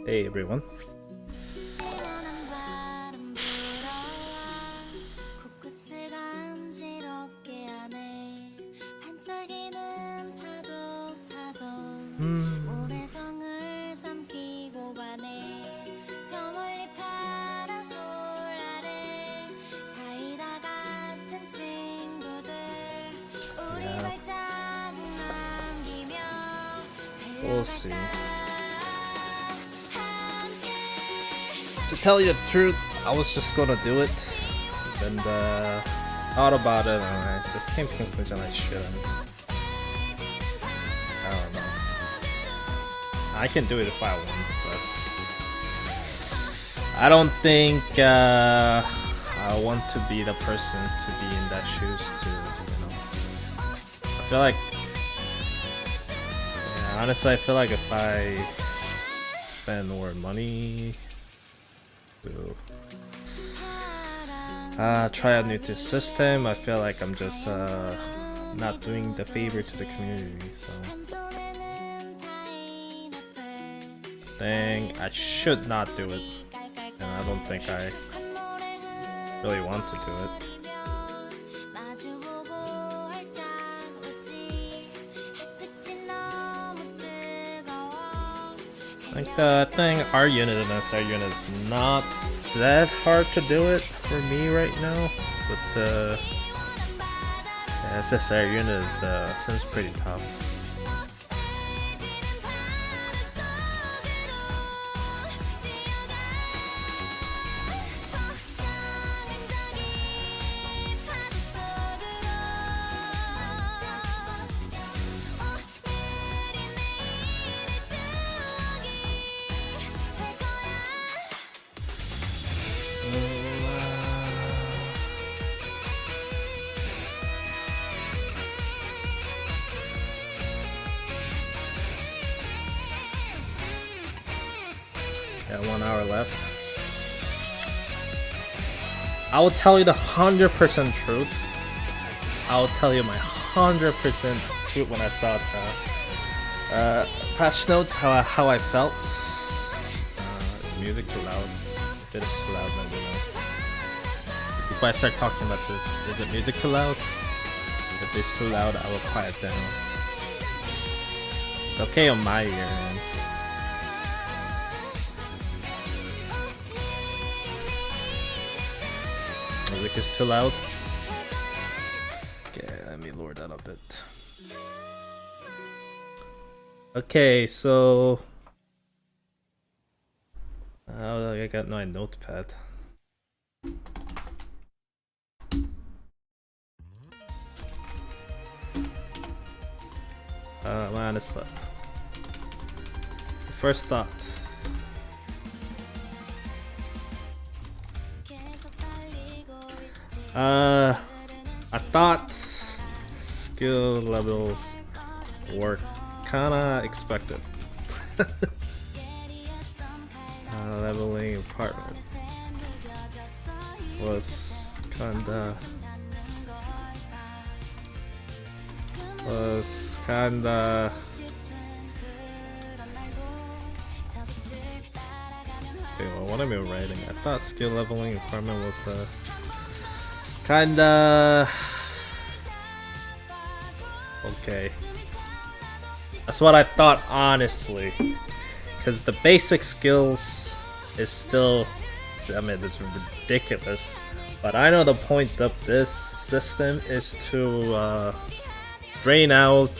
Hey everyone. We'll see. To tell you the truth, I was just gonna do it, and thought about it, and I just came to the conclusion I shouldn't. I don't know. I can do it if I want, but I don't think I want to be the person to be in that shoes. I feel like, yeah, honestly, I feel like if I spend more money to try a new system, I feel like I'm just not doing the favor to the community. So I think I should not do it, and I don't think I really want to do it. I think our unit and SR unit is not that hard to do it for me right now, but the SSR unit seems pretty tough. Got 1 hour left. I will tell you the 100% truth. I will tell you my 100% truth when I saw the patch notes, how I felt. Music too loud. If it is too loud, maybe no. Before I start talking about this, is it music too loud? If it's too loud, I will quiet down. It's okay on my ears. Music is too loud. Okay, let me lower that a bit. Okay, so I got my notepad. My honest thought. First thought. I thought skill levels were kinda expected. Leveling apartment was kinda okay, well, what am I writing? I thought skill leveling apartment was kinda okay. That's what I thought, honestly, because the basic skills is still, I mean, it's ridiculous, but I know the point of this system is to drain out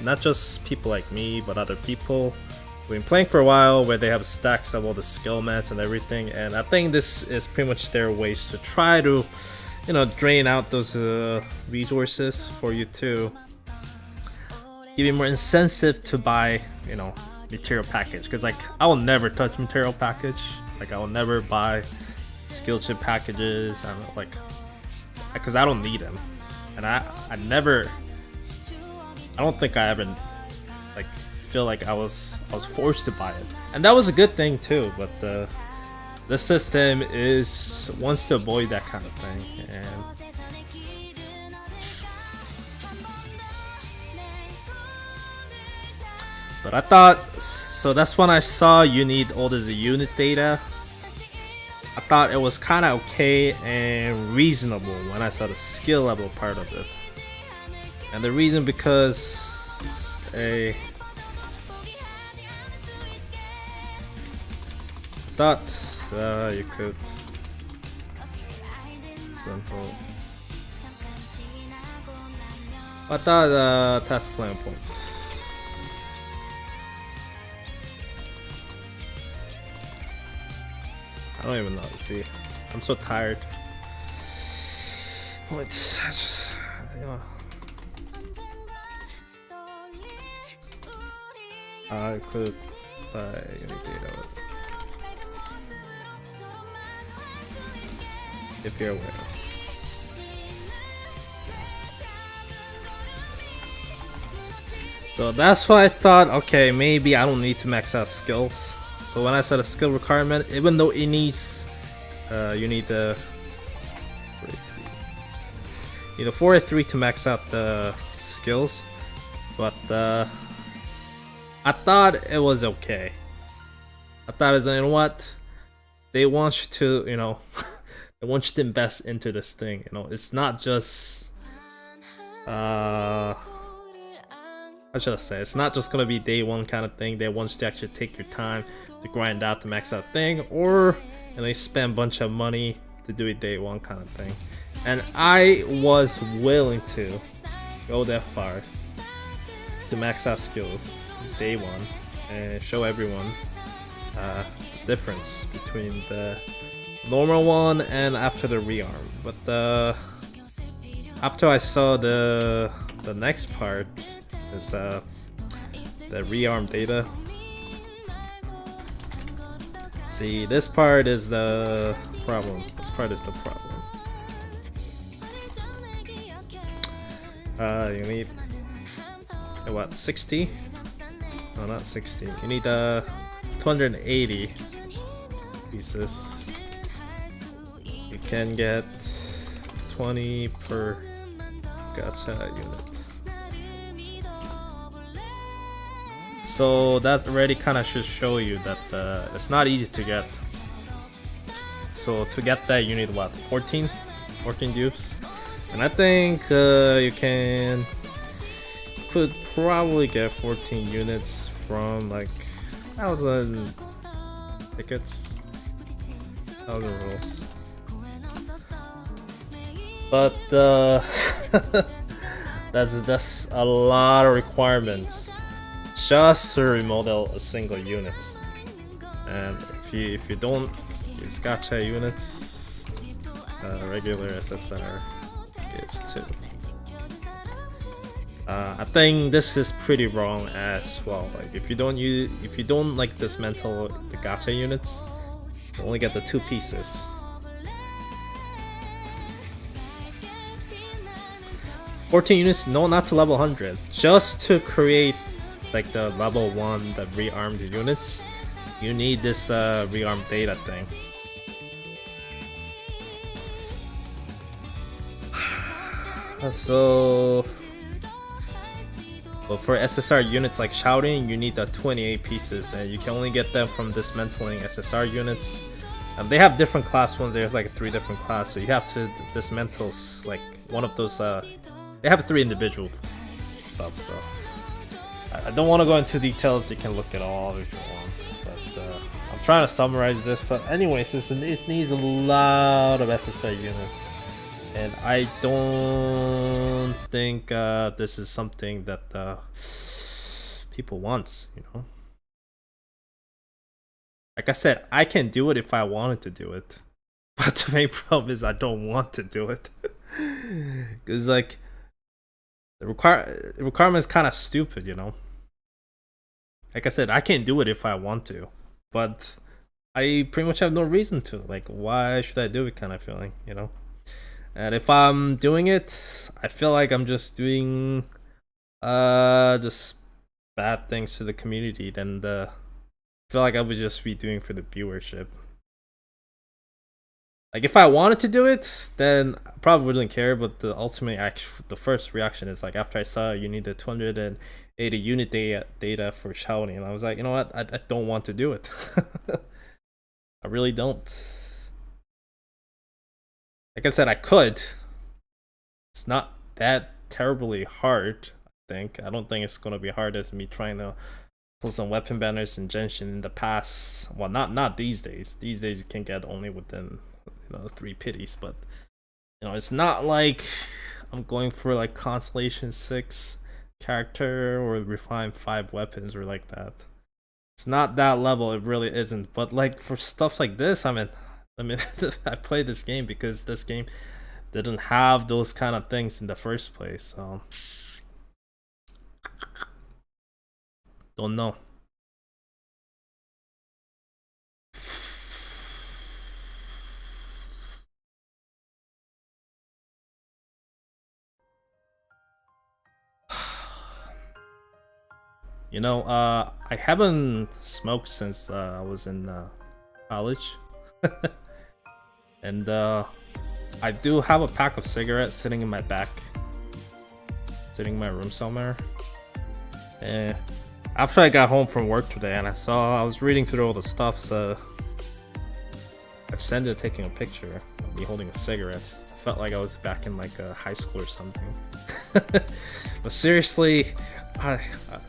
not just people like me, but other people who've been playing for a while, where they have stacks of all the skill mats and everything, and I think this is pretty much their ways to try to, you know, drain out those resources for you to give you more incentive to buy, you know, material package. Because like, I will never touch material package. Like, I will never buy skill chip packages. I'm like, because I don't need them, and I don't think I ever like feel like I was forced to buy it, and that was a good thing too. But the system wants to avoid that kind of thing, and But I thought, so that's when I saw you need all this unit data. I thought it was kind of okay and reasonable when I saw the skill level part of it. And the reason because I thought you could I thought task plan points. I don't even know. See, I'm so tired. Points. I just, you know. I could buy any data if you're aware. So that's why I thought, okay, maybe I don't need to max out skills. So when I said a skill requirement, even though it needs, you need the 4 or 3 to max out the skills, but I thought it was okay. I thought it was, you know what, they want you to, you know, they want you to invest into this thing. You know, it's not just how should I say? It's not just gonna be day one kind of thing. They want you to actually take your time to grind out the max out thing, or and they spend a bunch of money to do it day one kind of thing. And I was willing to go that far to max out skills day one and show everyone the difference between the normal one and after the rearm. But after I saw the next part is the rearm data. See, this part is the problem. This part is the problem. You need what, 60? No, not 60. You need 280 pieces. You can get 20 per gacha unit. So that already kind of should show you that it's not easy to get. So to get that you need what, 14 dupes, and I think you could probably get 14 units from like 1,000 tickets, 1,000 rolls. But that's a lot of requirements just to remodel a single unit. And if you don't use gacha units, regular SSR gives too. I think this is pretty wrong as well. Like if you don't like dismantle the gacha units, you only get the 2 pieces. $14 units, no, not to level 100, just to create like the level 1, the rearmed units. You need this rearm data thing. So for SSR units like shouting, you need 28 pieces, and you can only get them from dismantling SSR units. They have different class ones. There's like 3 different classes, so you have to dismantle like one of those. They have 3 individual stuff, so I don't want to go into details. You can look at all if you want, but I'm trying to summarize this. Anyways, it needs a lot of SSR units, and I don't think this is something that people want, you know. Like I said, I can do it if I wanted to do it, but the main problem is I don't want to do it. Because like the requirement is kind of stupid, you know. Like I said, I can do it if I want to, but I pretty much have no reason to. Like, why should I do it kind of feeling, you know. And if I'm doing it, I feel like I'm just doing just bad things to the community. Then I feel like I would just be doing for the viewership. Like if I wanted to do it, then I probably wouldn't care. But the ultimate the first reaction is like after I saw you need the 280 unit data for shouting, and I was like, you know what, I don't want to do it. I really don't. Like I said, I could. It's not that terribly hard, I think. I don't think it's gonna be hard as me trying to pull some weapon banners in Genshin in the past. Well, not these days. These days you can get only within 3 pities, but it's not like I'm going for like Constellation 6 character or refine 5 weapons or like that. It's not that level, it really isn't. But like for stuff like this, I mean I played this game because this game didn't have those kind of things in the first place, so don't know. I haven't smoked since I was in college. And I do have a pack of cigarettes sitting in my back, sitting in my room somewhere. And after I got home from work today and I was reading through all the stuff, so I just ended up taking a picture of me holding a cigarette. I felt like I was back in like high school or something. But seriously, I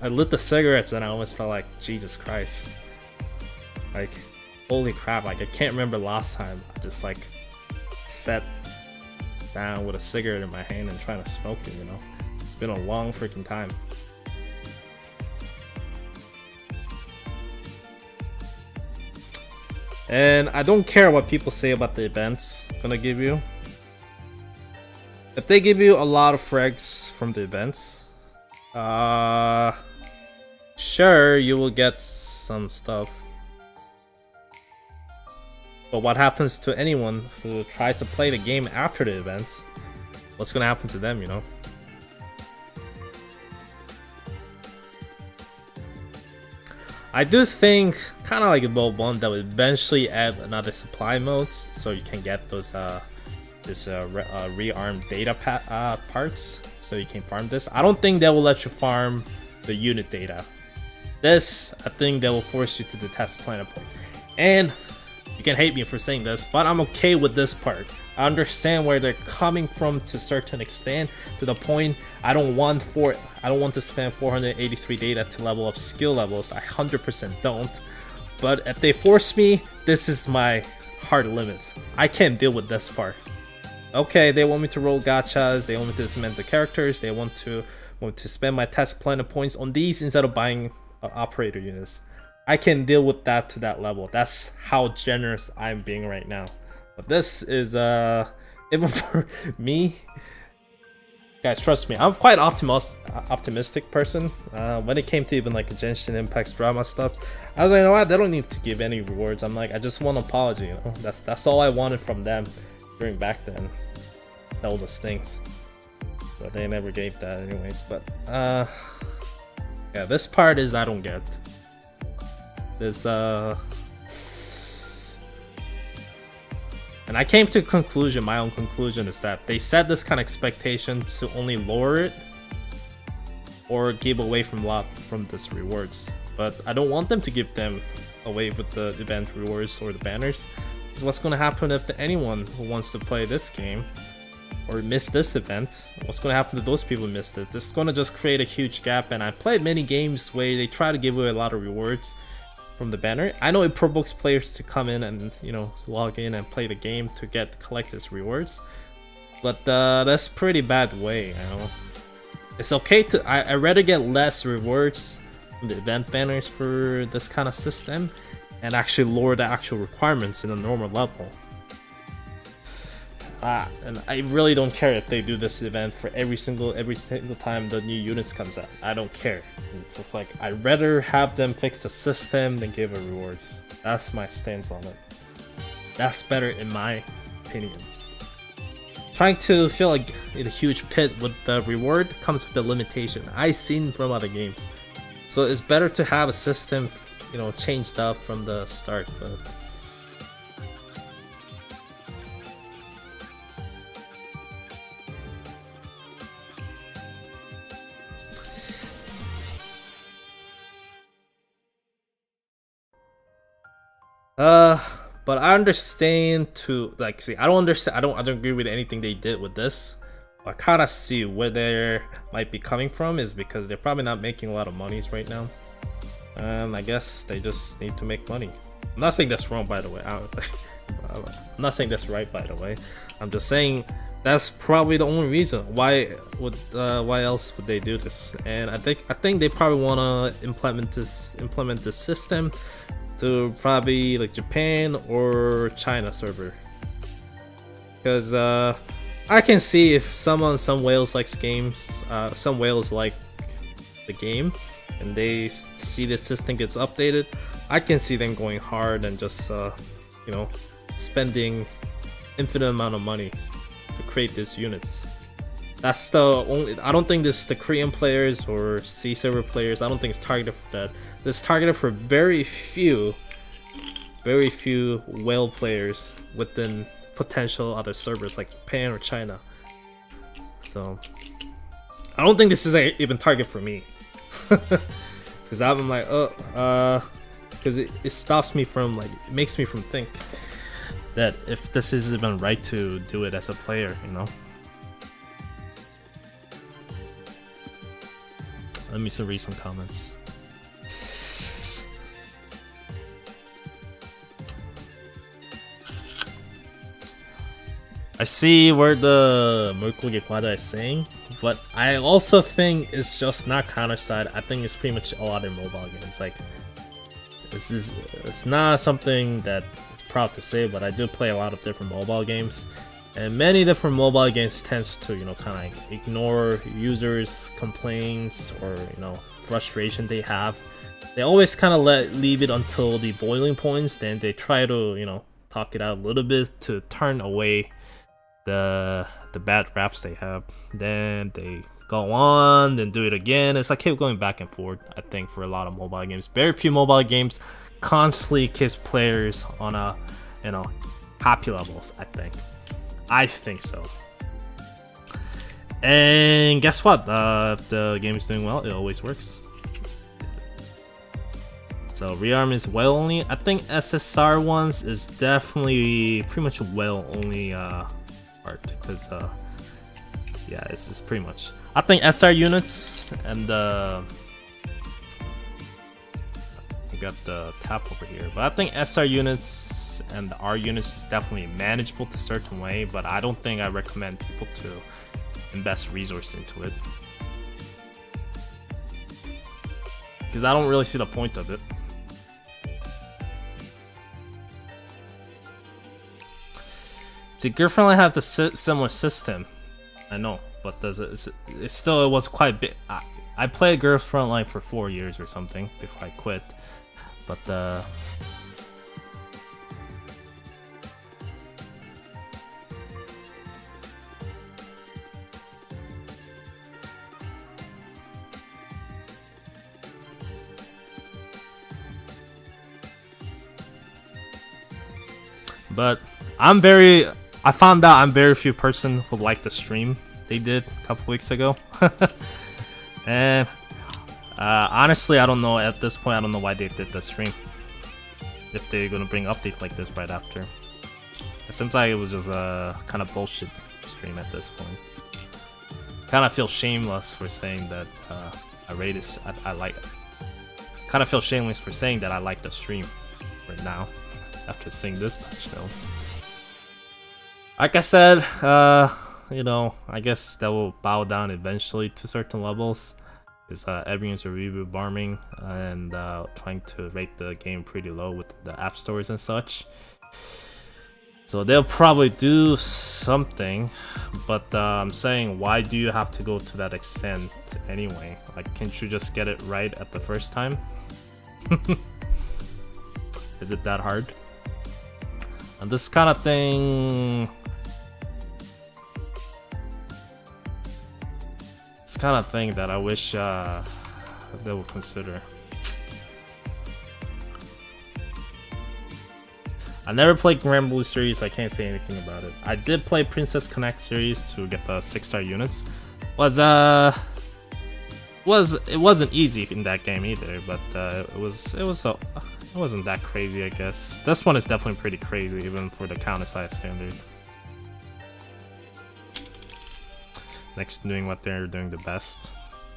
lit the cigarettes and I almost felt like, Jesus Christ. Like, holy crap, like I can't remember last time I just like sat down with a cigarette in my hand and trying to smoke it, It's been a long freaking time. And I don't care what people say about the events gonna give you. If they give you a lot of frags from the events, sure, you will get some stuff. But what happens to anyone who tries to play the game after the event? What's gonna happen to them, I do think, kind of like a Bold One, that would eventually add another supply mode, so you can get those rearm data parts, so you can farm this. I don't think they will let you farm the unit data. This, I think they will force you to the test planet points. And you can hate me for saying this, but I'm okay with this part. I understand where they're coming from to a certain extent, to the point I don't want to spend 483 data to level up skill levels. I 100% don't. But if they force me, this is my hard limits. I can't deal with this part. Okay, they want me to roll gachas, they want me to dismantle the characters, they want to spend my test planet points on these instead of buying operator units. I can deal with that to that level. That's how generous I'm being right now. But this is even for me, guys, trust me, I'm quite optimistic person. When it came to even like a Genshin Impact drama stuff, I was like, you know what, they don't need to give any rewards. I'm like, I just want an apology, That's all I wanted from them during back then. That was the stinks. But they never gave that anyways. But yeah, this part is I don't get. This and I came to a conclusion, my own conclusion is that they set this kind of expectation to only lower it or give away from a lot from this rewards. But I don't want them to give them away with the event rewards or the banners. Because what's going to happen if anyone who wants to play this game or miss this event, what's going to happen to those people who missed it? This is going to just create a huge gap. And I played many games where they try to give away a lot of rewards from the banner. I know it provokes players to come in and log in and play the game to collect these rewards, but that's pretty bad way. It's okay to I rather get less rewards from the event banners for this kind of system and actually lower the actual requirements in a normal level. And I really don't care if they do this event for every single time the new units comes out. I don't care. It's just like, I'd rather have them fix the system than give a rewards. That's my stance on it. That's better in my opinions. Trying to feel like in a huge pit with the reward comes with the limitation I've seen from other games. So it's better to have a system, changed up from the start. But But I understand to like see. I don't understand. I don't agree with anything they did with this. I kind of see where they might be coming from is because they're probably not making a lot of monies right now, and I guess they just need to make money. I'm not saying that's wrong, by the way. I'm not saying that's right, by the way. I'm just saying that's probably the only reason why else would they do this. And I think they probably want to implement this system to probably like Japan or China server, because I can see if some whales likes games, some whales like the game, and they see the system gets updated. I can see them going hard and just you know, spending infinite amount of money to create these units. That's the only. I don't think this is the Korean players or C server players. I don't think it's targeted for that. This is targeted for very few whale players within potential other servers like Japan or China. So I don't think this is even target for me, because I'm like, because it stops me from like, it makes me from think that if this is even right to do it as a player, you know. Let me read some comments. I see where the Mercury Quadra is saying, but I also think it's just not counter-side. I think it's pretty much all other mobile games. Like, it's not something that it's proud to say, but I do play a lot of different mobile games, and many different mobile games tends to, you know, kind of ignore users' complaints or, you know, frustration they have. They always kind of leave it until the boiling points, then they try to, you know, talk it out a little bit to turn away the bad raps they have. Then they go on, then do it again. It's like keep going back and forth. I think for a lot of mobile games, very few mobile games constantly keeps players on a, you know, happy levels. I think so. And guess what? If the game is doing well, it always works. So Rearm is whale only. I think SSR ones is definitely pretty much a whale only part, because yeah, it's pretty much. I think SR units and I got the tap over here, but I think SR units and the R units is definitely manageable to a certain way, but I don't think I recommend people to invest resources into it, because I don't really see the point of it. See, Girlfriend have the similar system, I know, but it still was quite big. I played Girlfriend Line for 4 years or something before I quit, but I found out I'm very few person who liked the stream they did a couple weeks ago. And honestly, I don't know at this point. I don't know why they did the stream. If they're gonna bring updates like this right after, it seems like it was just a kind of bullshit stream at this point. Kind of feel shameless for saying that I rate it. I like. Kind of feel shameless for saying that I like the stream right now after seeing this patch notes. Like I said, you know, I guess that will bow down eventually to certain levels. Because everyone's a reboot farming and trying to rate the game pretty low with the app stores and such. So they'll probably do something, but I'm saying, why do you have to go to that extent anyway? Like, can't you just get it right at the first time? Is it that hard? And this kind of thing, that I wish they would consider. I never played Grand Blue series, so I can't say anything about it. I did play Princess Connect series to get the 6-star units. It wasn't easy in that game either, but it was It wasn't that crazy, I guess. This one is definitely pretty crazy, even for the counter-size standard. Next, doing what they're doing the best.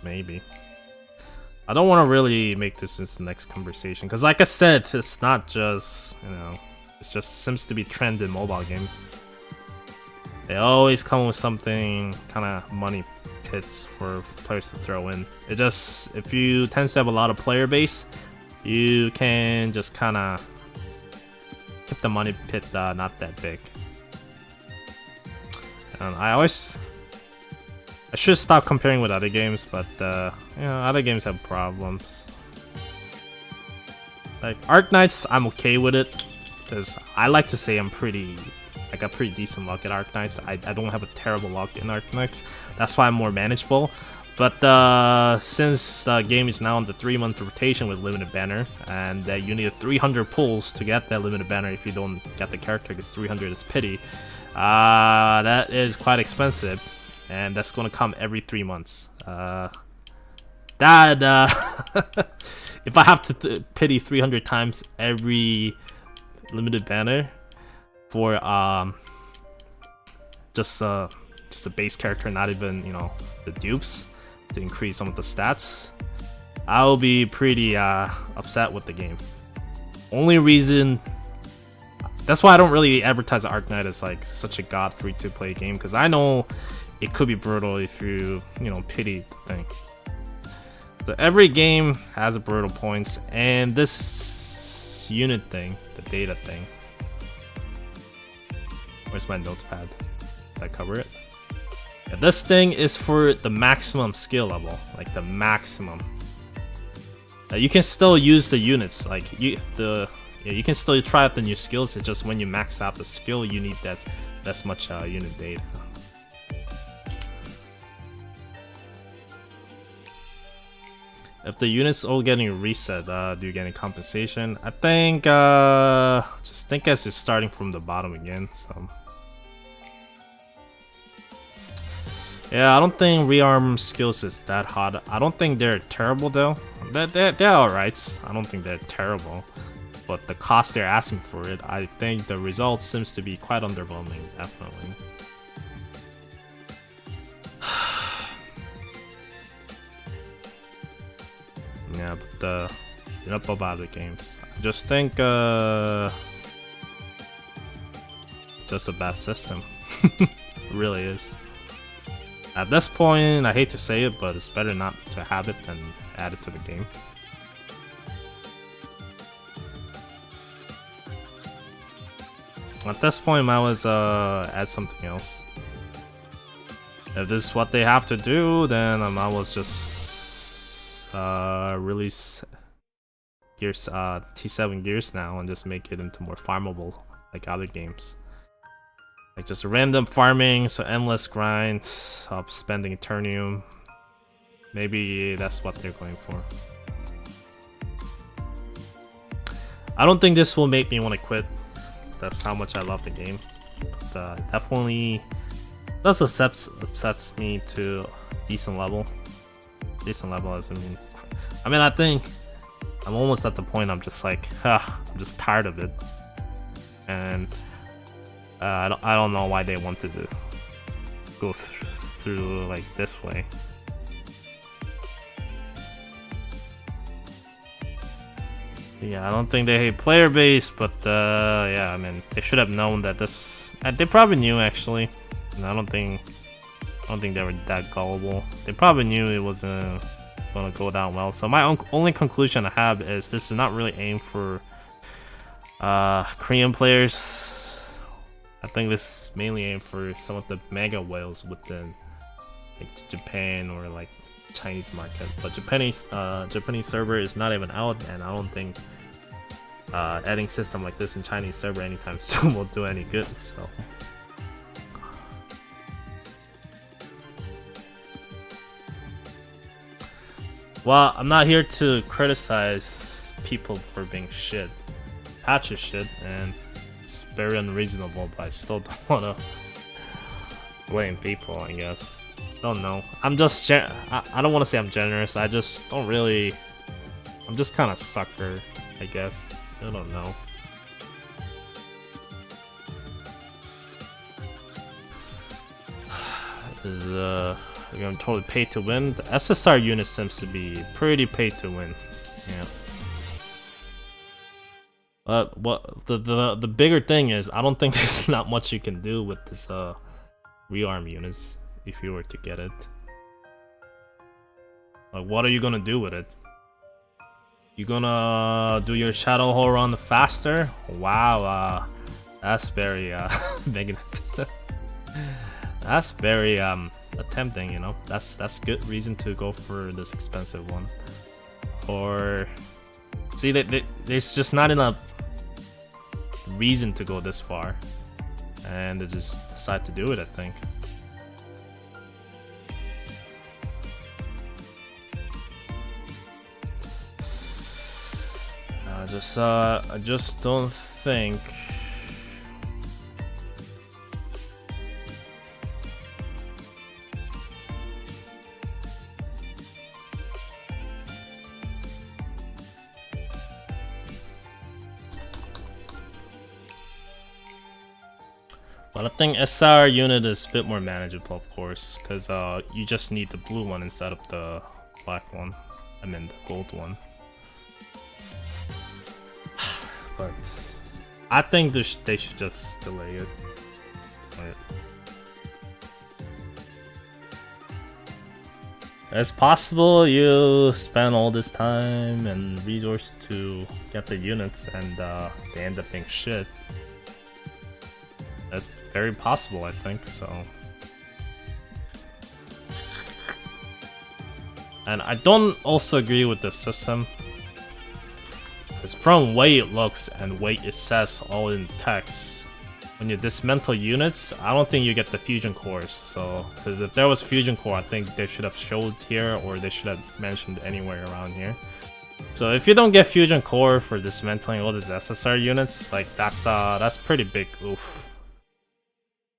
Maybe. I don't want to really make this into the next conversation, because like I said, it's not just, you know, it just seems to be trend in mobile game. They always come with something kind of money pits for players to throw in. It just, if you tend to have a lot of player base, you can just kind of keep the money pit not that big. And I should stop comparing with other games, but you know, other games have problems. Like Arknights, I'm okay with it, because I like to say I got pretty decent luck at Arknights. I don't have a terrible luck in Arknights. That's why I'm more manageable. But since the game is now on the 3-month rotation with limited banner, and you need 300 pulls to get that limited banner if you don't get the character, because 300 is pity, that is quite expensive, and that's gonna come every 3 months. If I have to pity 300 times every limited banner for just a base character, not even, you know, the dupes, to increase some of the stats, I will be pretty upset with the game. Only reason, that's why I don't really advertise Arknight as like such a god free-to-play game, because I know it could be brutal if you know, pity the thing. So every game has a brutal points, and this unit thing, the data thing. Where's my notepad? Did I cover it? Yeah, this thing is for the maximum skill level, like the maximum. You can still use the units, like you can still try out the new skills. It's just when you max out the skill, you need that much unit data. If the units all getting reset, do you get any compensation? I think just think as it's starting from the bottom again. So yeah, I don't think Rearm skills is that hot. I don't think they're terrible though. They're alright. I don't think they're terrible. But the cost they're asking for it, I think the result seems to be quite underwhelming, definitely. Yeah, but enough about the games. I just think just a bad system. It really is. At this point, I hate to say it, but it's better not to have it than add it to the game. At this point, I was add something else. If this is what they have to do, then I was just release Gears T7 Gears now and just make it into more farmable like other games. Like just random farming, so endless grind of spending Eternium. Maybe that's what they're going for. I don't think this will make me want to quit. That's how much I love the game. But definitely does upsets me to decent level. Decent level as I mean, I think I'm almost at the point I'm just like, I'm just tired of it. And I don't know why they wanted to go through like this way. Yeah, I don't think they hate player base, but yeah, I mean, they should have known that this. They probably knew actually. And I don't think they were that gullible. They probably knew it wasn't gonna go down well. So my only conclusion I have is this is not really aimed for Korean players. I think this is mainly aimed for some of the mega whales within like Japan or like Chinese market. But Japanese server is not even out, and I don't think adding system like this in Chinese server anytime soon will do any good. So. Well, I'm not here to criticize people for being shit. Patch is shit, and it's very unreasonable, but I still don't want to blame people, I guess. Don't know. I'm just I don't want to say I'm generous. I just don't really. I'm just kind of sucker, I guess. I don't know. Is you're gonna totally pay to win. The SSR unit seems to be pretty pay to win. Yeah. But what the bigger thing is, I don't think there's not much you can do with this rearm units if you were to get it. Like, what are you gonna do with it? You gonna do your shadow hole run faster? Wow, that's very magnificent. That's very tempting, you know. That's good reason to go for this expensive one. Or see that there's just not enough reason to go this far, and they just decide to do it, I think. I just don't think. But I think SR unit is a bit more manageable, of course, because you just need the blue one instead of the black one. I mean the gold one. But I think they should just delay it. It's possible you spend all this time and resource to get the units and they end up being shit. That's very possible, I think, so. And I don't also agree with the system. Because from way it looks and way it says all in text, when you dismantle units, I don't think you get the fusion cores. So, because if there was fusion core, I think they should have showed here, or they should have mentioned anywhere around here. So if you don't get fusion core for dismantling all these SSR units, like that's pretty big oof.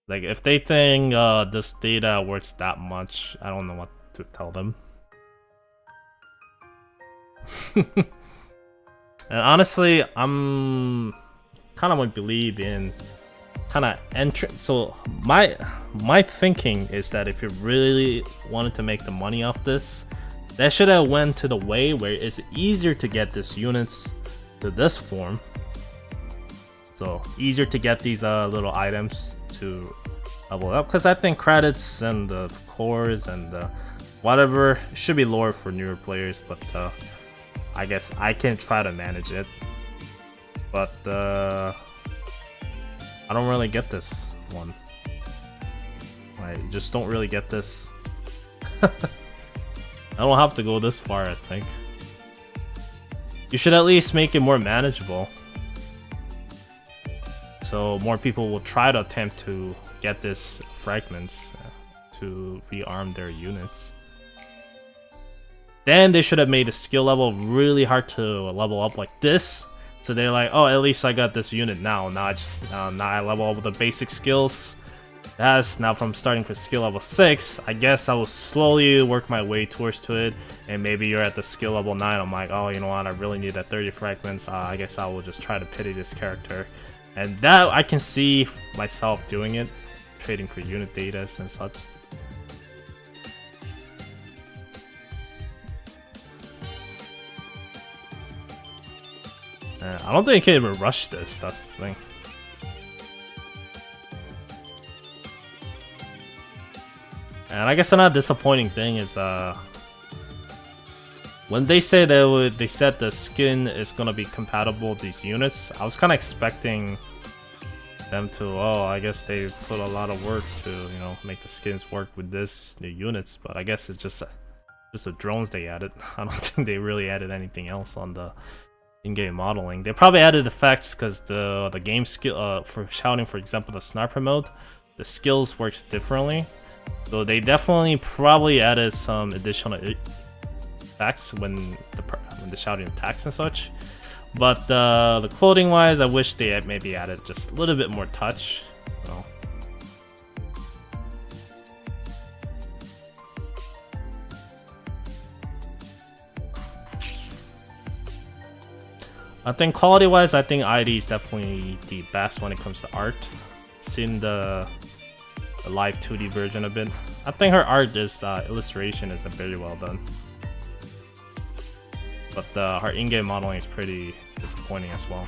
Like if they think this data works that much, I don't know what to tell them. And honestly, I'm kind of believe in kind of entrance. So my thinking is that if you really wanted to make the money off this, they should have went to the way where it's easier to get these units to this form. So easier to get these little items to level up, because I think credits and the cores and whatever should be lower for newer players, but I guess I can try to manage it. But I don't really get this one. I just don't really get this. I don't have to go this far, I think. You should at least make it more manageable, so more people will try to attempt to get this fragments to rearm their units. Then they should have made the skill level really hard to level up like this. So they're like, oh, at least I got this unit now. Now I just now I level up with the basic skills. That's now from starting for skill level 6. I guess I will slowly work my way towards to it. And maybe you're at the skill level 9. I'm like, oh, you know what? I really need that 30 fragments. I guess I will just try to pity this character. And that I can see myself doing it, trading for unit data and such. I don't think I can even rush this, that's the thing. And I guess another disappointing thing is when they say they said the skin is gonna be compatible with these units, I was kind of expecting them to, oh, I guess they put a lot of work to, you know, make the skins work with this new units, but I guess it's just the drones they added. I don't think they really added anything else on the in-game modeling. They probably added effects because the game skill for shouting, for example, the sniper mode, the skills works differently. So they definitely probably added some additional effects when the shouting attacks and such. But the clothing wise, I wish they had maybe added just a little bit more touch. So. I think quality-wise, I think ID is definitely the best when it comes to art. Seen the live 2D version a bit. I think her art is illustration is very well done, but her in-game modeling is pretty disappointing as well.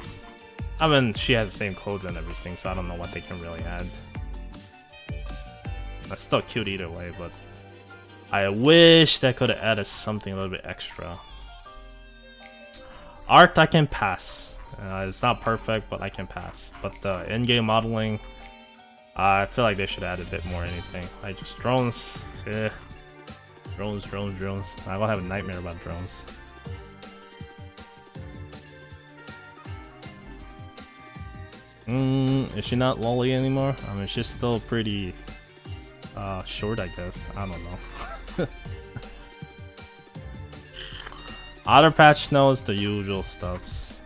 I mean, she has the same clothes and everything, so I don't know what they can really add. That's still cute either way, but I wish they could have added something a little bit extra. Art I can pass. It's not perfect, but I can pass. But the in-game modeling, I feel like they should add a bit more anything. Like just drones. Drones. I will have a nightmare about drones. Is she not lolly anymore? I mean, she's still pretty short, I guess. I don't know. Other patch notes, the usual stuffs.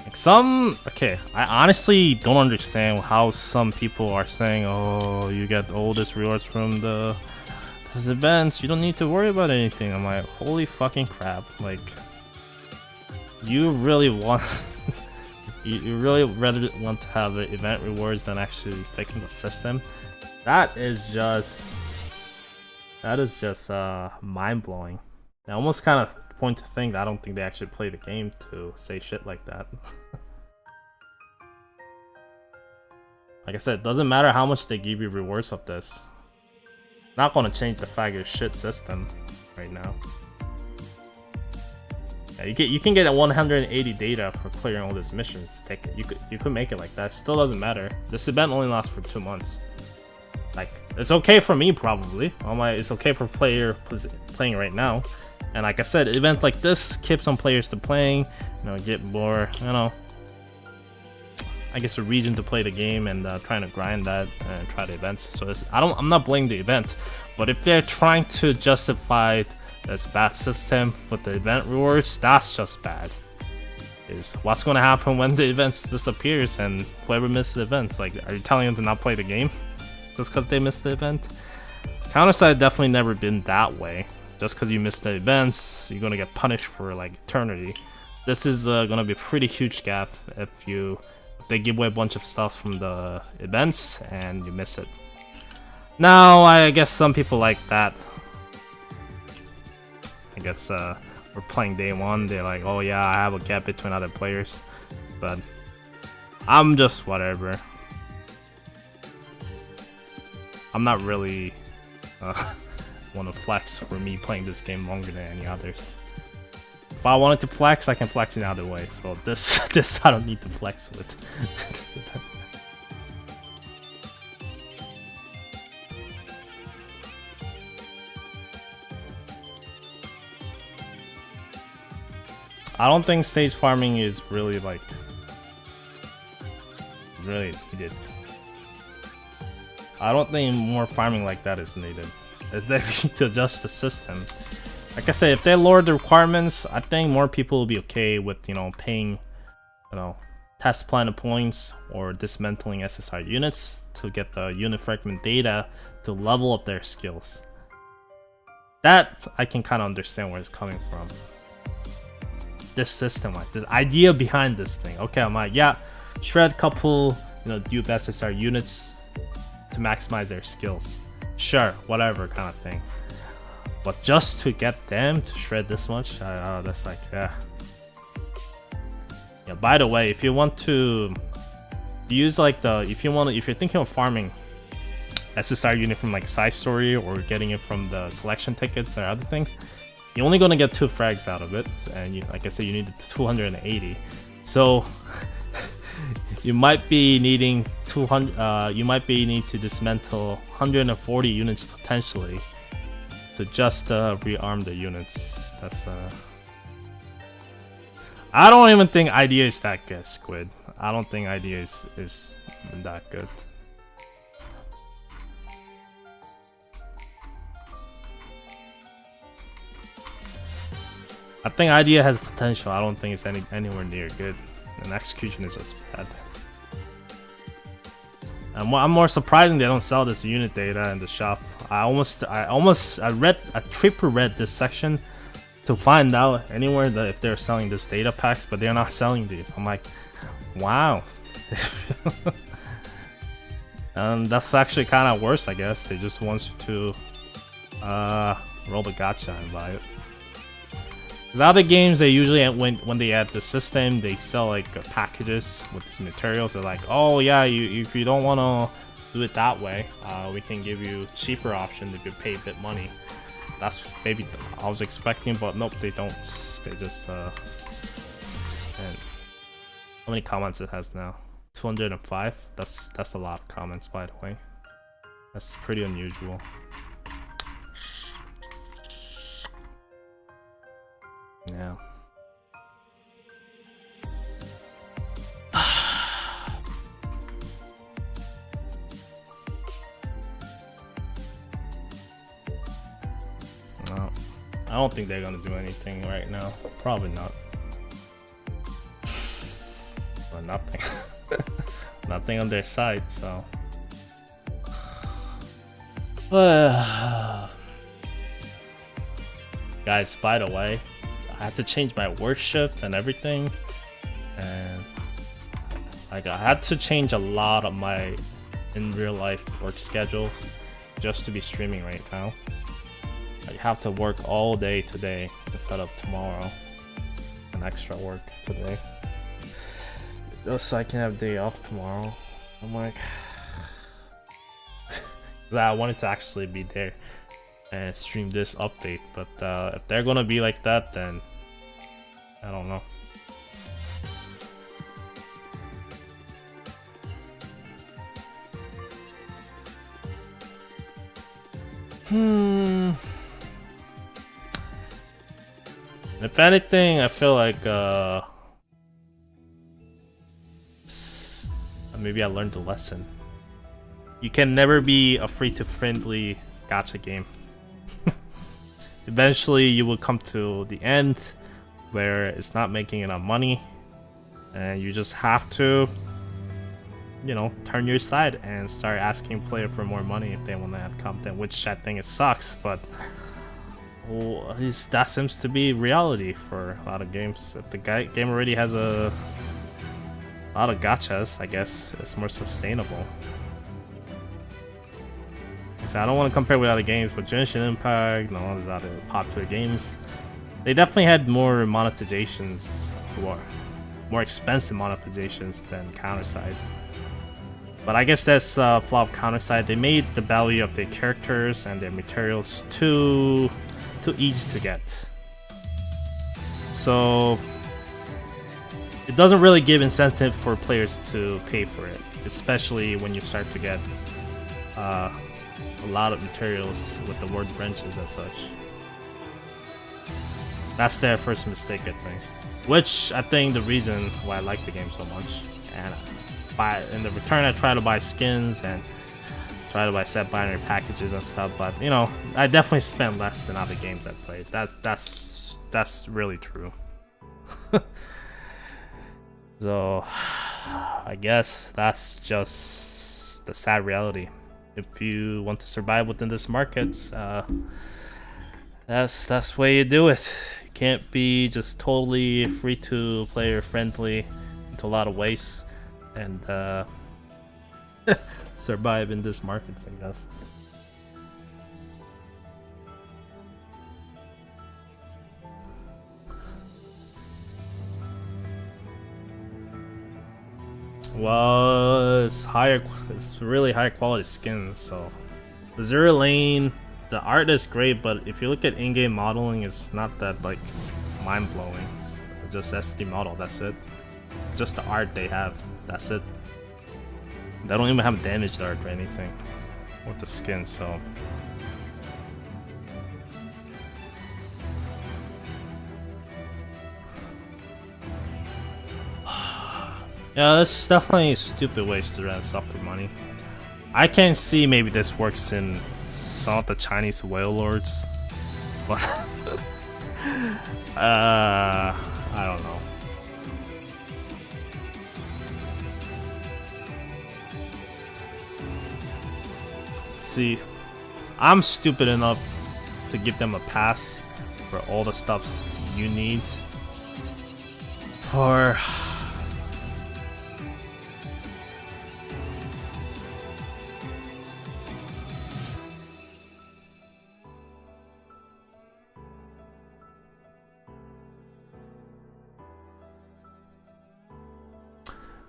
Like okay, I honestly don't understand how some people are saying, oh, you get all this rewards from these events, you don't need to worry about anything. I'm like, holy fucking crap, like, you really want you really rather want to have the event rewards than actually fixing the system. That is just mind-blowing. I almost kind of point to think that I don't think they actually play the game to say shit like that. Like I said, it doesn't matter how much they give you rewards of this. Not gonna change the fact it's shit system right now. Yeah, you can get a 180 data for clearing all these missions. You could make it like that. Still doesn't matter. This event only lasts for 2 months. Like, it's okay for me probably. It's okay for playing right now. And like I said, an event like this keeps some players to playing. Get more, I guess a reason to play the game and trying to grind that and try the events. So I'm not blaming the event, but if they're trying to justify this bad system with the event rewards, that's just bad. Is what's going to happen when the events disappears and whoever misses the events? Like, are you telling them to not play the game just because they missed the event? Counter-Strike definitely never been that way. Just because you missed the events, you're going to get punished for like eternity. This is going to be a pretty huge gap if they give away a bunch of stuff from the events and you miss it. Now, I guess some people like that. I guess we're playing day one, they're like, oh yeah, I have a gap between other players. But I'm just whatever. I'm not really want to flex for me playing this game longer than any others. If I wanted to flex, I can flex in other way. So this I don't need to flex with. I don't think stage farming is really like really needed. I don't think more farming like that is needed. They need to adjust the system. Like I said, if they lower the requirements, I think more people will be okay with paying test planet points or dismantling SSR units to get the unit fragment data to level up their skills. That I can kind of understand where it's coming from. This system, like the idea behind this thing. Okay, I'm like, yeah, shred couple, dupe SSR units to maximize their skills. Sure, whatever kind of thing. But just to get them to shred this much, that's like, yeah. Yeah. By the way, if you want to use like if you're thinking of farming SSR unit from like side story or getting it from the selection tickets or other things, you're only gonna get 2 frags out of it, and like I said, you need 280. So you might be needing 200. You might be need to dismantle 140 units potentially to just rearm the units. That's I don't even think idea is that good, Squid. I don't think idea is that good. I think idea has potential. I don't think it's anywhere near good, and execution is just bad. I'm more surprising they don't sell this unit data in the shop. I triple read this section to to find out anywhere that if they're selling this data packs, but they're not selling these. I'm like, wow. And that's actually kind of worse, I guess. They just want you to roll the gacha and buy it. Because other games, they usually, when they add the system, they sell like packages with these materials. They're like, oh yeah, if you don't want to do it that way, we can give you cheaper option if you pay a bit money. That's maybe I was expecting, but nope, they don't. They just and how many comments it has now? 205. That's a lot of comments, by the way. That's pretty unusual. Yeah. No, I don't think they're gonna do anything right now. Probably not. But nothing. Nothing on their side, so. Guys, by the way, I had to change my work shift and everything, and like I had to change a lot of my in real life work schedules just to be streaming right now. I have to work all day today instead of tomorrow, and extra work today, just so I can have a day off tomorrow. I'm like, I wanted to actually be there and stream this update, but if they're gonna be like that, then I don't know. If anything, I feel like maybe I learned the lesson. You can never be a free-to-friendly gacha game. Eventually, you will come to the end where it's not making enough money, and you just have to, you know, turn your side and start asking player for more money if they want to have content, which I think it sucks, but well, that seems to be reality for a lot of games. If the game already has a lot of gachas, I guess it's more sustainable. So I don't want to compare with other games, but Genshin Impact and all these other popular games, they definitely had more monetizations, or more expensive monetizations than Counterside. But I guess that's flaw of Counterside. They made the value of their characters and their materials too easy to get. So it doesn't really give incentive for players to pay for it, especially when you start to get a lot of materials with the word branches and such. That's their first mistake, I think. Which I think the reason why I like the game so much. And in the return, I try to buy skins and try to buy set binary packages and stuff. But you know, I definitely spend less than other games I played. That's really true. So I guess that's just the sad reality. If you want to survive within this market, that's the way you do it. You can't be just totally free to player friendly into a lot of ways and survive in this market, I guess. Well, it's really high quality skins. So the Zero Lane, the art is great, but if you look at in-game modeling, it's not that like mind-blowing. It's just SD model, that's it. Just the art they have, that's it. They don't even have damaged art or anything with the skin, so. Yeah, that's definitely a stupid ways to rent stuff for money. I can see maybe this works in some of the Chinese whale lords, but I don't know. See, I'm stupid enough to give them a pass, for all the stuff you need for.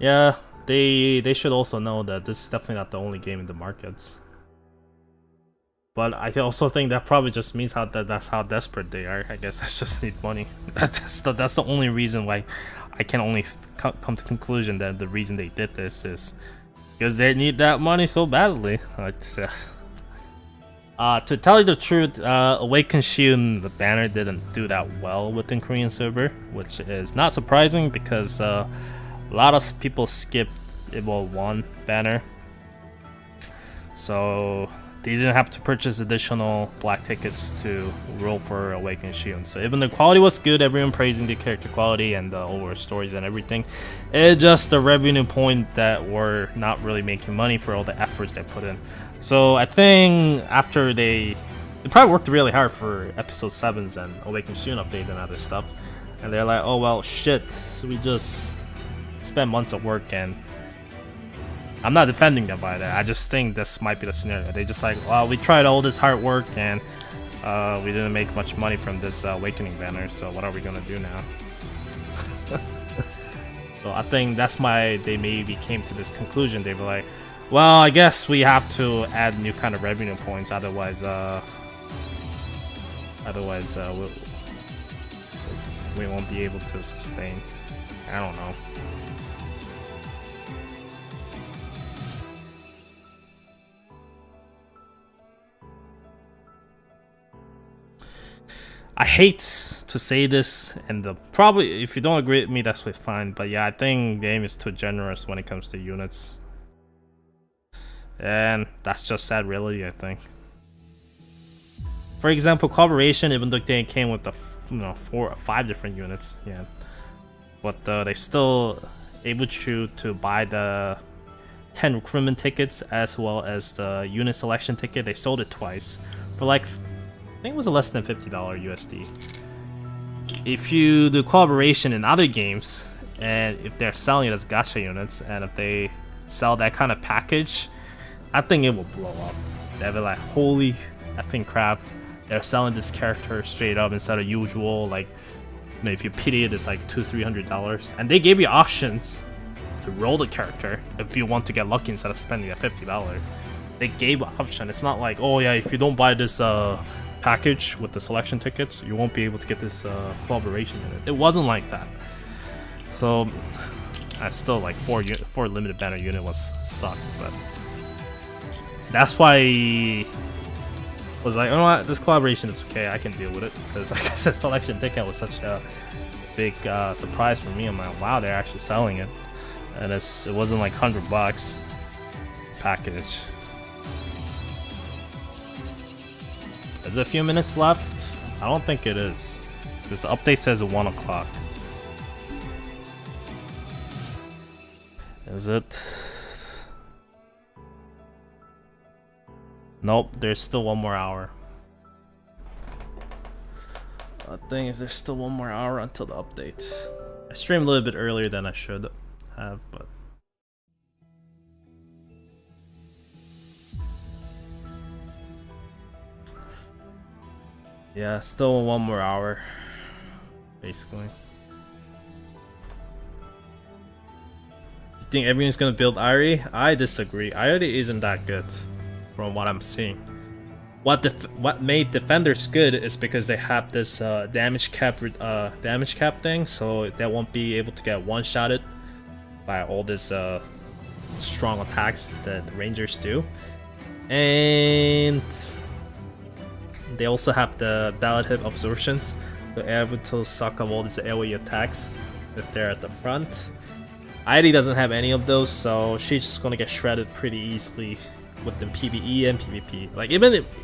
Yeah, they should also know that this is definitely not the only game in the markets. But I also think that probably just means that's how desperate they are. I guess that's just need money. That's the only reason why I can only come to the conclusion that the reason they did this is because they need that money so badly. To tell you the truth, Awaken Shield, the banner didn't do that well within Korean server, which is not surprising because a lot of people skipped Evo 1 banner, so they didn't have to purchase additional black tickets to roll for Awaken Shield. So even the quality was good, everyone praising the character quality and the overall stories and everything, it's just a revenue point that we're not really making money for all the efforts they put in. So I think after they probably worked really hard for episode 7s and Awaken Shield update and other stuff, and they're like, oh well shit, we just spent months of work. And I'm not defending them by that, I just think this might be the scenario. They just like, well, we tried all this hard work and we didn't make much money from this Awakening banner, so what are we gonna do now? So I think that's why they maybe came to this conclusion. They were like, well, I guess we have to add new kind of revenue points, otherwise we won't be able to sustain. I don't know. I hate to say this, and probably if you don't agree with me, that's fine. But yeah, I think the game is too generous when it comes to units, and that's just sad reality, I think. For example, collaboration, even though they came with the 4 or 5 different units, yeah, but they still able to buy the 10 recruitment tickets as well as the unit selection ticket. They sold it twice for like, I think it was less than $50 USD. If you do collaboration in other games, and if they're selling it as gacha units, and if they sell that kind of package, I think it will blow up. They'll be like, holy effing crap, they're selling this character straight up instead of usual, like, you know, if you pity it, it's like $200-300. And they gave you options to roll the character if you want to get lucky instead of spending that $50. They gave an option. It's not like, oh yeah, if you don't buy this package with the selection tickets, you won't be able to get this collaboration unit. It wasn't like that. So that's still like 4 limited banner unit was sucked, but that's why I was like, you know what, this collaboration is okay, I can deal with it, because like I said, selection ticket was such a big surprise for me. I'm like, wow, they're actually selling it, and it wasn't like $100 package. Is it a few minutes left? I don't think it is. This update says at 1 o'clock. Is it? Nope, there's still 1 more hour. The thing is, there's still 1 more hour until the update. I streamed a little bit earlier than I should have, but yeah, still 1 more hour, basically. You think everyone's gonna build Irie? I disagree. Irie isn't that good, from what I'm seeing. What made Defenders good is because they have this damage cap thing, so they won't be able to get one-shotted by all this strong attacks that Rangers do, and they also have the ballad hip absorptions, so they're able to suck up all these AoE attacks if they're at the front. Irie doesn't have any of those, so she's just gonna get shredded pretty easily within PvE and PvP. Like,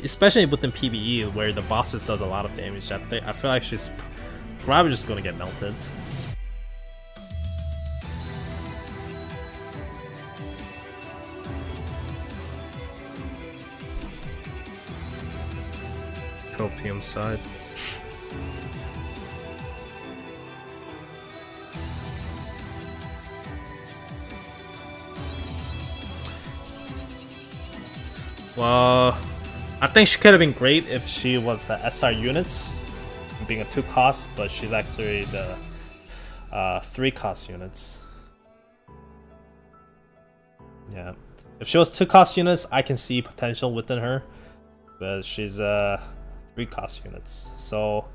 especially within PvE, where the bosses does a lot of damage, I feel like she's probably just gonna get melted. Copium side. Well, I think she could have been great if she was SR units, being a 2 cost, but she's actually the 3 cost units. Yeah, if she was 2 cost units, I can see potential within her, but she's 3 cost units. So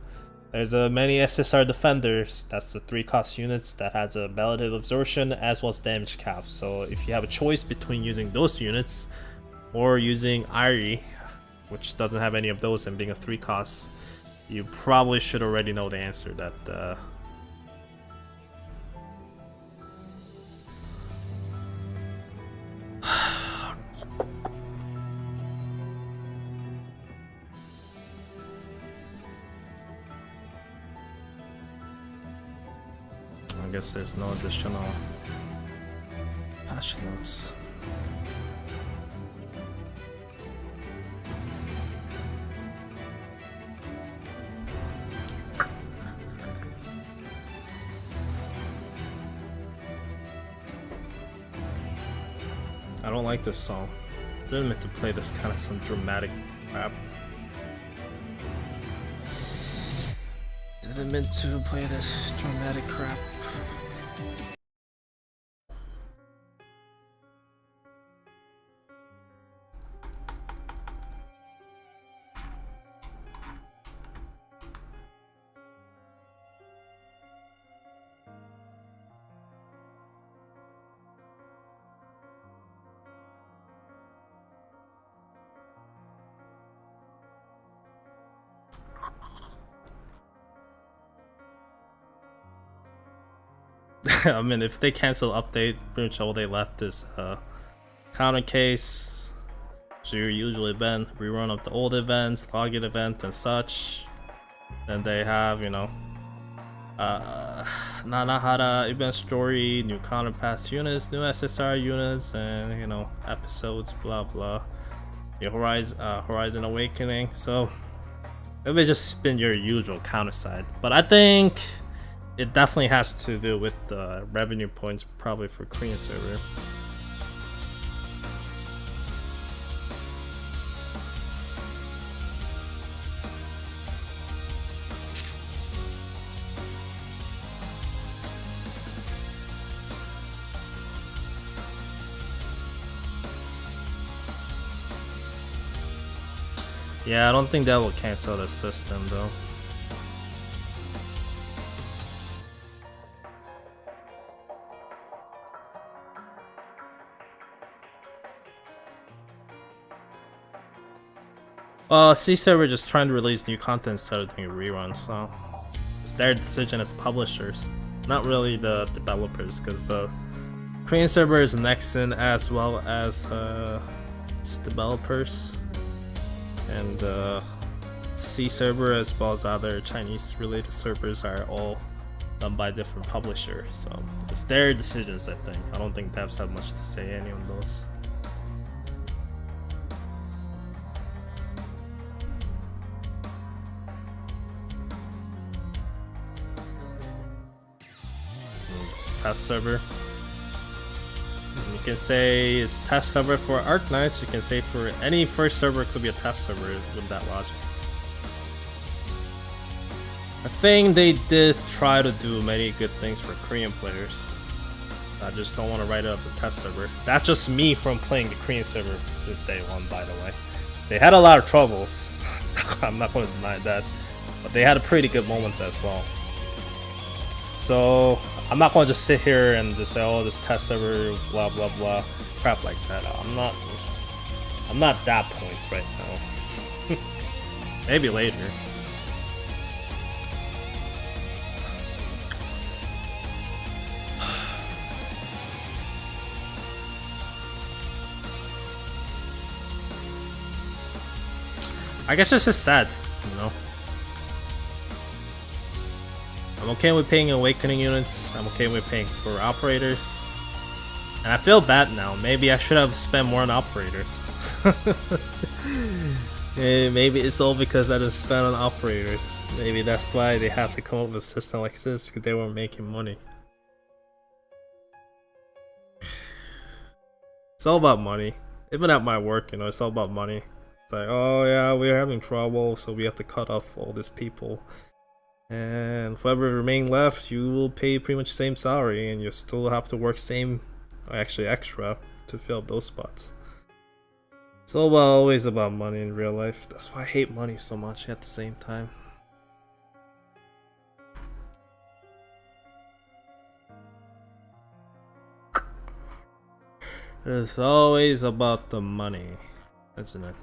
there's many SSR defenders. That's the 3 cost units that has a relative absorption as well as damage cap. So if you have a choice between using those units or using Irie, which doesn't have any of those and being a 3 cost, you probably should already know the answer that I guess there's no additional patch notes. I don't like this song. I didn't meant to play this kind of some dramatic crap. Didn't meant to play this dramatic crap. I mean, if they cancel update, pretty much all they left is counter case, so your usual event, rerun of the old events, login event and such. Then they have, you know, Nanahara event story, new counter pass units, new SSR units, and you know, episodes, blah blah. Your Horizon Awakening. So it would just spin your usual counter side, but I think it definitely has to do with the revenue points, probably for Korean server. Yeah, I don't think that will cancel the system though. Well, C server just trying to release new content instead of doing reruns, so it's their decision as publishers, not really the developers, because the Korean server is Nexon as well as just developers, and C server as well as other Chinese related servers are all done by different publishers, so it's their decisions. I think I don't think devs have much to say any of those. Test server. You can say it's test server for Arknights. You can say for any first server it could be a test server with that logic. I think they did try to do many good things for Korean players. I just don't want to write it up the test server. That's just me from playing the Korean server since day one, by the way. They had a lot of troubles. I'm not going to deny that, but they had pretty good moments as well. So I'm not going to just sit here and just say, oh, this test server, blah blah blah, crap like that. I'm not that point right now. Maybe later. I guess it's just sad, you know. I'm okay with paying awakening units, I'm okay with paying for operators. And I feel bad now, maybe I should have spent more on operators. Maybe it's all because I didn't spend on operators. Maybe that's why they have to come up with a system like this, because they weren't making money. It's all about money. Even at my work, you know, it's all about money. It's like, oh yeah, we're having trouble, so we have to cut off all these people. And whoever remain left, you will pay pretty much the same salary, and you still have to work same, actually extra, to fill up those spots. It's all always about money in real life. That's why I hate money so much at the same time. It's always about the money, isn't it?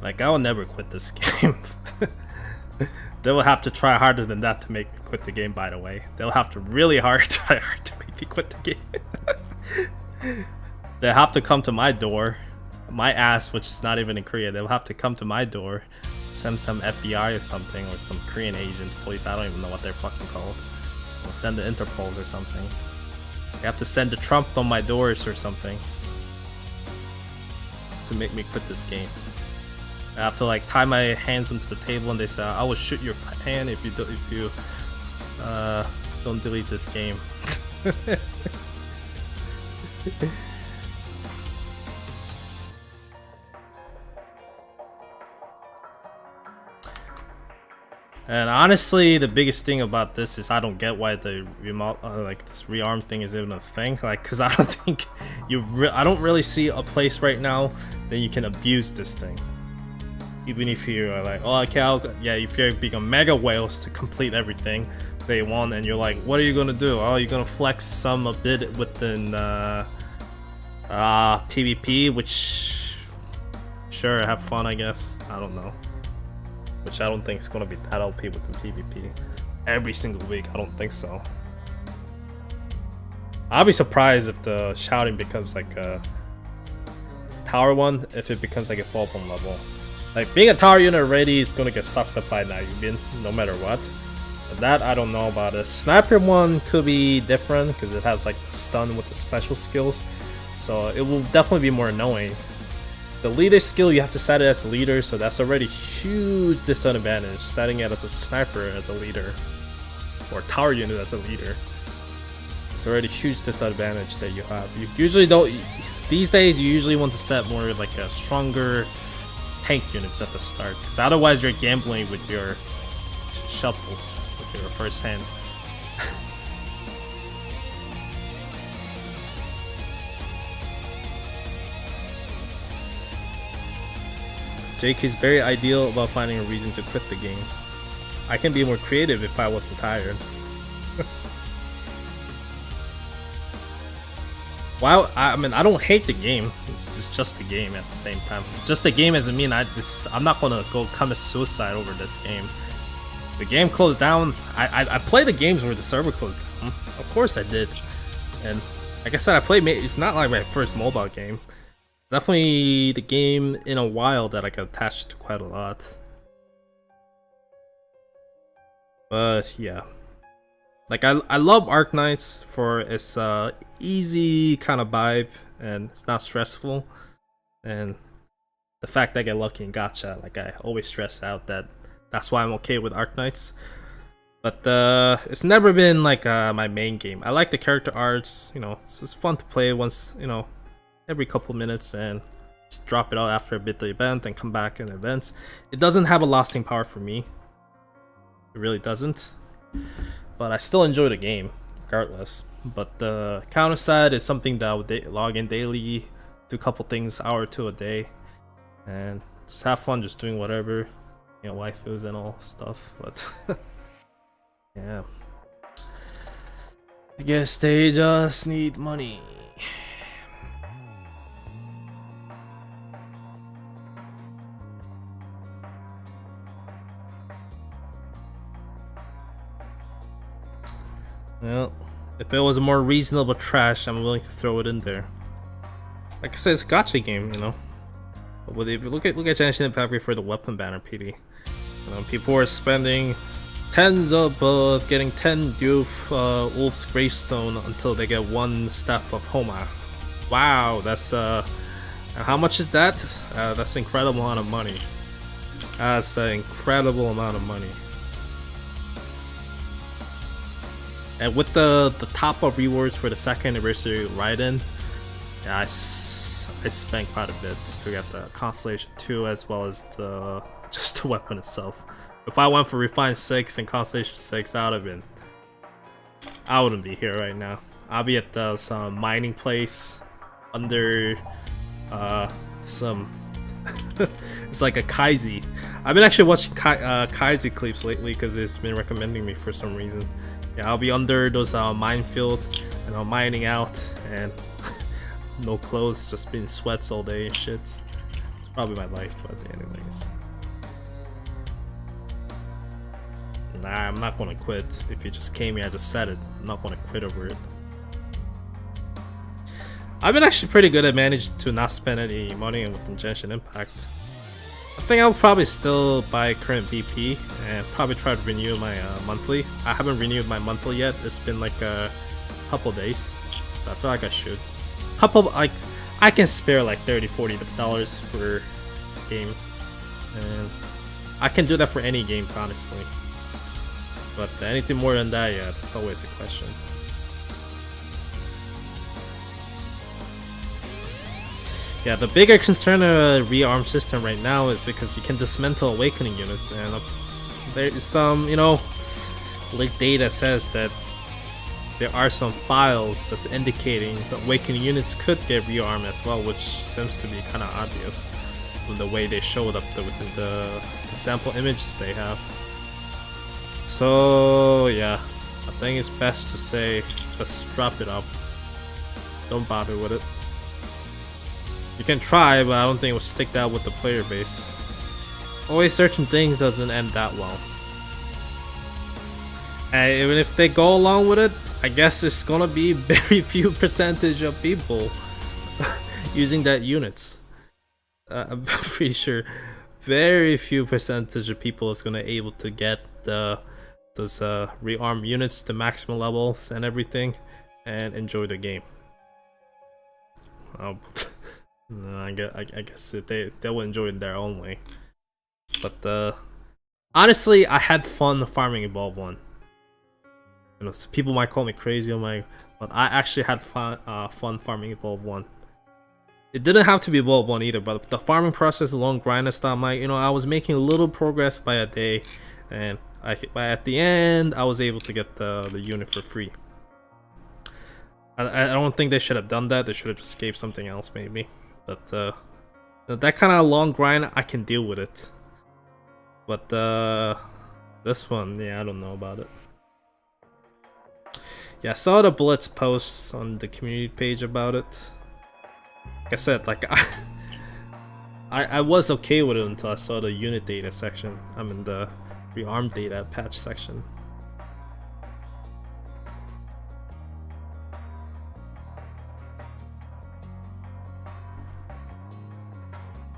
Like, I will never quit this game. They will have to try harder than that to make me quit the game, by the way. They'll have to really try hard to make me quit the game. They'll have to come to my door. My ass, which is not even in Korea, they'll have to come to my door. Send some FBI or something, or some Korean agent, police, I don't even know what they're fucking called. Or send the Interpol or something. They have to send the Trump on my doors or something. To make me quit this game. I have to like tie my hands onto the table and they say, I will shoot your hand if you don't delete this game. And honestly, the biggest thing about this is I don't get why the like this rearm thing is even a thing. Like, cause I don't think I don't really see a place right now that you can abuse this thing. Even if you're like, oh, okay, yeah, if you're being a mega whales to complete everything they want, and you're like, what are you gonna do? Oh, you're gonna flex some a bit within PvP, which sure, have fun, I guess. I don't know. Which I don't think is gonna be that OP within PvP every single week. I don't think so. I'll be surprised if the shouting becomes like a tower one, if it becomes like a 12-1 level. Like, being a tower unit already is gonna get sucked up by Nayubin, no matter what. But that, I don't know about it. Sniper one could be different, because it has like the stun with the special skills. So it will definitely be more annoying. The leader skill, you have to set it as a leader, so that's already huge disadvantage. Setting it as a sniper as a leader. Or tower unit as a leader. It's already a huge disadvantage that you have. You usually don't... These days, you usually want to set more like a stronger tank units at the start, because otherwise you're gambling with your shovels, with your first hand. Jake is very ideal about finding a reason to quit the game. I can be more creative if I wasn't tired. Well, I mean, I don't hate the game. It's just a game at the same time. Just a game doesn't mean I'm not gonna go commit suicide over this game. The game closed down. I play the games where the server closed down. Of course I did. And like I said, I played. It's not like my first mobile game. Definitely the game in a while that I got attached to quite a lot. But yeah. Like, I love Arknights for its easy kind of vibe, and it's not stressful. And the fact that I get lucky in gacha, like, I always stress out that's why I'm okay with Arknights. But it's never been like my main game. I like the character arts, you know, it's just fun to play once, you know, every couple minutes, and just drop it out after a bit of the event and come back in events. It doesn't have a lasting power for me. It really doesn't. But I still enjoy the game, regardless. But the counter side is something that I would log in daily, do a couple things, hour or two a day, and just have fun just doing whatever, you know, waifus and all stuff. But yeah, I guess they just need money. Well, if it was a more reasonable trash, I'm willing to throw it in there. Like I said, it's a gacha game, you know. But if you look at Genshin Impact for the weapon banner PD, you know, people are spending tens of getting 10 Wolf's Gravestone until they get 1 Staff of Homa. Wow, that's how much is that? That's an incredible amount of money. That's an incredible amount of money. And with the top-up rewards for the 2nd anniversary ride-in, yeah, I spent quite a bit to get the Constellation 2 as well as just the weapon itself. If I went for Refined 6 and Constellation 6, I wouldn't be here right now. I'll be at some mining place under some it's like a Kaiji. I've been actually watching Kaiji clips lately because it's been recommending me for some reason. Yeah, I'll be under those minefield and I'm mining out and no clothes, just being sweats all day and shit. It's probably my life, but anyways. Nah, I'm not gonna quit. If you just came here, I just said it. I'm not gonna quit over it. I've been actually pretty good at managing to not spend any money within Genshin Impact. I think I'll probably still buy current BP and probably try to renew my monthly. I haven't renewed my monthly yet. It's been like a couple days, so I feel like I should. I can spare like $30-$40 for a game, and I can do that for any games, honestly. But anything more than that, yeah, that's always a question. Yeah, the bigger concern of the Rearm system right now is because you can dismantle awakening units, and there is some, you know, leaked data says that there are some files that's indicating that awakening units could get rearmed as well, which seems to be kind of obvious from the way they showed up within the sample images they have. So yeah, I think it's best to say just drop it up. Don't bother with it. You can try, but I don't think it will stick that with the player base. Always certain things doesn't end that well. And even if they go along with it, I guess it's gonna be very few percentage of people using that units. I'm pretty sure very few percentage of people is gonna able to get those rearm units to maximum levels and everything and enjoy the game. No, I guess they will enjoy it their own way. But honestly, I had fun farming Evolve 1. You know, so people might call me crazy, but I actually had fun farming Evolve 1. It didn't have to be Evolve 1 either, but the farming process, long grind and stuff, I was making a little progress by a day, and at the end, I was able to get the unit for free. I don't think they should have done that. They should have just escaped something else, maybe. But that kind of long grind, I can deal with it. But this one, yeah, I don't know about it. Yeah, I saw the Blitz posts on the community page about it. Like I said, like I was okay with it until I saw the unit data section. I'm in the rearm data patch section.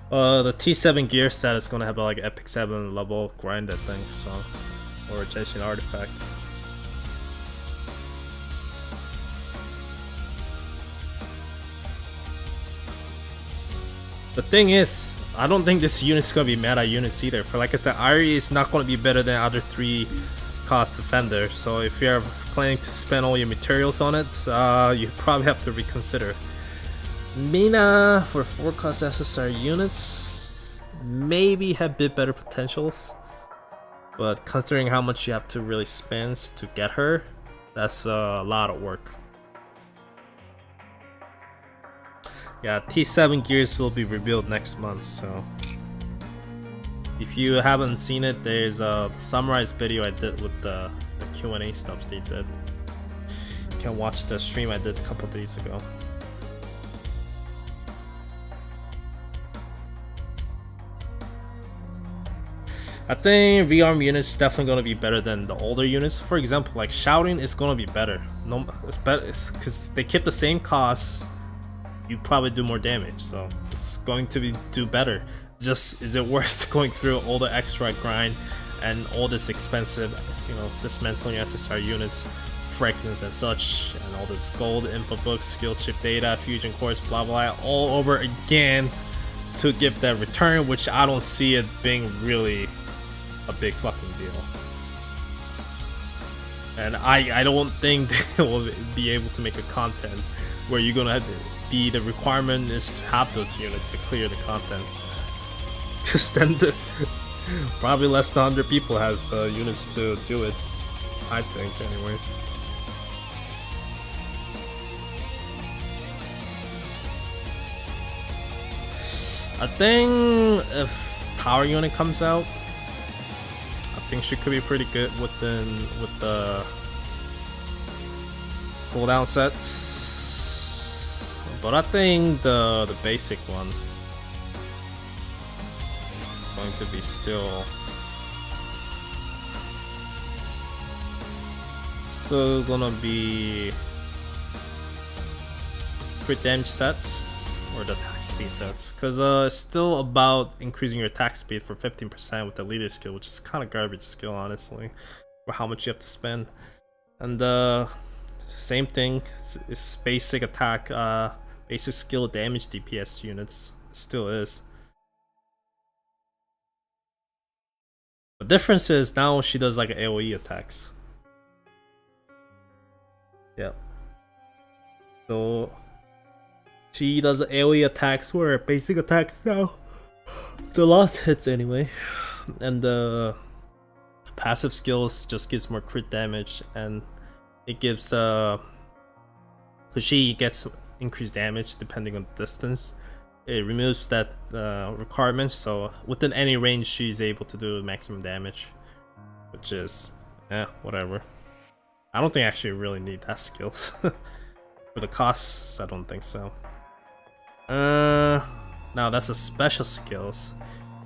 The T7 gear set is gonna have like Epic 7 level grind, I think, so, or Genshin artifacts. The thing is, I don't think this unit's gonna be meta units either. For like I said, Ari is not gonna be better than other 3 cost defenders. So if you're planning to spend all your materials on it, you probably have to reconsider. Mina for 4 cost SSR units maybe have a bit better potentials, but considering how much you have to really spend to get her, that's a lot of work. Yeah, T7 gears will be revealed next month, so if you haven't seen it, there's a summarized video I did with the Q&A stuff they did. You can watch the stream I did a couple days ago. I think rearm units is definitely gonna be better than the older units. For example, like shouting is gonna be better. No, it's better because they keep the same cost. You probably do more damage, so it's going to do better. Just is it worth going through all the extra grind and all this expensive, you know, dismantling SSR units, fragments and such, and all this gold info books, skill chip data, fusion cores, blah blah, all over again to give that return, which I don't see it being really a big fucking deal. And I don't think they will be able to make a content where you're gonna have the requirement is to have those units to clear the contents. Because then probably less than 100 people has units to do it, I think, anyways. I think if Tower unit comes out, I think she could be pretty good with the cooldown sets. But I think the basic one is going to be still gonna be crit damage sets or the attack speed sets, because it's still about increasing your attack speed for 15% with the leader skill, which is kind of garbage skill honestly for how much you have to spend. And same thing is basic attack, basic skill damage DPS units, still is. The difference is now she does like AoE attacks. Yeah. So she does AoE attacks where basic attacks now the last hits anyway, and the passive skills just gives more crit damage, and it gives because she gets increased damage depending on the distance. It removes that requirement, so within any range she's able to do maximum damage, which is whatever. I don't think I actually really need that skills. For the costs, I don't think so. Now that's the special skills.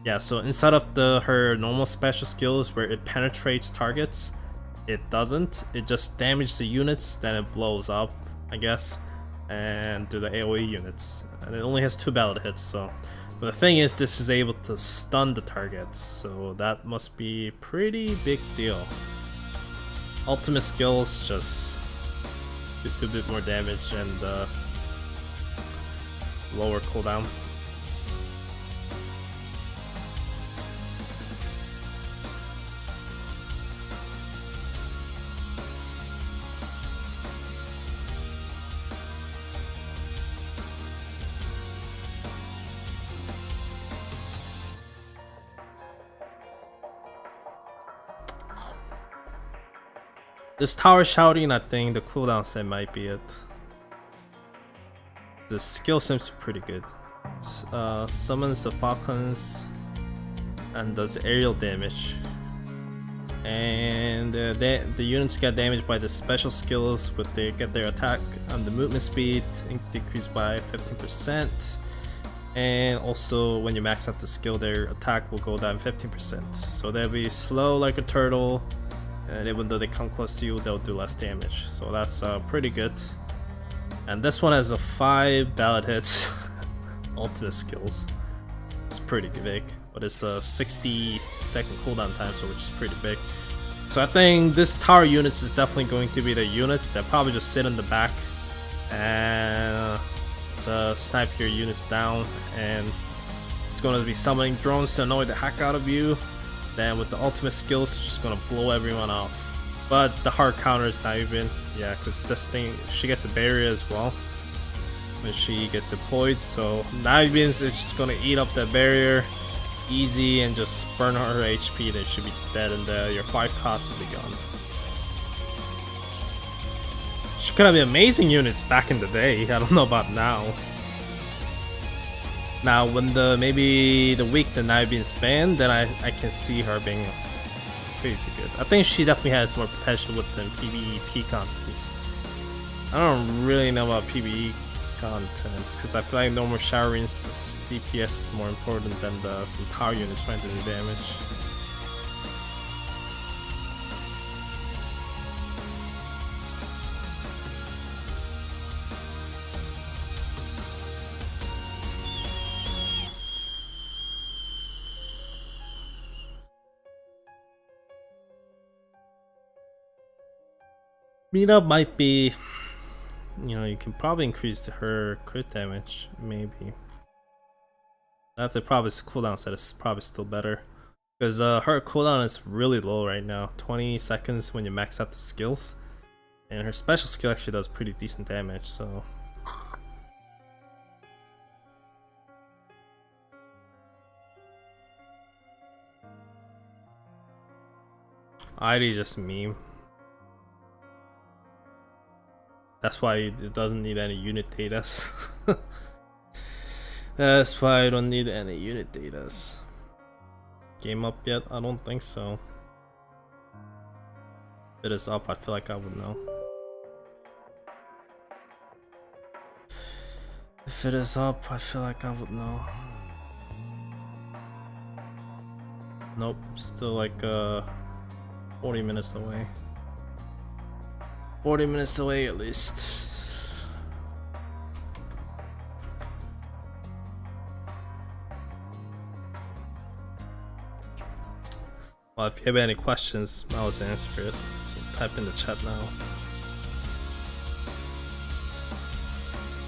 Yeah, so instead of her normal special skills where it penetrates targets, it doesn't. It just damages the units, then it blows up, I guess, and do the AoE units. And it only has 2 ballot hits, so. But the thing is, this is able to stun the targets, so that must be a pretty big deal. Ultimate skills just do a bit more damage and lower cooldown. This tower shouting, I think the cooldown set might be it. The skill seems pretty good. Summons the falcons and does aerial damage. And the units get damaged by the special skills, but they get their attack and the movement speed decreased by 15%. And also when you max out the skill, their attack will go down 15%. So they'll be slow like a turtle, and even though they come close to you, they'll do less damage. So that's pretty good. And this one has a 5 ballot hits. Ultimate skills. It's pretty big, but it's a 60-second cooldown time, so which is pretty big. So I think this tower units is definitely going to be the units that probably just sit in the back and snipe your units down, and it's going to be summoning drones to annoy the heck out of you. Then with the ultimate skills, it's just gonna blow everyone off. But the hard counter is not even, yeah, because this thing, she gets a barrier as well when she gets deployed. So Nivens is just gonna eat up that barrier easy and just burn her HP. Then she'll be just dead, and your 5 costs will be gone. She could have been amazing units back in the day. I don't know about now. Now, when maybe the week the Nivens banned, then I can see her being crazy good. I think she definitely has more potential within PvP contents. I don't really know about PvE contents because I feel like normal showering DPS is more important than some tower units trying to do damage. Mina might be, you know, you can probably increase her crit damage, maybe. That the probably cooldown set is probably still better. Because her cooldown is really low right now, 20 seconds when you max out the skills. And her special skill actually does pretty decent damage, so... ID just meme. That's why it doesn't need any unit datas. That's why I don't need any unit datas. Game up yet? I don't think so. If it is up, I feel like I would know. If it is up, I feel like I would know. Nope, still like 40 minutes away. 40 minutes away at least. Well, if you have any questions, I'll answer it. So type in the chat now.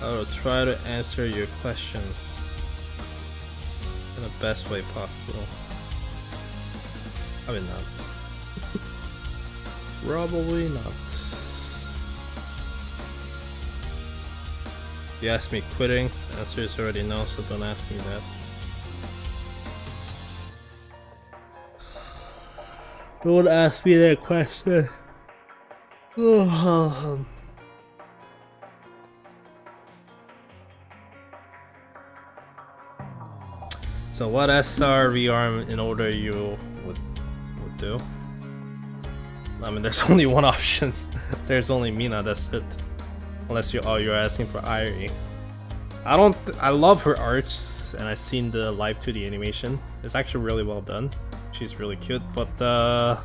I will try to answer your questions in the best way possible. Probably not. Probably not. You asked me quitting, the answer is already no, so don't ask me that. Don't ask me that question. So what SR rearm in order you would do? I mean, there's only one option. There's only Mina, that's it. Unless you're asking for Irie. I love her arts, and I've seen the live 2D animation. It's actually really well done. She's really cute, but I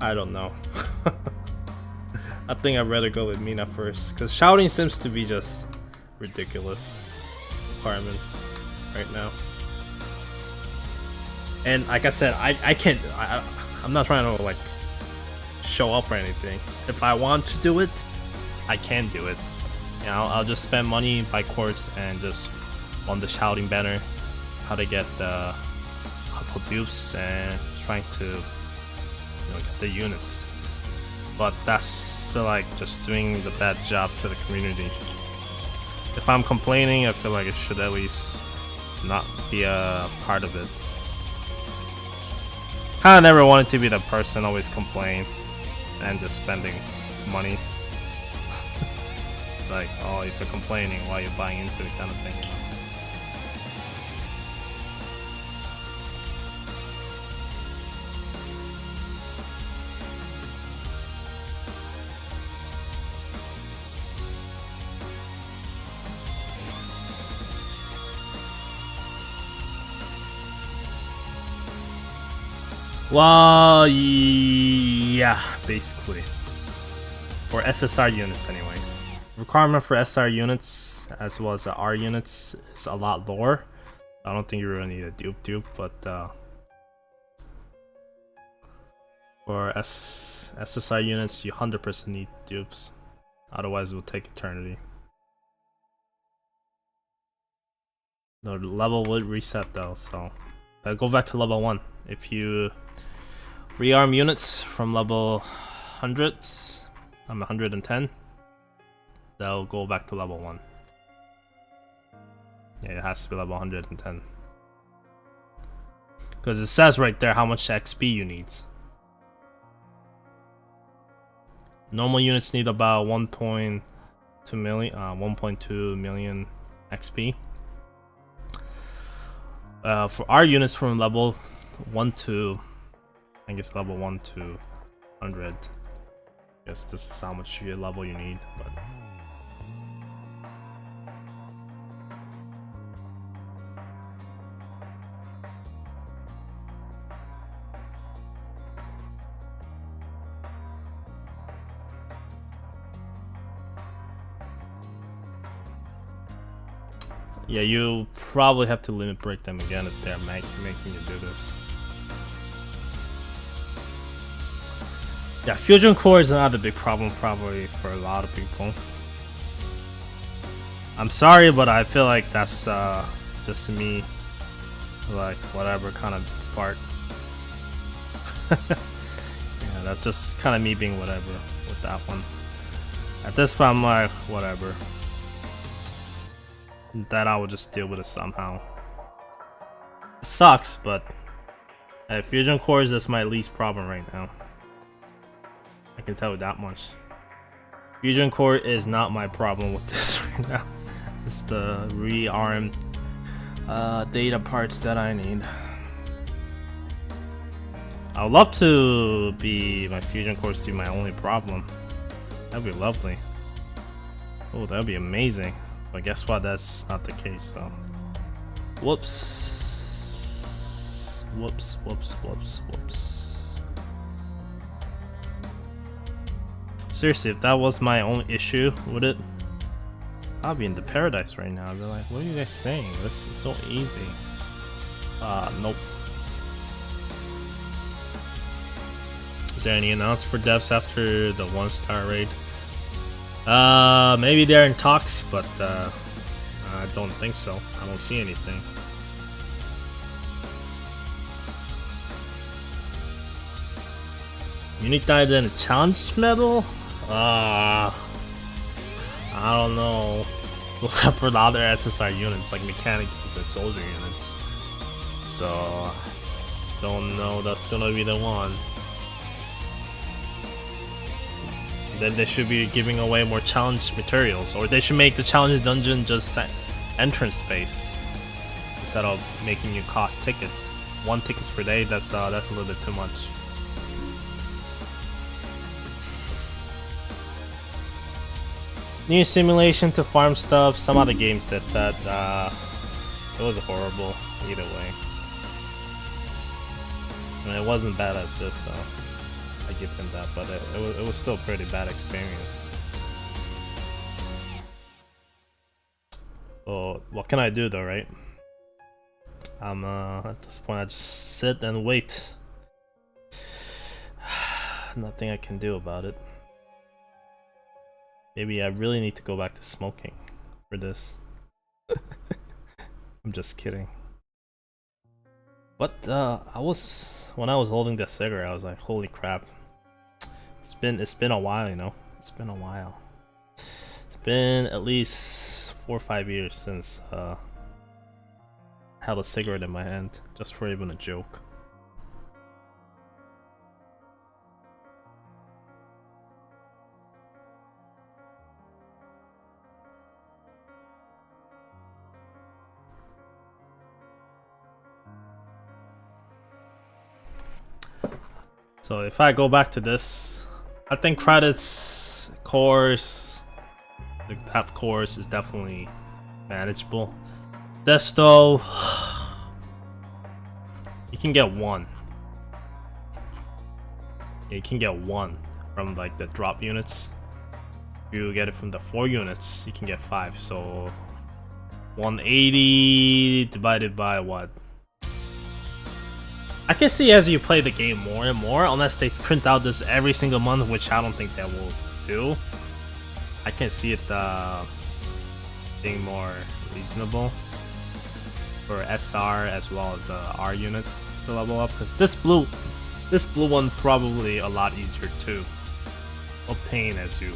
don't know. I think I'd rather go with Mina first, because shouting seems to be just ridiculous requirements right now. And like I said, I can't. I'm not trying to like show up or anything. If I want to do it, I can do it. You know, I'll just spend money, buy quartz, and just on the shouting banner, how to get the couple dupes and trying to, you know, get the units. But that's, I feel like, just doing the bad job to the community. If I'm complaining, I feel like it should at least not be a part of it. I never wanted to be the person always complain and just spending money. It's like, oh, if you're complaining, why are you buying into it, kind of thing. Well, yeah, basically. For SSR units anyways. Requirement for SR units as well as the R units is a lot lower. I don't think you really need a dupe, but for SSR units you 100% need dupes. Otherwise it will take eternity. The level would reset though, so I'll go back to level 1. If you rearm units from level 100, I'm 110, they'll go back to level 1. Yeah, it has to be level 110. Because it says right there how much XP you need. Normal units need about 1.2 million XP. For our units from level 1 to, I think it's level 1 to 100. I guess this is how much level you need, but yeah, you probably have to limit break them again if they're making you do this. Yeah, fusion core is not a big problem probably for a lot of people. I'm sorry, but I feel like that's just me, like whatever kind of part. Yeah, that's just kind of me being whatever with that one. At this point, I'm like whatever. That I will just deal with it somehow. It sucks, but fusion cores is my least problem right now. I can tell you that much. Fusion core is not my problem with this right now. It's the Rearm data parts that I need. I would love to be my fusion cores to be my only problem. That'd be lovely. Oh, that'd be amazing. But guess what? That's not the case. So, whoops, whoops, whoops, whoops, whoops. Seriously, if that was my only issue with it, I'll be in the paradise right now. I'd be like, what are you guys saying? This is so easy. Nope. Is there any announcement for devs after the 1-star raid? Maybe they're in talks, but I don't think so. I don't see anything. Unique died in a challenge medal? I don't know. What's up for the other SSR units, like mechanic units and soldier units? So, don't know that's gonna be the one. Then they should be giving away more challenge materials, or they should make the challenge dungeon just entrance space instead of making you cost tickets. 1 tickets per day, that's a little bit too much. New simulation to farm stuff. Some other games did that. It was horrible either way. I mean, it wasn't bad as this though. I give them that, but it was still a pretty bad experience. Oh, what can I do though, right? I'm at this point I just sit and wait. Nothing I can do about it. Maybe I really need to go back to smoking for this. I'm just kidding. But when I was holding the cigarette, I was like, holy crap. It's been a while, you know. It's been a while. It's been at least 4 or 5 years since I held a cigarette in my hand, just for even a joke. So if I go back to this, I think credits, cores, the app cores is definitely manageable. This though, you can get 1. You can get 1 from like the drop units. If you get it from the 4 units, you can get 5. So 180 divided by what? I can see as you play the game more and more, unless they print out this every single month, which I don't think they will do. I can see it being more reasonable for SR as well as R units to level up, because this blue one probably a lot easier to obtain as you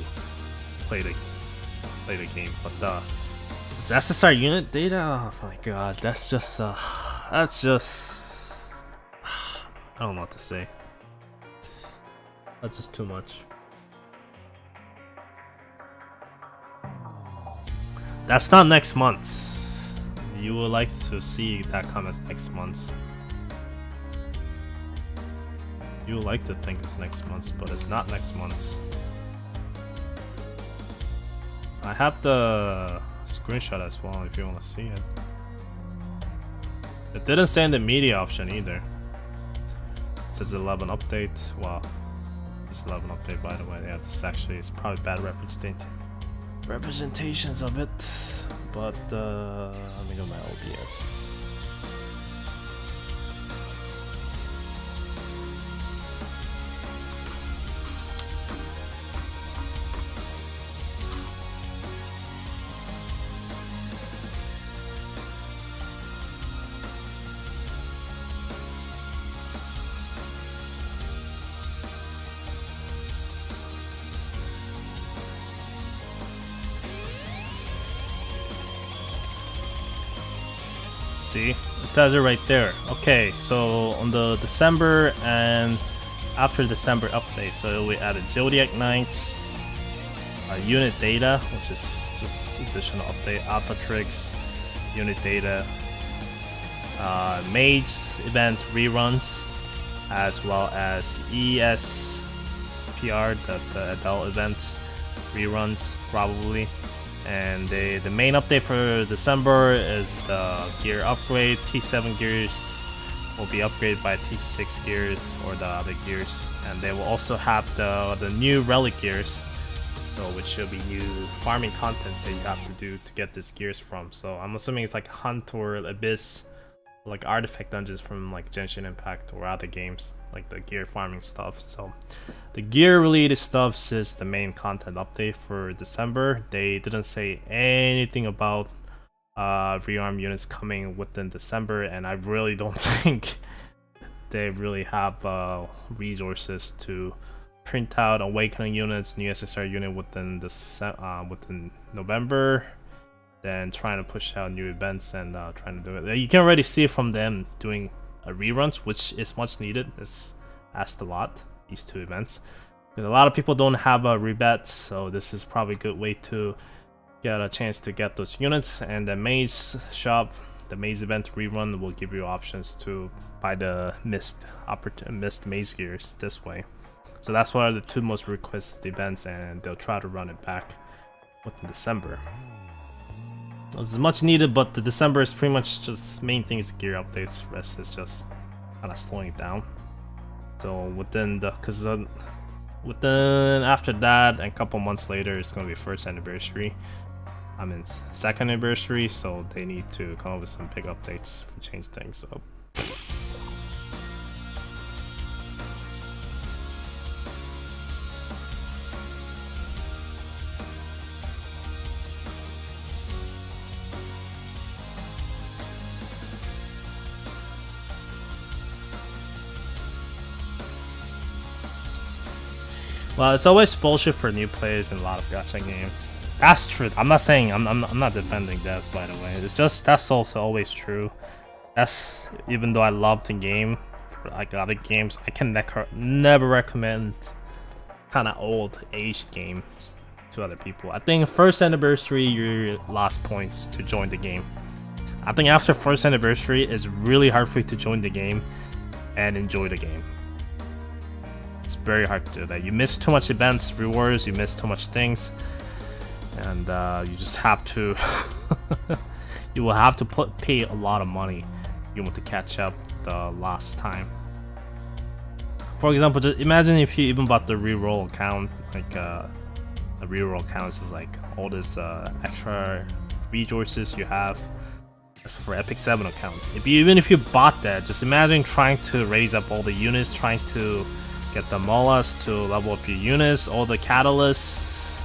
play the game. But this SSR unit data, oh my god, that's just I don't know what to say. That's just too much. That's not next month. You would like to see that come as next month. You would like to think it's next month, but it's not next month. I have the screenshot as well if you want to see it. It didn't say in the media option either. It says 11 update. Wow, it's 11 update by the way. Yeah, this actually is probably bad representations of it. But let me go to my OBS. See, it says it right there. Okay, so on the December and after December update, so we added Zodiac Knights, unit data, which is just additional update, Alpha Tricks, unit data, Mage event reruns, as well as ESPR, the adult events reruns probably. And the main update for December is the gear upgrade. T7 gears will be upgraded by T6 gears or the other gears, and they will also have the new relic gears, so which will be new farming contents that you have to do to get these gears from. So I'm assuming it's like Hunt or Abyss, like artifact dungeons from like Genshin Impact or other games, like the gear farming stuff. So the gear related stuff is the main content update for December. They didn't say anything about rearm units coming within December, and I really don't think they really have resources to print out awakening units, new SSR unit within within November. Then trying to push out new events and trying to do it. You can already see from them doing reruns, which is much needed. It's asked a lot, these two events, because a lot of people don't have rebets, so this is probably a good way to get a chance to get those units. And the Maze shop, the Maze event rerun, will give you options to buy the missed Maze gears this way. So that's one of the two most requested events, and they'll try to run it back within December. It's much needed, but the December is pretty much just main thing is gear updates. Rest is just kind of slowing it down. So within after that and a couple months later, it's gonna be first anniversary. I mean, second anniversary, so they need to come up with some big updates to change things up. Well, it's always bullshit for new players in a lot of gacha games. That's true. I'm not saying I'm not defending this, by the way. It's just that's also always true. That's even though I love the game, for like other games, I can never recommend kind of old aged games to other people. I think first anniversary you lost points to join the game. I think after first anniversary it's really hard for you to join the game and enjoy the game. It's very hard to do that. You miss too much events, rewards, you miss too much things, and you just have to you will have to pay a lot of money if you want to catch up the last time. For example, just imagine if you even bought the reroll account, like the reroll accounts is like all this extra resources you have. That's for Epic 7 accounts. Even if you bought that, just imagine trying to raise up all the units, trying to get the mollas to level up your units, all the catalysts,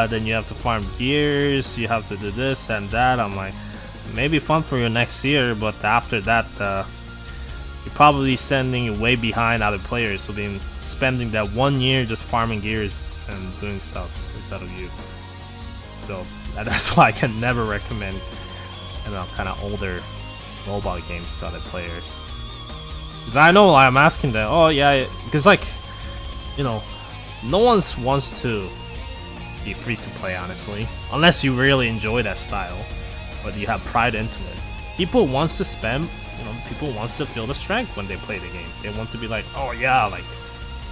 then you have to farm gears, you have to do this and that. I'm like, maybe fun for your next year, but after that, you're probably sending way behind other players who've been spending that 1 year just farming gears and doing stuff instead of you. So that's why I can never recommend, you know, kind of older mobile games to other players. Because I know I'm asking that, oh yeah, because like, you know, no one wants to be free to play, honestly, unless you really enjoy that style, but you have pride into it. People wants to spend, you know, people wants to feel the strength when they play the game. They want to be like, oh yeah, like,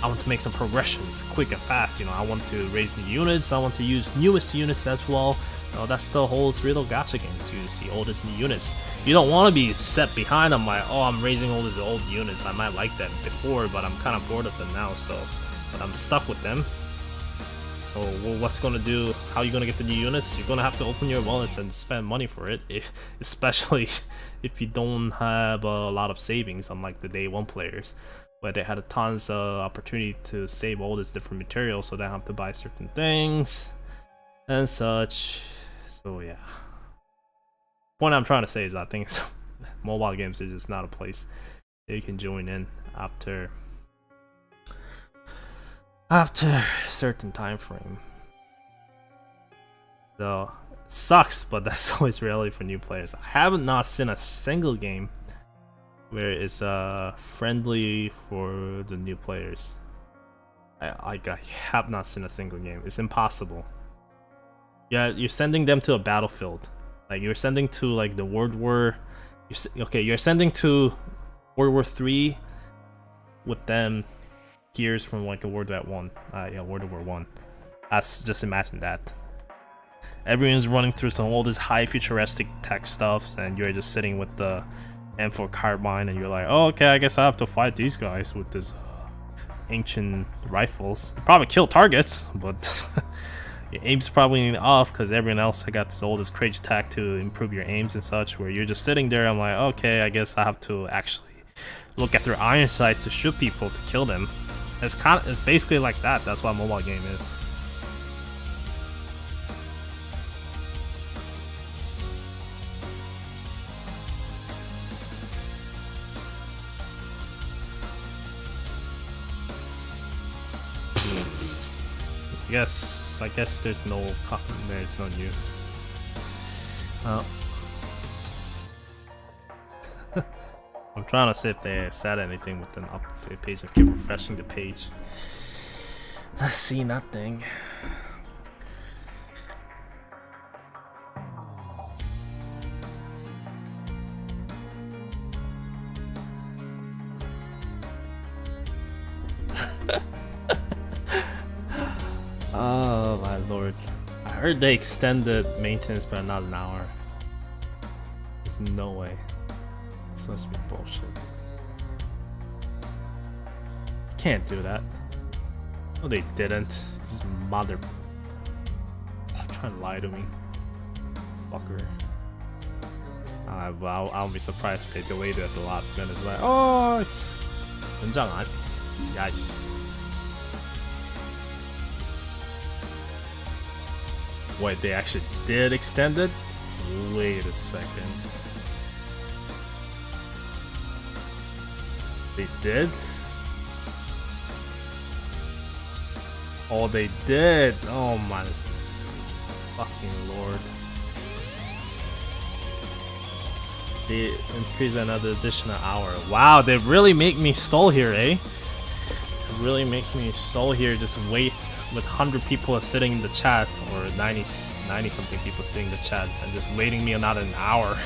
I want to make some progressions quick and fast, you know, I want to raise new units, I want to use newest units as well. No, that's the whole thrill of gacha games. You see all these new units. You don't want to be set behind them like, oh, I'm raising all these old units. I might like that before, but I'm kind of bored of them now. So, but I'm stuck with them. So, well, what's gonna do? How are you gonna get the new units? You're gonna have to open your wallets and spend money for it. Especially if you don't have a lot of savings, unlike the day one players, where they had tons of opportunity to save all this different material, so they have to buy certain things and such. So yeah, point I'm trying to say is I think mobile games are just not a place that you can join in after a certain time frame. So sucks, but that's always reality for new players. I haven't not seen a single game where it's friendly for the new players. I have not seen a single game. It's impossible. Yeah, you're sending them to a battlefield. Like you're sending to like the World War. You're sending to World War 3 with them gears from like a World War 1. World War 1. That's just imagine that. Everyone's running through some all this high futuristic tech stuff, and you're just sitting with the M4 carbine, and you're like, oh, okay, I guess I have to fight these guys with this ancient rifles. Probably kill targets, but your aim's probably off because everyone else got all this crazy tech to improve your aims and such. Where you're just sitting there, I'm like, okay, I guess I have to actually look at their iron sight to shoot people to kill them. It's basically like that. That's what a mobile game is. I guess there's no news. I'm trying to see if they said anything with an update page. I keep refreshing the page. I see nothing. Oh my lord. I heard they extended maintenance by not an hour. There's no way. This must be bullshit. You can't do that. No, they didn't. This mother... trying to lie to me. Fucker. I'll be surprised if they delayed it at the last minute. It's like, oh, it's... 연장. Yeah. Wait, they actually did extend it? Wait a second. They did? Oh, they did! Oh my fucking lord. They increased another additional hour. Wow, they really make me stall here, eh? They really make me stall here, just wait with 100 people sitting in the chat, or 90 something people sitting in the chat, and just waiting me another an hour.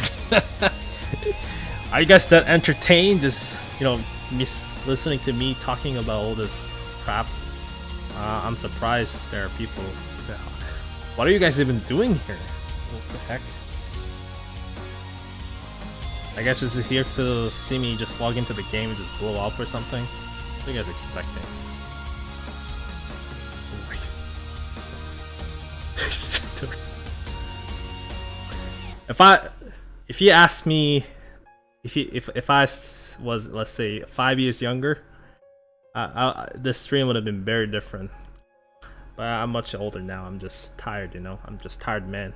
Are you guys that entertained? Just, you know, listening to me talking about all this crap? I'm surprised there are people. What are you guys even doing here? What the heck? I guess just here to see me just log into the game and just blow up or something. What are you guys expecting? If you ask me, if I was, let's say, 5 years younger, this stream would have been very different. But I'm much older now. I'm just tired, you know. I'm just tired, man.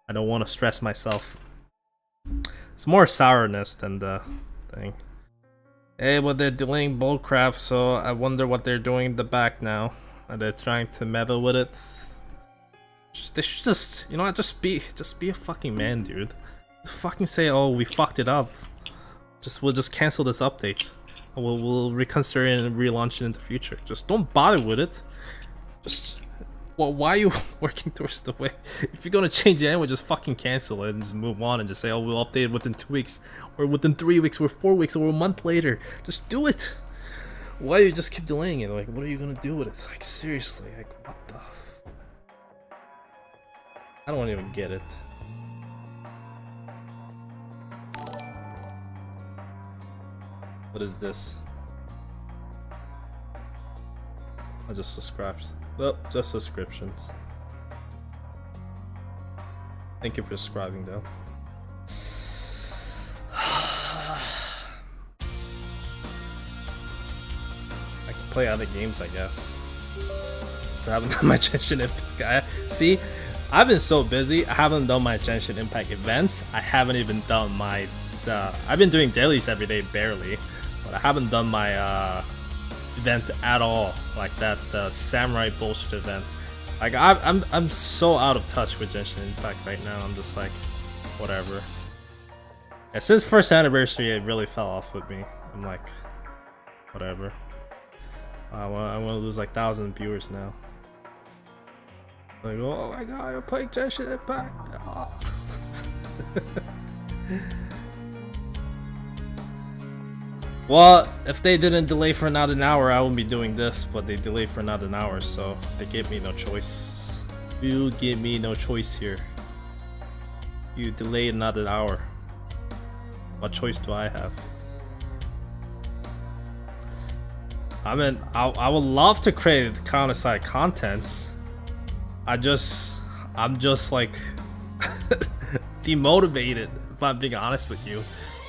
I don't want to stress myself. It's more sourness than the thing. Hey, but they're delaying bullcrap, so I wonder what they're doing in the back now. Are they trying to meddle with it? They should just, you know what, just be a fucking man, dude. Just fucking say, oh, we fucked it up. We'll just cancel this update. We'll reconsider it and relaunch it in the future. Just don't bother with it. Just, well, why are you working towards the way? If you're gonna change it anyway, just fucking cancel it and just move on and just say, oh, we'll update it within 2 weeks, or within 3 weeks, or 4 weeks, or a month later. Just do it. Why do you just keep delaying it? Like, what are you gonna do with it? Like, seriously, like, what the? I don't even get it. What is this? I just subscribes. Well, just subscriptions. Thank you for subscribing, though. I can play other games, I guess. Just haven't done my Genshin Impact. See, I've been so busy. I haven't done my Genshin Impact events. I haven't even done my. I've been doing dailies every day, barely, but I haven't done my event at all, like that samurai bullshit event. Like I'm so out of touch with Genshin Impact right now. I'm just like, whatever. And since first anniversary, it really fell off with me. I'm like, whatever. I want to lose like 1,000 viewers now. Like, oh my god, I'm playing Genshin Impact. Oh. Well, if they didn't delay for another hour, I wouldn't be doing this, but they delayed for another hour, so they gave me no choice. You give me no choice here. You delayed another hour. What choice do I have? I mean, I would love to create counter-side contents. I'm just like demotivated, if I'm being honest with you.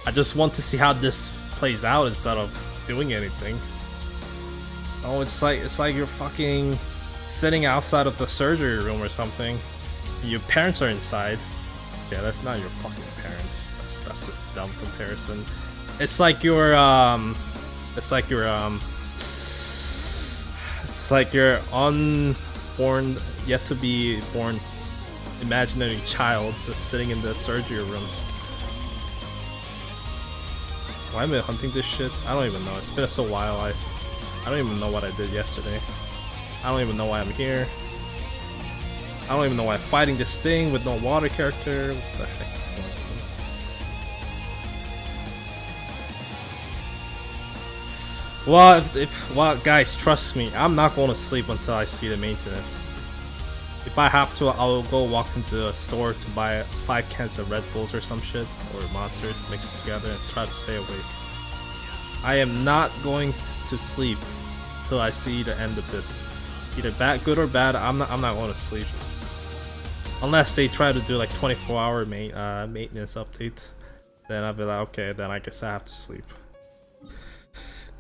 I just want to see how this plays out instead of doing anything. Oh, it's like you're fucking sitting outside of the surgery room or something. Your parents are inside. Yeah, that's not your fucking parents. That's just a dumb comparison. It's like your unborn, yet to be born imaginary child just sitting in the surgery rooms. Why am I hunting this shit? I don't even know. It's been so while. I don't even know what I did yesterday. I don't even know why I'm here. I don't even know why I'm fighting this thing with no water character. What the heck is going on? Well, guys, trust me, I'm not going to sleep until I see the maintenance. If I have to, I'll go walk into a store to buy 5 cans of Red Bulls or some shit, or monsters, mix it together and try to stay awake. I am not going to sleep till I see the end of this. Either bad, good or bad, I'm not going to sleep. Unless they try to do like 24-hour maintenance update, then I'll be like, okay, then I guess I have to sleep.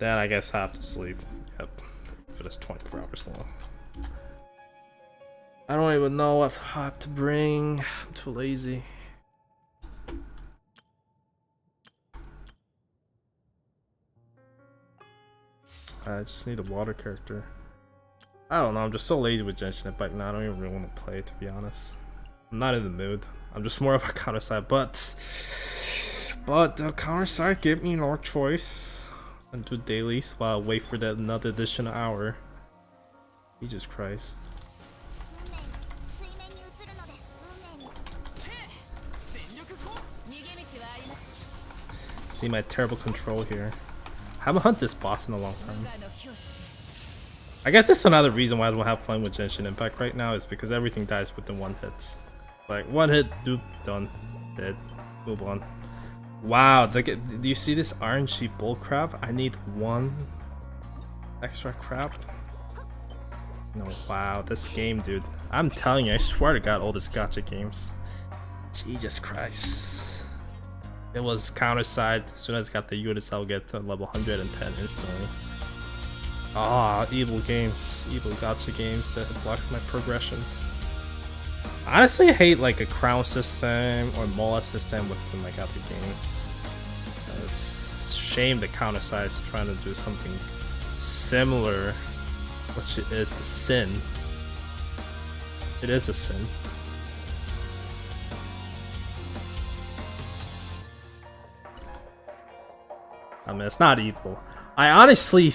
Yep, if it is 24 hours long. I don't even know what I have to bring. I'm too lazy. I just need a water character. I don't know, I'm just so lazy with Genshin Impact now. I don't even really want to play, to be honest. I'm not in the mood. I'm just more of a counter side, but the counter side gave me no choice and do dailies while I wait for that another additional hour. Jesus Christ. See my terrible control here. I haven't hunted this boss in a long time. I guess that's another reason why I don't have fun with Genshin Impact right now, is because everything dies within 1 hit. Like 1 hit, doop, done, dead, move on. Wow, do you see this RNG bullcrap? I need 1 extra crap. No, wow, this game, dude. I'm telling you, I swear to God, all these gacha games. Jesus Christ. It was counter side. As soon as I got the units, I'll get to level 110 instantly. Ah, evil games, evil gacha games that blocks my progressions. Honestly, I hate like a crown system or mola system within like other games. It's a shame that counter side is trying to do something similar, which is the sin. It is a sin. I mean, it's not evil. I still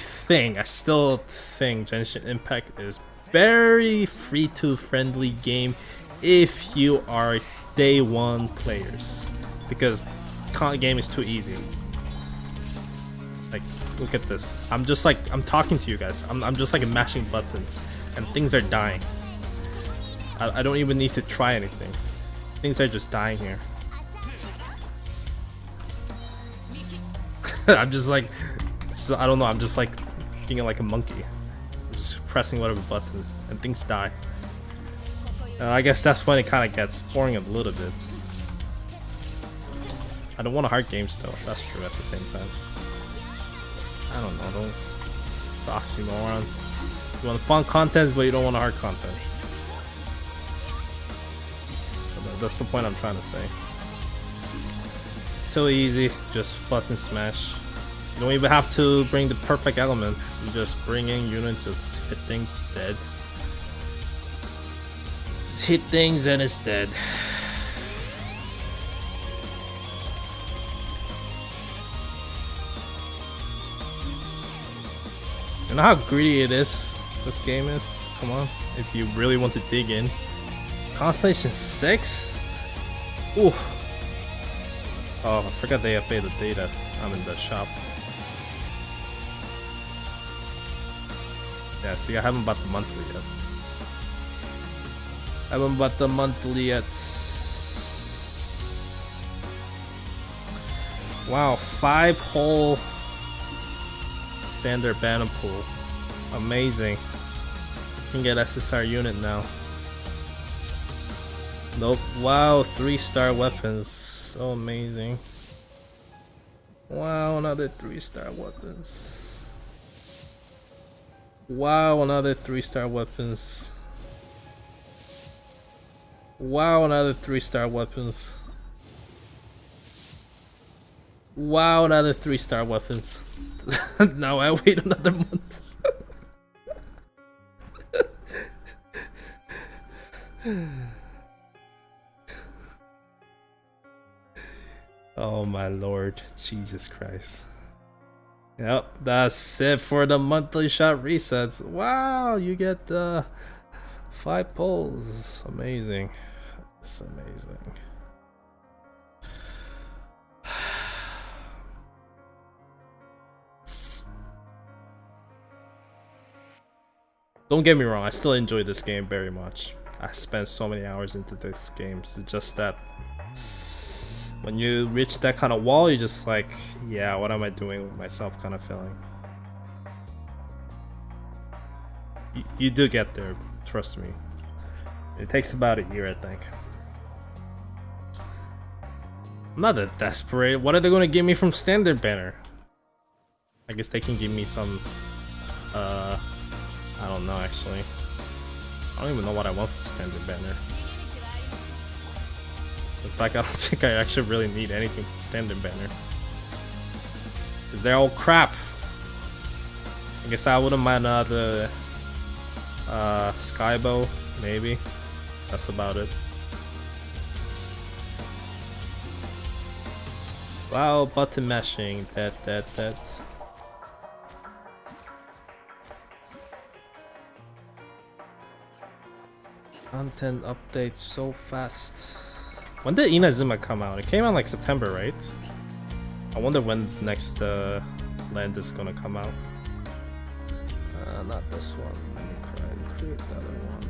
think Genshin Impact is very free-to-friendly game if you are day 1 players, because the game is too easy. Like, look at this. I'm talking to you guys. I'm just like mashing buttons, and things are dying. I don't even need to try anything. Things are just dying here. I'm just like, I don't know, I'm just like being like a monkey. I'm just pressing whatever buttons and things die. I guess that's when it kind of gets boring a little bit. I don't want hard games though, that's true at the same time. I don't know, it's oxymoron. You want fun contents, but you don't want hard contents. So that's the point I'm trying to say. Too easy, just button smash. You don't even have to bring the perfect elements. You just bring in unit, just hit things dead. hit things and it's dead. You know how greedy it is? This game is. Come on, if you really want to dig in. Constellation 6? Ooh. Oh, I forgot they updated the data. I'm in the shop. Yeah, see, I haven't bought the monthly yet. Wow, 5-hole standard banner pool. Amazing. You can get SSR unit now. Nope. Wow, 3-star weapons. So amazing. Wow, another 3-star weapons. Wow, another 3-star weapons. Wow, another 3-star weapons. Wow, another 3-star weapons. Now I wait another month. Oh my lord, Jesus Christ. Yep, that's it for the monthly shot resets. Wow, you get 5 pulls. Amazing. It's amazing. Don't get me wrong, I still enjoy this game very much. I spent so many hours into this game. It's just that when you reach that kind of wall, you're just like, yeah, what am I doing with myself kind of feeling. You do get there, trust me. It takes about a year, I think. I'm not that desperate. What are they going to give me from standard banner? I guess they can give me some, I don't know actually. I don't even know what I want from standard banner. In fact, I don't think I actually really need anything from standard banner. Cause they're all crap. I guess I wouldn't mind the Skybow, maybe. That's about it. Wow, button mashing. That. Content updates so fast. When did Inazuma come out? It came out like September, right? I wonder when the next land is gonna come out. Not this one. Let me create the other one.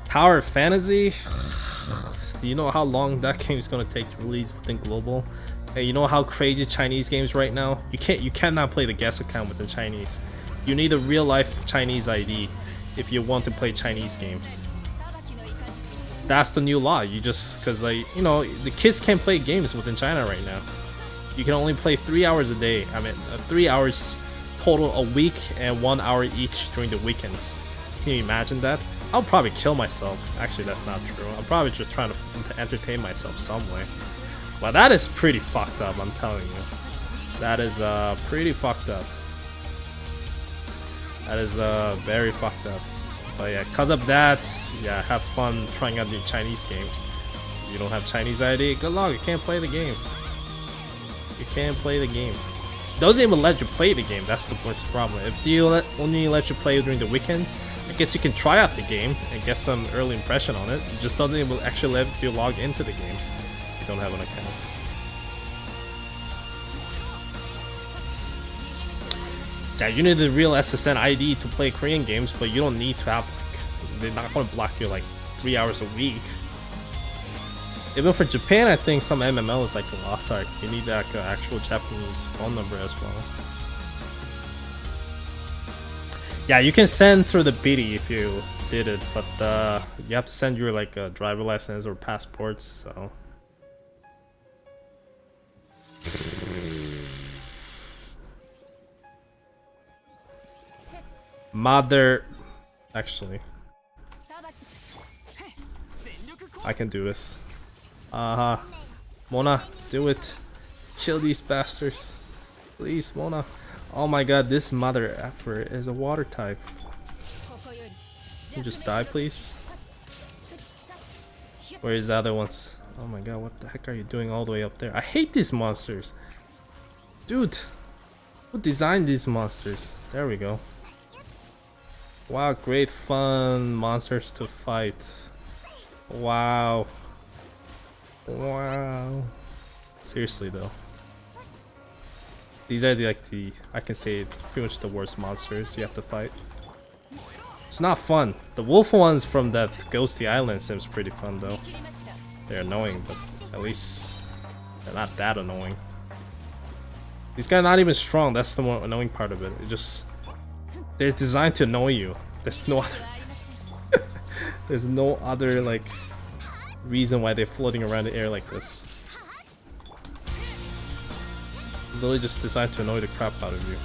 Tower of Fantasy? Do you know how long that game is gonna take to release within global? Hey, you know how crazy Chinese games right now? You cannot play the guest account within Chinese. You need a real life Chinese ID if you want to play Chinese games. That's the new law. You just, because like, you know, the kids can't play games within China right now. You can only play 3 hours a day. I mean, 3 hours total a week and 1 hour each during the weekends. Can you imagine that? I'll probably kill myself. Actually, that's not true. I'm probably just trying to entertain myself some way. But that is pretty fucked up, I'm telling you. That is pretty fucked up. That is very fucked up. But yeah, cause of that, yeah, have fun trying out new Chinese games. If you don't have Chinese ID, good luck, you can't play the game. You can't play the game. It doesn't even let you play the game, that's the problem. If they only let you play during the weekends, I guess you can try out the game and get some early impression on it. It just doesn't even actually let you log into the game if you don't have an account. Yeah, you need a real SSN ID to play Korean games, but you don't need to have, like, they're not going to block you like 3 hours a week. Even for Japan, I think some MMOs like the Lost Ark, you need like an actual Japanese phone number as well. Yeah, you can send through the BD if you did it, but you have to send your like driver license or passports, so. Mother, actually, I can do this. Mona, do it. Kill these bastards, please, Mona. Oh my god, this mother effer is a water type. Can you just die, please? Where is the other ones? Oh my god, what the heck are you doing all the way up there? I hate these monsters. Dude, who designed these monsters? There we go. Wow, great fun monsters to fight. Wow. Wow. Seriously though. These are I can say pretty much the worst monsters you have to fight. It's not fun. The wolf ones from that ghosty island seems pretty fun though. They're annoying, but at least they're not that annoying. These guys are not even strong, that's the more annoying part of it. They're designed to annoy you. There's no other there's no other like reason why they're floating around the air like this. Literally just designed to annoy the crap out of you.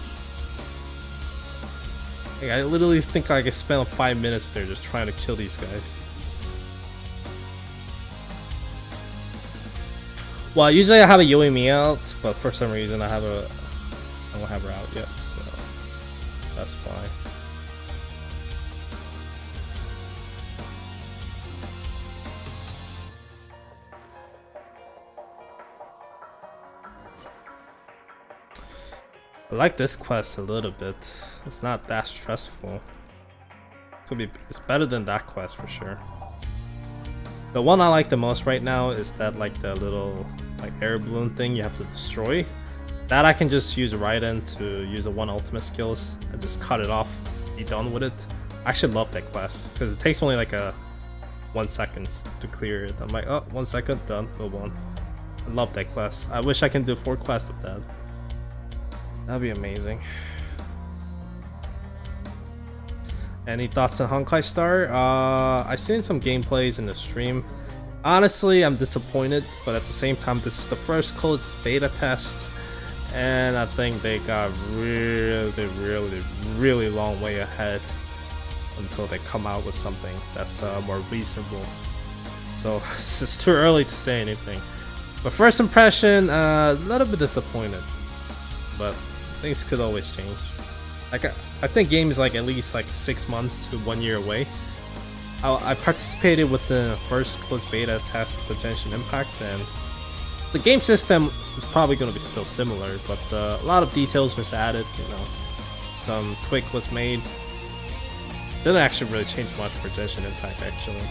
Like, I literally think I could spend 5 minutes there just trying to kill these guys. Well, usually I have a Yoimi out, but for some reason I don't have her out yet, so that's fine. I like this quest a little bit. It's not that stressful. It's better than that quest for sure. The one I like the most right now is that like the little like air balloon thing you have to destroy. That I can just use right in to use the one ultimate skills and just cut it off, be done with it. I actually love that quest because it takes only like 1 second to clear it. I'm like, oh, 1 second, done, move on. I love that quest. I wish I can do 4 quests of that. That'd be amazing. Any thoughts on Honkai Star? I've seen some gameplays in the stream. Honestly, I'm disappointed, but at the same time, this is the first closed beta test, and I think they got really long way ahead until they come out with something that's more reasonable. So it's just too early to say anything. But first impression, a little bit disappointed, but things could always change. Like I think games like at least like 6 months to 1 year away. I participated with the first closed beta test of Genshin Impact, and the game system is probably going to be still similar, but a lot of details was added. You know, some tweak was made. Didn't actually really change much for Genshin Impact actually.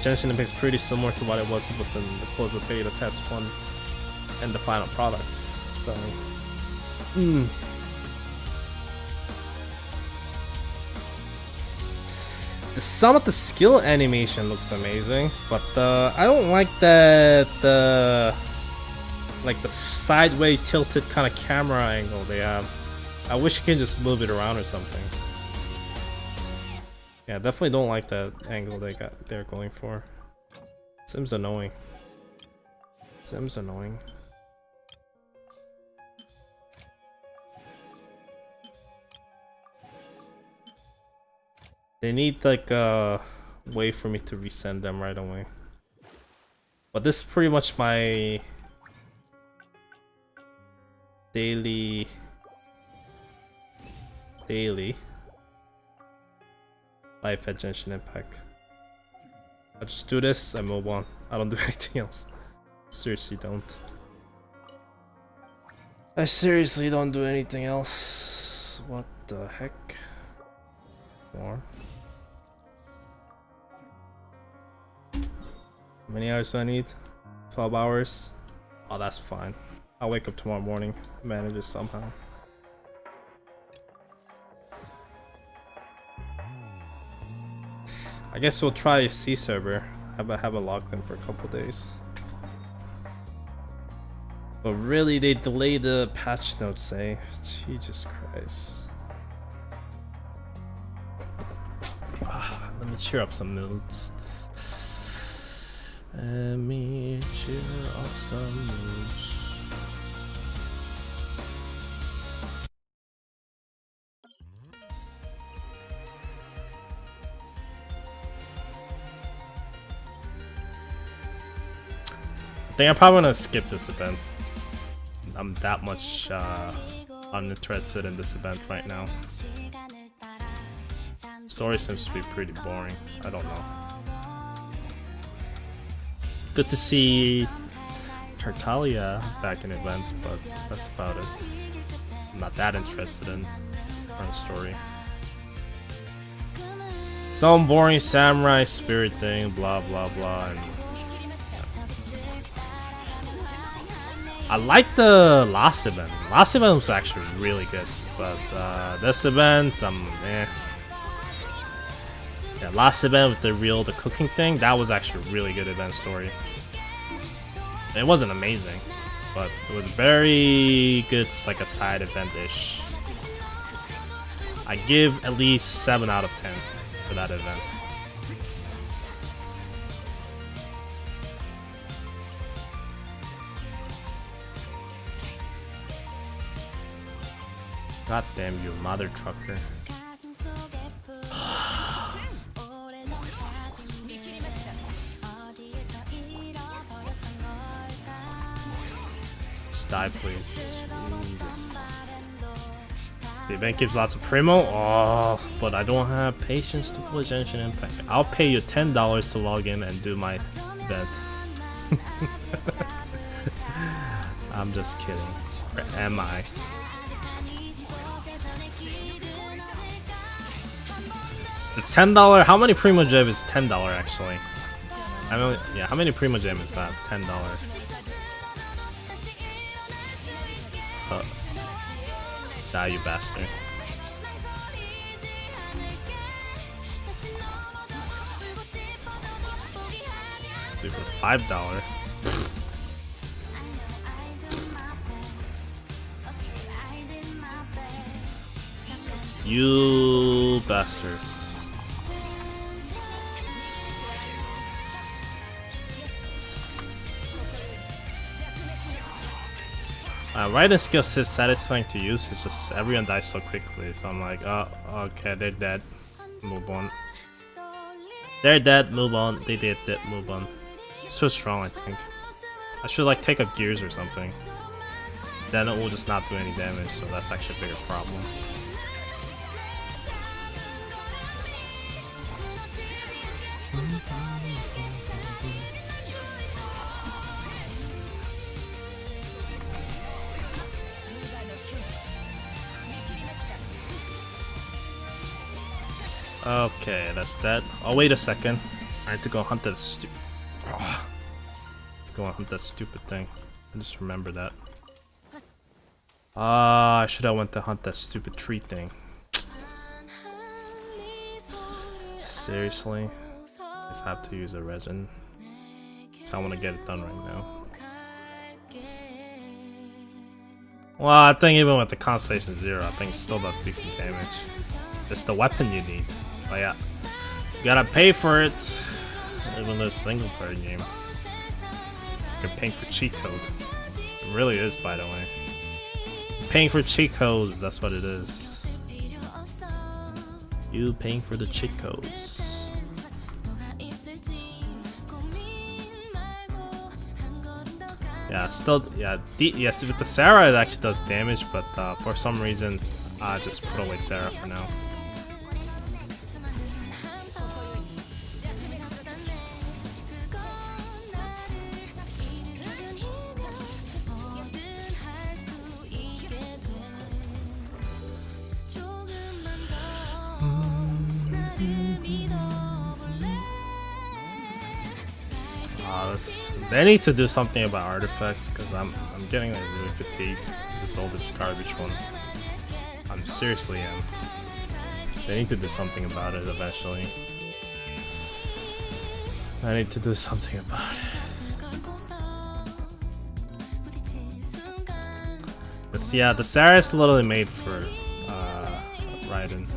Genshin Impact is pretty similar to what it was within the closed beta test one and the final products. So, some of the skill animation looks amazing, but I don't like that like the sideways tilted kind of camera angle they have. I wish you can just move it around or something. Yeah, definitely don't like that angle they're going for. Seems annoying. Seems annoying. They need like a way for me to resend them right away. But this is pretty much my daily life at Genshin Impact. I just do this and move on. I don't do anything else. Seriously don't. I seriously don't do anything else. What the heck? More. How many hours do I need? 12 hours? Oh, that's fine. I'll wake up tomorrow morning, manage it somehow. I guess we'll try a C server. Have a locked in for a couple days. But really, they delayed the patch notes, say. Jesus Christ. Let me cheer up some moods. Let me cheer up some moods. I think I'm probably gonna skip this event. I'm that much uninterested in this event right now. Story seems to be pretty boring. I don't know. Good to see Tartaglia back in events, but that's about it. I'm not that interested in current story. Some boring samurai spirit thing, blah blah blah. And I like the last event. Last event was actually really good, but this event, eh. Yeah, last event with the cooking thing, that was actually a really good event story. It wasn't amazing, but it was very good. It's like a side event-ish. I give at least 7 out of 10 for that event. God damn you, mother trucker. Die, please. Jesus. The event gives lots of primo. Oh, but I don't have patience to play Genshin Impact. I'll pay you $10 to log in and do my event. I'm just kidding. Or am I? It's $10. How many primo gem is $10 actually? I mean, yeah, how many primo gem is that? $10. Die, you bastard. Dude, for $5. You bastards. Riding skill is satisfying to use, it's just everyone dies so quickly, so I'm like, oh, okay, they're dead, move on. They're dead, move on, they did that, move on. It's so strong, I think. I should like take up gears or something. Then it will just not do any damage, so that's actually a bigger problem. Okay, that's that. Oh, wait a second. I have to go hunt that go and hunt that stupid thing. I just remember that. I should have went to hunt that stupid tree thing. Seriously? Just have to use a resin. So I want to get it done right now. Well, I think even with the Constellation 0, I think it still does decent damage. It's the weapon you need. But yeah, you gotta pay for it. Even though it's a single player game, you're paying for cheat code. It really is, by the way. Paying for cheat codes, that's what it is. You paying for the cheat codes. Yeah, still, yeah, yes, with the Sarah it actually does damage, but for some reason, I just put away Sarah for now. They need to do something about artifacts because I'm getting like really fatigued with all these garbage ones. I'm seriously am. They need to do something about it eventually. I need to do something about it. But yeah, the Sarah is literally made for Raiden.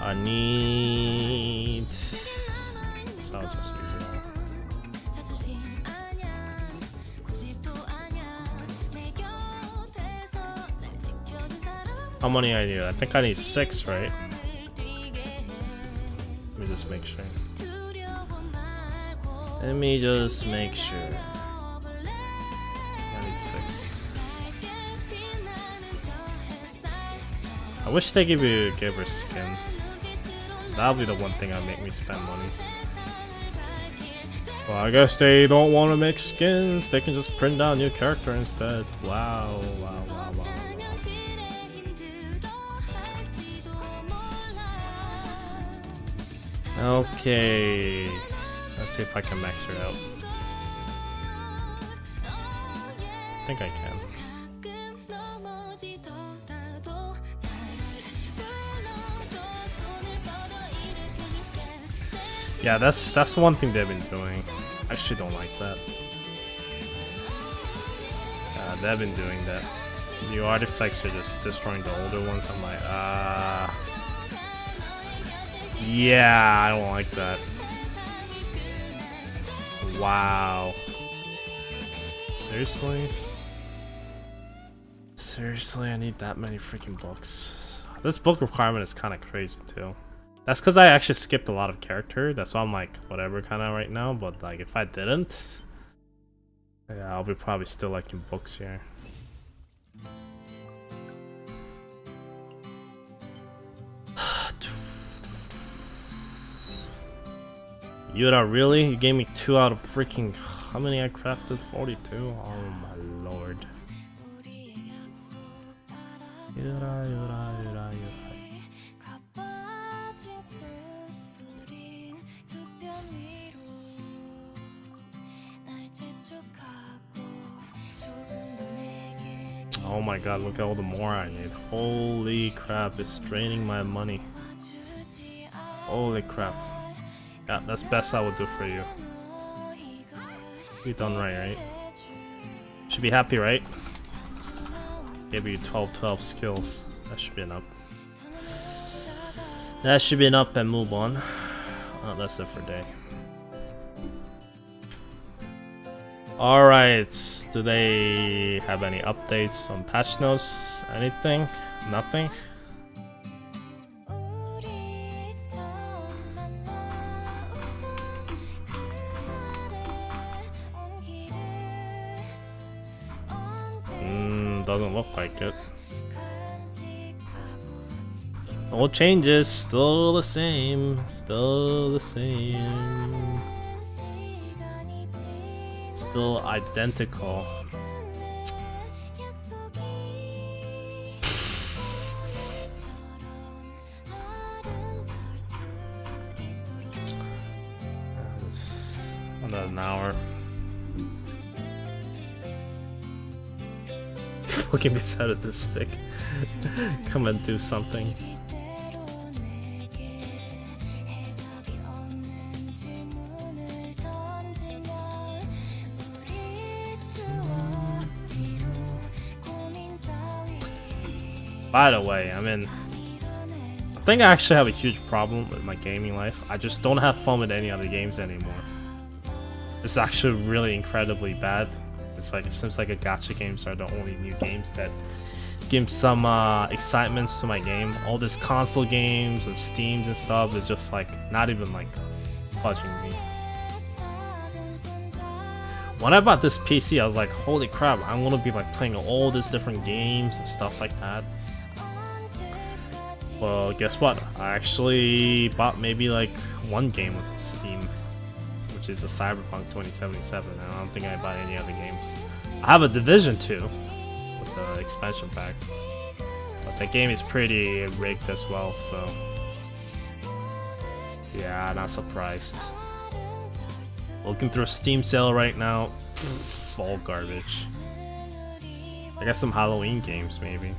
I need. So I'll just use it. How many I need? I think I need 6, right? Let me just make sure. Let me just make sure. 6. I wish they gave her skin. That'll be the one thing that make me spend money. Well, I guess they don't want to make skins. They can just print out a new character instead. Wow, wow, wow, wow, wow. Okay. Let's see if I can max her out. I think I can. Yeah, that's one thing they've been doing. I actually don't like that. They've been doing that. New artifacts are just destroying the older ones. I'm like, yeah, I don't like that. Wow. Seriously? Seriously, I need that many freaking books. This book requirement is kind of crazy too. That's because I actually skipped a lot of character. That's why I'm like, whatever kind of right now. But like, if I didn't, yeah, I'll be probably still liking books here. Yura, really? You gave me 2 out of freaking... How many I crafted? 42? Oh my lord. Yura, Yura, Yura, Yura. Oh my god, look at all the more I need. Holy crap, it's draining my money. Holy crap. Yeah, that's best I will do for you. You done right? Should be happy, right? Gave you 12 skills. That should be enough. That should be enough and move on. Oh, that's it for day. Alright, do they have any updates on patch notes? Anything? Nothing? Doesn't look like it. No changes, still the same, still the same. Still identical. Another an hour. Look at me out of this stick. Come and do something. By the way, I think I actually have a huge problem with my gaming life. I just don't have fun with any other games anymore. It's actually really incredibly bad. It's like, it seems like a gacha games are the only new games that give some excitement to my game. All this console games and Steams and stuff is just like not even like budging me. When I bought this PC, I was like, holy crap, I'm gonna be like playing all these different games and stuff like that. Well, guess what? I actually bought maybe like one game with Steam, which is the Cyberpunk 2077. And I don't think I bought any other games. I have a Division 2 with the expansion pack, but the game is pretty rigged as well, so yeah, not surprised. Looking through a Steam sale right now, all garbage. I got some Halloween games maybe.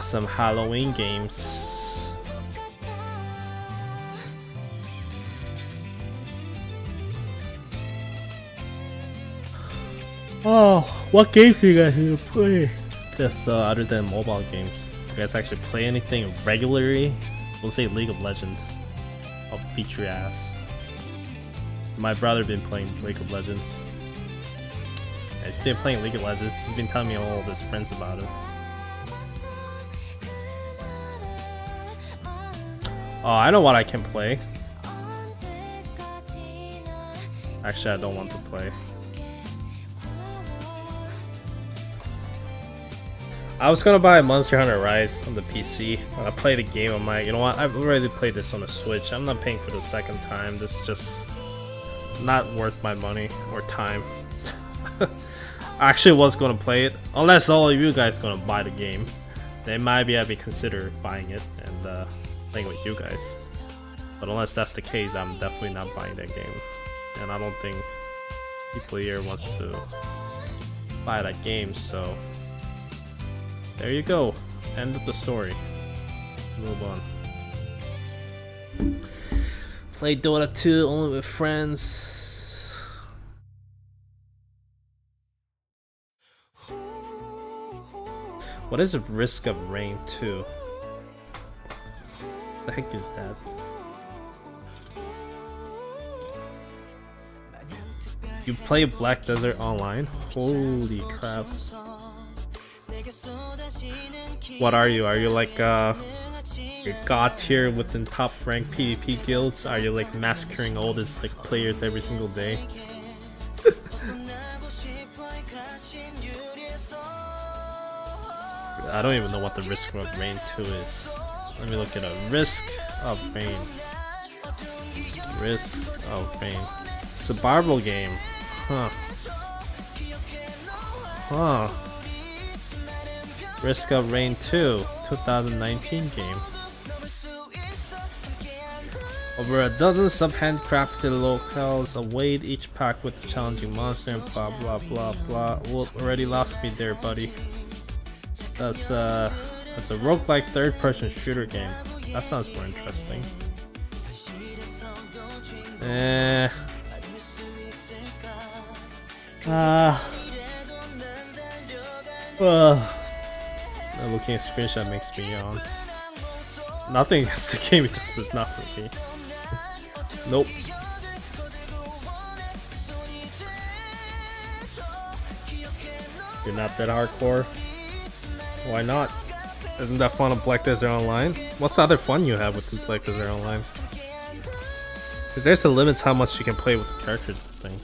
Some Halloween games. Oh, what games do you guys need to play? Just other than mobile games. You guys actually play anything regularly? We'll say League of Legends. I'll beat your ass. My brother been playing League of Legends. Yeah, he's been playing League of Legends. He's been telling me all of his friends about it. Oh, I know what I can play. Actually, I don't want to play. I was gonna buy Monster Hunter Rise on the PC, but I played the game. I'm like, you know what? I've already played this on the Switch. I'm not paying for the second time. This is just not worth my money or time. I actually was gonna play it, unless all of you guys gonna buy the game. Then maybe I'd be consider buying it and playing with you guys. But unless that's the case, I'm definitely not buying that game. And I don't think people here wants to buy that game, so there you go. End of the story. Move on. Play Dota 2 only with friends. What is the risk of rain 2? What the heck is that? You play Black Desert online? Holy crap. What are you? Are you like your god tier within top rank PvP guilds? Are you like massacring all these like players every single day? I don't even know what the risk of rain 2 is. Let me look at a risk of rain. Risk of rain. Survival game. Huh. Huh. Risk of Rain 2, 2019 game. Over a dozen sub-handcrafted locales await each pack with a challenging monster and blah blah blah blah. Well, already lost me there, buddy. That's a roguelike third-person shooter game. That sounds more interesting. Looking at screenshot makes me yawn. Nothing against the game, it just is not for me. Nope. You're not that hardcore? Why not? Isn't that fun of Black Desert Online? What's the other fun you have with Black Desert Online? Because there's a limit to how much you can play with the characters, I think.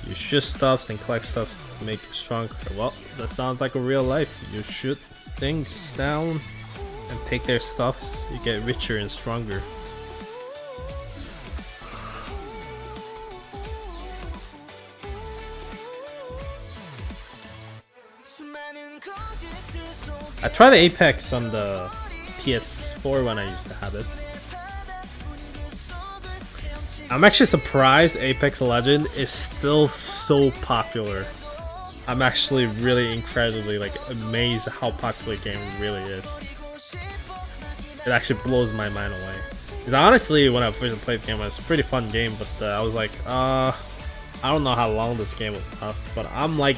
You shoot stuff and collect stuff to make you stronger. Well, that sounds like a real life. You shoot things down and take their stuffs, you get richer and stronger. I tried the Apex on the PS4 when I used to have it. I'm actually surprised Apex Legend is still so popular. I'm actually really incredibly amazed at how popular the game really is. It actually blows my mind away. Because honestly, when I first played the game, it was a pretty fun game, but I was like, I don't know how long this game will last, but I'm like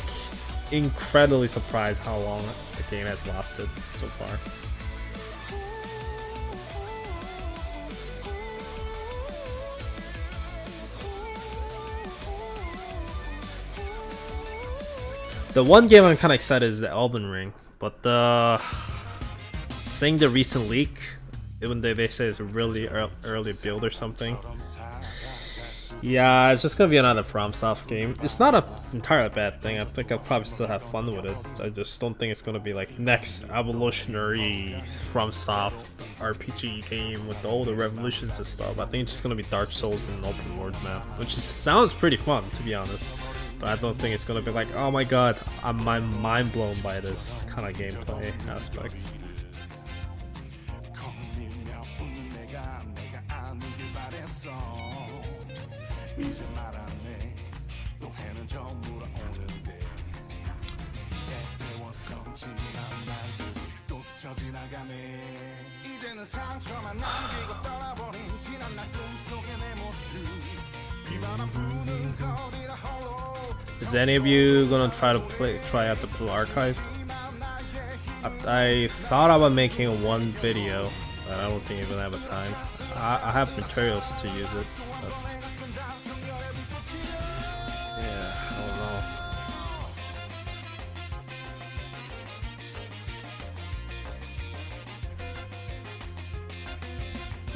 incredibly surprised how long the game has lasted so far. The one game I'm kind of excited is the Elden Ring, but seeing the recent leak, even though they say it's a really early build or something, yeah, it's just gonna be another FromSoft game. It's not an entirely bad thing. I think I'll probably still have fun with it. I just don't think it's gonna be like next evolutionary FromSoft RPG game with all the revolutions and stuff. I think it's just gonna be Dark Souls in an open world map, which sounds pretty fun, to be honest. But I don't think it's gonna be like, oh my god, I'm mind blown by this kind of gameplay aspects. Is any of you gonna try out the Blue Archive? I thought about making one video, but I don't think I'm gonna have a time. I have materials to use it, but yeah, I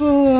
don't know.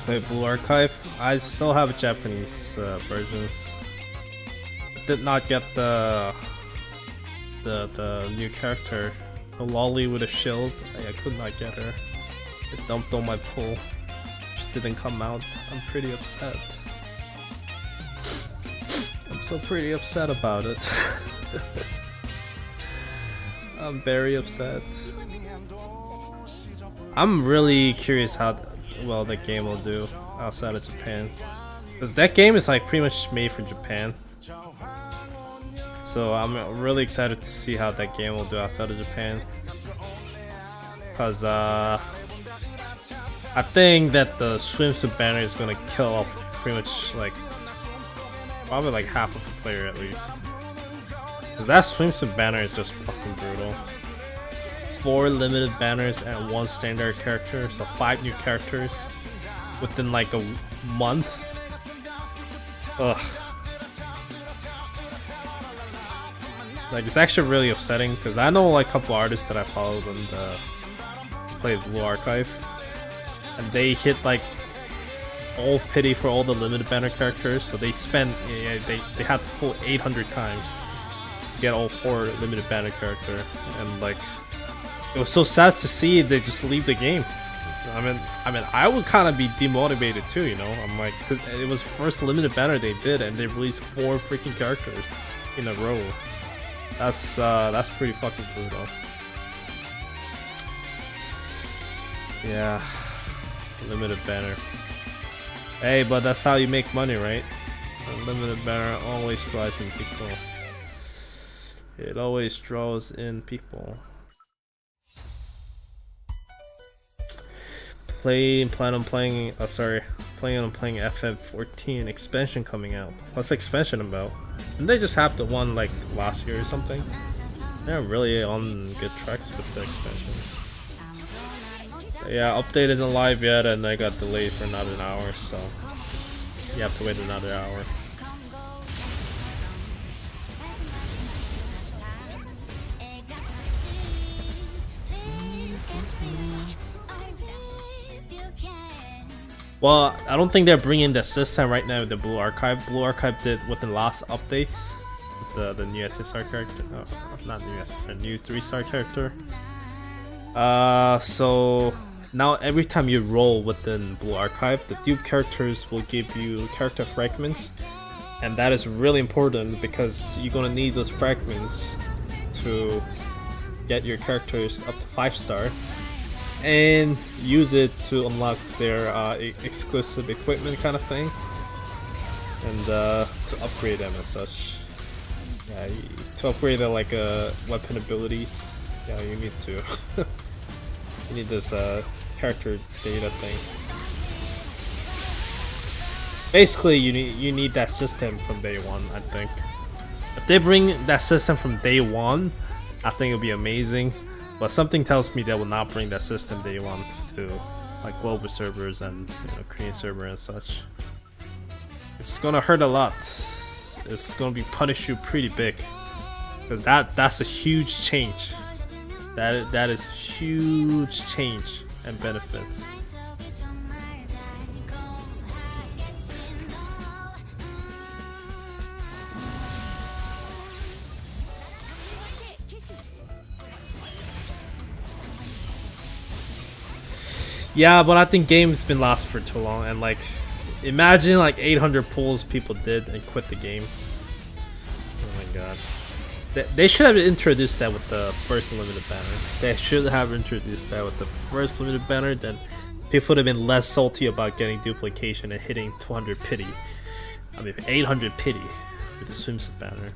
Play Blue Archive. I still have Japanese versions. Did not get the new character, the lolly with a shield. I could not get her. It dumped on my pool. She didn't come out. I'm pretty upset. I'm so pretty upset about it. I'm very upset. I'm really curious how well that game will do outside of Japan, because that game is like pretty much made for Japan. So I'm really excited to see how that game will do outside of Japan, because I think that the swimsuit banner is gonna kill off pretty much like probably like half of the player at least. Cause that swimsuit banner is just fucking brutal. 4 limited banners and 1 standard character, so 5 new characters within like a month. Ugh. Like, it's actually really upsetting because I know like a couple artists that I followed and played Blue Archive, and they hit like all pity for all the limited banner characters, so they spent they had to pull 800 times to get all 4 limited banner character, and like it was so sad to see they just leave the game. I mean I would kind of be demotivated too, you know. I'm like, cause it was the first limited banner they did and they released 4 freaking characters in a row. That's pretty fucking brutal. Yeah, limited banner. Hey, but that's how you make money, right? A limited banner always draws in people. It always draws in people. Plan on playing FF14 expansion coming out. What's the expansion about? Didn't they just have the one like last year or something? They're really on good tracks with the expansion. Yeah, update isn't live yet, and I got delayed for another hour, so you have to wait another hour. Well, I don't think they're bringing the system right now with the Blue Archive. Blue Archive did with the last update, the new SSR character. Oh, not new SSR, new 3-star character. So now every time you roll within Blue Archive, the dupe characters will give you character fragments, and that is really important because you're gonna need those fragments to get your characters up to 5-star. And use it to unlock their exclusive equipment kind of thing, and to upgrade them as such. Yeah, to upgrade their like weapon abilities. Yeah, you need to. You need this character data thing. Basically, you need that system from day one. I think if they bring that system from day one, I think it'll be amazing. But something tells me they will not bring that system day one to like global servers and Korean server and such. It's gonna hurt a lot. It's gonna be punish you pretty big, because that's a huge change. That is huge change and benefits. Yeah, but I think game's been lost for too long, and like, imagine like 800 pulls people did and quit the game. Oh my god. They should have introduced that with the first limited banner. They should have introduced that with the first limited banner, then people would have been less salty about getting duplication and hitting 200 pity. I mean 800 pity with the swimsuit banner.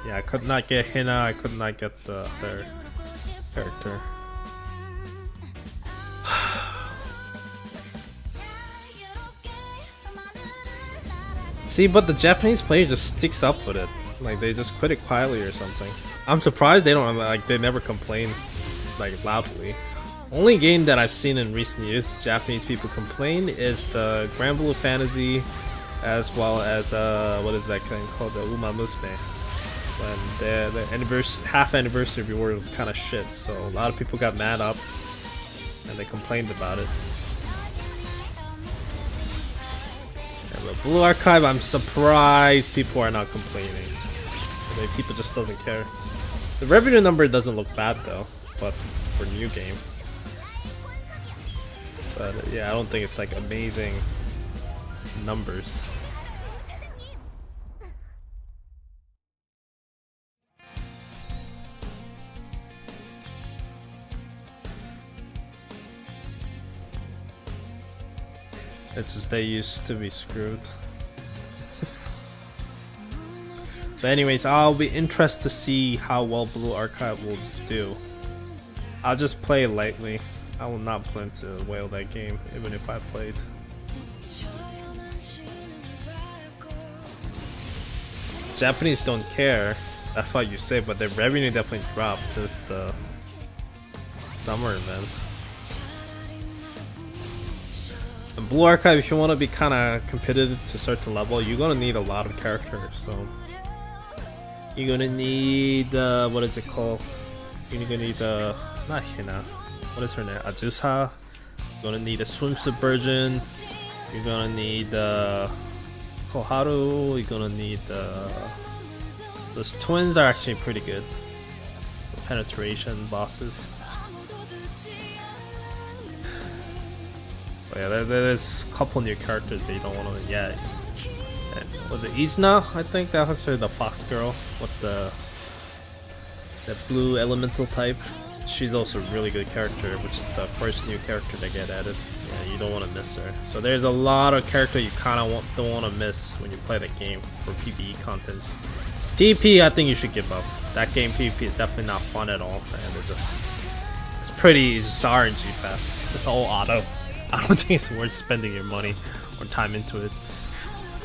Yeah, I could not get Hina, I could not get the other character. See, but the Japanese player just sticks up with it. Like, they just quit it quietly or something. I'm surprised they don't, like, they never complain, like, loudly. Only game that I've seen in recent years Japanese people complain is the Grand Blue Fantasy, as well as, what is that game called? The Uma Musume. when the half anniversary reward was kind of shit, so a lot of people got mad up and they complained about it. And with Blue Archive, I'm surprised people are not complaining. I mean, people just doesn't care. The revenue number doesn't look bad though, but for new game. But yeah, I don't think it's like amazing numbers. It's just they used to be screwed. But anyways, I'll be interested to see how well Blue Archive will do. I'll just play lightly. I will not plan to whale that game, even if I played. Japanese don't care. That's why you say, but their revenue definitely dropped since the summer event. And Blue Archive, if you want to be kind of competitive to start to level, you're gonna need a lot of characters. So you're gonna need what is it called? You're gonna need not Hina. What is her name? Ajusa. You're gonna need a swimsuit version. You're gonna need Koharu. You're gonna need those twins are actually pretty good. The penetration bosses. But yeah, there's a couple new characters that you don't want to yet. Was it Izna? I think that was her, the fox girl with the blue elemental type. She's also a really good character, which is the first new character that get added. Yeah, you don't want to miss her. So there's a lot of character you kind of don't want to miss when you play the game for PvE contents. PvP, I think you should give up. That game PvP is definitely not fun at all, and it's pretty RNG fast. It's all auto. I don't think it's worth spending your money or time into it.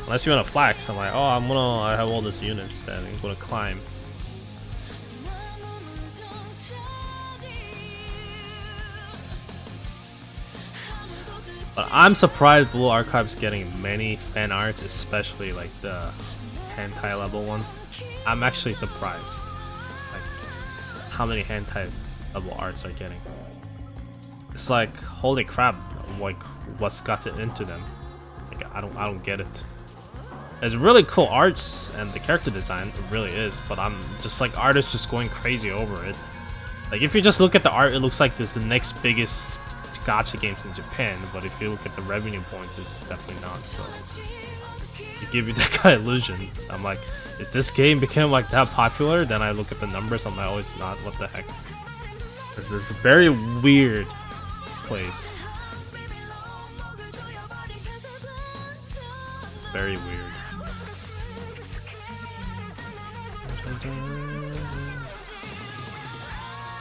Unless you want to flex, I'm like, oh, I have all these units, then I'm gonna climb. But I'm surprised Blue Archive's getting many fan arts, especially like the hentai level one. I'm actually surprised, like how many hentai level arts are getting. It's like, holy crap, like what's gotten into them? Like I don't get it. It's really cool arts and the character design, it really is, but I'm just like artists just going crazy over it. Like if you just look at the art, it looks like this is the next biggest gacha games in Japan, but if you look at the revenue points, it's definitely not. So it give you that kind of illusion. I'm like, is this game becoming like that popular? Then I look at the numbers, I'm like, oh, it's not. What the heck? This is a very weird place. It's very weird.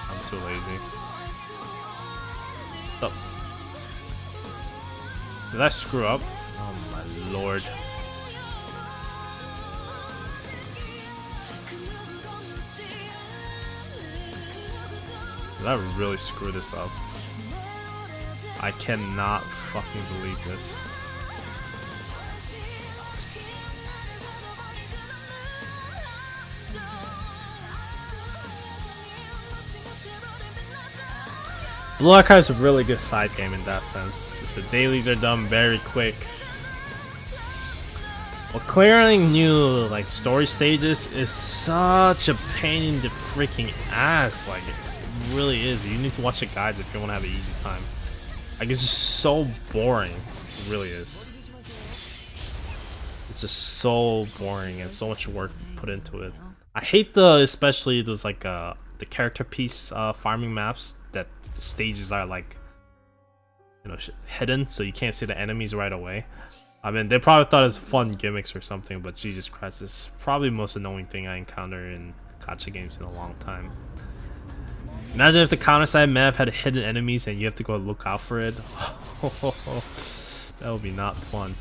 I'm too lazy. Oh. Did I screw up? Oh my lord. Did I really screw this up? I cannot fucking believe this. Blue Archive is a really good side game in that sense. The dailies are done very quick. Well, clearing new like story stages is such a pain in the freaking ass. Like it really is. You need to watch the guides if you want to have an easy time. Like it's just so boring. It really is. It's just so boring and so much work put into it. I hate especially those like the character piece farming maps that the stages are like, you know, hidden, so you can't see the enemies right away. I mean, they probably thought it was fun gimmicks or something, but Jesus Christ, it's probably the most annoying thing I encounter in gacha games in a long time. Imagine if the counter side map had hidden enemies and you have to go look out for it. That would be not fun.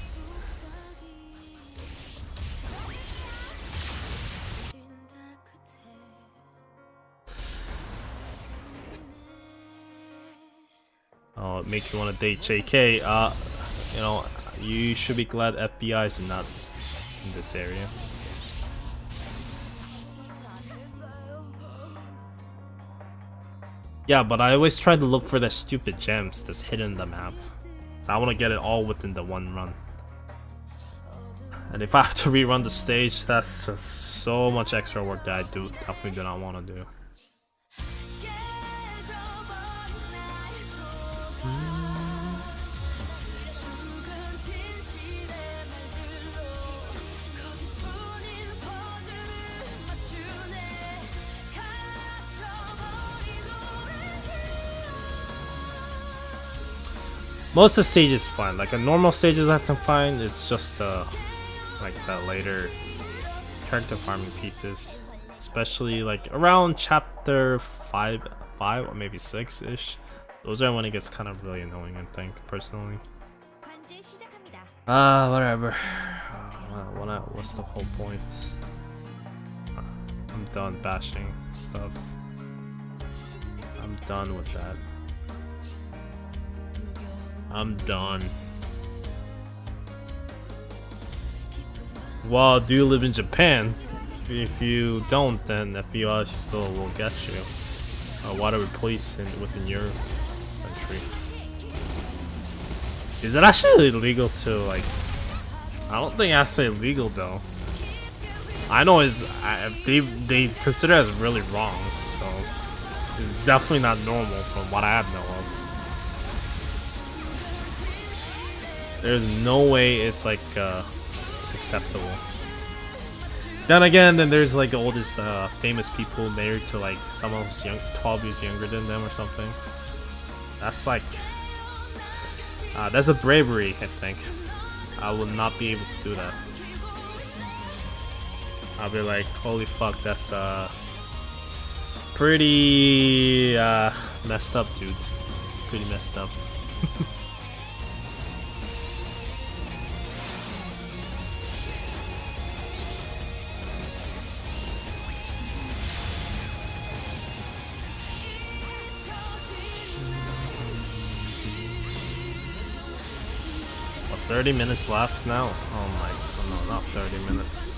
Oh, it makes you want to date JK. You know, you should be glad FBI is not in this area. Yeah, but I always try to look for the stupid gems that's hidden in the map. So I want to get it all within the one run. And if I have to rerun the stage, that's just so much extra work that I definitely do not want to do. Most of the stages is fine. Like a normal stages I can find, it's just like the later character farming pieces, especially like around chapter 5 or maybe 6-ish. Those are when it gets kind of really annoying, I think, personally. Whatever. What's the whole point? I'm done bashing stuff. I'm done with that. I'm done. Well, do you live in Japan? If you don't, then FBI still will get you. Whatever police within your country. Is it actually illegal to, like... I don't think it's illegal though. I know they consider it as really wrong, so it's definitely not normal from what I know of. There's no way it's like it's acceptable. Then again, there's like all these famous people married to like someone who's 12 years younger than them or something. That's like that's a bravery, I think. I will not be able to do that. I'll be like, holy fuck, that's pretty messed up, dude. Pretty messed up. What, 30 minutes left now? Oh my, no, not 30 minutes.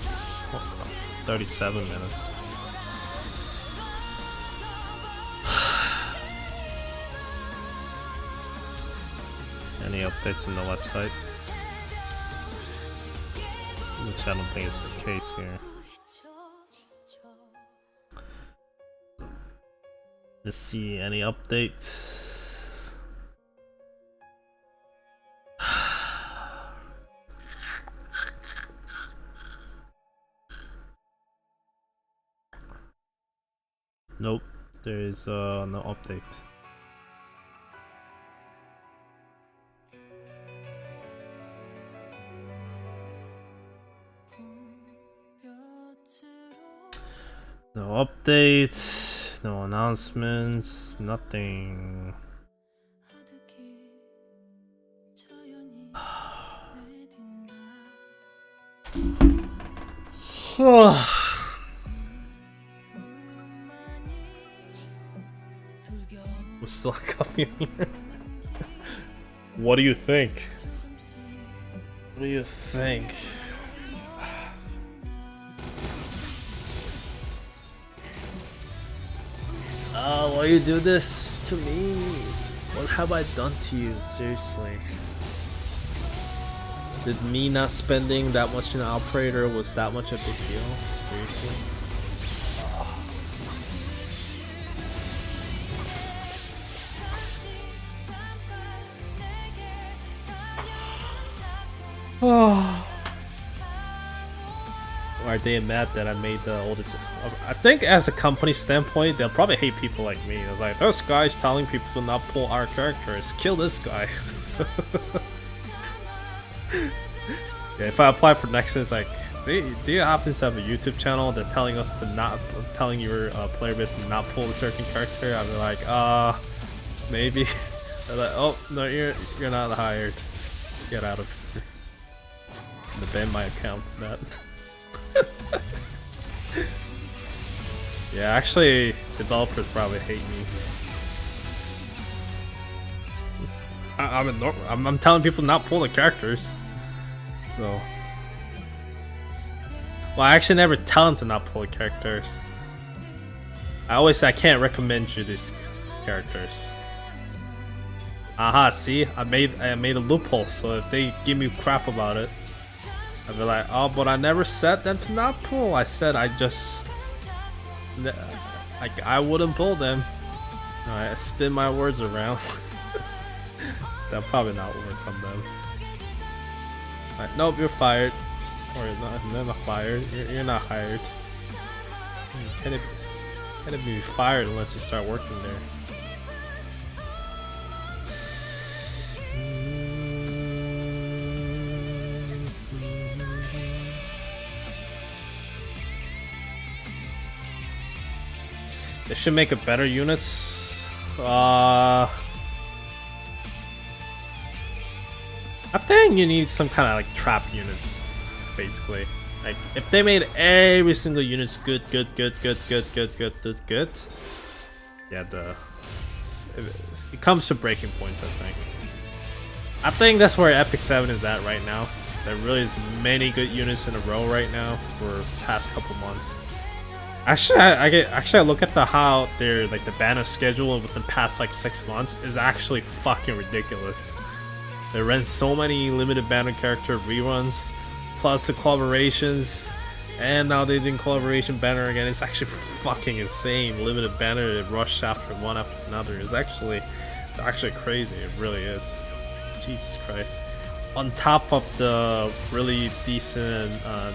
37 minutes. Any updates on the website? Which I don't think is the case here. Let's see, any updates? Nope, there is no update. No updates, no announcements, nothing. We're still coming here. What do you think? What do you think? Why you do this to me? What have I done to you? Seriously. Did me not spending that much in operator was that much a big deal? Seriously? Are they mad that I made the oldest? I think as a company standpoint, they'll probably hate people like me. It's like, this guy's telling people to not pull our characters. Kill this guy. Yeah, if I apply for Nexon, it's like, do you happen to have a YouTube channel that's telling us to not, telling your player base to not pull a certain character? I'd be like, maybe. They're like, oh no, you're not hired. Get out of here. And they ban my account for that. Yeah, actually, developers probably hate me. I'm telling people not pull the characters. So, well, I actually never tell them to not pull the characters. I always say I can't recommend you this characters. Aha, see? I made a loophole, so if they give me crap about it, I'll be like, oh, but I never said them to not pull. I said I just... like, I wouldn't pull them. I spin my words around. That'll probably not work on them. Right, nope, you're fired. Or you're not fired. You're not hired. You can't be fired unless you start working there. They should make it better units. I think you need some kind of like trap units, basically. Like if they made every single unit's good. Yeah, it comes to breaking points. I think that's where Epic 7 is at right now. There really is many good units in a row right now for the past couple months. Actually, I look at how their like the banner schedule within the past like 6 months is actually fucking ridiculous. They ran so many limited banner character reruns, plus the collaborations, and now they did collaboration banner again. It's actually fucking insane. Limited banner rush after one after another. It's actually crazy. It really is. Jesus Christ. On top of the really decent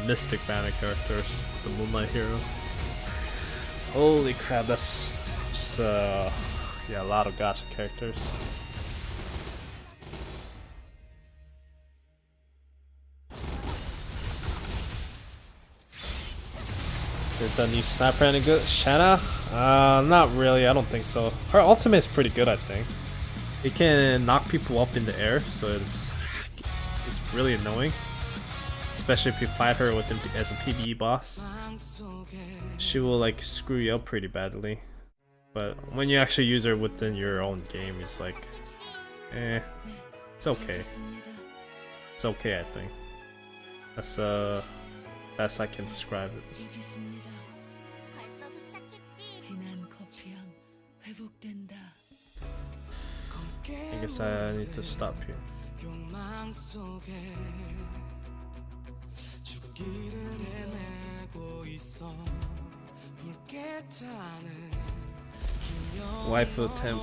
Mystic banner characters, the Moonlight Heroes. Holy crap, that's just yeah, a lot of gacha characters. Is that new sniper any good? Shanna? Not really, I don't think so. Her ultimate is pretty good, I think. It can knock people up in the air, so it's really annoying. Especially if you fight her with as a PvE boss. She will like screw you up pretty badly. But when you actually use her within your own game, it's like, it's okay. It's okay, I think. That's best I can describe it. I guess I need to stop here. Waifu 10%.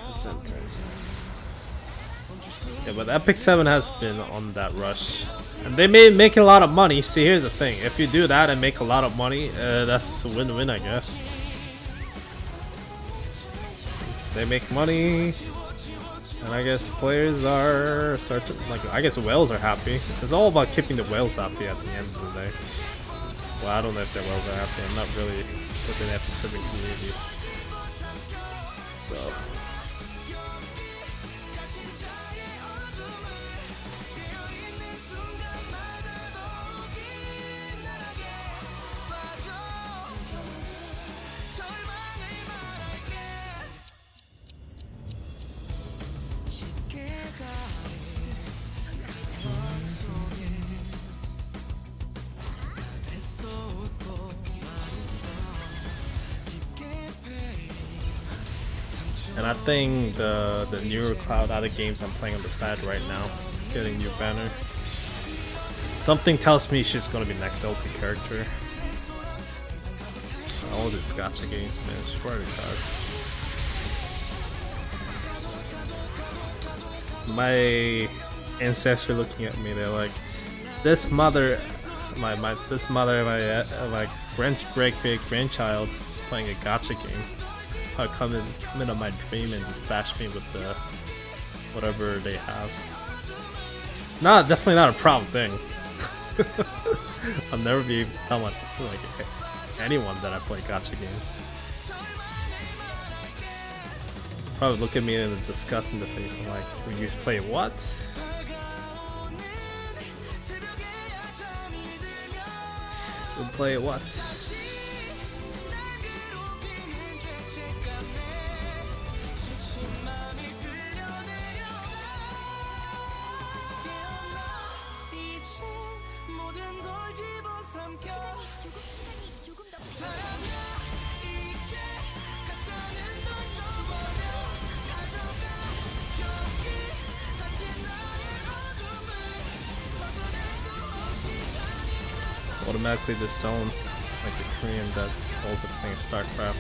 Yeah, but Epic 7 has been on that rush. And they make a lot of money. See, here's the thing. If you do that and make a lot of money, that's a win-win, I guess. They make money. And I guess players are I guess whales are happy. It's all about keeping the whales happy at the end of the day. Well, I don't know if the whales are happy. I'm not really within that specific community. So and I think the newer Cloud other games I'm playing on the side right now is getting new banner. Something tells me she's gonna be next OP character. All these gacha games, man, swear to God. My ancestors looking at me, they're like, this mother, my great grandchild is playing a gacha game. I come into my dream and just bash me with the whatever they have. Definitely not a problem thing. I'll never be able to tell like anyone that I play gacha games. Probably look at me in disgust in the face. I'm like, when you play what? You play what? automatically disown, like the Korean that also playing StarCraft.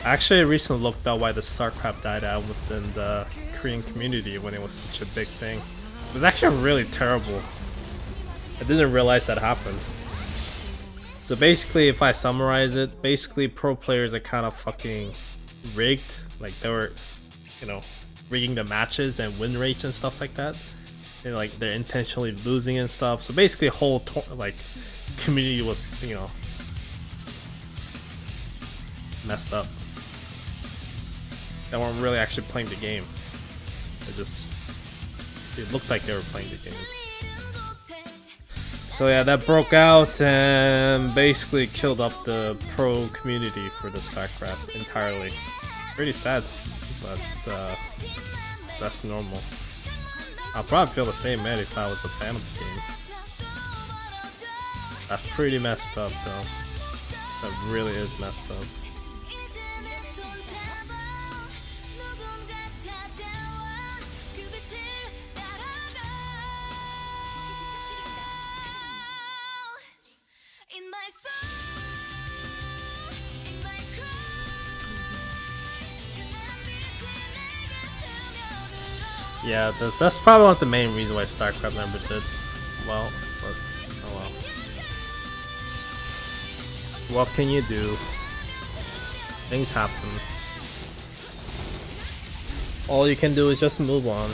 Actually, I recently looked up why the StarCraft died out within the Korean community when it was such a big thing. It was actually really terrible. I didn't realize that happened. So basically, if I summarize it, basically pro players are kind of fucking rigged. Like they were, you know, rigging the matches and win rates and stuff like that. And like they're intentionally losing and stuff. So basically, whole like community was, you know, messed up. They weren't really actually playing the game. It looked like they were playing the game. So yeah, that broke out and basically killed up the pro community for the StarCraft entirely. Pretty sad, but that's normal. I'll probably feel the same, man, if I was a fan of the game. That's pretty messed up, though. That really is messed up. Yeah, that's probably not the main reason why StarCraft never did well, but oh well. What can you do? Things happen. All you can do is just move on.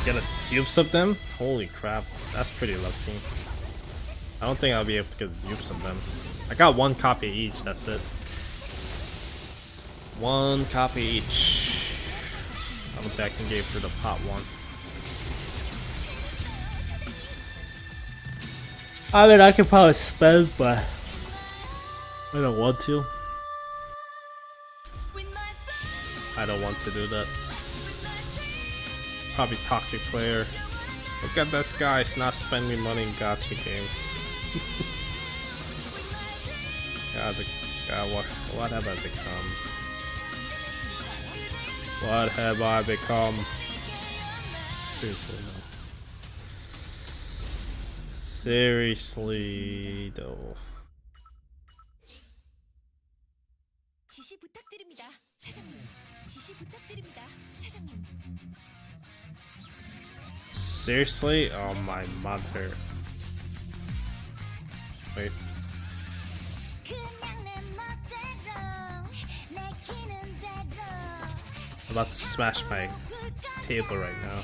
Get a dupes of them? Holy crap, that's pretty lucky. I don't think I'll be able to get dupes of them. I got one copy each, that's it. One copy each. I don't think I can get through the pot one. I mean, I could probably spend, but I don't want to. I don't want to do that. Probably toxic player. Look at this guy, he's not spending money in gacha game. God, what have I become? What have I become? Seriously, no. Seriously, though. Seriously? Oh my mother. Wait. I'm about to smash my table right now.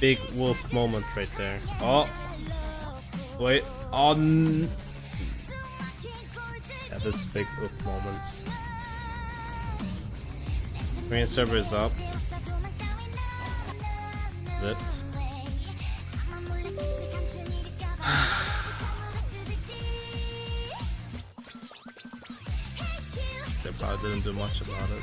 Big wolf moment right there. Oh! Wait. On. Yeah, this is big wolf moments. Korean server is up. It. They probably didn't do much about it.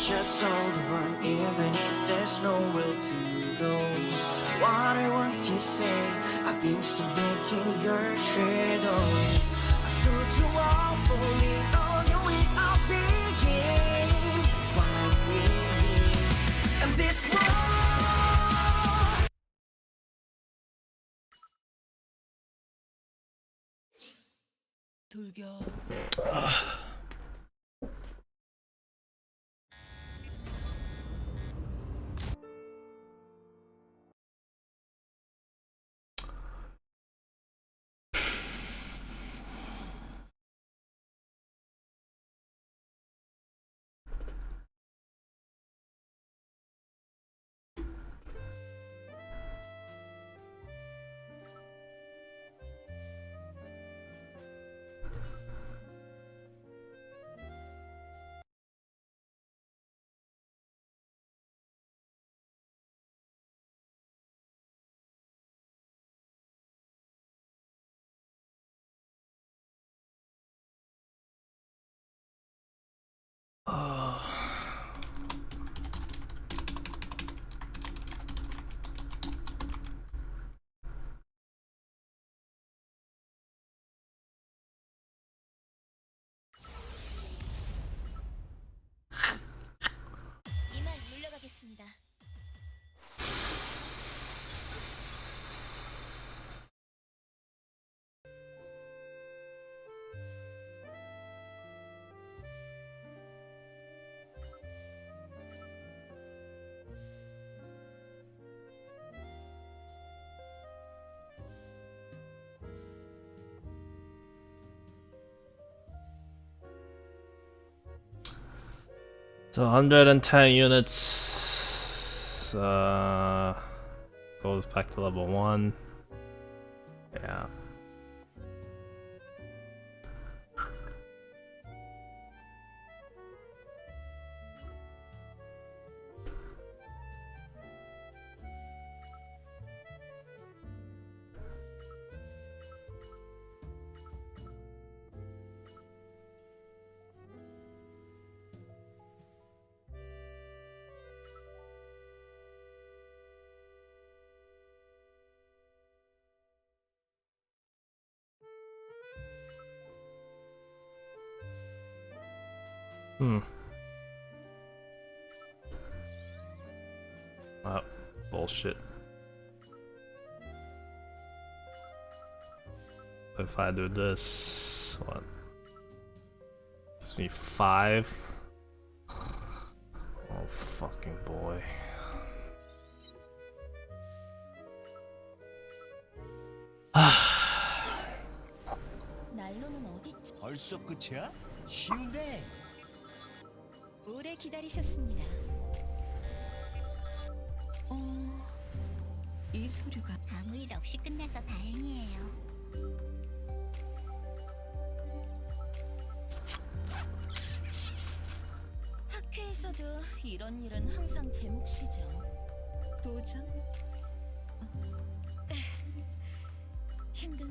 Just all the one, even if there's nowhere to go. What I want to say, I've been still making your shadow. I should do all for me on your way, I'll begin. 이만 물러가겠습니다. So 110 units goes back to level 1. Yeah. Bullshit. If I do this, what? It's me 5. Oh fucking boy. 난로는 어디 있지? 벌써 끝이야? 쉬운데. 오래 기다리셨습니다. 이 소류가 아무 일 없이 끝나서 다행이에요. 학회에서도 이런 일은 항상 제 몫이죠. 도전? 힘든...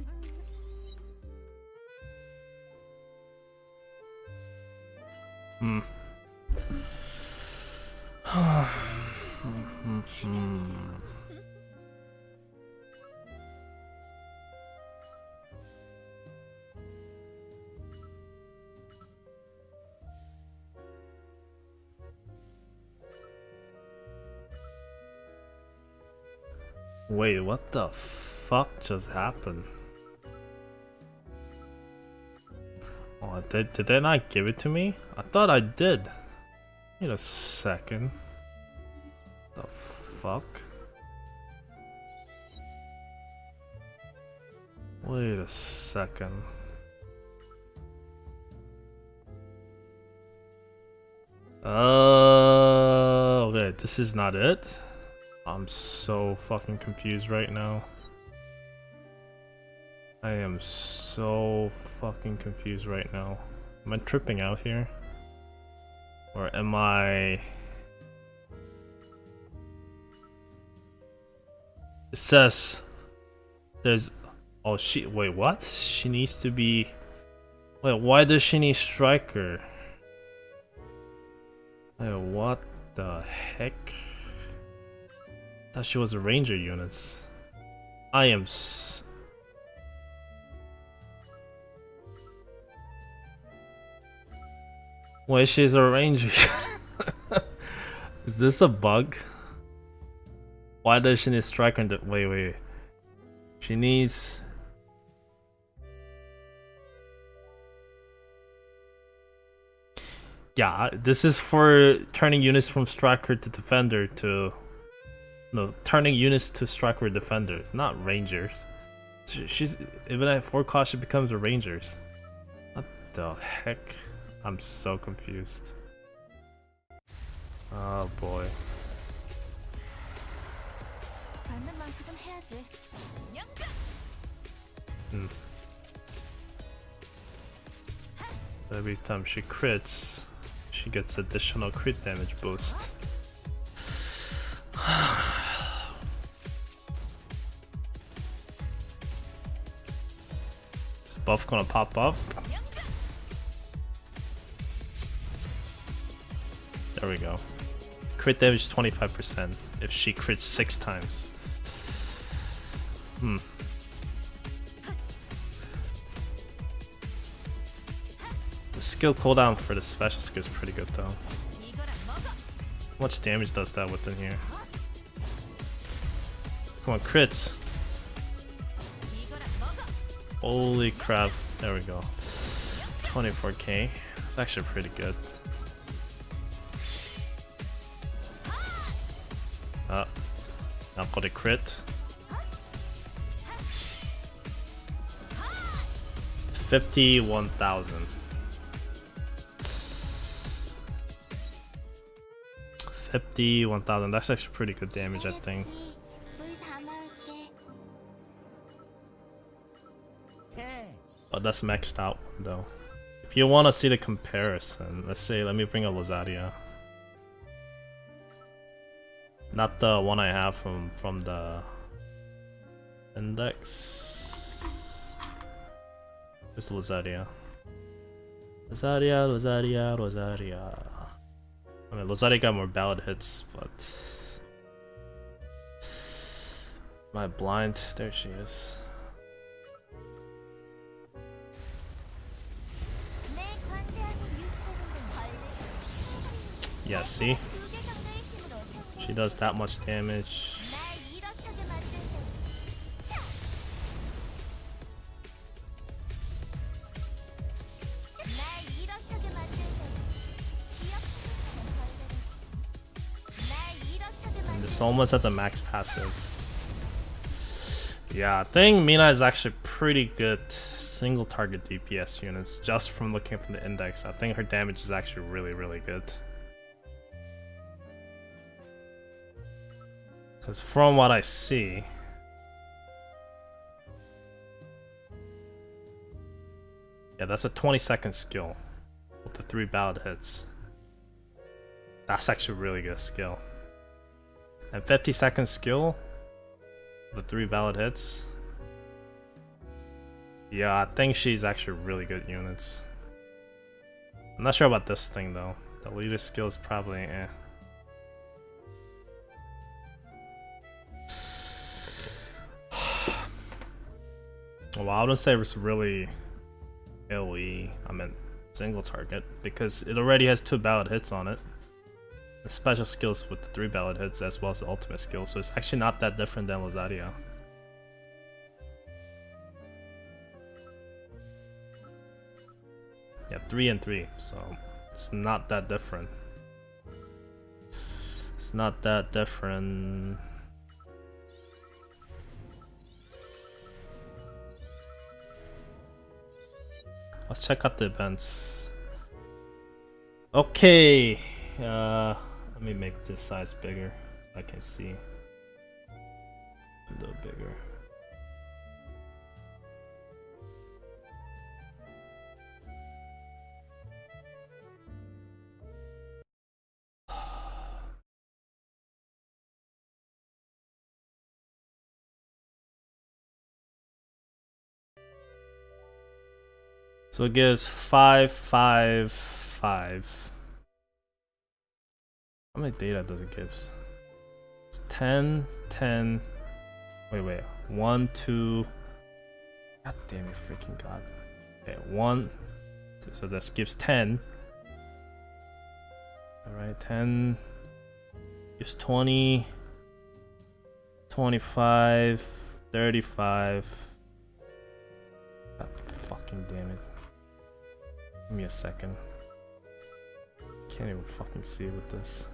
Wait, what the fuck just happened? Oh, did they not give it to me? I thought I did. Wait a second. The fuck? Wait a second. Okay, this is not it. I'm so fucking confused right now. I am so fucking confused right now. Am I tripping out here? Or am I... It says there's... Oh, wait, what? She needs to be... Wait, why does she need striker? Wait, what the heck? I thought she was a ranger unit. I am Wait, she's a ranger. Is this a bug? Why does she need striker? Wait. She needs... Yeah, this is for turning units from striker to defender to... No, turning units to striker or defender, not rangers. She's... Even at 4 cost, she becomes a rangers. What the heck? I'm so confused. Oh boy. Every time she crits, she gets additional crit damage boost. Is buff gonna pop up? There we go. Crit damage 25% if she crits 6 times. The skill cooldown for the special skill is pretty good though. How much damage does that within here? Come on, crits! Holy crap, there we go. 24k. It's actually pretty good. Not got a crit. 51,000. 51,000. That's actually pretty good damage, I think. But that's maxed out though. If you want to see the comparison, let's say, let me bring a Lazadia. Not the one I have from the index. It's Lazadia. Lazadia. I mean, Lazadia got more ballad hits, but my blind. There she is. Yeah, see? She does that much damage. And it's almost at the max passive. Yeah, I think Mina is actually pretty good single target DPS units just from looking from the index. I think her damage is actually really good. Because from what I see, yeah, that's a 20-second skill with the 3 ballad hits. That's actually a really good skill. And 50-second skill with the 3 ballad hits. Yeah, I think she's actually really good units. I'm not sure about this thing though. The leader skill is probably eh. Well, I wouldn't say it's really AoE, I meant single target, because it already has 2 ballad hits on it. The special skills with the 3 ballad hits as well as the ultimate skill, so it's actually not that different than Lazadia. Yeah, 3 and 3, so it's not that different. It's not that different. Let's check out the events. Okay, let me make this size bigger so I can see. A little bigger. So it gives 5, 5, 5. How many data does it give? It's 10, 10. Wait. 1, 2. God damn it, freaking god. Okay, 1. So this gives 10. Alright, 10. Gives 20. 25. 35. God fucking damn it. Give me a second. Can't even fucking see with this.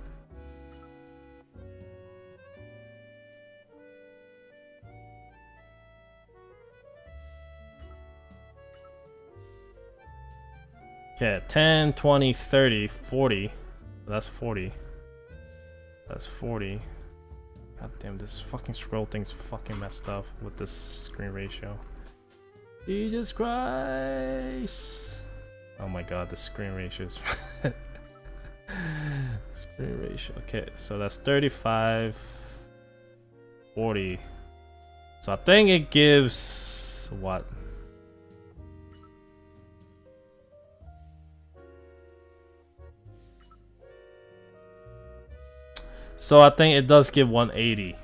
Okay, 10, 20, 30, 40. That's 40. That's 40. God damn, this fucking scroll thing's fucking messed up with this screen ratio. Jesus Christ! Oh my god, the screen ratio is... screen ratio. Okay, so that's 35, 40. So I think it gives... what? So I think it does give 180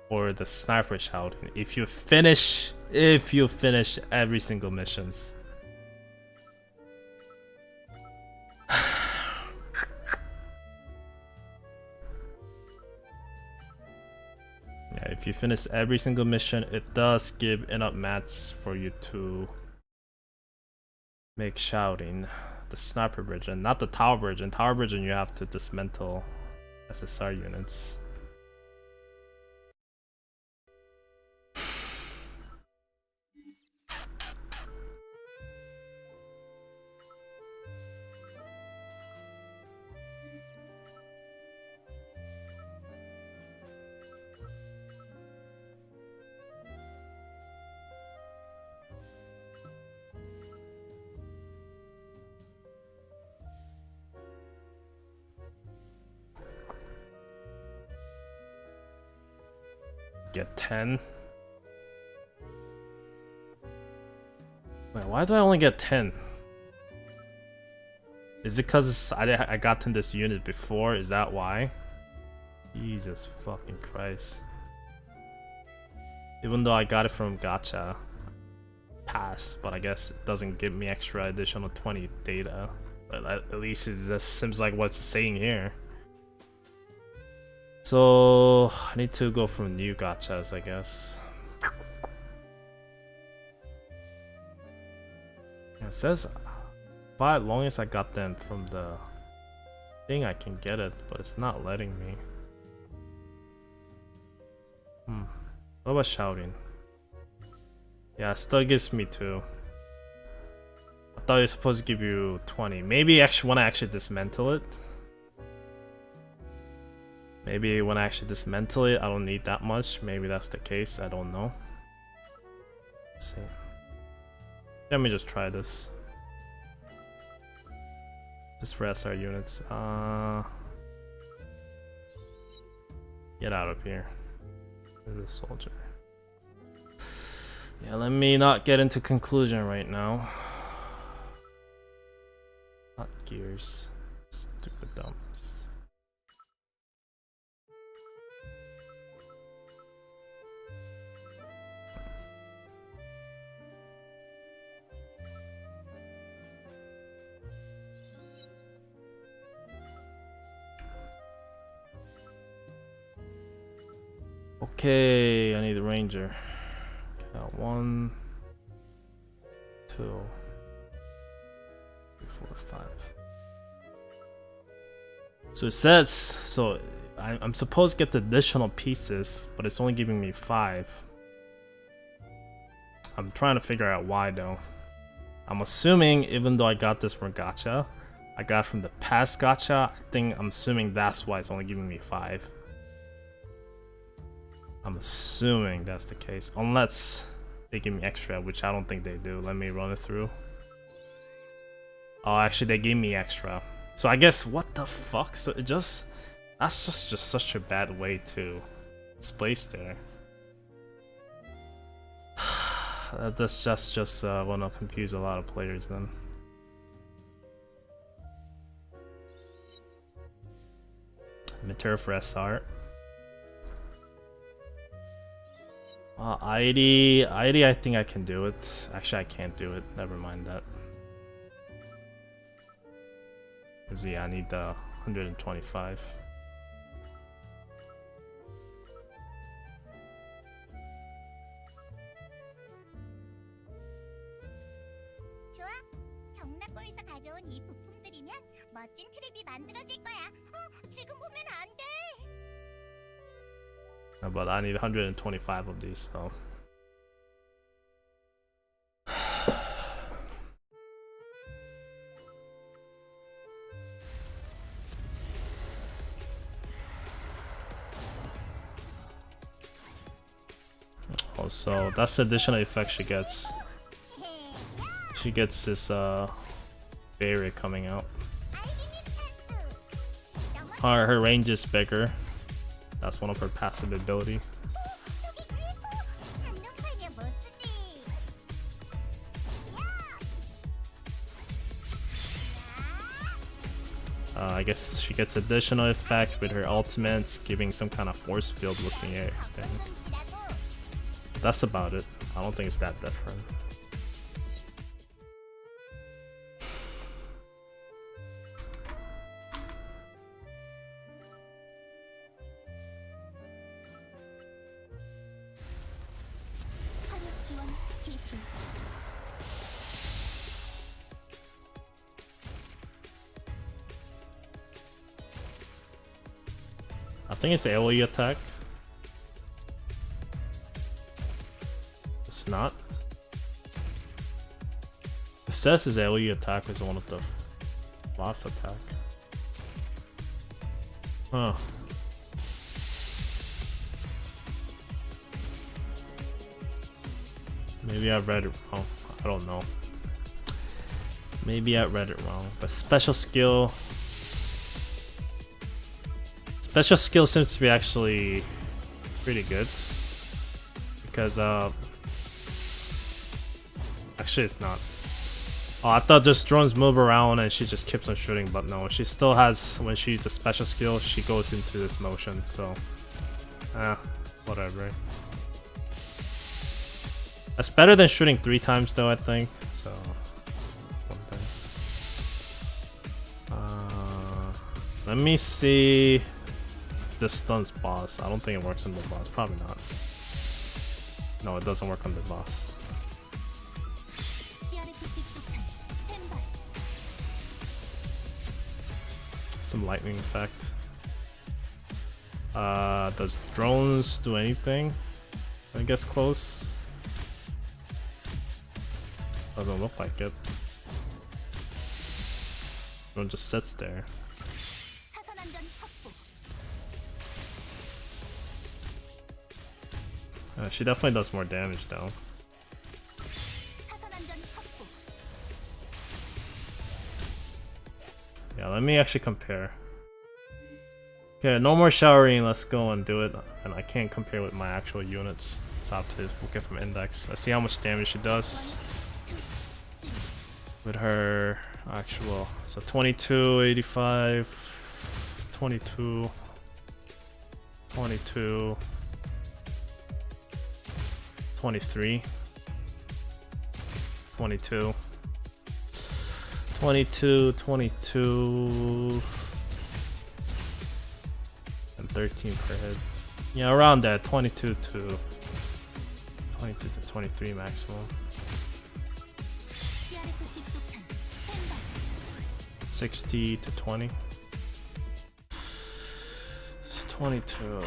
for the sniper shouting if you finish every single missions. Yeah, if you finish every single mission, it does give enough mats for you to make shouting. The sniper version, not the tower version. Tower version you have to dismantle SSR units. Get 10. Wait, why do I only get 10? Is it because I got in this unit before? Is that why? Jesus fucking Christ. Even though I got it from gacha pass, but I guess it doesn't give me extra additional 20 data. But at least it just seems like what's saying here. So I need to go from new gachas, I guess. It says by as long as I got them from the thing I can get it, but it's not letting me. What about shouting? Yeah, it still gives me 2. I thought it was supposed to give you 20. Maybe actually when I actually dismantle it. Maybe when I actually dismantle it, I don't need that much. Maybe that's the case. I don't know. Let's see. Let me just try this. Just for SR units. Get out of here. There's a soldier. Yeah, let me not get into conclusion right now. Not gears. Stupid dumps. Okay, I need a ranger. Got 1, 2, 3, 4, 5. So it says, so I'm supposed to get the additional pieces, but it's only giving me 5. I'm trying to figure out why though. I'm assuming, even though I got this from gacha, I got from the past gacha, I'm assuming that's why it's only giving me 5. I'm assuming that's the case, unless they give me extra, which I don't think they do. Let me run it through. Oh, actually they gave me extra. So I guess, what the fuck? So it just, that's just such a bad way to place there. That's just wanna confuse a lot of players then. Material for SR. ID, I think I can do it. Actually, I can't do it. Never mind that. Cause yeah, I need the 125. 좋아. 경락골에서 가져온 이 부품들이면 멋진 트랩이 만들어질 거야. 지금 보면 안 돼. But I need 125 of these, so. Also, that's the additional effect she gets. She gets this barrier coming out. Her range is bigger. That's one of her passive ability. I guess she gets additional effect with her ultimate, giving some kind of force field looking thing. That's about it. I don't think it's that different. I think it's AoE attack. It's not. It says his AoE attack is one of the last attack. Huh. Maybe I read it wrong. I don't know. Maybe I read it wrong. But special skill seems to be actually pretty good. Because actually it's not. Oh, I thought just drones move around and she just keeps on shooting, but no, she still has, when she uses a special skill, she goes into this motion, so whatever. That's better than shooting 3 times though, I think. So one thing. Let me see this stuns boss. I don't think it works on the boss. Probably not. No, it doesn't work on the boss. Some lightning effect. Does drones do anything? I guess close. Doesn't look like it. Drone just sits there. She definitely does more damage though. Yeah, let me actually compare. Okay, no more showering, let's go and do it. And I can't compare with my actual units. So I have to get from index. Let's see how much damage she does with her actual. So 22, 85, 22, 22, 23, 22, 22, 22, and 13 per hit. Yeah, around that, 22 to 23 maximum. 60 to 20. It's 22.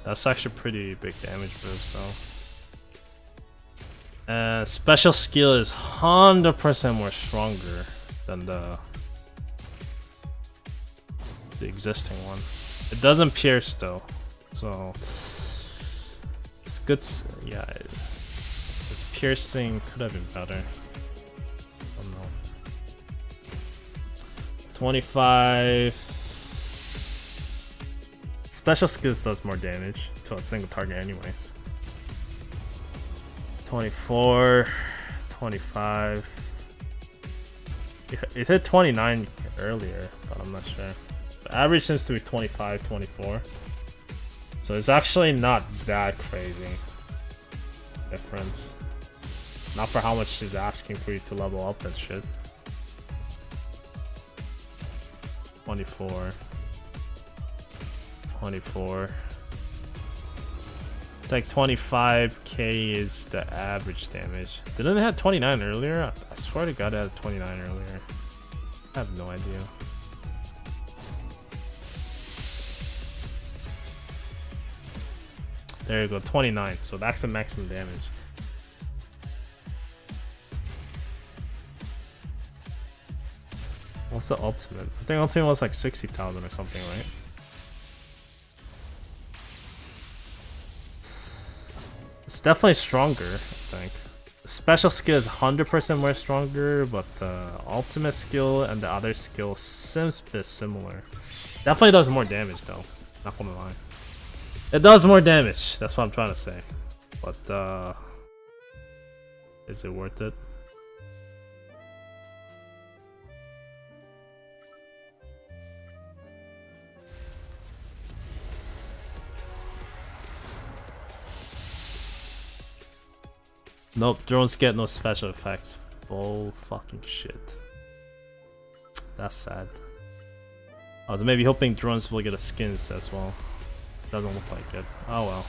That's actually pretty big damage boost though. And special skill is 100% more stronger than the existing one. It doesn't pierce though, so it's good. Yeah, its piercing could have been better. I don't know. 25. Special skills does more damage to a single target anyways. 24, 25. It hit 29 earlier, but I'm not sure. The average seems to be 25, 24. So it's actually not that crazy difference. Not for how much she's asking for you to level up and shit. 24. 24. It's like 25k is the average damage. Didn't it have 29 earlier? I swear to god it had 29 earlier. I have no idea. There you go, 29. So that's the maximum damage. What's the ultimate? I think ultimate was like 60,000 or something, right? It's definitely stronger, I think. The special skill is 100% more stronger, but the ultimate skill and the other skill seems a bit similar. Definitely does more damage though, not gonna lie. It does more damage, that's what I'm trying to say. But is it worth it? Nope, drones get no special effects. Bull fucking shit. That's sad. I was maybe hoping drones will get a skins as well. Doesn't look like it. Oh well.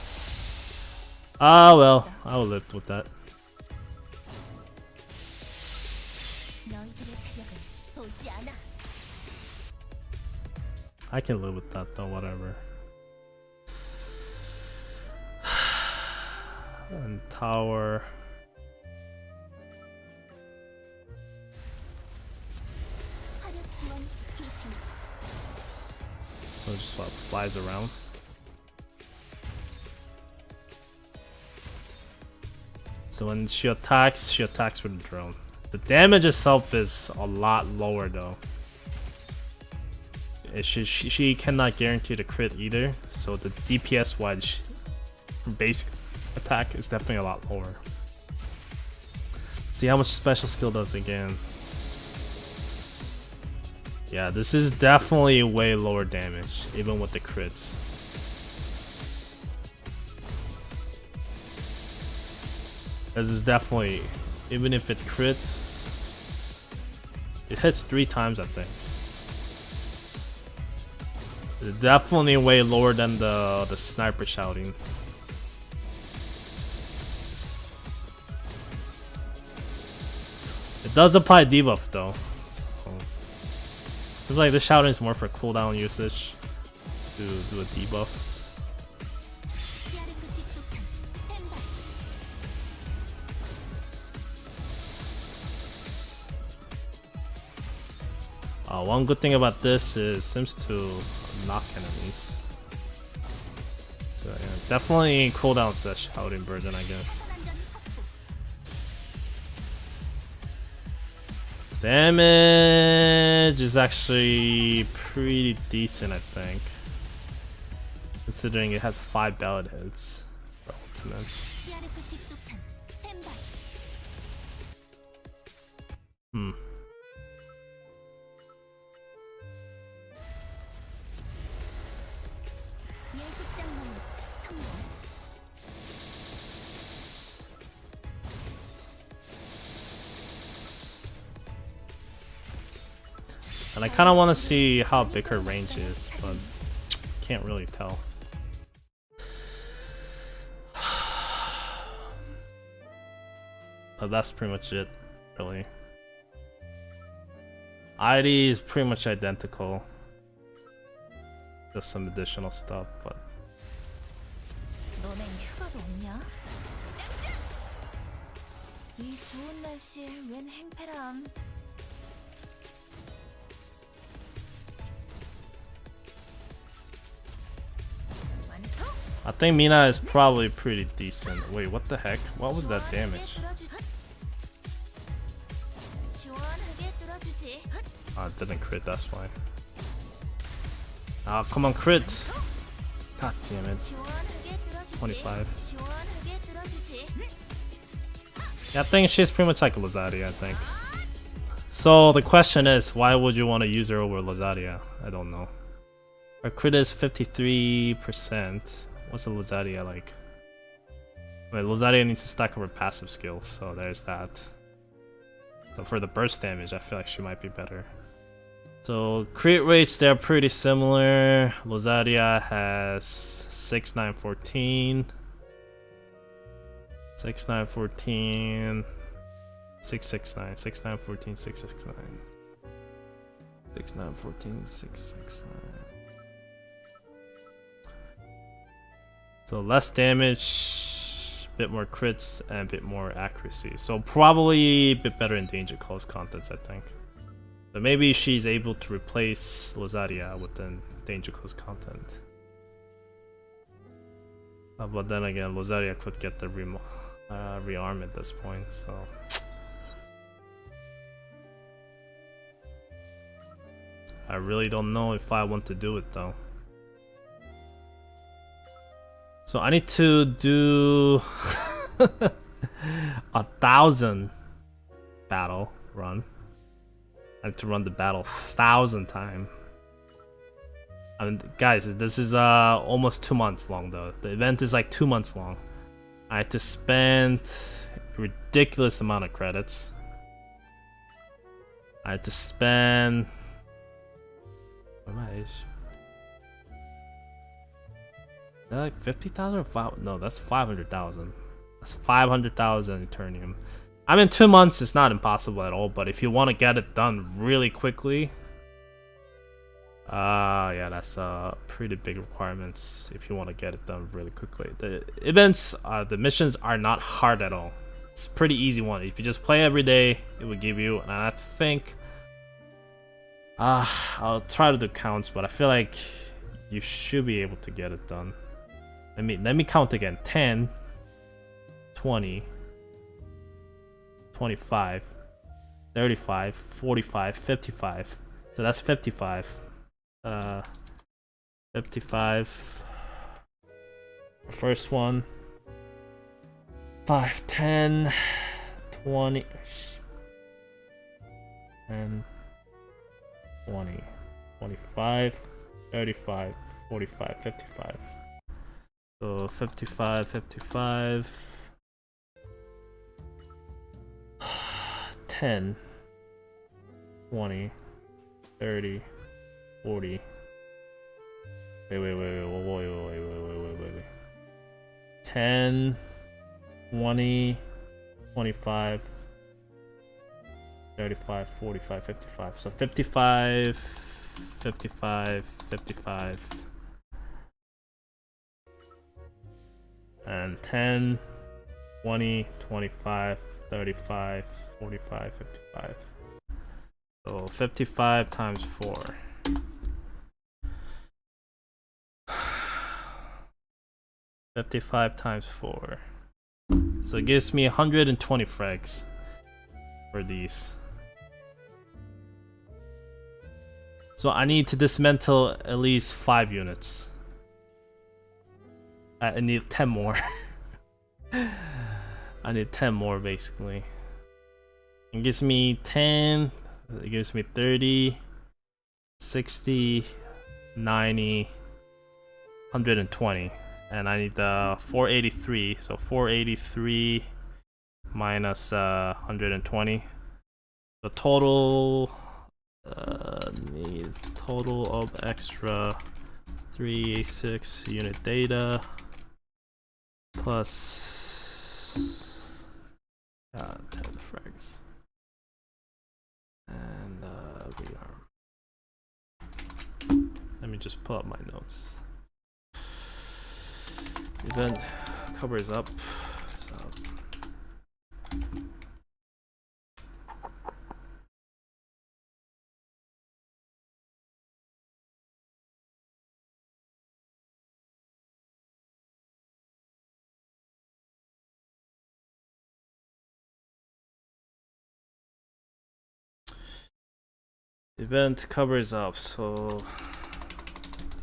Ah well, I will live with that. I can live with that though, whatever. And tower. So just what flies around. So when she attacks with the drone. The damage itself is a lot lower though. She cannot guarantee the crit either, so the DPS wise from basic attack is definitely a lot lower. See how much special skill does again. Yeah, this is definitely way lower damage, even with the crits. This is definitely, even if it crits, it hits 3 times I think. It's definitely way lower than the sniper shouting. It does apply debuff though. Seems like the shouting is more for cooldown usage to do a debuff. One good thing about this is it seems to knock enemies. So yeah, definitely cooldowns that shouting version, I guess. Damage is actually pretty decent, I think. Considering it has 5 ballad hits for ultimate. And I kind of want to see how big her range is, but can't really tell. But that's pretty much it, really. ID is pretty much identical. Just some additional stuff, but... I think Mina is probably pretty decent. Wait, what the heck? What was that damage? Oh, it didn't crit, that's why. Oh, come on, crit! God damn it. 25. Yeah, I think she's pretty much like Lazadia, I think. So the question is, why would you want to use her over Lazadia? I don't know. Her crit is 53%. What's a Lazadia like? Wait, Lazadia needs to stack up her passive skills, so there's that. So for the burst damage, I feel like she might be better. So crit rates, they're pretty similar. Lozaria has 6, 9, 14. 6, 9, 14. 6, 6, 9. 6, 9, 14, 6, 6, 9. 6, 9, 14, 6, 6, 9. So less damage, a bit more crits, and a bit more accuracy. So probably a bit better in danger close contents, I think. So maybe she's able to replace Lozaria within danger close content. But then again, Lozaria could get the rearm at this point, so... I really don't know if I want to do it though. So I need to do 1,000 battle run. I need to run the battle 1,000 times. I mean, guys, this is almost 2 months long though. The event is like 2 months long. I had to spend a ridiculous amount of credits. I had to spend... What am I? Is that like 50,000 or 5? No, that's 500,000. That's 500,000 Eternium. I mean, 2 months is not impossible at all, but if you want to get it done really quickly, yeah, that's pretty big requirements if you want to get it done really quickly. The events, the missions are not hard at all. It's a pretty easy one. If you just play every day, it will give you, and I think, I'll try to do counts, but I feel like you should be able to get it done. Let me count again. 10, 20, 25, 35, 45, 55. So that's 55. 55. The first one. 5, 10, 20, and 20, 25, 35, 45, 55. So 55, 55, 10, 20, 30, 40. Wait. 10, 20, 25, 35, 45, 55. So 55, 55, 55. And 10, 20, 25, 35, 45, 55. So 55 times 4. times 4. So it gives me 120 frags for these. So I need to dismantle at least 5 units. I need 10 more. I need 10 more basically. It gives me 10, it gives me 30, 60, 90, 120. And I need 483, so 483 minus 120. The total need total of extra 386 unit data plus 10 frags and rearm. Let me just pull up my notes. Event covers up. So event covers up. So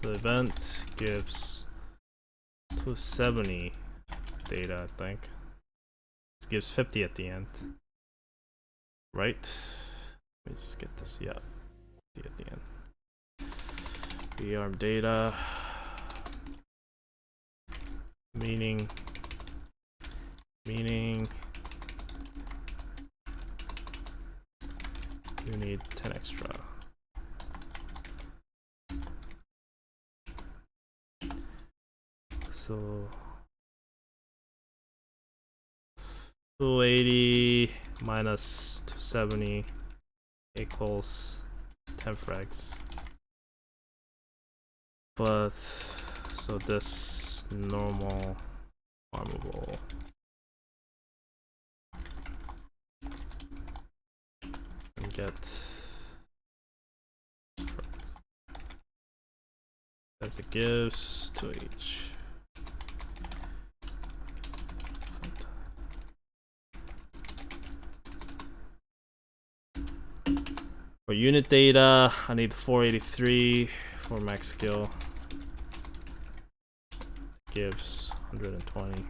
the event gives 270 data, I think. This gives 50 at the end. Right? Let me just get this, yeah. 50 at the end. Rearm data. Meaning you need 10 extra. So 280 minus 270 equals 10 frags. But so this normal farmable and get as it gives to each. For unit data, I need 483 for max skill. Gives 120.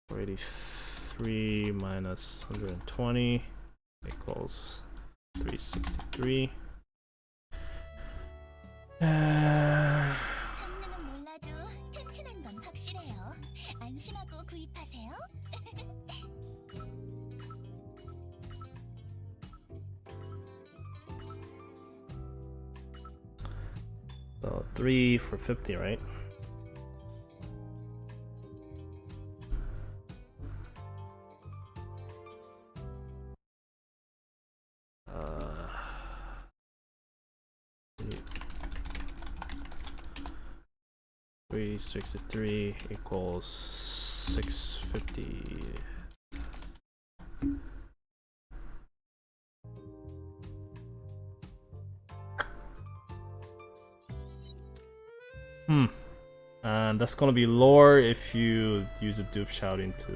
483 minus 120 equals 363. 성능은 몰라도 튼튼한 건 확실해요. 안심하고 구입하세요. So 3 for 50, right? Uh, 363 equals 650. And that's gonna be lower if you use a dupe shouting to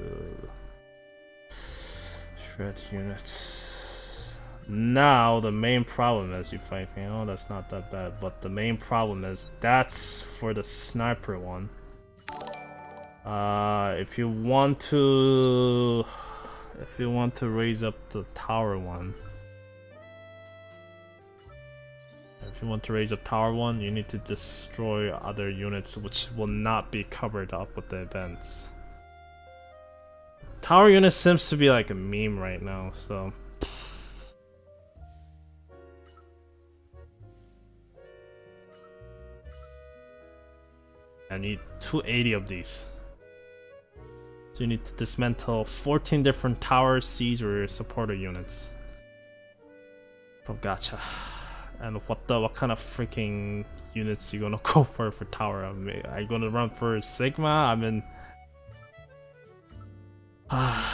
shred units. Now the main problem is you fight, that's not that bad, but the main problem is that's for the sniper one. If you want to raise up the tower one, you need to destroy other units which will not be covered up with the events. Tower unit seems to be like a meme right now, so I need 280 of these. So you need to dismantle 14 different tower, siege, or supporter units. Oh, gotcha. And what kind of freaking units you gonna go for tower? Are you gonna run for Sigma? I mean, I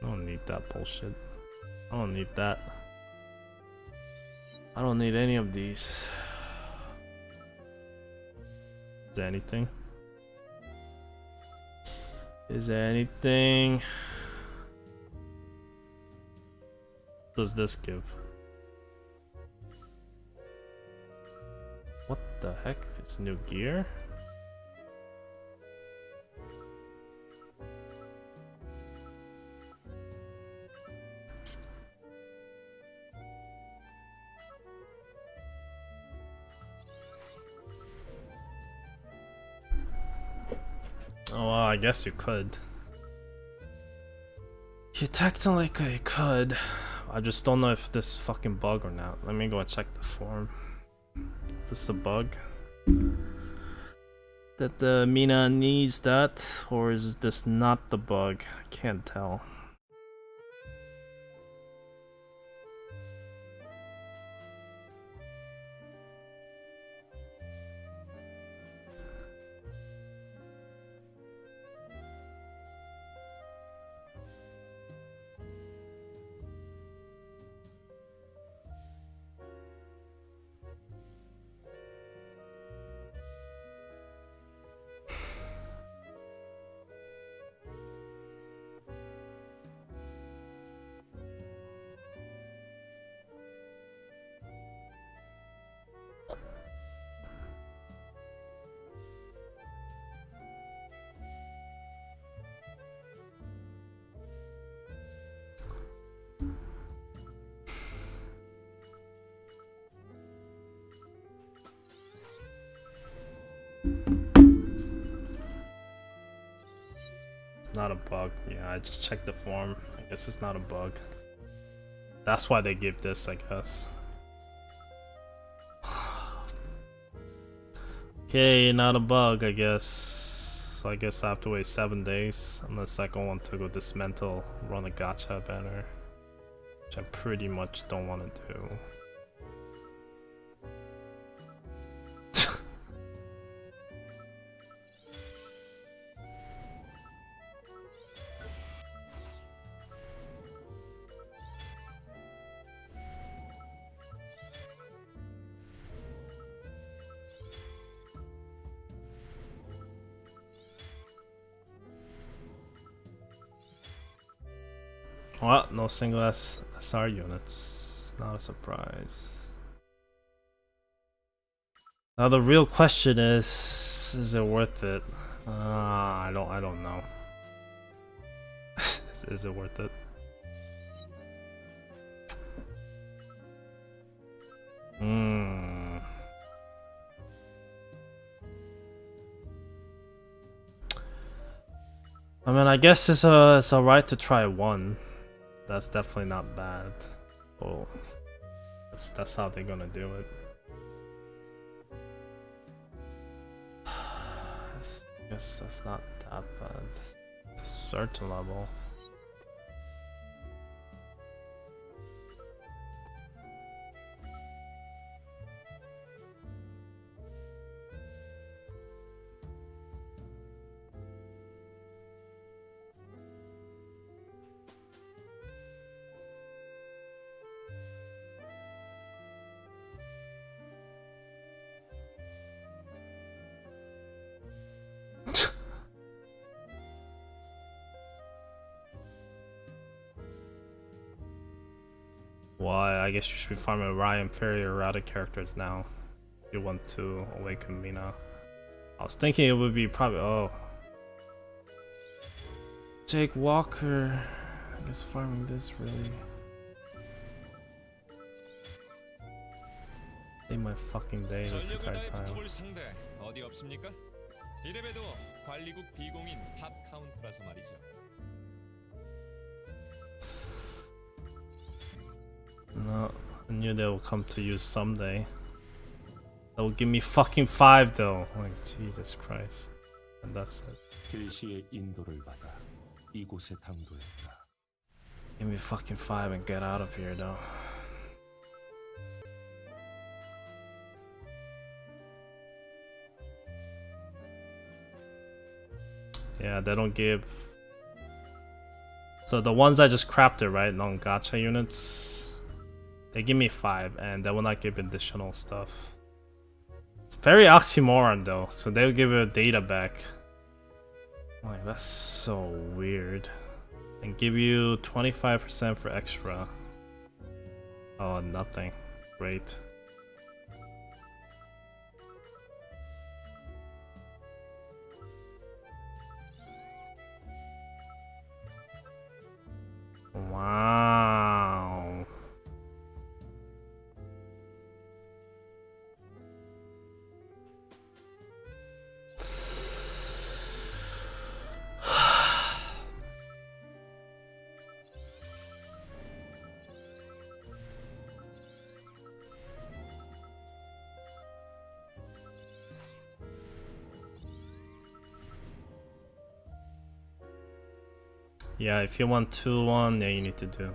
don't need that bullshit. I don't need that. I don't need any of these. Is there anything? Is there anything? What does this give? What the heck? It's new gear? Oh, well, I guess you could. You technically could. I just don't know if this fucking bug or not. Let me go and check the form. Is this a bug? That the Mina needs that? Or is this not the bug? I can't tell. Not a bug. Yeah, I just checked the form. I guess it's not a bug. That's why they give this, I guess. Okay, not a bug, I guess. So I guess I have to wait 7 days unless I want to go dismantle, run a gacha banner, which I pretty much don't want to do. Well, no single SR units. Not a surprise. Now the real question is it worth it? I don't know. Is it worth it? I mean, I guess it's alright to try one. That's definitely not bad. Oh, that's how they're gonna do it. I guess that's not that bad. To a certain level. Why? I guess you should be farming Rearm very erratic characters now. If you want to awaken Mina. I was thinking it would be probably Jake Walker. I guess farming this really. Made my fucking day this entire time. 어디 없습니까? 이래봬도 관리국 비공인 탑 카운트라서 말이죠. No, I knew they will come to use someday. That will give me fucking 5 though. Like Jesus Christ. And that's it. 길시의 인도를 받아 이곳에 당도했다. Give me fucking 5 and get out of here though. Yeah, they don't give. So the ones I just crafted, right? Non-gacha units, they give me 5, and they will not give additional stuff. It's very oxymoron though. So they will give you data back. Like that's so weird. And give you 25% for extra. Oh, nothing. Great. Wow. Yeah, if you want 2-1, yeah, you need to do.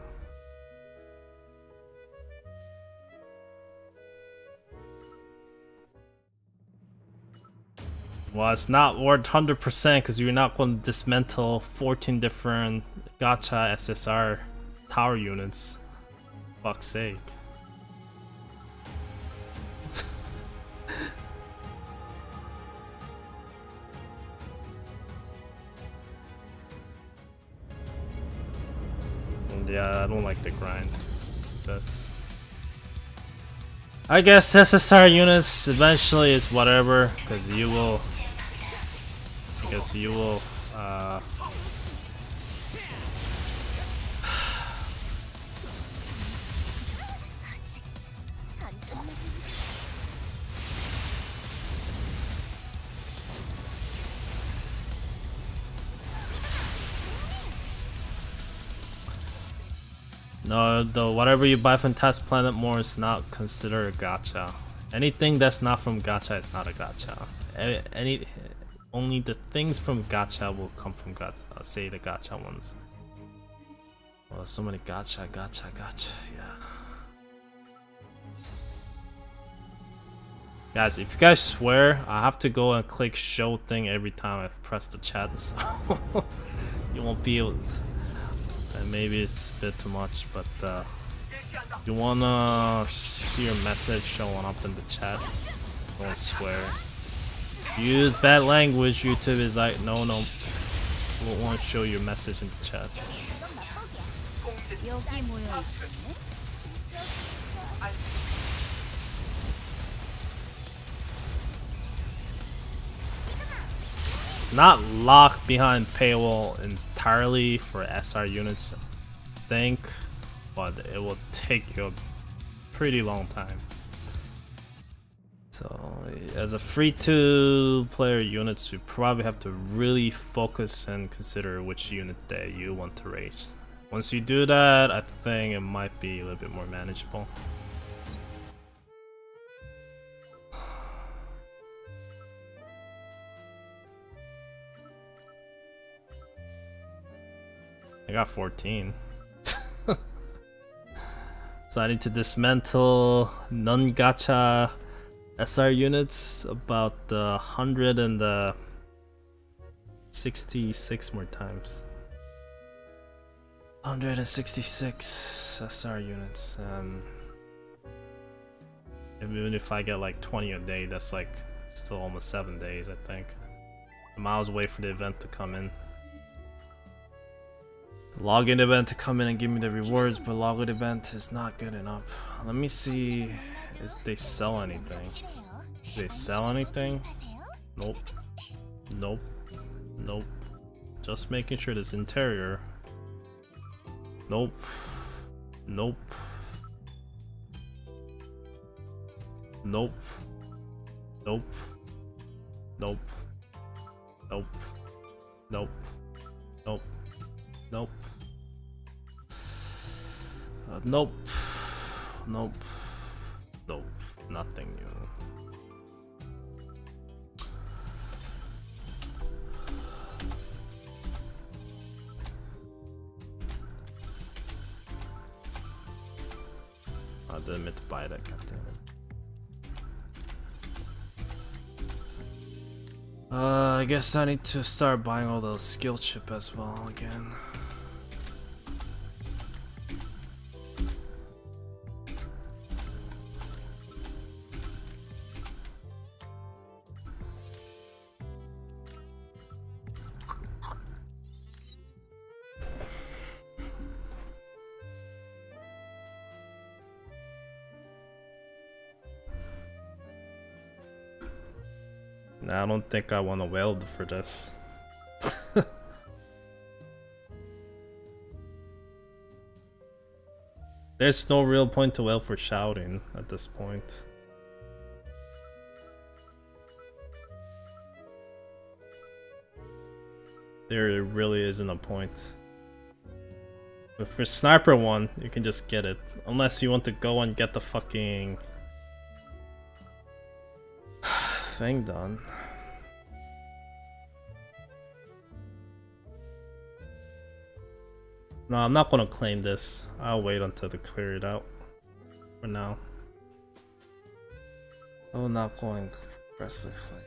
Well, it's not worth 100% because you're not going to dismantle 14 different gacha SSR tower units. Fuck's sake. Yeah, I don't like the grind. I guess SSR units eventually is whatever, because you will. I guess you will. No, the whatever you buy from Test Planet more is not considered a gacha. Anything that's not from gacha is not a gacha. Only the things from gacha will come from gacha. Say the gacha ones. Oh, there's so many gacha. Yeah. Guys, if you guys swear, I have to go and click show thing every time I press the chat, so you won't be able to. And maybe it's a bit too much, but you wanna see your message showing up in the chat, don't swear. Use bad language, YouTube is like, no, won't show your message in the chat. 여기 모여 있었네. Not locked behind paywall entirely for SR units, I think, but it will take you a pretty long time. So as a free-to-player units, you probably have to really focus and consider which unit that you want to raise. Once you do that, I think it might be a little bit more manageable. I got 14. So I need to dismantle non-gacha SR units about 166 more times. 166 SR units, and even if I get like 20 a day, that's like still almost 7 days, I think. I'm miles away for the event to come in. Login event to come in and give me the rewards, but login event is not good enough. Let me see if they sell anything. Do they sell anything? Nope. Nope. Nope. Just making sure this interior. Nope. Nope. Nope. Nope. Nope. Nope. Nope. Nope. Nope. Nope. Nope. Nope. Nothing new. I didn't mean to buy that, goddammit. I guess I need to start buying all those skill chip as well again. I don't think I want to weld for this. There's no real point to weld for shouting at this point. There really isn't a point. But for sniper one, you can just get it. Unless you want to go and get the fucking thing done. No, I'm not gonna claim this. I'll wait until they clear it out. For now. I'm not going aggressively.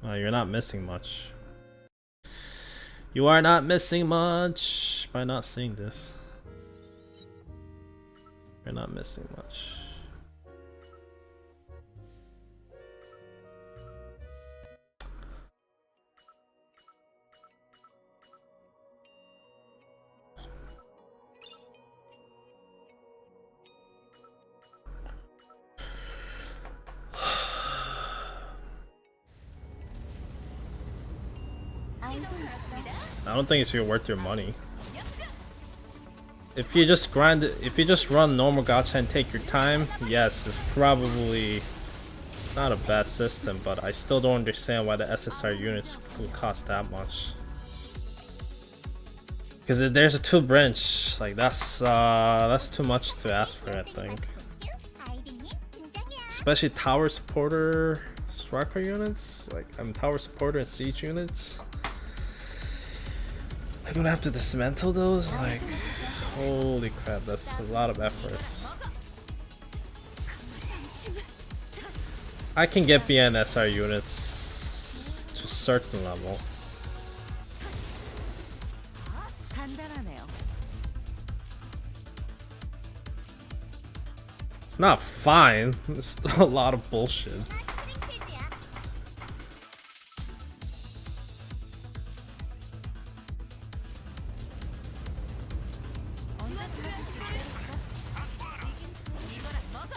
You're not missing much. You are not missing much by not seeing this. You're not missing much. I don't think it's worth your money. If you just grind it, if you just run normal gacha and take your time, yes, it's probably not a bad system, but I still don't understand why the SSR units will cost that much. Because there's a 2 branch, like that's too much to ask for, I think. 아이비님 등장이야. Especially tower supporter striker units, like I'm tower supporter and siege units. I'm gonna have to dismantle those, like holy crap, that's a lot of efforts. I can get BNSR units to a certain level. 간단하네요. It's not fine, it's still a lot of bullshit. 스프링필드야. 언제 들어줄지 모르겠어. 이거나 먹어.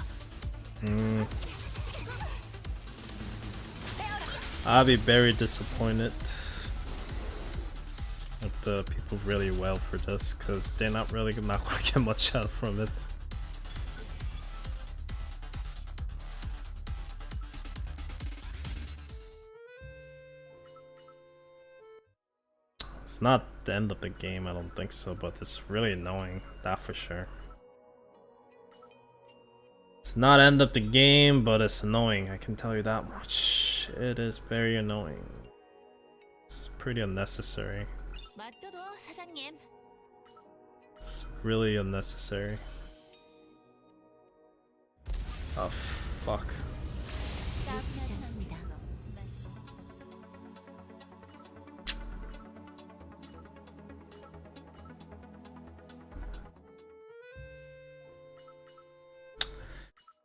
I'll be very disappointed if the people really well for this, because they're not gonna get much out from it. It's not the end of the game, I don't think so, but it's really annoying, that for sure. It's not end of the game, but it's annoying, I can tell you that much. It is very annoying. It's pretty unnecessary. 맞도도 사장님. It's really unnecessary. Oh fuck. 놓치지 않습니다.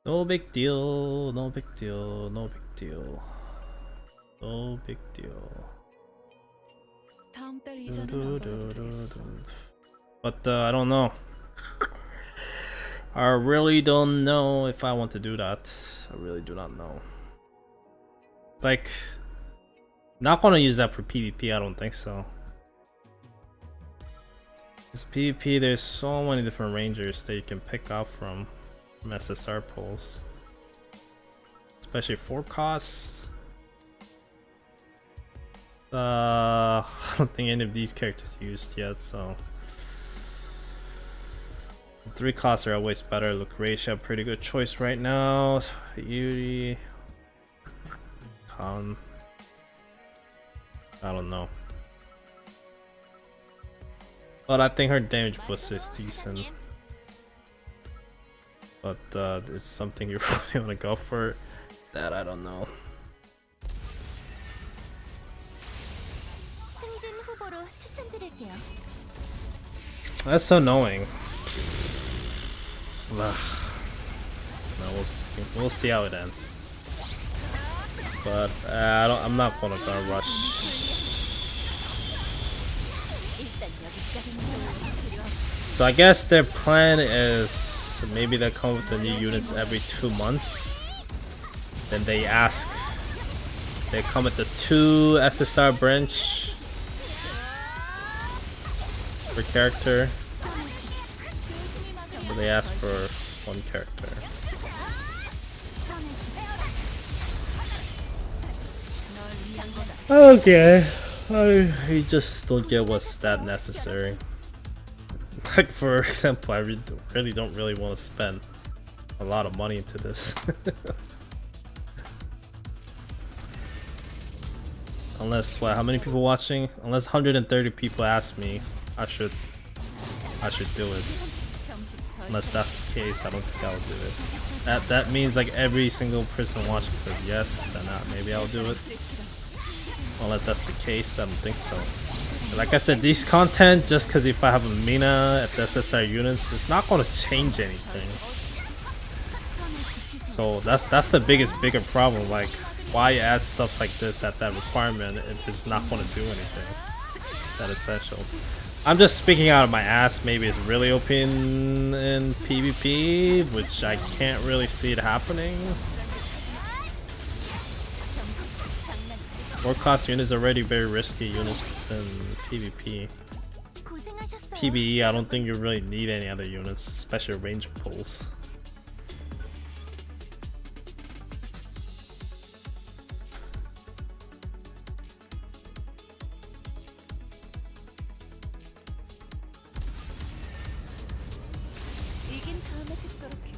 No big deal, no big deal, no big deal. No big deal. 다음 달 이자는 안 받아도 되겠어. But I don't know. I really don't know if I want to do that. I really do not know. Like, not gonna use that for PvP, I don't think so. Because PvP, there's so many different rangers that you can pick up from SSR pulls. Especially 4 costs. I don't think any of these characters used yet, so 3 costs are always better. Lucretia, pretty good choice right now. Yuri, Khan, I don't know, but I think her damage boost is decent. But it's something you really want to go for. That I don't know. 승진 후보로 추천드릴게요. That's so annoying. No, we'll see how it ends. But I'm not gonna rush. 일단 여기까지. So I guess their plan is maybe they come with the new units every 2 months. Then they come with the 2 SSR branch per character. So they ask for 1 character. Okay, I just don't get what's that necessary. Like, for example, I really don't want to spend a lot of money into this. Unless, how many people watching? Unless 130 people ask me, I should do it. Unless that's the case, I don't think I'll do it. That means like every single person watching says yes, then maybe I'll do it. Unless that's the case, I don't think so. But like I said, these content, just because if I have a Mina at the SSR units, it's not going to change anything. So that's the bigger problem. Like, why add stuff like this at that requirement if it's not going to do anything? That essential. I'm just speaking out of my ass. Maybe it's really OP in PvP, which I can't really see it happening. 4 cost units already very risky units in PvP. 고생하셨어요. PvE, I don't think you really need any other units, especially range pulls. 너무 징그럽게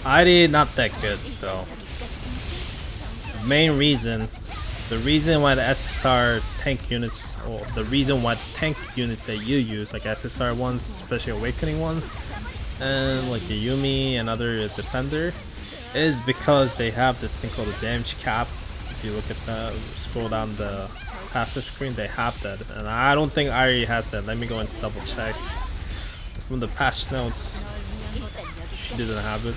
ID not that good though. Main reason, the reason why the SSR tank units, or the reason why tank units that you use, like SSR ones, especially Awakening ones, and like the Yumi and other defender, is because they have this thing called the damage cap. If you look at the scroll down the passive screen, they have that, and I don't think Ari has that. Let me go and double check. From the patch notes, she didn't have it.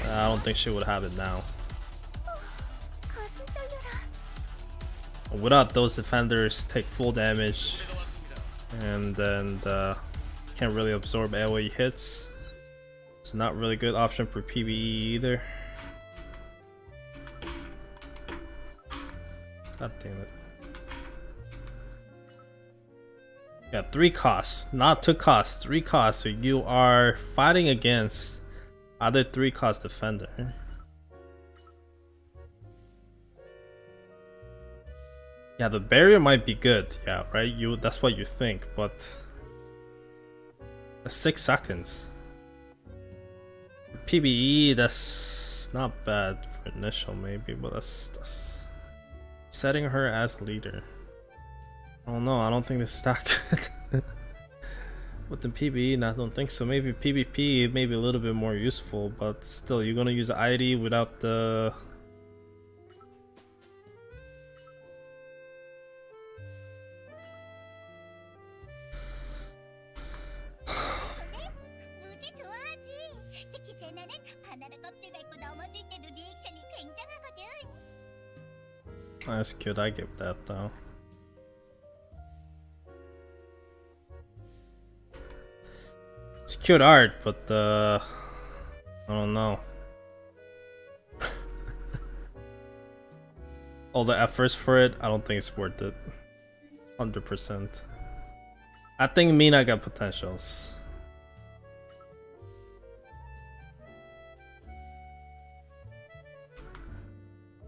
I don't think she would have it now. Without those, defenders take full damage and then can't really absorb AoE hits. It's not really good option for PvE either. God damn it. Yeah, 3 costs, not 2 costs, 3 costs. So you are fighting against other 3 cost defender. Yeah, the barrier might be good, yeah, right? That's what you think, but 6 seconds. For PvE, that's not bad for initial maybe, but that's setting her as leader. I don't know, I don't think this is that good. With the PvE, I don't think so. Maybe PvP maybe a little bit more useful, but still, you're gonna use the ID without the... 무지 좋아하지. 특히 제나는 바나나 껍질 밟고 넘어질 때도 리액션이 굉장하거든. That's cute, I give that though. It's cute art, but I don't know. All the efforts for it, I don't think it's worth it. 100%. I think Mina got potentials.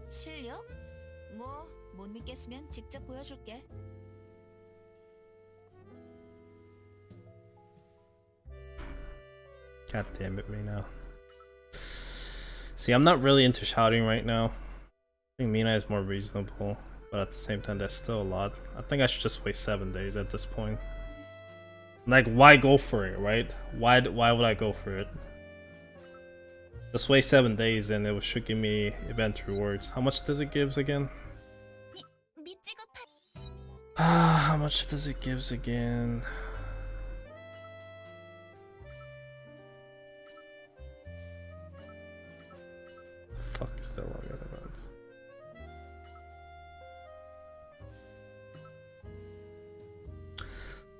실력? 뭐 못 믿겠으면 직접 보여줄게. God damn it, Mina. See, I'm not really into shouting right now. I think Mina is more reasonable, but at the same time, that's still a lot. I think I should just wait 7 days at this point. Like, why go for it, right? Why would I go for it? Just wait 7 days and it should give me event rewards. How much does it give again? 미치고 How much does it give again? Fuck is that long events?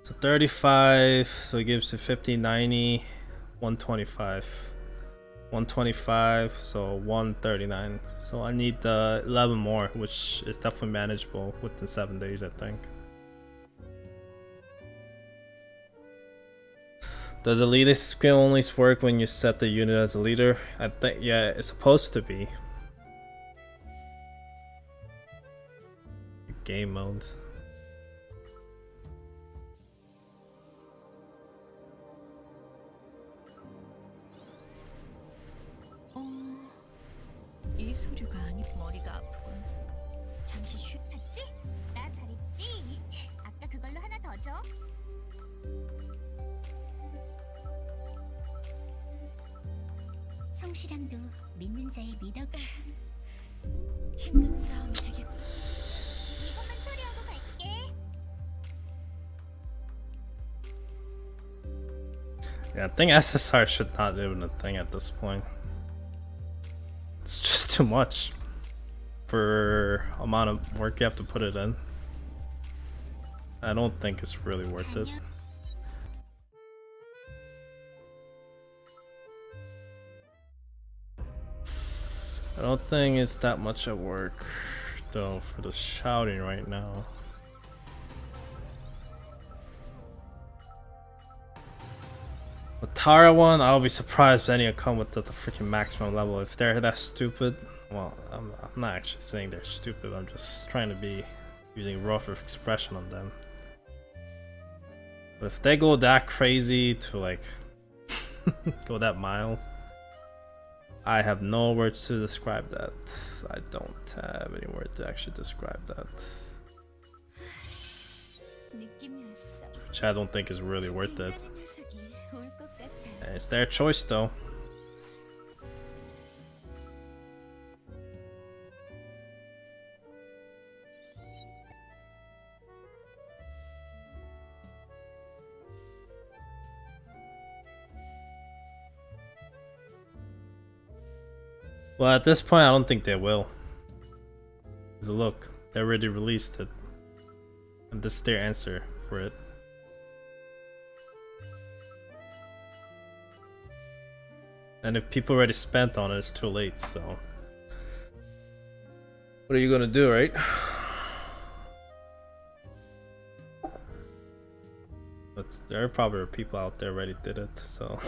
So 35, so it gives you 50, 90, 125. 125, so 139. So I need 11 more, which is definitely manageable within 7 days, I think. Does a leader skill only work when you set the unit as a leader? I think, yeah, it's supposed to be. Game mode. 이 소류가 아니 머리가 아프군. 잠시 봤지? 나 잘했지? 아까 그걸로 하나 더 줘. 성실함도 믿는 자의 미덕. 힘든 싸움이 되게. 이것만 처리하고 갈게. Yeah, I think SSR should not even a thing at this point. It's just too much for amount of work you have to put it in. I don't think it's really worth it. I don't think it's that much of work though for the shouting right now. The Tara one, I'll be surprised if any will come with the freaking maximum level. If they're that stupid, well, I'm not actually saying they're stupid. I'm just trying to be using rough expression on them. But if they go that crazy to like go that mild, I have no words to describe that. I don't have any words to actually describe that. Which I don't think is really worth it. It's their choice though. Well, at this point, I don't think they will. Because look, they already released it. And this is their answer for it. And if people already spent on it, it's too late, so... What are you gonna do, right? But there are probably people out there already did it, so...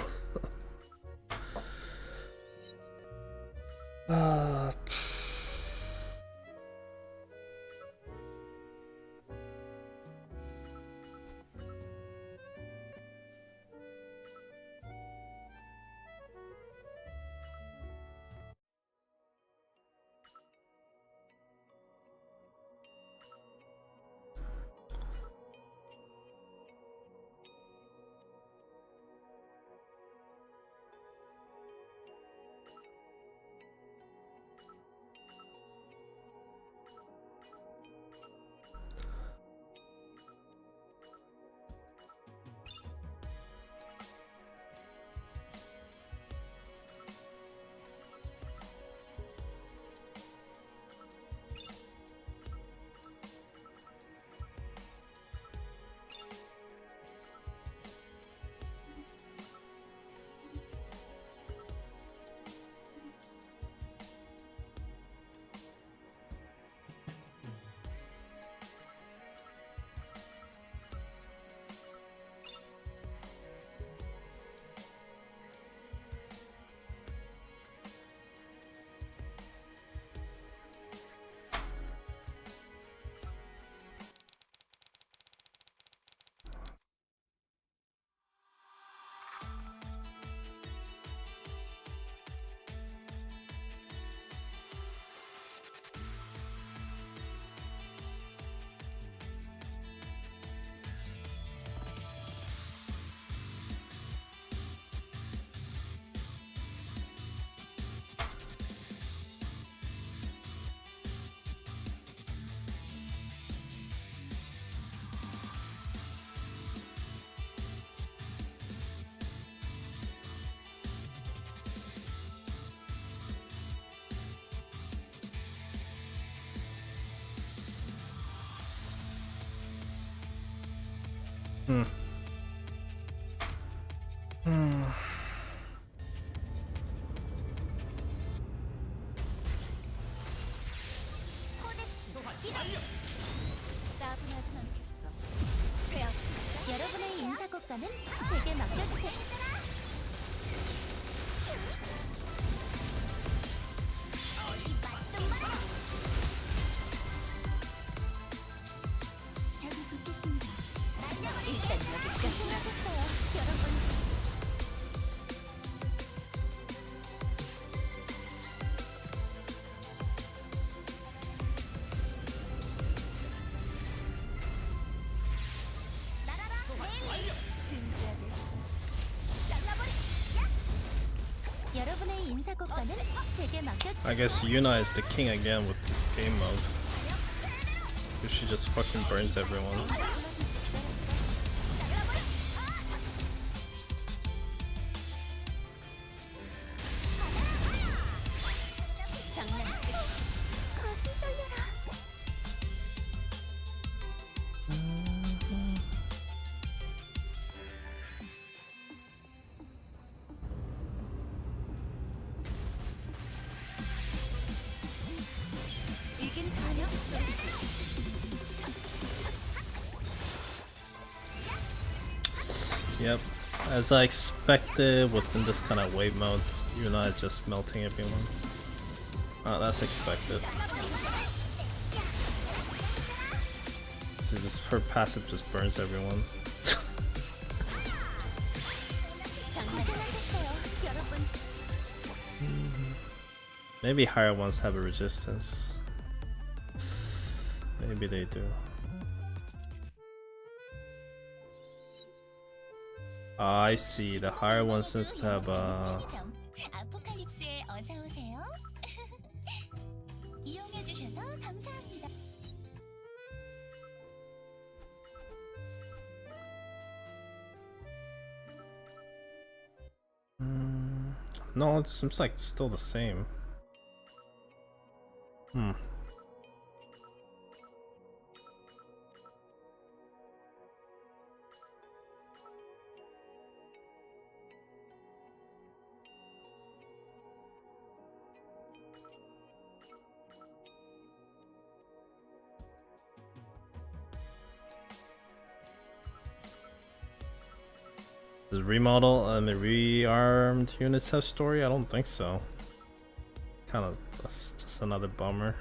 따분하진 않겠어. 여러분의 인사고과는 제게 맡겨주세요. 저기 붙겠습니다. 일단 여기까지 하셨어요, 여러분. I guess Yuna is the king again with this game mode. Because she just fucking burns everyone. Yep, As I expected within this kind of wave mode, Yuna is just melting everyone. Oh, that's expected. So just her passive just burns everyone. Maybe higher ones have a resistance. Maybe they do. I see. The higher ones seems to have 아포칼립스에 어서 오세요. 이용해 주셔서 감사합니다. no, it seems like it's still the same. Does remodel and rearmed units have story? I don't think so. Kind of, that's just another bummer.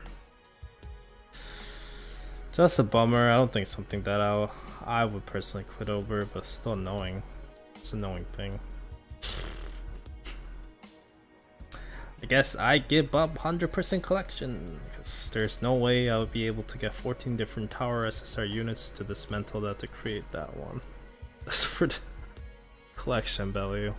Just a bummer. I don't think something that I would personally quit over, but still annoying. It's an annoying thing. I guess I give up 100% collection because there's no way I would be able to get 14 different tower SSR units to dismantle that to create that one. That's for the collection value.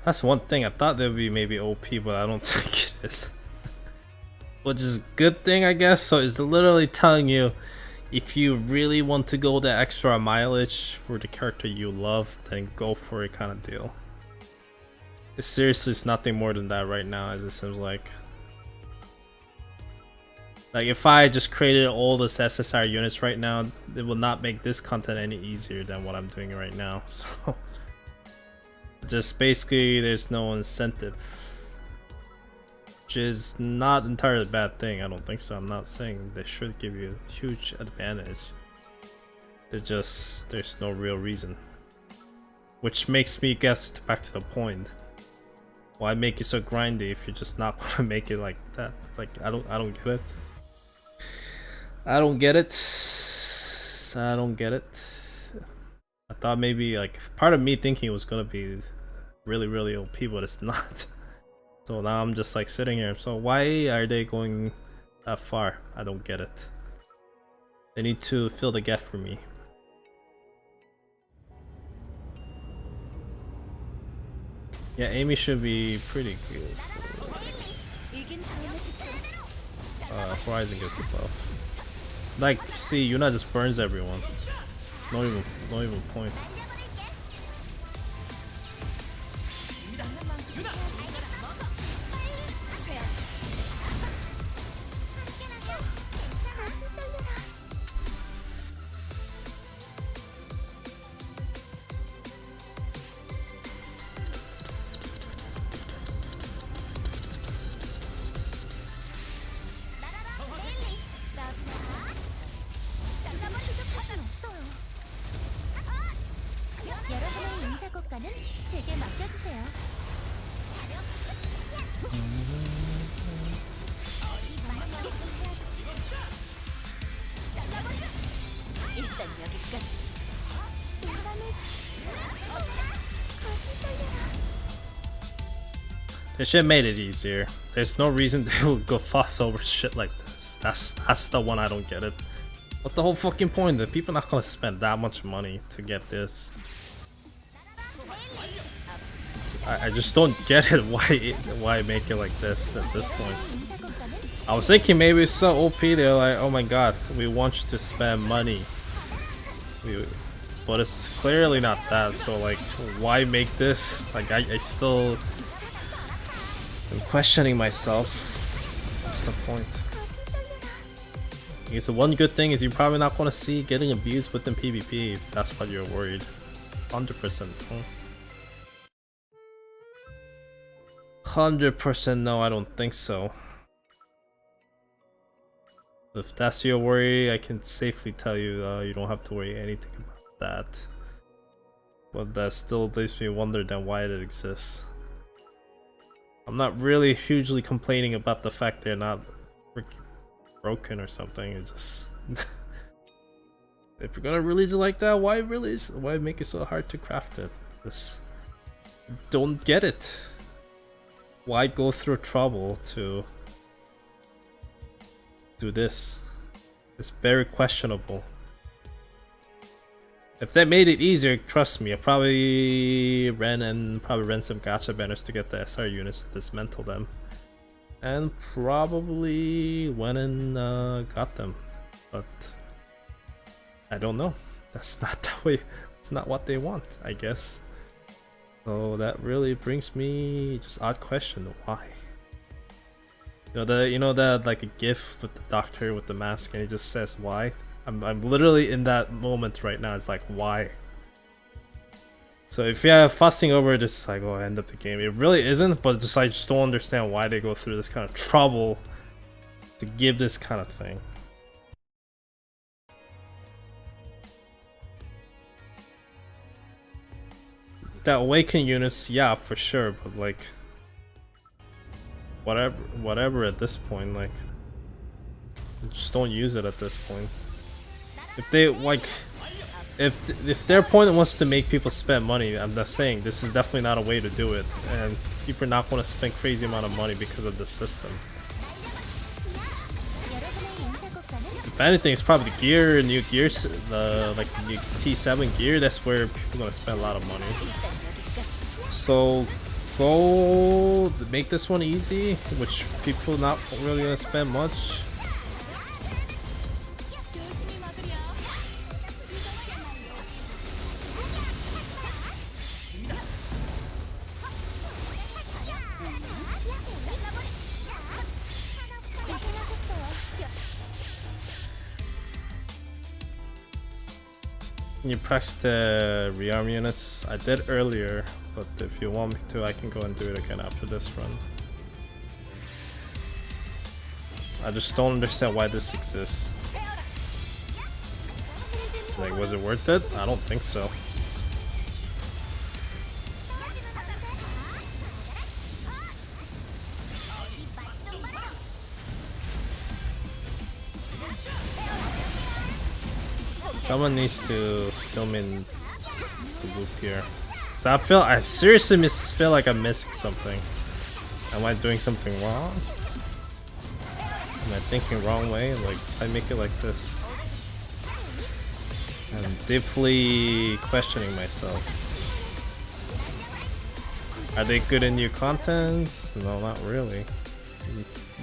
That's one thing. I thought that would be maybe OP, but I don't think it is. Which is a good thing, I guess. So it's literally telling you, if you really want to go the extra mileage for the character you love, then go for it, kind of deal. It seriously is nothing more than that right now, as it seems like. Like if I just created all this SSR units right now, it will not make this content any easier than what I'm doing right now. So just basically there's no incentive, which is not entirely a bad thing. I don't think so. I'm not saying they should give you a huge advantage. It's just there's no real reason, which makes me guess back to the point. Why make it so grindy if you're just not gonna make it like that? Like I don't get it. I don't get it. I don't get it. I thought maybe like part of me thinking it was gonna be really OP, but it's not. So now I'm just like sitting here. So why are they going that far? I don't get it. They need to fill the gap for me. Yeah, Amy should be pretty good. Horizon gets the buff. Like, see, Yuna just burns everyone. It's not even point. 여러분의 인사 고가는 제게 맡겨주세요. 일단 여기까지. They should have made it easier. There's no reason they would go fuss over shit like this. That's the one I don't get it. What's the whole fucking point? The people are not gonna spend that much money to get this. I just don't get it. Why make it like this at this point? I was thinking maybe it's so OP. They're like, oh my god, we want you to spend money. But it's clearly not that. So like, why make this? Like, I still am questioning myself. What's the point? I guess the one good thing is you're probably not going to see getting abused within PvP if that's what you're worried. 100%. 100% no, I don't think so. If that's your worry, I can safely tell you you don't have to worry anything about that. But that still leaves me wonder then why it exists. I'm not really hugely complaining about the fact they're not broken or something. It's just if you're gonna release it like that, why release? Why make it so hard to craft it? Just don't get it. Why go through trouble to do this? It's very questionable. If they made it easier, trust me, I probably ran some gacha banners to get the SR units to dismantle them, and probably went and got them. But I don't know. That's not the way. It's not what they want, I guess. So that really brings me just odd question: why? You know that like a GIF with the doctor with the mask, and he just says why. I'm literally in that moment right now. It's like, why? So if you're fussing over it, it's like, oh, end up the game. It really isn't, but I just don't understand why they go through this kind of trouble to give this kind of thing. The awaken units, yeah, for sure, but like, whatever at this point, like, just don't use it at this point. If they like, if their point was to make people spend money, I'm just saying this is definitely not a way to do it, and people are not going to spend crazy amount of money because of the system. If anything, it's probably the gear, new gears, the like new T7 gear. That's where people are going to spend a lot of money. So go make this one easy, which people not really going to spend much. Can you practice the Rearm units? I did earlier, but if you want me to, I can go and do it again after this run. I just don't understand why this exists. Like, was it worth it? I don't think so. Someone needs to film in the loop here. So I seriously feel like I'm missing something. Am I doing something wrong? Am I thinking wrong way? Like, I make it like this. I'm deeply questioning myself. Are they good in new contents? No, not really.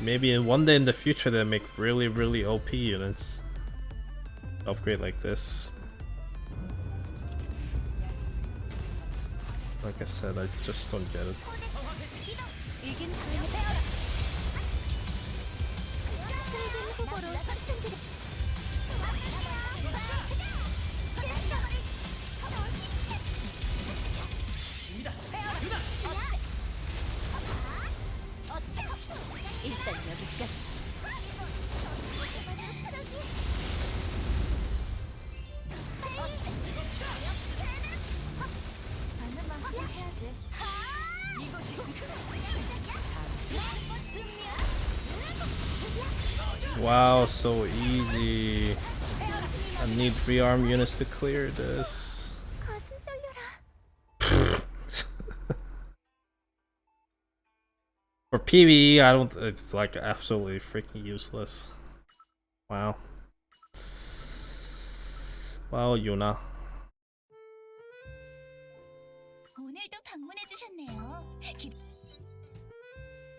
Maybe one day in the future they'll make really, really OP units. Upgrade like this. Like I said, I just don't get it. Wow, so easy. I need rearm units to clear this. For PvE, I don't. It's like absolutely freaking useless. Wow. Wow, Yuna. 오늘도 방문해 주셨네요.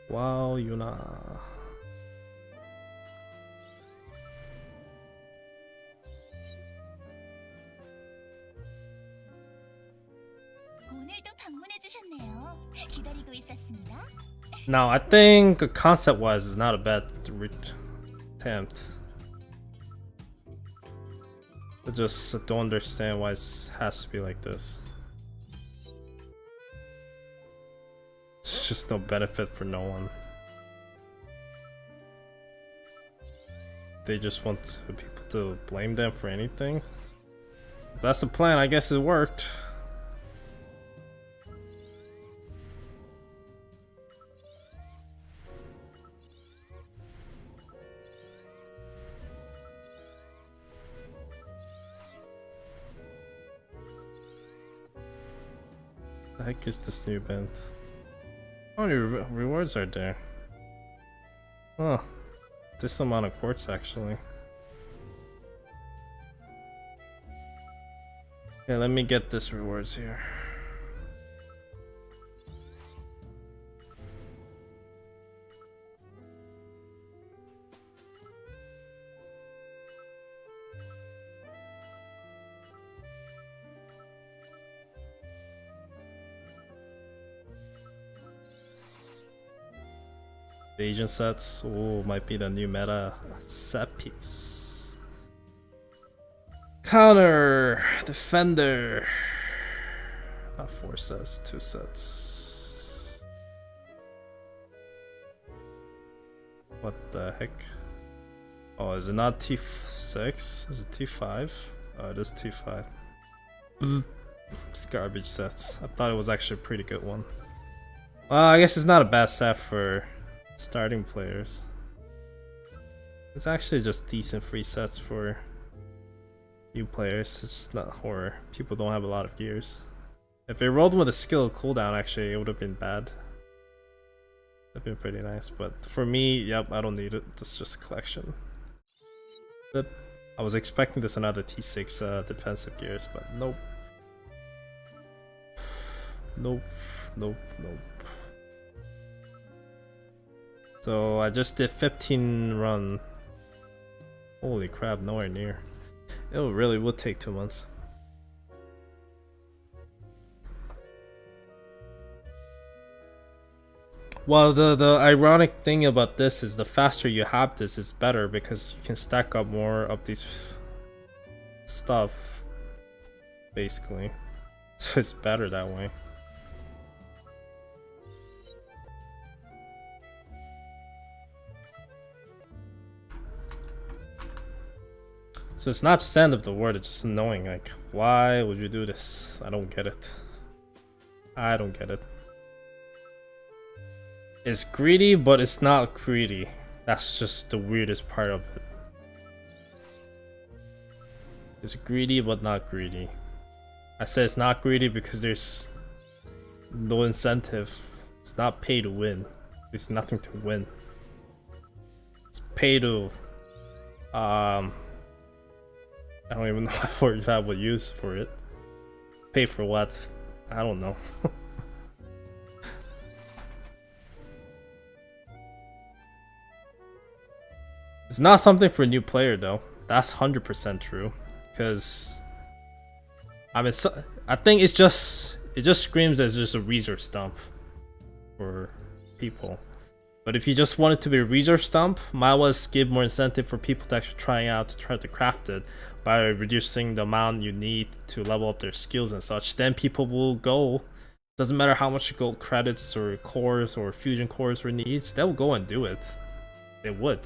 Wow, Yuna. 오늘도 방문해 주셨네요. 기다리고 있었습니다. Now, I think concept-wise, it's not a bad attempt. I just don't understand why it has to be like this. It's just no benefit for no one. They just want people to blame them for anything. If that's the plan, I guess it worked. The heck is this new event? How many rewards are there? Huh. This amount of quartz actually. Yeah, let me get this rewards here. The Asian sets, oh, might be the new meta set piece. Counter, defender. Not 4 sets, 2 sets. What the heck? Oh, is it not T6? Is it T5? Oh, it is T5. It's garbage sets. I thought it was actually a pretty good one. Well, I guess it's not a bad set for starting players. It's actually just decent free sets for new players. It's just not horror. People don't have a lot of gears. If they rolled with a skill cooldown, actually, it would have been bad. That'd been pretty nice, but for me, yep, I don't need it. It's just a collection. But I was expecting this another T6 defensive gears, but nope. Nope. Nope. Nope. So I just did 15 run. Holy crap, nowhere near. It really would take 2 months. Well, the ironic thing about this is the faster you have this is better because you can stack up more of these stuff, basically. So it's better that way. So it's not just the end of the world, it's just annoying. Like, why would you do this? I don't get it. I don't get it. It's greedy, but it's not greedy. That's just the weirdest part of it. It's greedy, but not greedy. I said it's not greedy because there's no incentive. It's not pay to win. There's nothing to win. It's pay to I don't even know what I would use for it. Pay for what? I don't know. It's not something for a new player though. That's 100% true. Because I mean, I think it just screams as just a resource dump for people. But if you just want it to be a resource dump, might as well give more incentive for people to actually try out to try to craft it by reducing the amount you need to level up their skills and such. Then people will go. Doesn't matter how much gold credits or cores or fusion cores or needs, they'll go and do it. They would.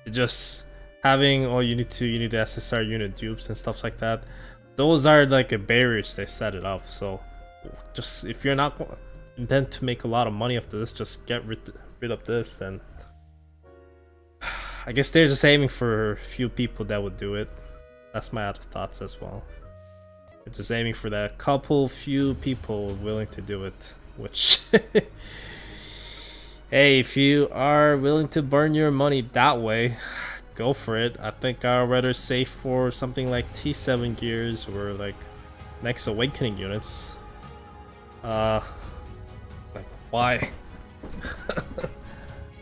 It just having you need the SSR unit dupes and stuff like that. Those are like a barriers they set it up. So just if you're not intend to make a lot of money after this, just get rid of this. And I guess they're just aiming for a few people that would do it. That's my other thoughts as well. They're just aiming for that few people willing to do it. Which hey, if you are willing to burn your money that way, go for it. I think I'd rather save for something like T7 gears or like next awakening units. Like why?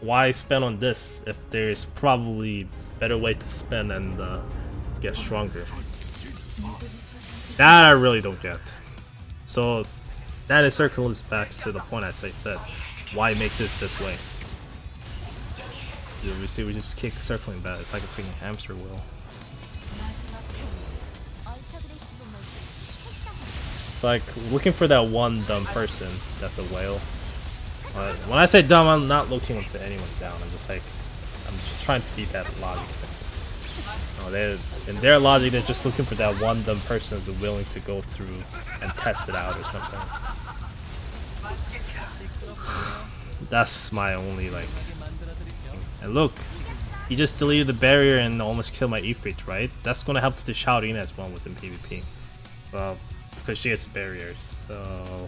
Why spend on this if there's probably better way to spend and get stronger? That I really don't get. So that is circling this back to the point I said. Why make this way? You see, we just keep circling back. It's like a freaking hamster wheel. It's like looking for that one dumb person that's a whale. When I say dumb, I'm not looking to anyone down. I'm just trying to beat that logic thing. No, in their logic, they're just looking for that one dumb person who's willing to go through and test it out or something. That's my only like. And look, he just deleted the barrier and almost killed my Ifrit, right? That's gonna help to shout in as well within PvP. Well, because she has barriers, so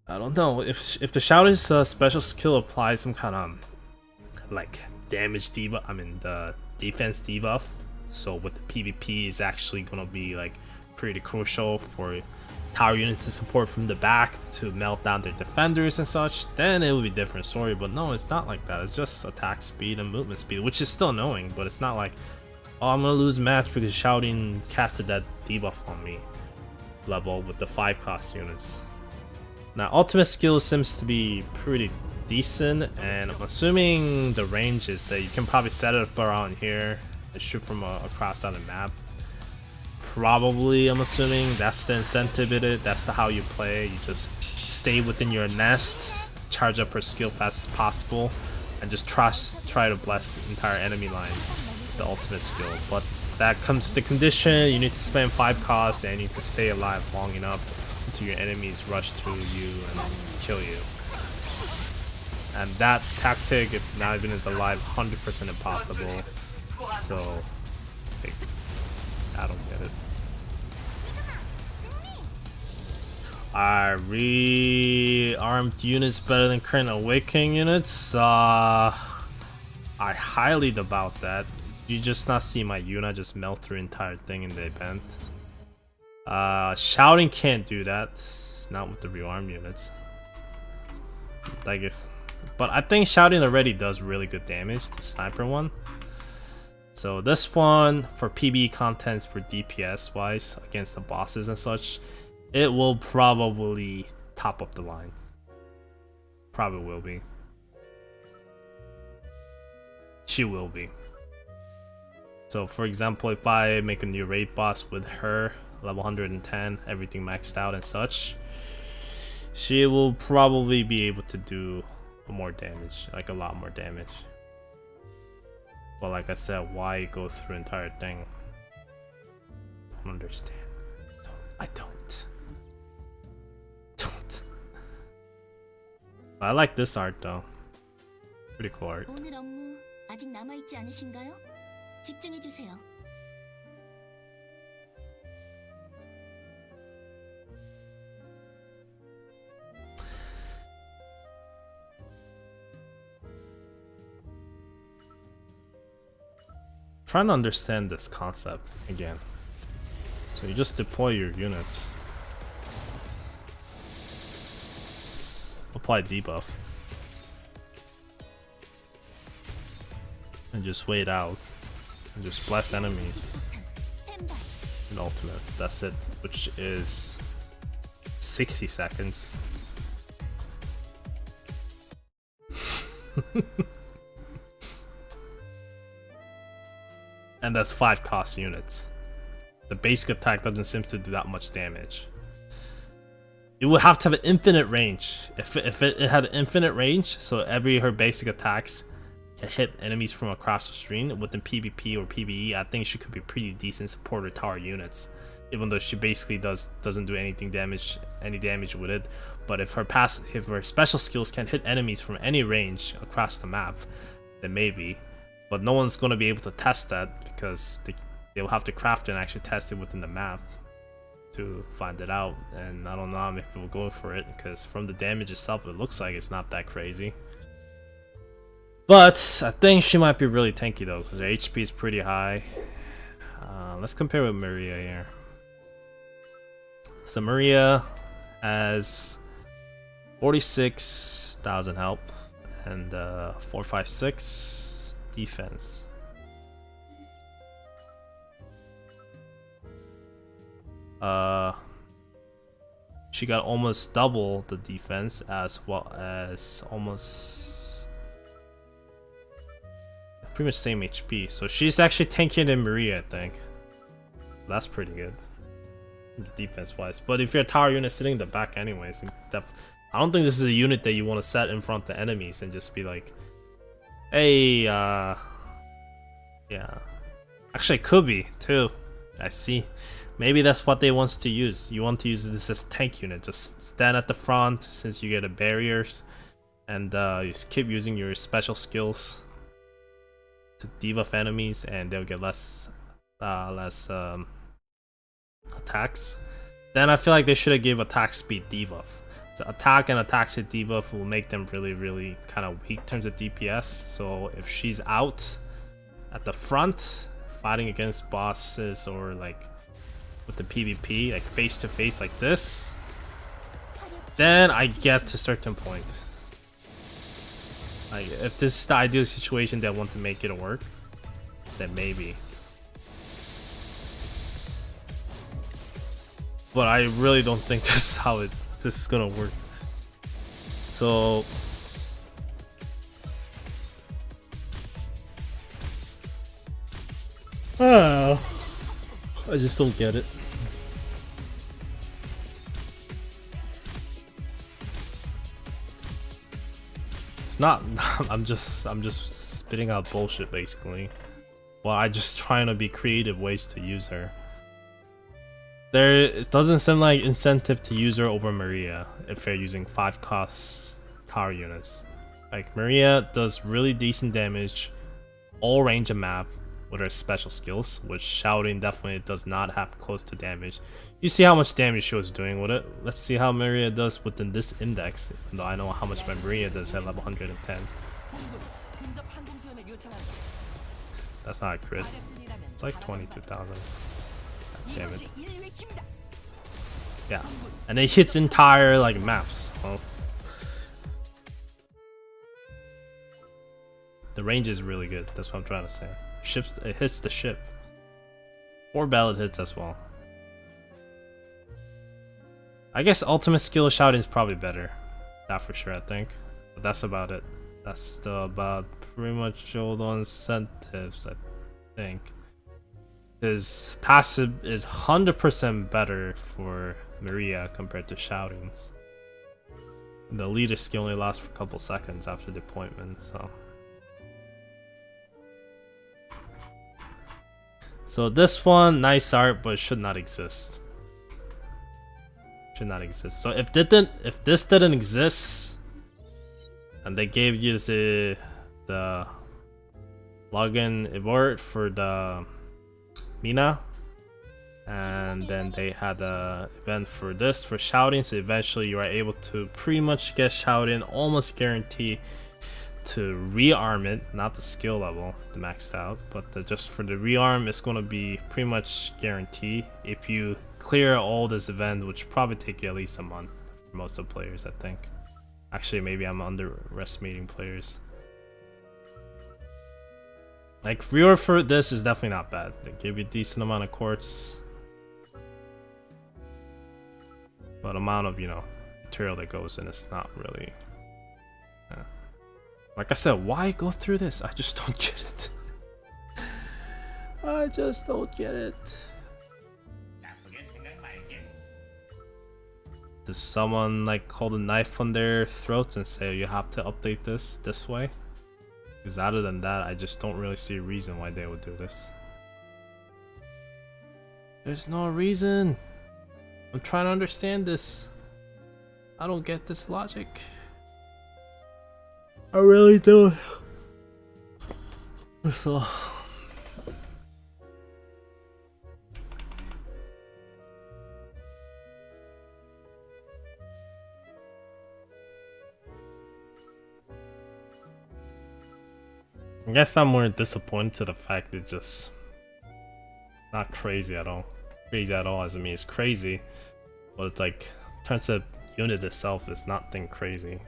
I don't know if the shout is special skill applies some kind of like damage debuff. I mean the defense debuff. So with the PvP is actually gonna be like pretty crucial for tower units to support from the back to melt down their defenders and such, then it would be a different story. But no, it's not like that. It's just attack speed and movement speed, which is still annoying, but it's not like, oh, I'm gonna lose a match because shouting casted that debuff on me level with the 5 cost units. Now ultimate skill seems to be pretty decent, and I'm assuming the range is that you can probably set it up around here and shoot from across on the map. Probably, I'm assuming that's the incentive in it. That's how you play. You just stay within your nest, charge up her skill fast as possible, and just try to bless the entire enemy line with the ultimate skill. But that comes to the condition: you need to spend 5 costs and you need to stay alive long enough until your enemies rush through you and kill you. And that tactic, if not even is alive, 100% impossible. So, like, I don't get it. Rearmed units better than current awakening units? I highly doubt that. You just not see my Yuna just melt through the entire thing in the event. Shouting can't do that. Not with the rearmed units. Like but I think shouting already does really good damage, the sniper one. So this one for PvE contents for DPS wise against the bosses and such, it will probably top up the line. Probably will be. She will be. So for example, if I make a new raid boss with her, level 110, everything maxed out and such, she will probably be able to do more damage, like a lot more damage. But like I said, why go through the entire thing? I don't understand. I don't. I like this art though. Pretty cool art. 오늘 업무 아직 남아 있지 않으신가요? 집중해 주세요. Trying to understand this concept again. So you just deploy your units. Apply debuff. And just wait out. And just bless enemies. And ultimate. That's it. Which is 60 seconds. And that's 5 cost units. The basic attack doesn't seem to do that much damage. It would have to have an infinite range. If it had an infinite range, so her basic attacks can hit enemies from across the screen within PvP or PvE, I think she could be pretty decent supporter tower units. Even though she basically doesn't do any damage with it. But if her special skills can hit enemies from any range across the map, then maybe. But no one's gonna be able to test that because they'll have to craft it and actually test it within the map to find it out. And I don't know how many people go for it because from the damage itself, it looks like it's not that crazy. But I think she might be really tanky though because her HP is pretty high. Let's compare with Maria here. So Maria has 46,000 health and 456 defense. She got almost double the defense as well as almost pretty much same HP. So she's actually tankier than Maria, I think. That's pretty good, defense wise. But if you're a tower unit sitting in the back anyways, I don't think this is a unit that you want to set in front of the enemies and just be like, hey, yeah. Actually, it could be, too. I see. Maybe that's what they want to use. You want to use this as tank unit. Just stand at the front since you get the barriers. And you just keep using your special skills to debuff enemies, and they'll get less attacks. Then I feel like they should have give attack speed debuff. The attack and attack speed debuff will make them really kind of weak in terms of DPS. So if she's out at the front fighting against bosses or like with the PvP, like face to face like this, then I get to certain point. Like if this is the ideal situation that I want to make it work, then maybe. But I really don't think this is how this is gonna work. So I just don't get it. It's not I'm just spitting out bullshit basically. Well, I just trying to be creative ways to use her. It doesn't seem like incentive to use her over Maria if they're using 5 cost tower units. Like Maria does really decent damage, all range of map with her special skills, which shouting definitely does not have close to damage. You see how much damage she was doing with it. Let's see how Maria does within this index, even though I know how much my Maria does at level 110. That's not a crit. It's like 22,000. Damn it. Yeah, and it hits entire like maps. So the range is really good. That's what I'm trying to say. It hits the ship, or ballad hits as well. I guess ultimate skill shouting is probably better. That for sure, I think. But that's about it. That's about pretty much all the incentives, I think. His passive is 100% better for Maria compared to shoutings. The leader skill only lasts for a couple seconds after deployment, so this one, nice art, but it should not exist. Should not exist. So if this didn't exist, and they gave you the login reward for the Mina, and then they had a event for this for shouting, so eventually you are able to pretty much get shouting almost guaranteed to rearm it, not the skill level to maxed out, but just for the rearm it's going to be pretty much guaranteed if you clear all this event, which probably take you at least a month for most of the players, I think. Actually, maybe I'm underestimating players. Like, reorder for this is definitely not bad. They give you a decent amount of quartz, but amount of, you know, material that goes in is not really. Like I said, why go through this? I just don't get it. I just don't get it. Does someone like hold a knife on their throats and say you have to update this way? Because other than that, I just don't really see a reason why they would do this. There's no reason. I'm trying to understand this. I don't get this logic. I really don't. So I guess I'm more disappointed to the fact it's just not crazy at all. Crazy at all, as I mean it's crazy, but it's like in terms of unit itself is nothing crazy.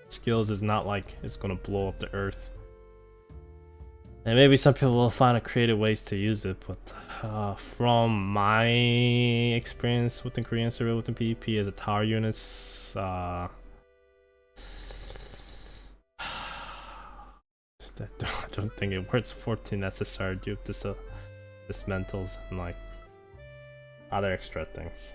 Skills is not like it's gonna blow up the earth. And maybe some people will find creative ways to use it, but from my experience within Korean server within PvP as a tower units, I don't think it works 14 SSR due to dismantles and like other extra things.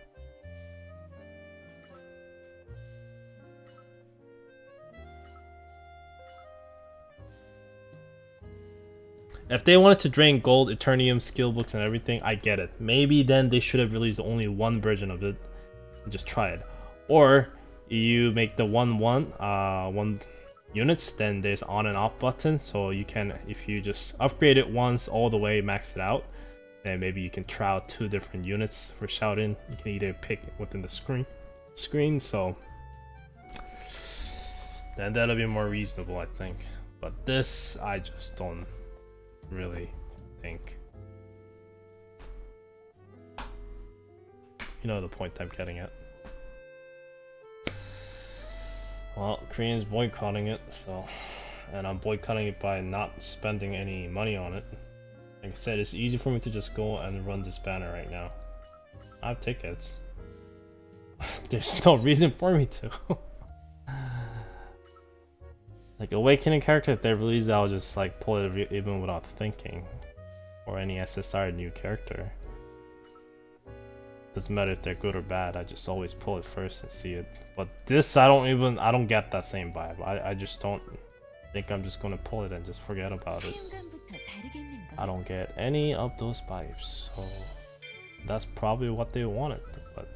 If they wanted to drain gold, Eternium, skill books, and everything, I get it. Maybe then they should have released only one version of it and just try it. Or you make the one units, then there's on and off button, so you can, if you just upgrade it once all the way, max it out, then maybe you can try out 2 different units for shouting. You can either pick within the screen, so then that'll be more reasonable, I think. But this, I just don't really think. You know the point I'm getting at. Well, Koreans boycotting it, so, and I'm boycotting it by not spending any money on it. Like I said, it's easy for me to just go and run this banner right now. I have tickets. There's no reason for me to. Like Awakening character, if they release it, I'll just like pull it even without thinking. Or any SSR new character. Doesn't matter if they're good or bad, I just always pull it first and see it. But this, I don't get that same vibe. I just don't think I'm just gonna pull it and just forget about it. I don't get any of those vibes, so that's probably what they wanted. But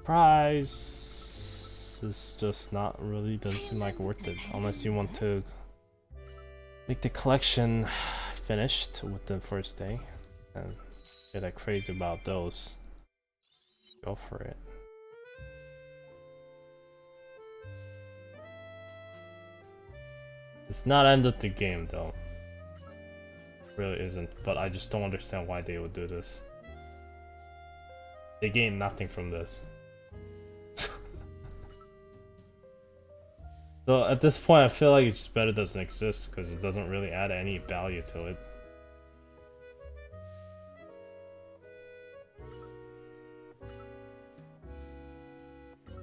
price is just not really, doesn't seem like worth it unless you want to make the collection finished within the first day and get like crazy about those. Go for it. It's not end of the game though. It really isn't, but I just don't understand why they would do this. They gain nothing from this. So at this point I feel like it's just better it doesn't exist because it doesn't really add any value to it.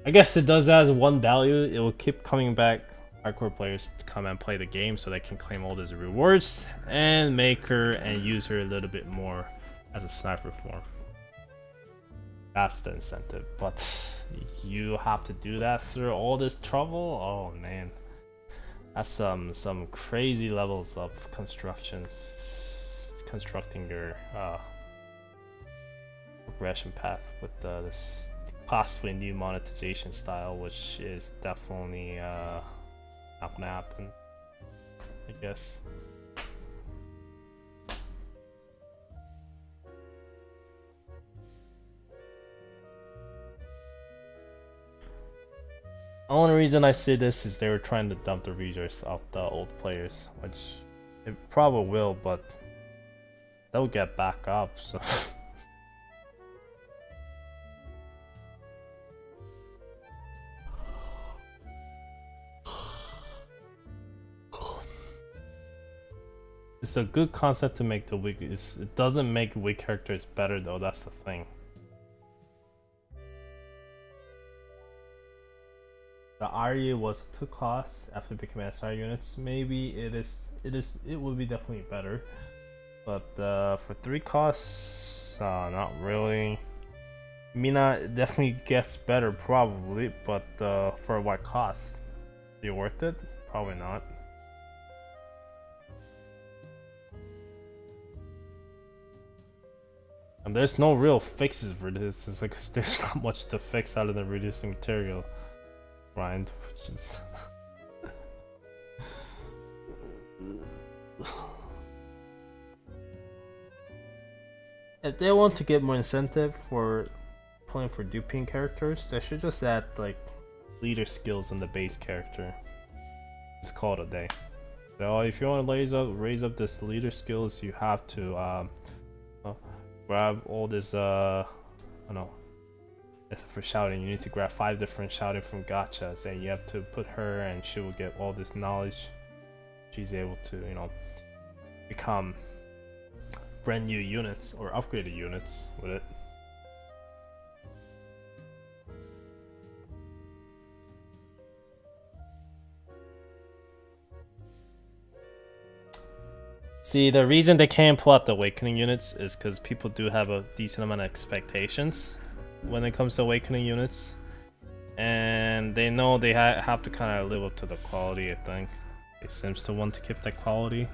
I guess it does add one value. It will keep coming back hardcore players to come and play the game so they can claim all these rewards and make her and use her a little bit more as a sniper form. That's the incentive, but you have to do that through all this trouble? Oh man. That's some crazy levels of constructing your progression path with this possibly new monetization style, which is definitely not gonna happen, I guess. The only reason I say this is they were trying to dump the resource off the old players, which it probably will, but they'll get back up, so it's a good concept to make the weak. It doesn't make weak characters better though, that's the thing. The RE was 2 costs after becoming SR units. Maybe it would be definitely better. But for 3 costs, not really. Mina definitely gets better probably, but for what cost? Is it worth it? Probably not. And there's no real fixes for this. It's like there's not much to fix out of the reducing material grind, which is if they want to get more incentive for playing for duping characters, they should just add like leader skills on the base character. Just call it a day. So if you want to raise up this leader skills, you have to grab all this I don't know. For shouting, you need to grab 5 different shouting from gachas, and you have to put her, and she will get all this knowledge. She's able to, you know, become brand new units or upgraded units with it. See, the reason they can't pull out the awakening units is because people do have a decent amount of expectations when it comes to awakening units, and they know they have to kind of live up to the quality. I think it seems to want to keep that quality,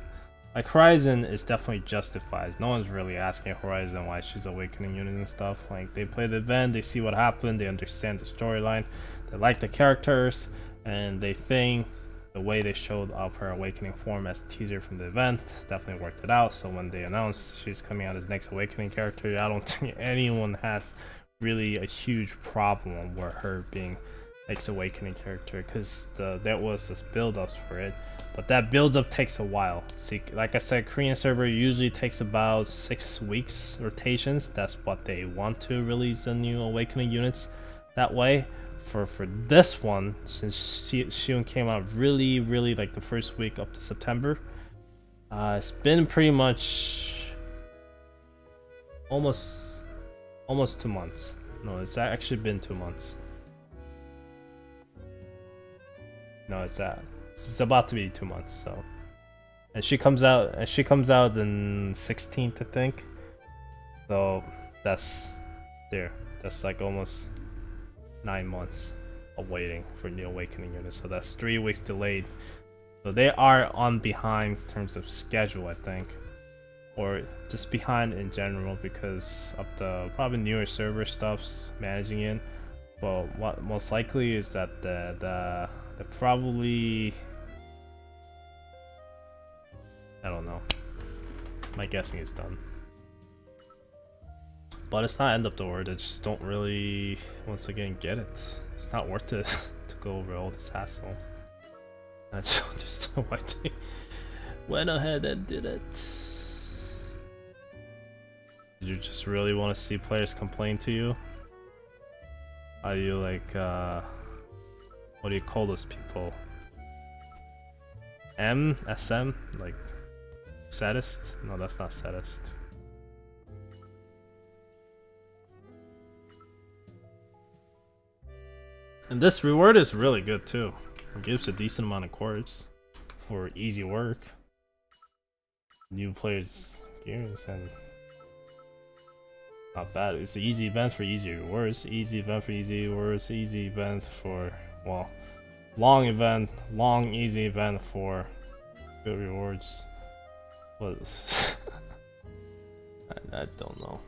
Like Horizon is definitely justified. No one's really asking Horizon why she's awakening unit and stuff. Like they play the event, they see what happened, they understand the storyline, they like the characters, and they think the way they showed off her awakening form as a teaser from the event definitely worked it out. So when they announced she's coming out as next awakening character, I don't think anyone has really a huge problem with her being next awakening character, because there was this build-up for it. But that build-up takes a while. See, like I said, Korean server usually takes about 6 weeks rotations. That's what they want to release the new awakening units that way. For this one, since Shion came out really like the first week up to September, it's been pretty much almost 2 months. No, it's actually been 2 months. No, it's about to be 2 months. So, and she comes out in 16th, I think. So that's like almost 9 months of waiting for new awakening units. So that's 3 weeks delayed. So they are on behind in terms of schedule, I think, or just behind in general because of the probably newer server stuff's managing it. Well, what most likely is that the probably, I don't know. My guessing is done. But it's not end of the world, I just don't really, once again, get it. It's not worth it to go over all these hassles. I just don't know why they went ahead and did it. Did you just really want to see players complain to you? Are you like, what do you call those people? SM? Like, sadist? No, that's not sadist. And this reward is really good too. It gives a decent amount of chords for easy work. New players' gears and not bad. It's an easy event for easy rewards. Easy event for easy rewards. Easy event for, well, long easy event for good rewards. But I don't know.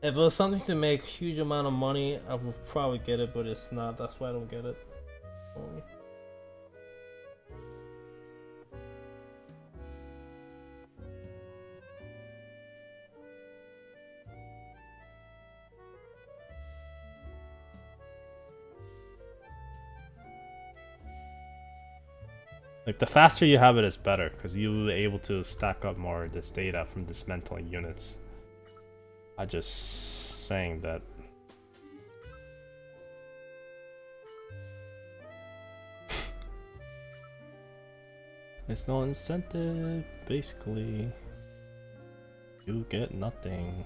If it was something to make huge amount of money, I would probably get it, but it's not. That's why I don't get it. Like the faster you have it is better, because you'll be able to stack up more of this data from dismantling units. I just saying that. There's no incentive, basically. You get nothing.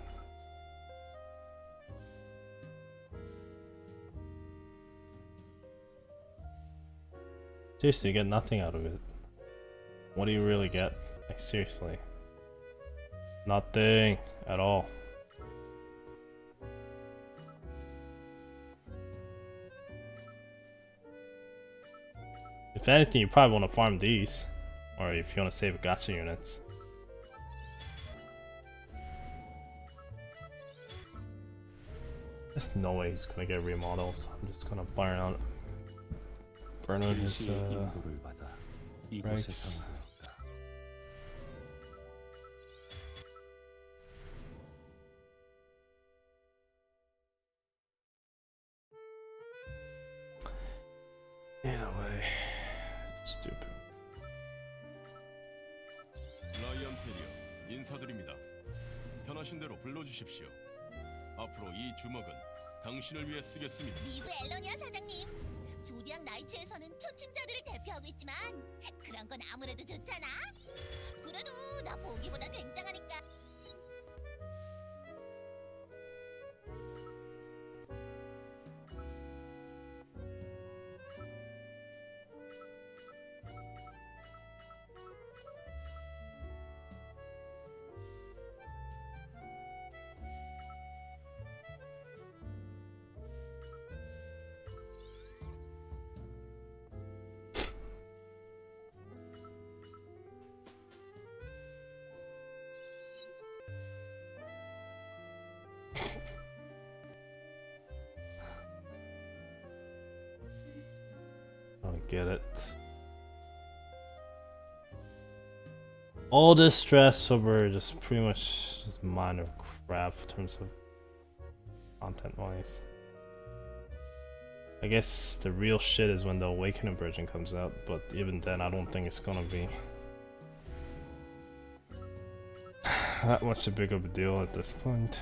Seriously, you get nothing out of it. What do you really get? Like, seriously. Nothing at all. If anything, you probably want to farm these. Or if you want to save gacha units. There's no way he's gonna get remodels. I'm just gonna burn out his 인도를 받아 이곳에 ranks. 당도했다. Either way, stupid. 라이언 테리어 인사드립니다. 편하신 대로 불러주십시오. 앞으로 이 주먹은 당신을 위해 쓰겠습니다. 리브 앨런이야 사장님. 조디악 나이츠에서는 초친자들을 대표하고 있지만 그런 건 아무래도 좋잖아. 그래도 나 보기보다 굉장하니까. get it. All this stress over just pretty much just minor crap in terms of content wise. I guess the real shit is when the Awakening version comes out, but even then I don't think it's gonna be that much a big of a deal at this point.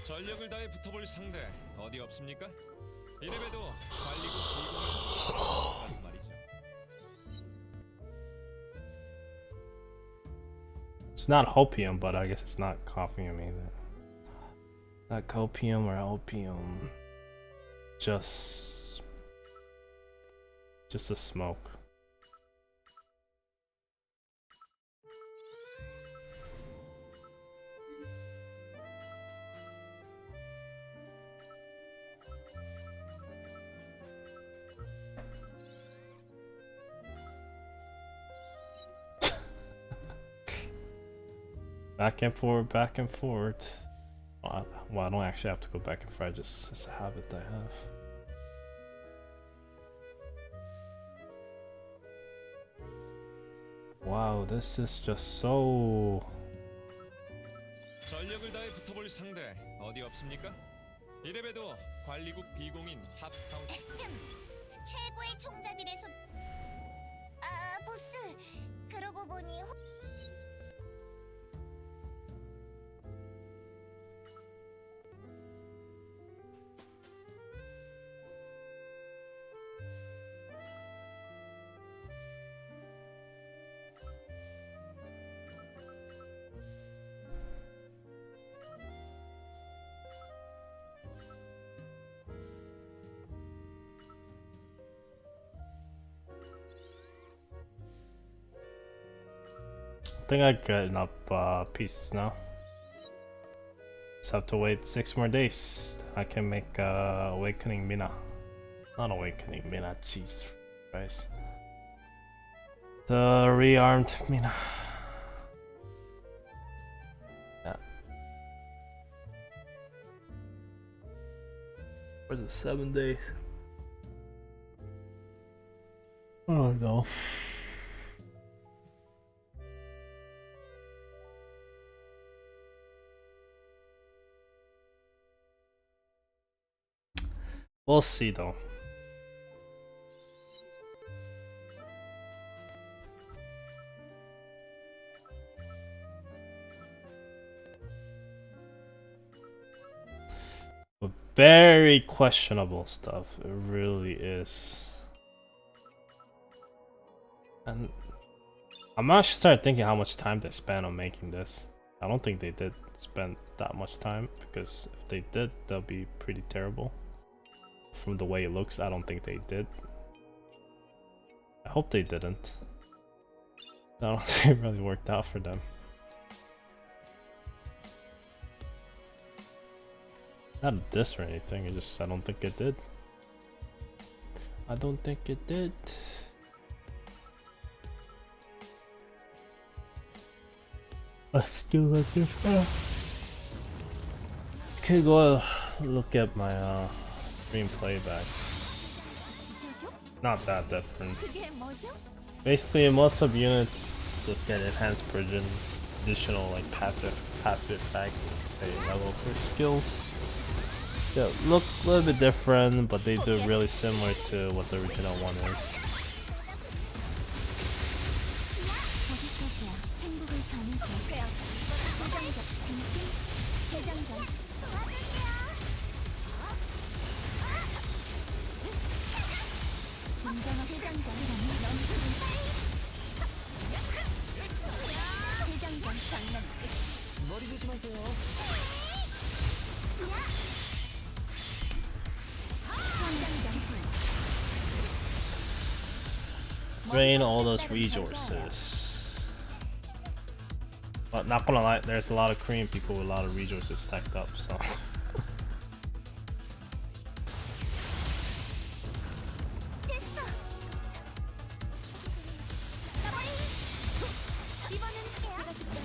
전력을 다해 붙어볼 상대 어디 없습니까? 이래봬도 관리국 비공인 말이죠. It's not hopium, but I guess it's not copium either. Not copium or opium. Just a smoke. Back and forward, back and forward. Well, I don't actually have to go back and forth, it's a habit I have. Wow, this is just so... 전력을 다해 붙어볼 상대 어디 없습니까? 이래봬도 관리국 비공인 탑 카운트. 최고의 총잡이래 손. 아, 보스. 그러고 보니 I think I got enough pieces now. Just have to wait 6 more days. I can make Awakening Mina. Not Awakening Mina, Jesus Christ. The rearmed Mina. Yeah. For the 7 days. Oh no. We'll see though. But very questionable stuff. It really is. And I'm actually starting thinking how much time they spent on making this. I don't think they did spend that much time, because if they did, that'll be pretty terrible. From the way it looks, I don't think they did. I hope they didn't. I don't think it really worked out for them. Not a diss or anything, it just, I don't think it did. I don't think it did. Let's do like this. Okay, go look at my stream playback. Not that different. Basically, most of units just get enhanced version, additional like passive effect, a level for skills. They look a little bit different, but they do really similar to what the original one is. Drain all those resources. But not gonna lie, there's a lot of Korean people with a lot of resources stacked up, so.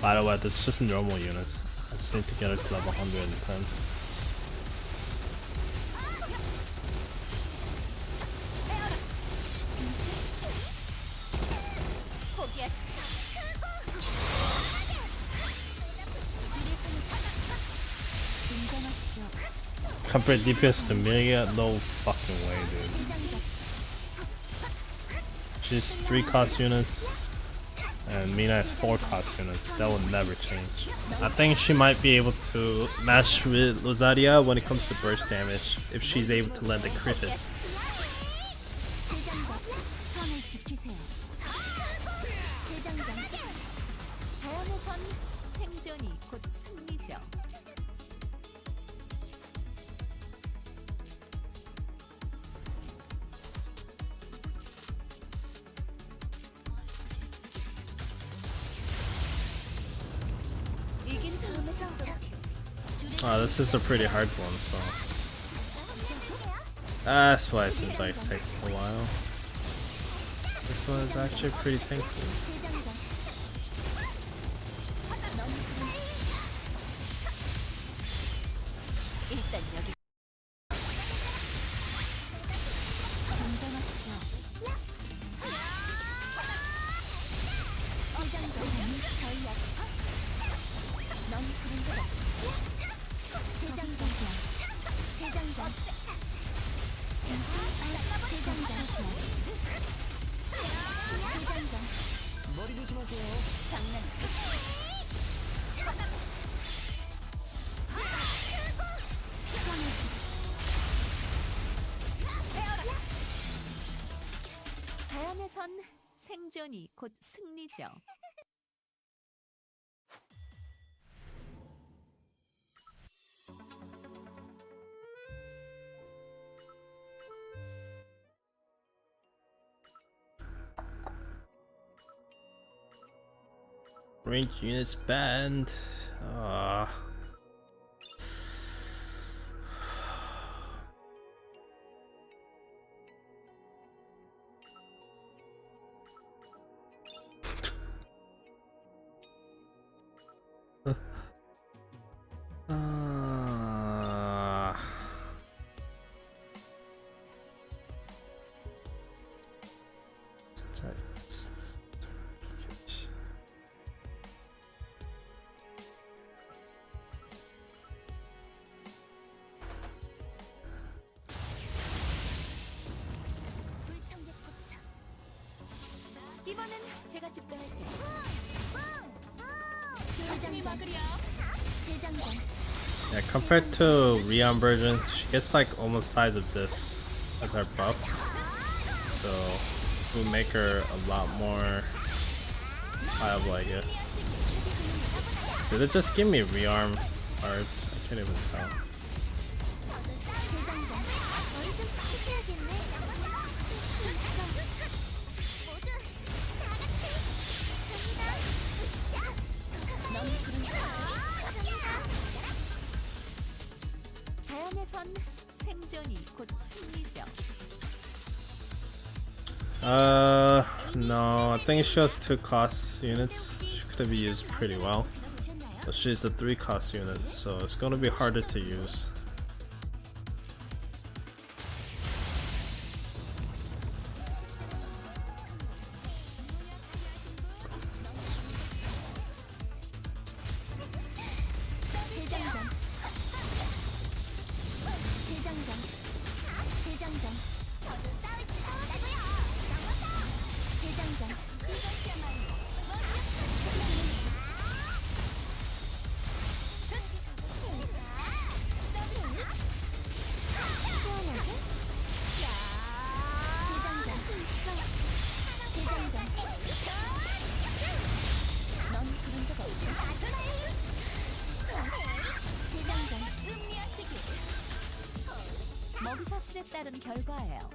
By the way, this is just normal units. I just need to get it to level 110. 가시죠. 진정하시죠. Compare DPS to Milia? No fucking way, dude. She's 3 cost units, and Mina has 4 cost units. That will never change. I think she might be able to match with Rosaria when it comes to burst damage, if she's able to land the crit hits. 선을 지키세요. 재장전. 자연의 선 생존이 곧 승리죠. 이긴 사람의 정착. This is a pretty hard one, so that's why it seems like it's taking a while. This one is actually pretty thankful. 일단 여기 진정하시죠. 전략. 넌 부른 자다. 재장전이야. 재장전. 재장전. 머리 조심하세요. 장난 끝이. 자연의 선 생존이 곧 승리죠. Range units banned. 이번엔 제가 집도할게요. 조심히 막으려. 재장전. Yeah, compared to Rearm version, she gets like almost size of this as her buff. So it will make her a lot more viable, I guess. Did it just give me Rearm art? I can't even tell. 재장전. 머리 좀 식히셔야겠네. 모두 다 같이 갑니다. 으쌰. 넌 부른 자연의 선 생존이 곧 승리죠. No, I think she has 2 cost units. She could be used pretty well. But she's a 3 cost unit, so it's gonna be harder to use. 재장전. 재장전. 재장전. 저도 싸울지도 않고요. 재장전. 이것이야말로 시원하게. 재장전. 재장전. 넌 부른 적 없어. 재장전. 승리하시길. 먹이사슬에 따른 결과예요.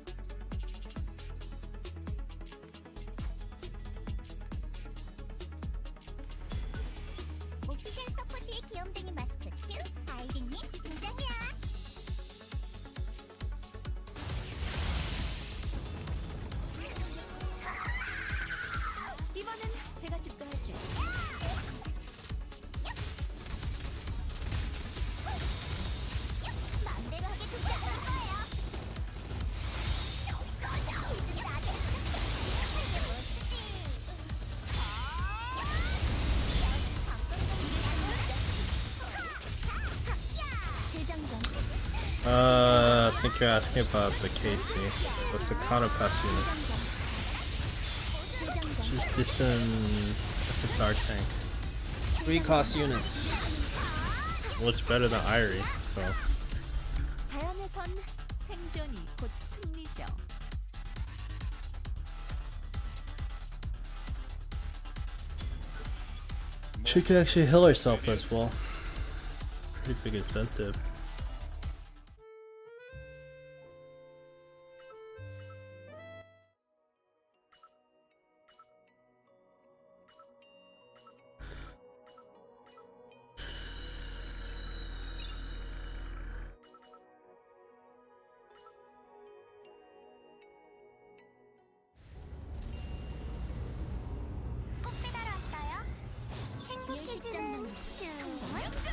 오피셜 서포트의 귀염둥이 마스코트 아이딩님 등장이야. 이번엔 제가 집도할게요. 마음대로 하게 두지 않을 거예요. think you're asking about the KC. That's the counter pass units. Just this SSR tank. 3 cost units. Much better than Irie, so. 자연에선 생존이 곧 승리죠. She can actually heal herself as well. Pretty big incentive.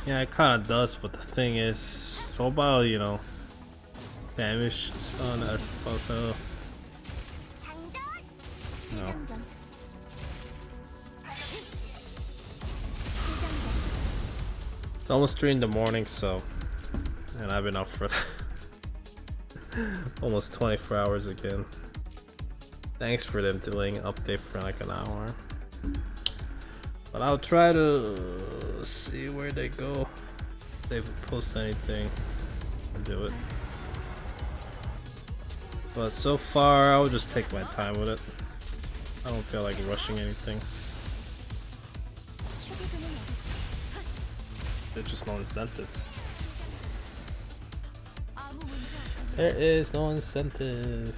Yeah, it kinda does, but the thing is, so about, you know, damage stun, I suppose so. No. It's almost 3 in the morning, so, and I've been up for almost 24 hours again. Thanks for them delaying update for like an hour. But I'll try to see where they go. If they post anything, I'll do it. But so far, I'll just take my time with it. I don't feel like rushing anything. There's just no incentive. There is no incentive.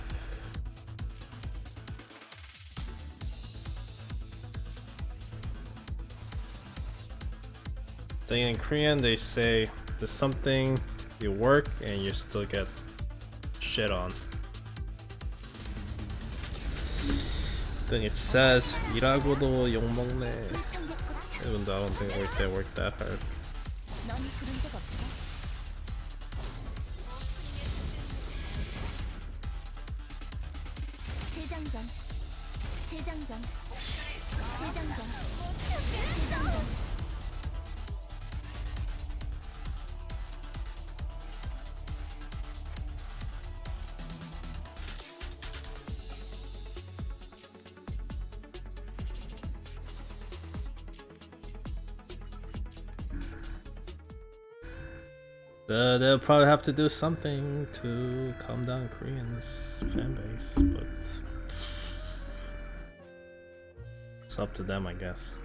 In Korean they say there's something you work and you still get shit on. Then it says 일하고도 욕먹네. Even though I don't think they work that hard. They'll probably have to do something to calm down Koreans' fanbase, but it's up to them, I guess.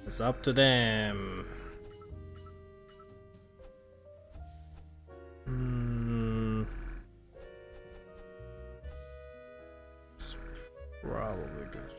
It's up to them. It's probably good.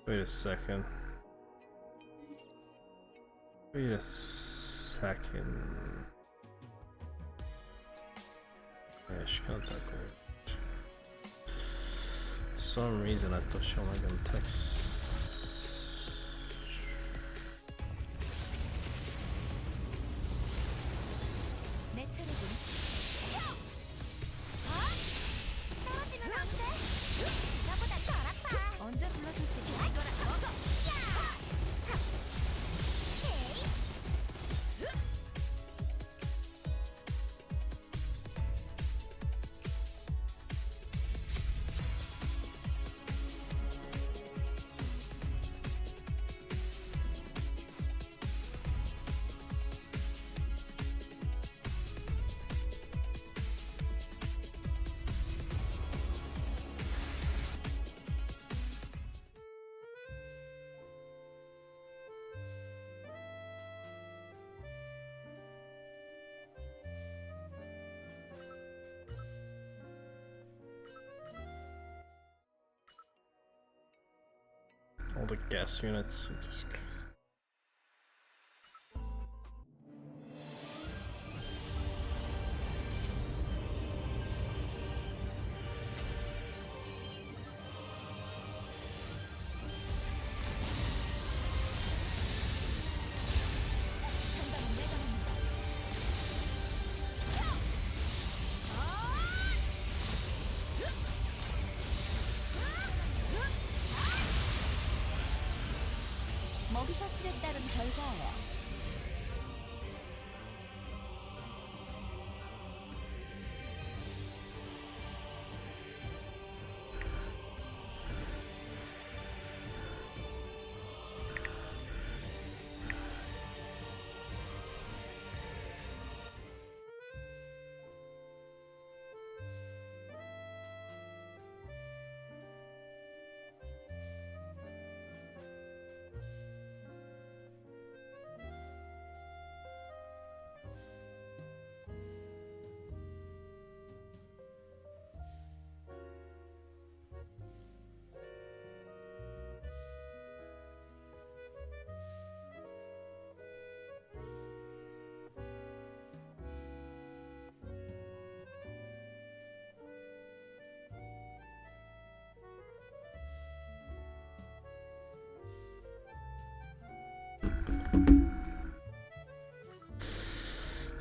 Wait a second. Wait a second. Yeah, she can't that good. For some reason I thought she only gonna text. 언제 불러줄지 기다려라. All the gas units. Just... 먹이 사슬에 따른 결과예요.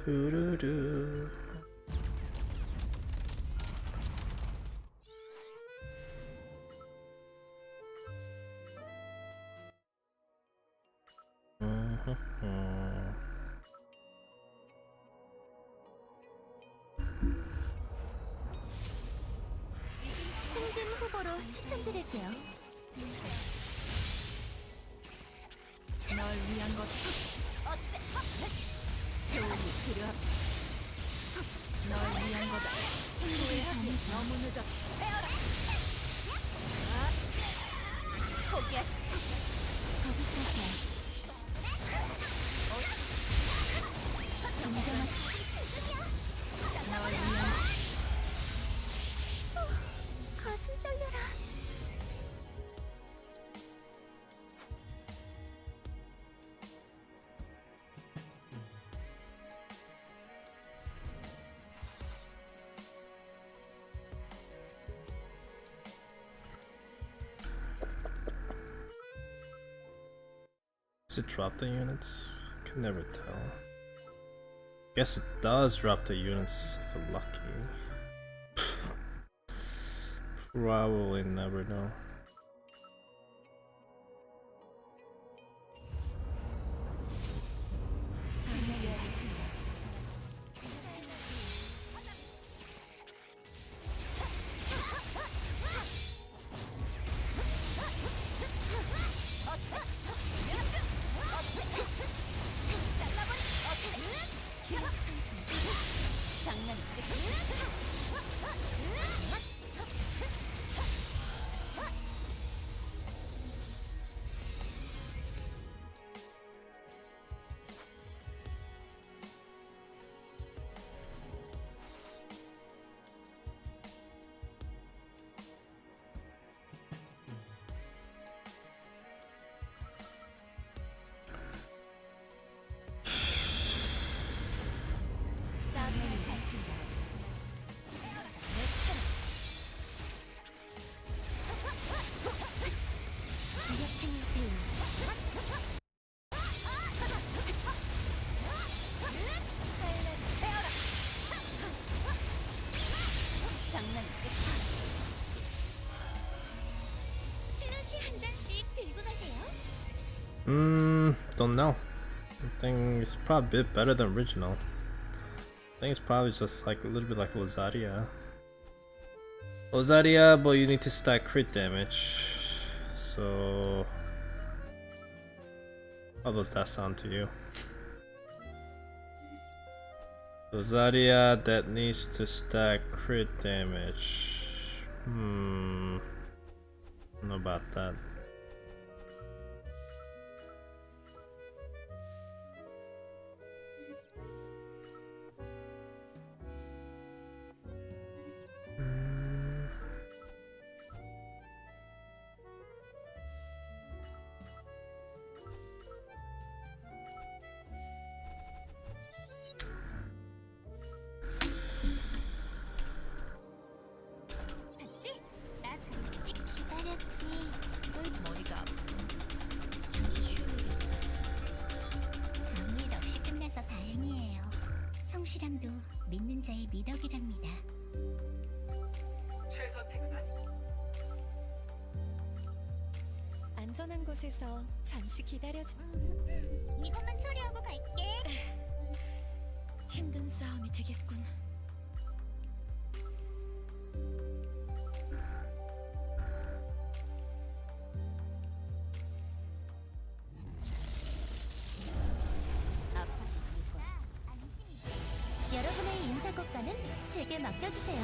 두루루. 승진 후보로 추천드릴게요. 널 위한 것 어때? 도움이 필요함. 널 위한 거다. 후회하지. 너무 늦었어. 포기하시지. 거기까지야. 진정한 널 위한 가슴 떨려라. Does it drop the units? Can never tell. Guess it does drop the units if we're lucky. Probably never know. 진지하게 질 최악 승승. 장난 끝이. 따뜻한 자취다. 내 차례. 이렇게 태우. 장난 끝이. 슬러시 한 잔씩 들고 가세요. Don't know. I think it's probably a bit better than original. I think it's probably just like a little bit like Lozaria. Lozaria, but you need to stack crit damage. So, how does that sound to you? Lozaria that needs to stack crit damage. I don't know about that. 성실함도 믿는 자의 미덕이랍니다. 안전한 곳에서 잠시 기다려주. 이것만 처리하고 갈게. 힘든 싸움이 되겠군. 여러분의 인사고과는 제게 맡겨주세요.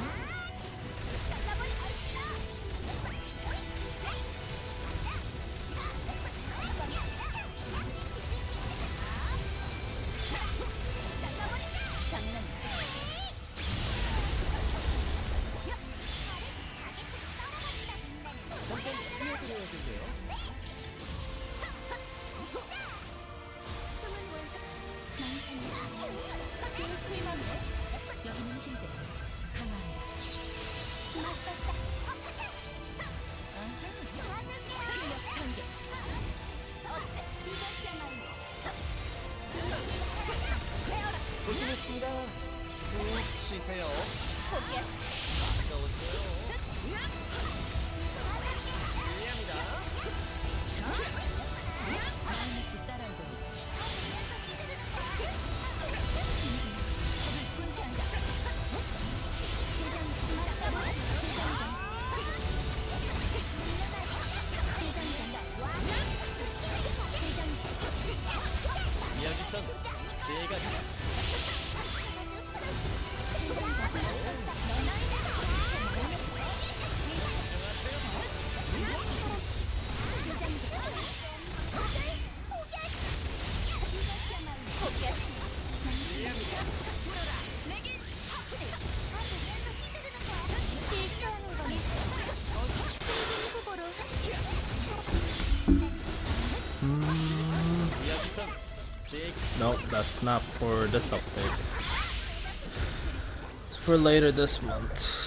장난. 여기는 힘들. 강화해. 실력 전개. 고생했습니다. 푹 쉬세요. 포기하시지. 이해합니다. 마음이 뒤따라오고. 적을 분쇄한다. 이야기선 제가 이야기선 제 Nope, that's not for this update. It's for later this month.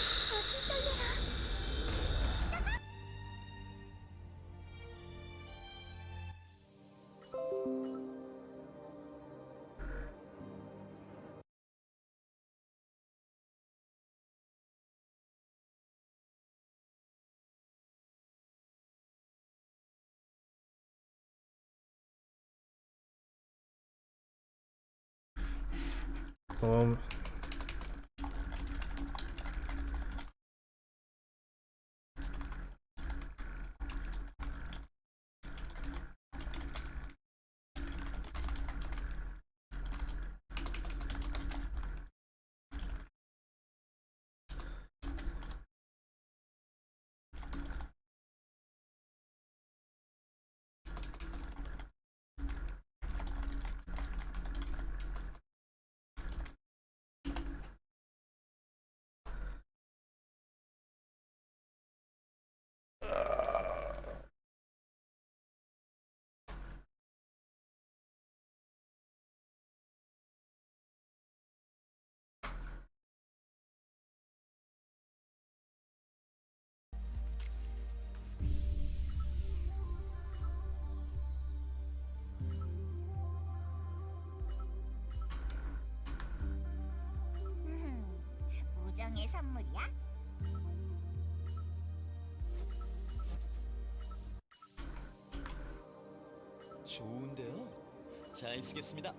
그럼 우정의 선물이야? 좋은데요. 잘 쓰겠습니다.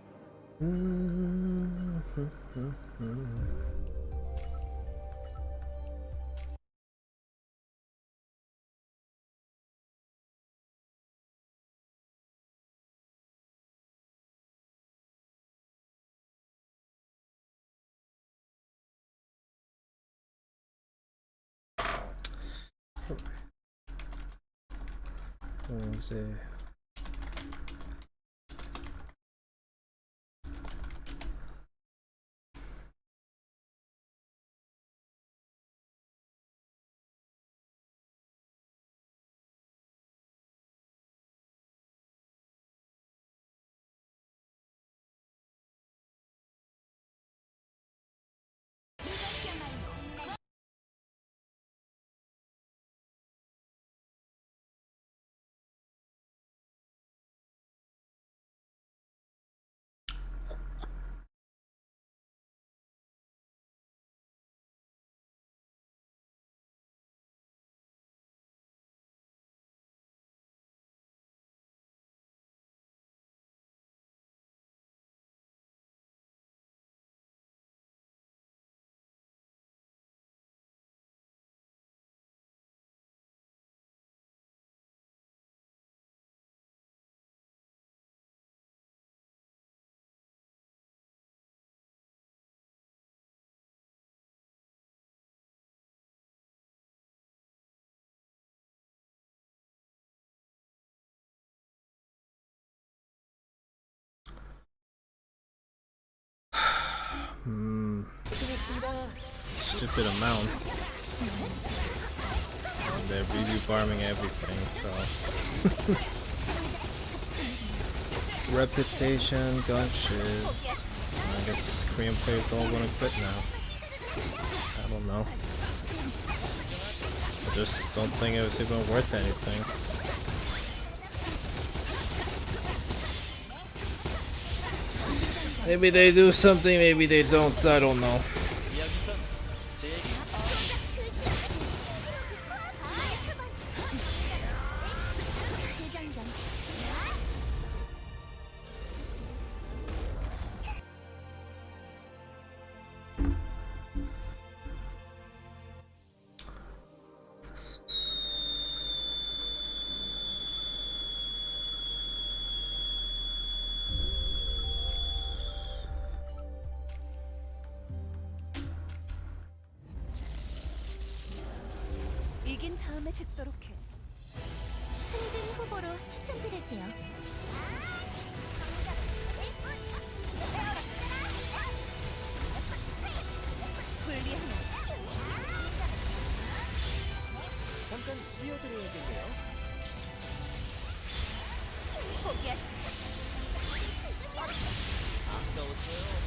이제 stupid amount. And they're review farming everything, so. Reputation, gun shit. I guess Korean players all wanna quit now. I don't know. I just don't think it was even worth anything. Maybe they do something, maybe they don't, I don't know. 이야기선 제 얘기. 이긴 다음에 짓도록 해. 승진 후보로 추천드릴게요. 불리하나. 잠깐 뛰어드려야겠네요. 포기하시죠. 아까웠어요.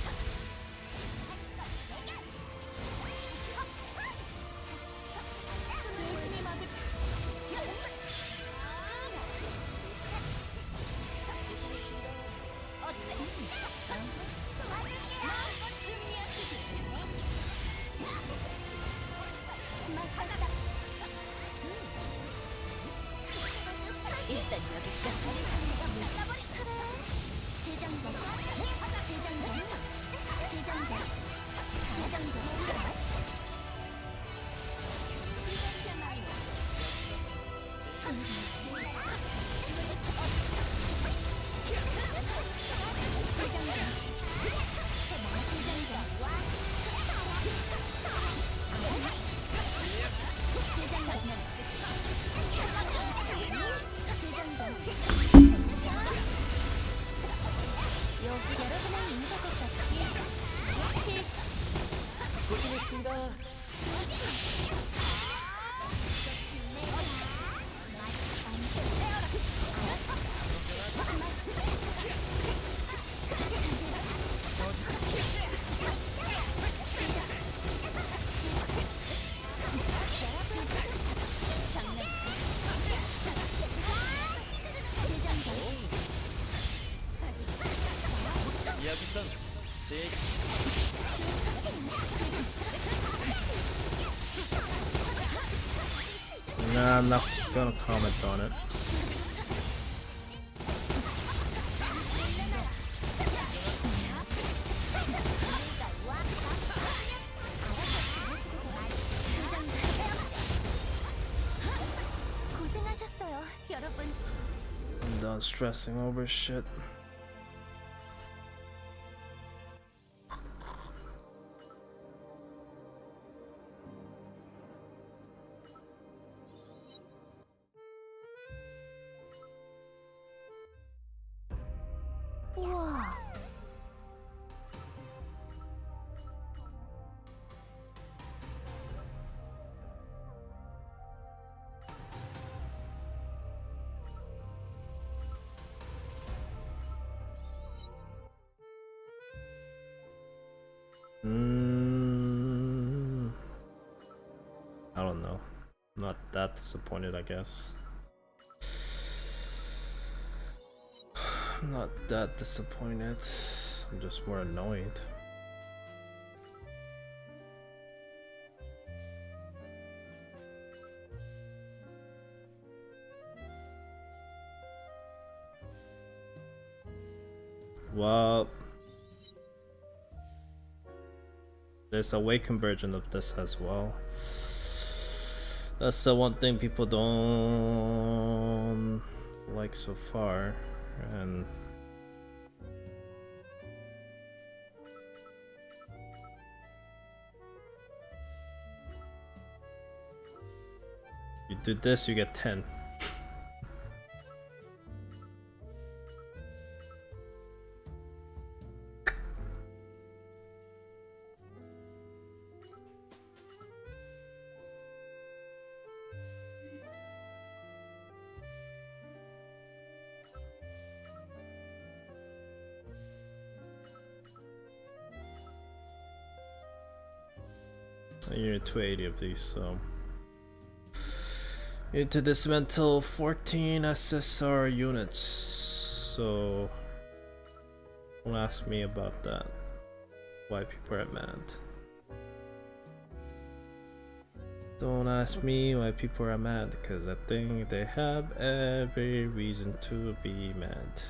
일단 여기까지. 제가 몰라버릴 그래. 재장전. 재장전. 재장전. 재장전. 여러분의 인사가 같기에 고생했습니다. 이야기선 제 얘기. Nah, I'm not just gonna comment on it. 고생하셨어요, 여러분. I'm done stressing over shit. 우와. I don't know. Not that disappointed, I guess. I'm not that disappointed. I'm just more annoyed. Well, there's a Awakened version of this as well. That's the one thing people don't like so far, and you do this, you get 10. you need 280 of these, so you need to dismantle 14 SSR units. So don't ask me about that. Why people are mad. Don't ask me why people are mad, because I think they have every reason to be mad.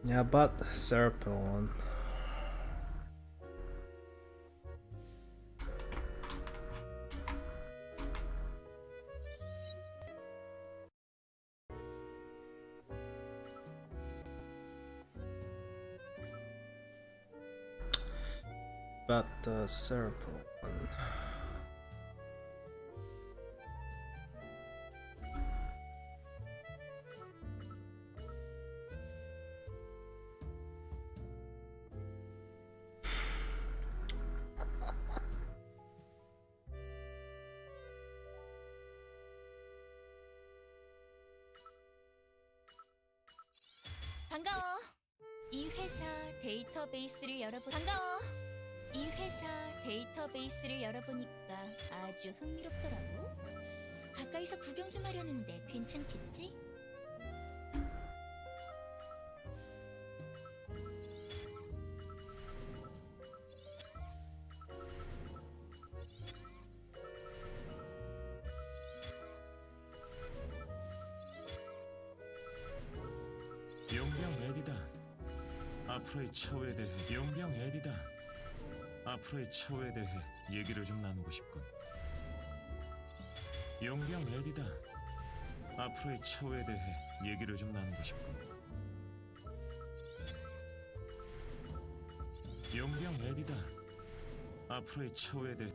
Yeah, but Serpon. But Serpon. 반가워. 이 회사 데이터베이스를 반가워. 이 회사 데이터베이스를 열어보니까 아주 흥미롭더라고. 가까이서 구경 좀 하려는데 괜찮겠지? 용병 에디다. 앞으로의 처우에 대해 용병 에디다. 앞으로의 처우에 대해 얘기를 좀 나누고 싶군. 용병 에디다. 앞으로의 처우에 대해 얘기를 좀 나누고 싶군. 용병 에디다. 앞으로의 처우에 대해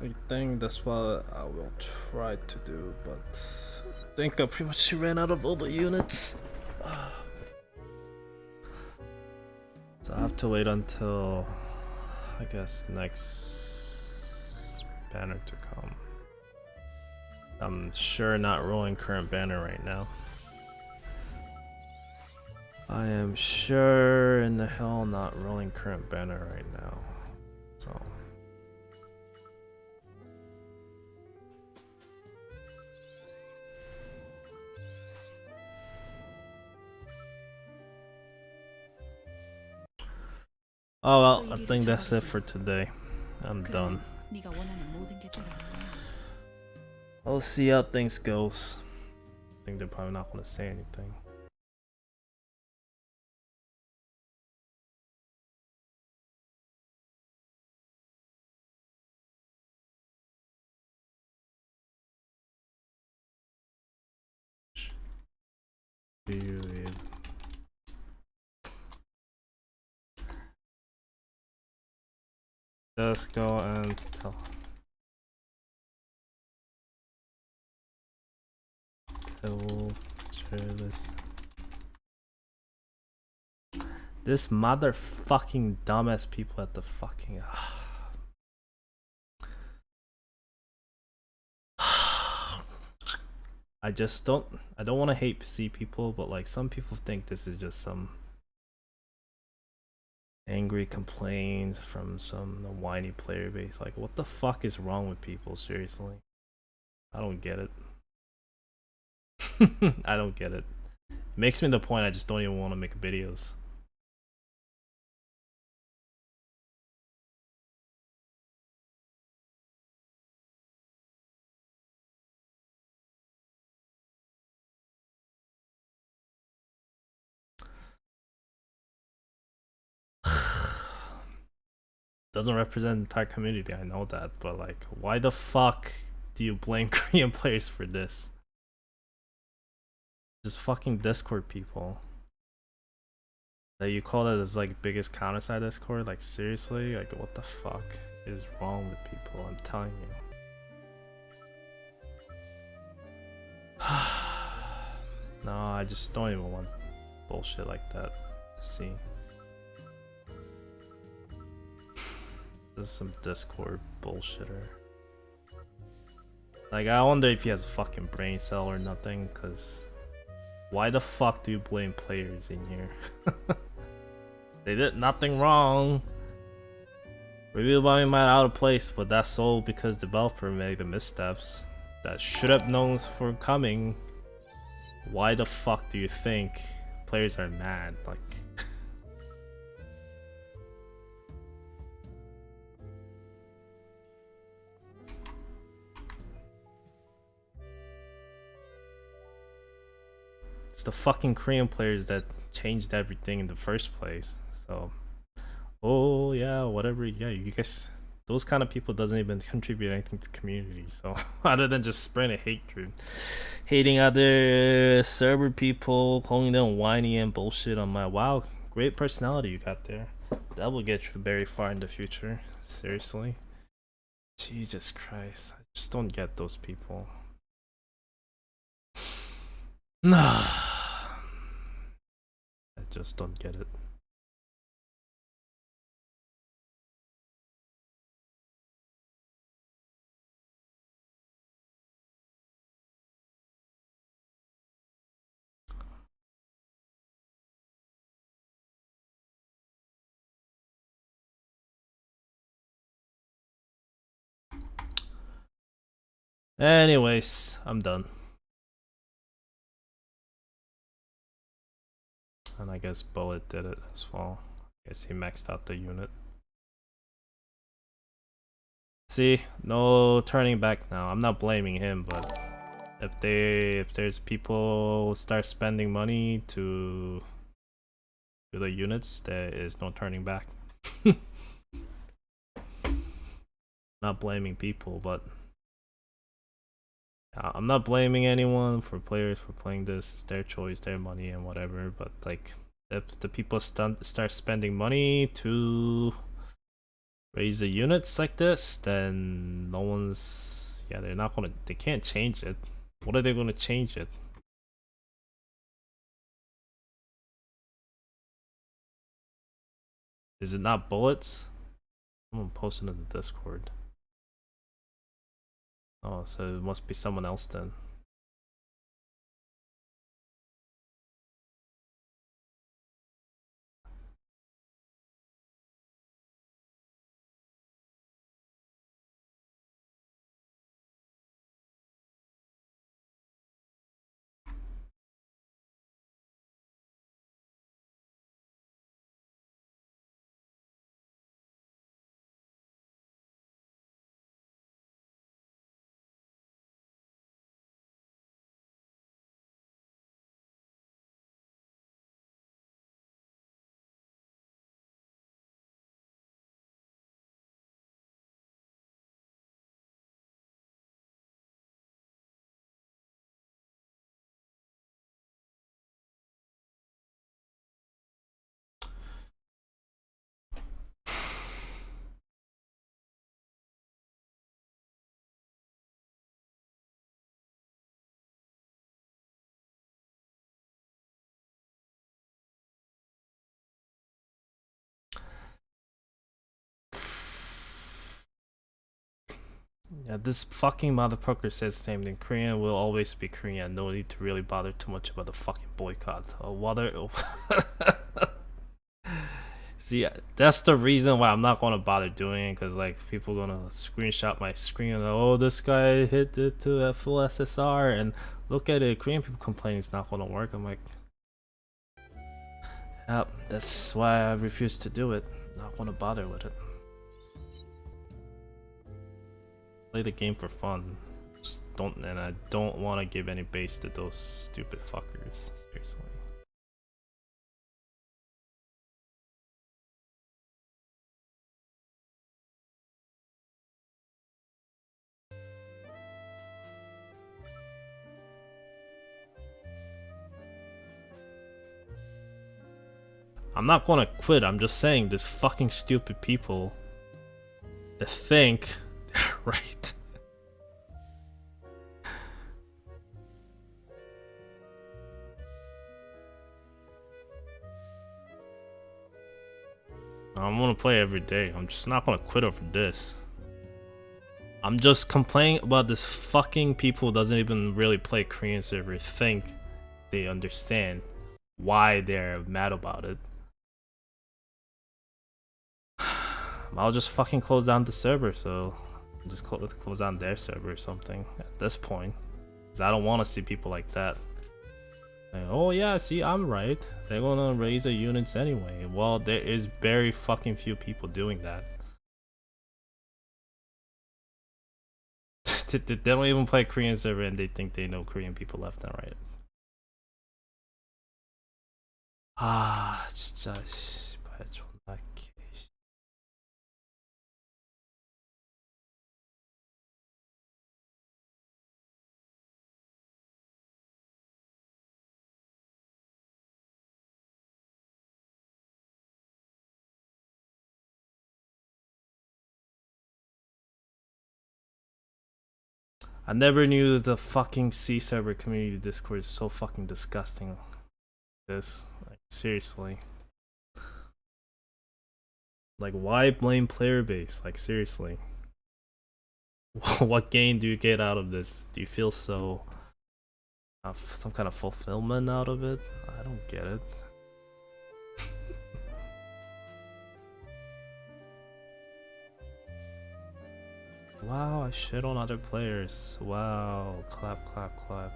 I think that's what I will try to do, but I think I pretty much ran out of all the units. have to wait until, I guess, next banner to come. I'm sure not rolling current banner right now. I am sure in the hell not rolling current banner right now. So. Oh well, I think that's it for today. I'm done. 네가 원하는 모든 게 따라. I'll see how things goes. I think they're probably not gonna say anything. Do you leave? Just go and tell. This motherfucking dumbass people at the fucking. I don't want to hate see people, but like some people think this is just some angry complaints from some whiny player base. Like, what the fuck is wrong with people? Seriously, I don't get it. I don't get it. It makes me the point I just don't even want to make videos. Doesn't represent the entire community, I know that, but like, why the fuck do you blame Korean players for this? Just fucking Discord people. That you call that as like biggest counter side Discord? Like seriously? Like what the fuck is wrong with people? I'm telling you. No, I just don't even want bullshit like that to see. This is some Discord bullshitter. Like, I wonder if he has a fucking brain cell or nothing, cause why the fuck do you blame players in here? They did nothing wrong. Review bombing might out of place, but that's all because developer made the missteps that should have known for coming. Why the fuck do you think players are mad? Like, it's the fucking Korean players that changed everything in the first place. So, oh yeah, whatever. Yeah, you guys, those kind of people doesn't even contribute anything to the community. So, other than just spreading hatred, hating other server people, calling them whiny and bullshit on my wow, great personality you got there. That will get you very far in the future. Seriously, Jesus Christ, I just don't get those people. Nah, I just don't get it. Anyways, I'm done. And I guess Bullet did it as well. I guess he maxed out the unit. See, no turning back now. I'm not blaming him, but if there's people start spending money to do the units, there is no turning back. Not blaming people, but I'm not blaming anyone for players for playing this. It's their choice, their money, and whatever. But like, if the people start spending money to raise the units like this, then no one's, yeah, they're not gonna, they can't change it. What are they gonna change it? Is it not bullets? Someone posted in the Discord. Oh, so it must be someone else then. Yeah, this fucking motherfucker says same thing. Korean will always be Korean. No need to really bother too much about the fucking boycott. See, that's the reason why I'm not gonna bother doing it, because like people gonna screenshot my screen and oh, this guy hit it to a full SSR and look at it. Korean people complaining it's not gonna work. I'm like, yep, that's why I refuse to do it. Not gonna bother with it. Play the game for fun. Just don't, and I don't want to give any base to those stupid fuckers. Seriously. I'm not gonna quit. I'm just saying, this fucking stupid people that think they're right. I'm gonna play every day. I'm just not gonna quit over this. I'm just complaining about this fucking people who doesn't even really play Korean server think they understand why they're mad about it. I'll just fucking close down the server, so just close down their server or something at this point. Because I don't want to see people like that. Like, oh yeah, see, I'm right. They're gonna raise their units anyway. Well, there is very fucking few people doing that. They don't even play Korean server and they think they know Korean people left and right. 아 진짜 씨발 존나 개. I never knew the fucking C server community Discord is so fucking disgusting. This, like, seriously. Like, why blame player base? Like, seriously. What gain do you get out of this? Do you feel so some kind of fulfillment out of it? I don't get it. Wow, I shit on other players. Wow, clap, clap, clap.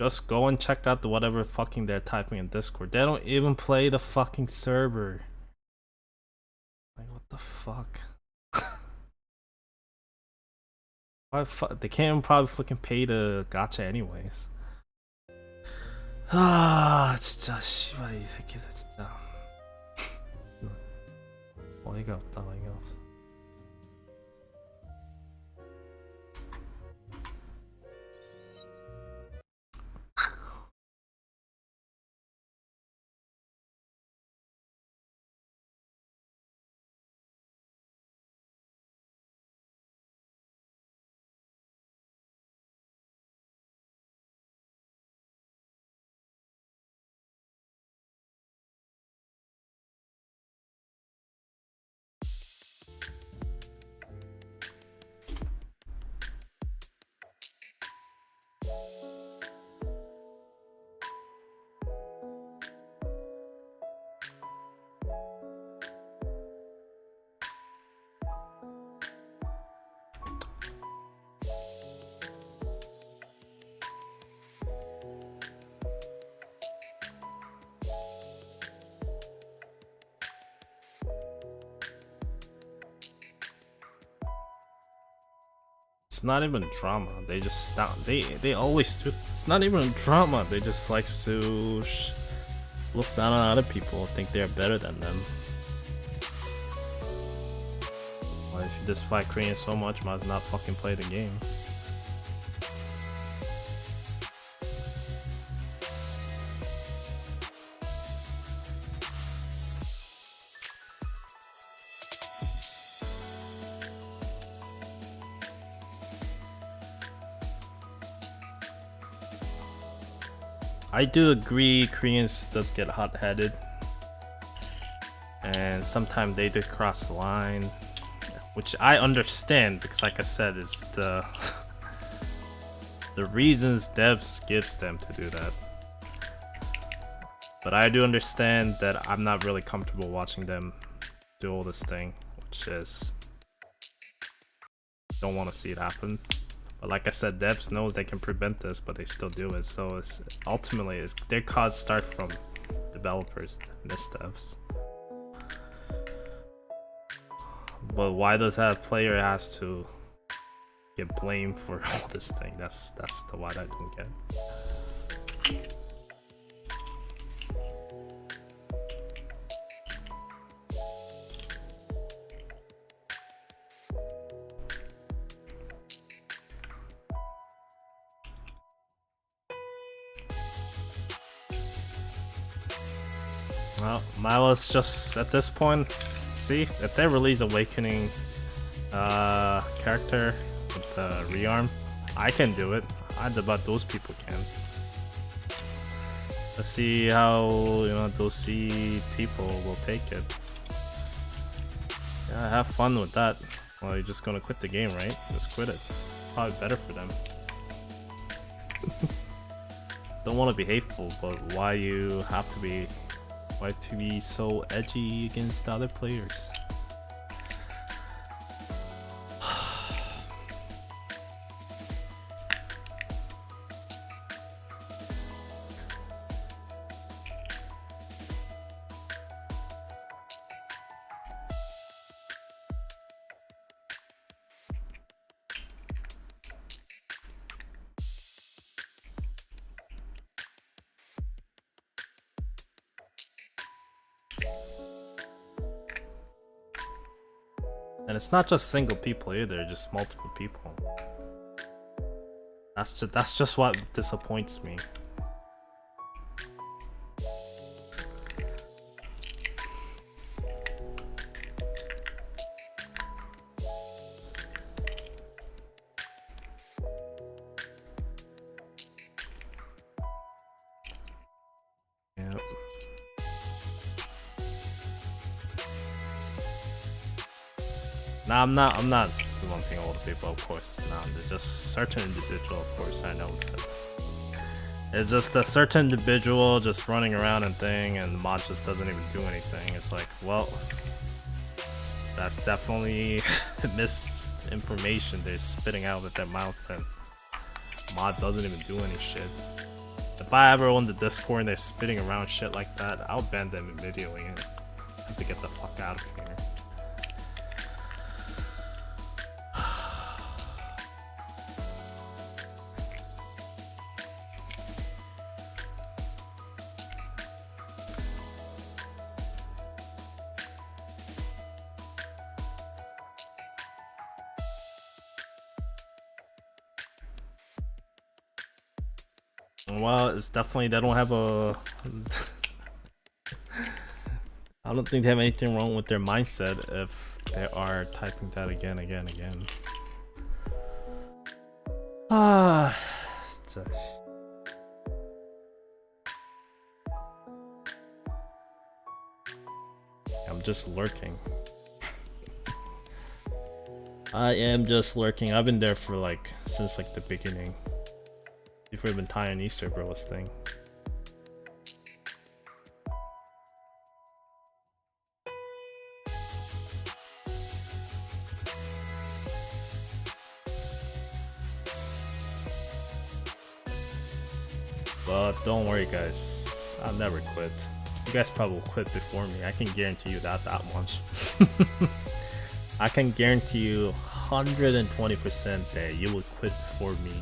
Just go and check out the whatever fucking they're typing in Discord. They don't even play the fucking server. Like, what the fuck? Why they can't even probably fucking pay the gacha anyways. 아 진짜 씨발 이 새끼들 진짜. 어이가 없다, 어이가 없어. It's not even drama. They just stop. They always do. It's not even drama. They just like to look down on other people, think they're better than them. Well, if you dislike Korean so much, might as not fucking play the game. I do agree Koreans does get hot-headed, and sometimes they do cross the line, which I understand because, like I said, it's the reasons devs gives them to do that. But I do understand that I'm not really comfortable watching them do all this thing, which is don't want to see it happen. But like I said, devs knows they can prevent this, but they still do it. So it's ultimately their cause start from developers, missteps. But why does that player has to get blamed for all this thing? That's the what I don't get. Well, Milo's just at this point. See, if they release Awakening character with the Rearm, I can do it. I bet those people can. Let's see how those C people will take it. Yeah, have fun with that. Well, you're just gonna quit the game, right? Just quit it. Probably better for them. Don't want to be hateful, but why you have to be? Why to be so edgy against other players? And it's not just single people either, just multiple people. That's just what disappoints me. Yep. Nah, I'm not lumping all the people, of course. Nah, there's just certain individual, of course, I know that. It's just a certain individual just running around and thing, and the mod just doesn't even do anything. It's like, well, that's definitely misinformation they're spitting out with their mouth, and mod doesn't even do any shit. If I ever own the Discord and they're spitting around shit like that, I'll ban them immediately and have to get the fuck out of here. Well, it's definitely they don't have a. I don't think they have anything wrong with their mindset if they are typing that again. Ah, I'm just lurking. I am just lurking. I've been there for like since like the beginning. Before even Tiny server was thing. But don't worry guys, I'll never quit. You guys probably will quit before me. I can guarantee you that much. I can guarantee you 120% that you will quit before me.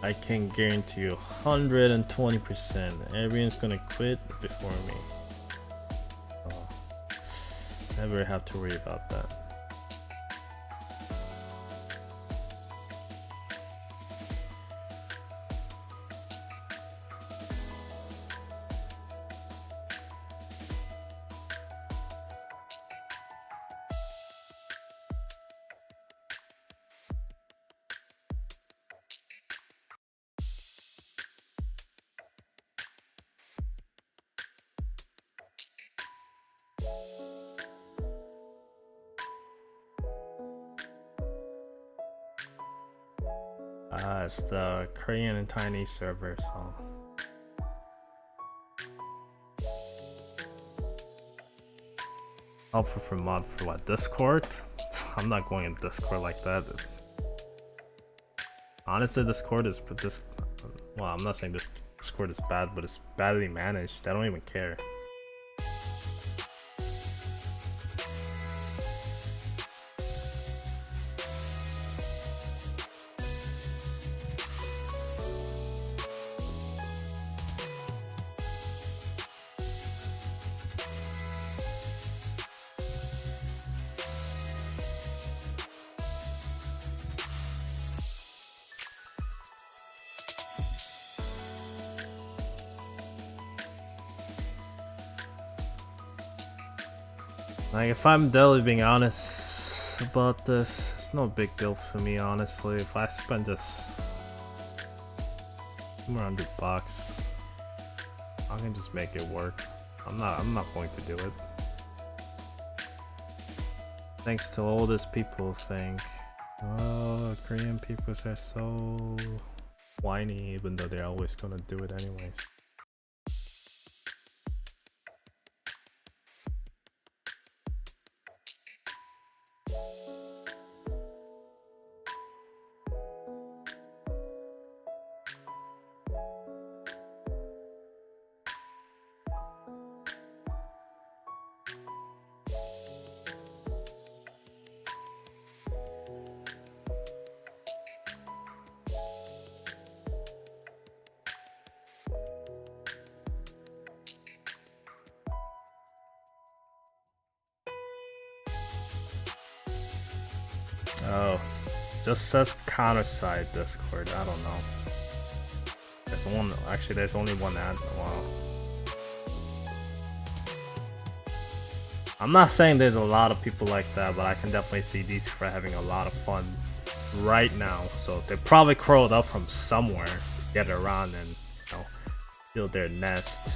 I can guarantee you 120% everyone's gonna quit before me. Never have to worry about that. It's the Korean and Tiny server, so. Offer for mod for what? Discord? I'm not going in Discord like that. Honestly, Discord is well, I'm not saying Discord is bad, but it's badly managed. I don't even care. Like, if I'm deli being honest about this, it's no big deal for me, honestly. If I spend just $200, I can just make it work. I'm not going to do it. Thanks to all these people think, oh, Korean people are so whiny, even though they're always gonna do it anyways. Oh, just says counter-side Discord. I don't know. There's one. Actually, there's only one ad. Wow. I'm not saying there's a lot of people like that, but I can definitely see these people having a lot of fun right now. So they probably crawled up from somewhere to get around and, you know, build their nest.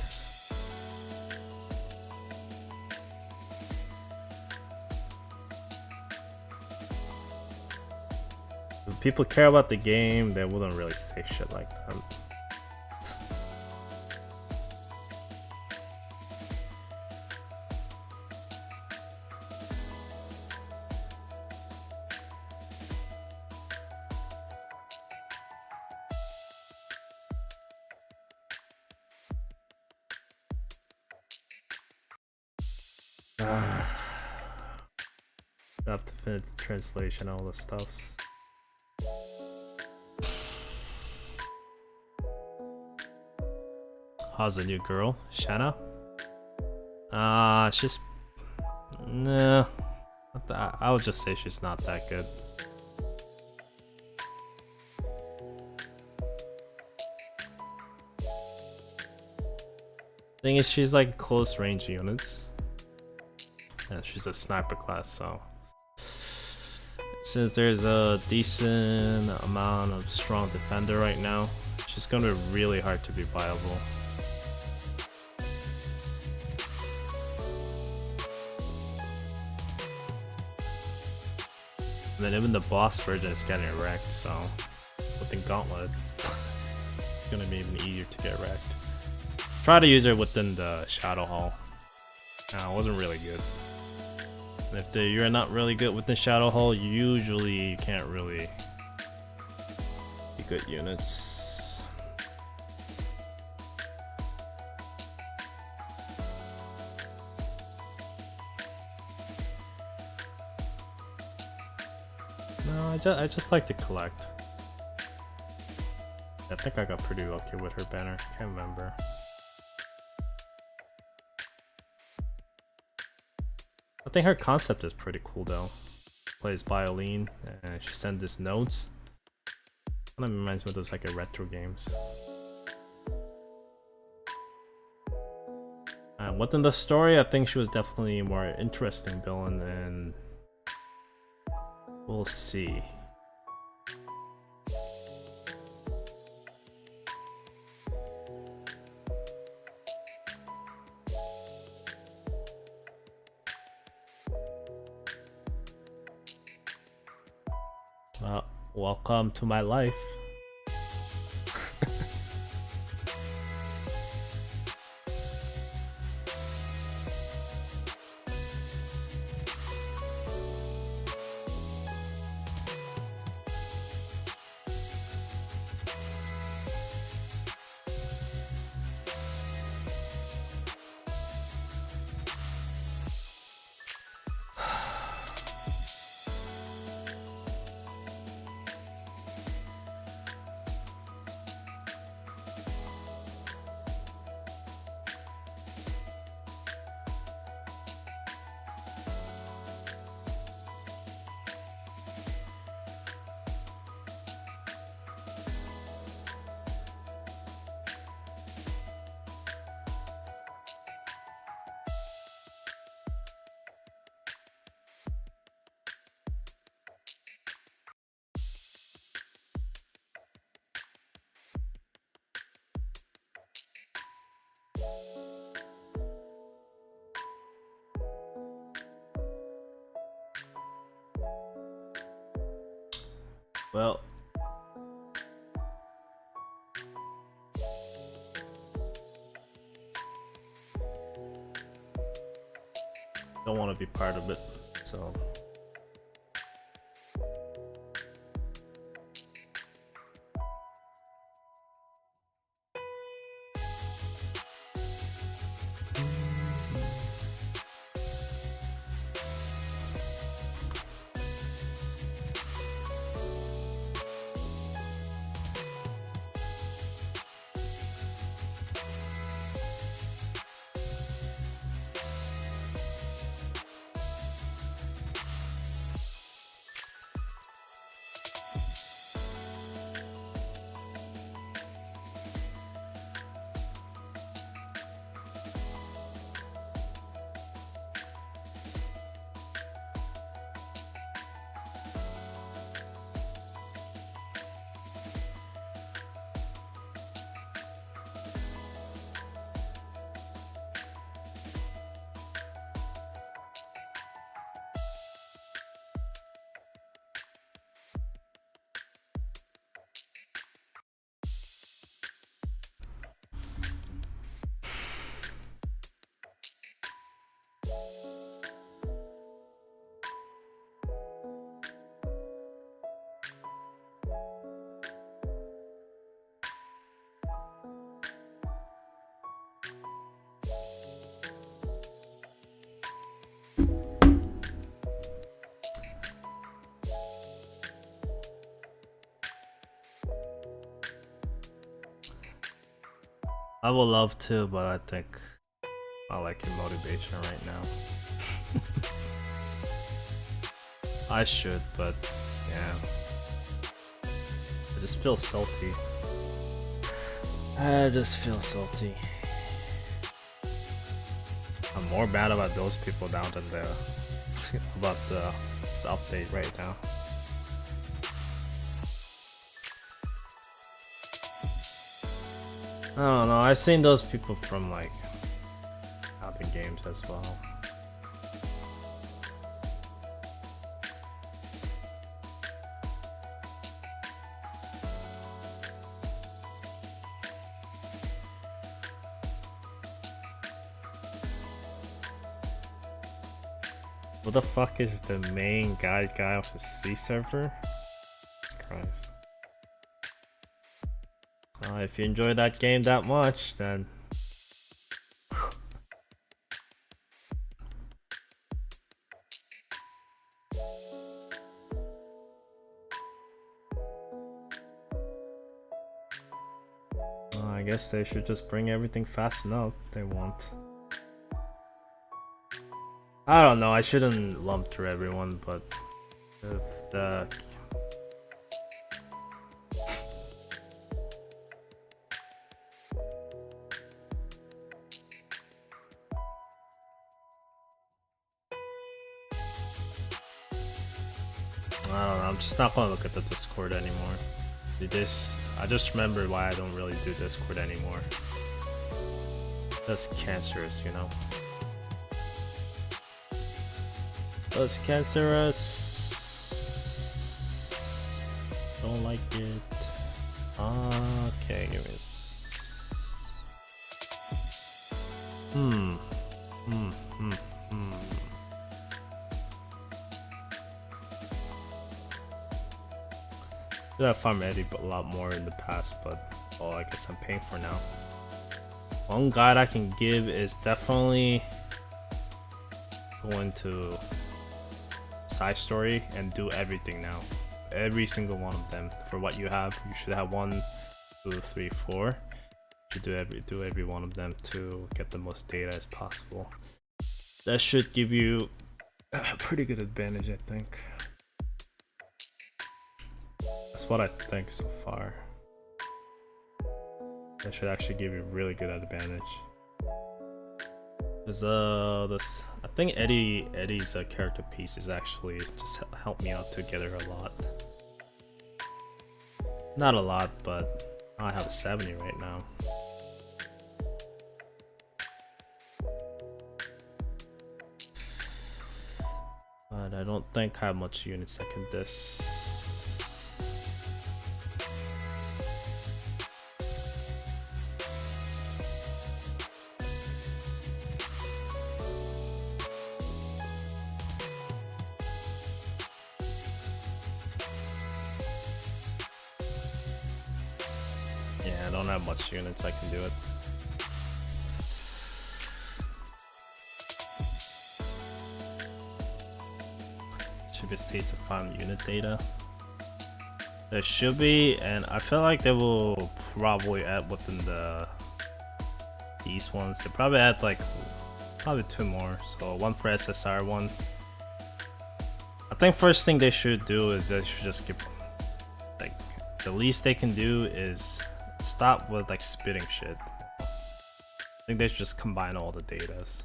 If people care about the game, they wouldn't really say shit like that. I have to finish the translation, all the stuff. How's the new girl, Shanna? She's nah, not I would just say she's not that good. Thing is, she's like close range units, and she's a sniper class, so since there's a decent amount of strong defender right now, she's gonna be really hard to be viable. And then even the boss version is getting wrecked, so with the gauntlet, it's gonna be even easier to get wrecked. Try to use her within the Shadow Hall. It wasn't really good. And if you're not really good within Shadow Hall, usually you can't really be good units. No, I just like to collect. I think I got pretty lucky with her banner. Can't remember. I think her concept is pretty cool though. Plays violin and she sends this notes. Kind of reminds me of those like retro games. Within the story, I think she was definitely a more interesting villain, and we'll see. Welcome to my life. Well, don't want to be part of it, so I would love to, but I think I like your motivation right now. I should, but yeah. I just feel salty. I just feel salty. I'm more mad about those people now than the about this update right now. I don't know, I've seen those people from like other games as well. What the fuck is the main guy of the C server? Christ. If you enjoy that game that much, then I guess they should just bring everything fast enough they want. I don't know, I shouldn't lump through everyone, but if the I don't know, I'm just not gonna look at the Discord anymore. I just remember why I don't really do Discord anymore. That's cancerous, you know. That's cancerous. Don't like it. Okay, give me Did have farm Eddie a lot more in the past, but oh, I guess I'm paying for now. One guide I can give is definitely going to side story and do everything now. Every single one of them. For what you have, you should have 1, 2, 3, 4. You should do every one of them to get the most data as possible. That should give you a pretty good advantage, I think. That's what I think so far. That should actually give you a really good advantage. There's this, I think Eddie's character pieces actually just helped me out together a lot. Not a lot, but I have a 70 right now. But I don't think I have much units that can dis. I don't have much units I can do it. Should be stays to farm unit data. There should be, and I feel like they will probably add within these ones. They probably add like probably 2 more. So 1 for SSR, 1. I think first thing they should do is they should just give like the least they can do is stop with like spitting shit. I think they should just combine all the datas.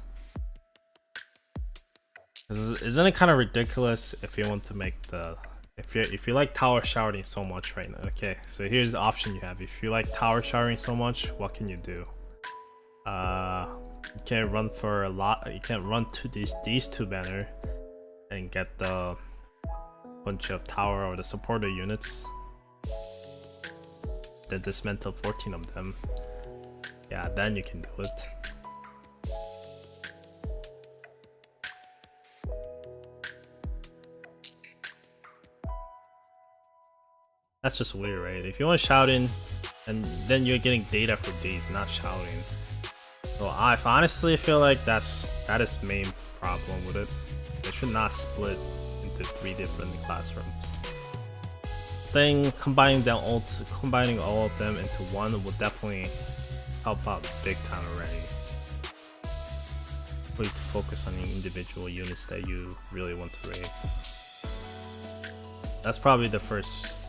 Isn't it kind of ridiculous if you want to make the if you like tower showering so much right now? Okay, so here's the option you have. If you like tower showering so much, what can you do? You can't run for a lot. You can't run to these 2 banner and get the bunch of tower or the supporter units. Then dismantle 14 of them. Yeah, then you can do it. That's just weird, right? If you want to shout in, and then you're getting data for these, not shouting. So I honestly feel like that is the main problem with it. They should not split into 3 different classrooms. Combining all of them into one will definitely help out big time already. For you to focus on the individual units that you really want to raise. That's probably the first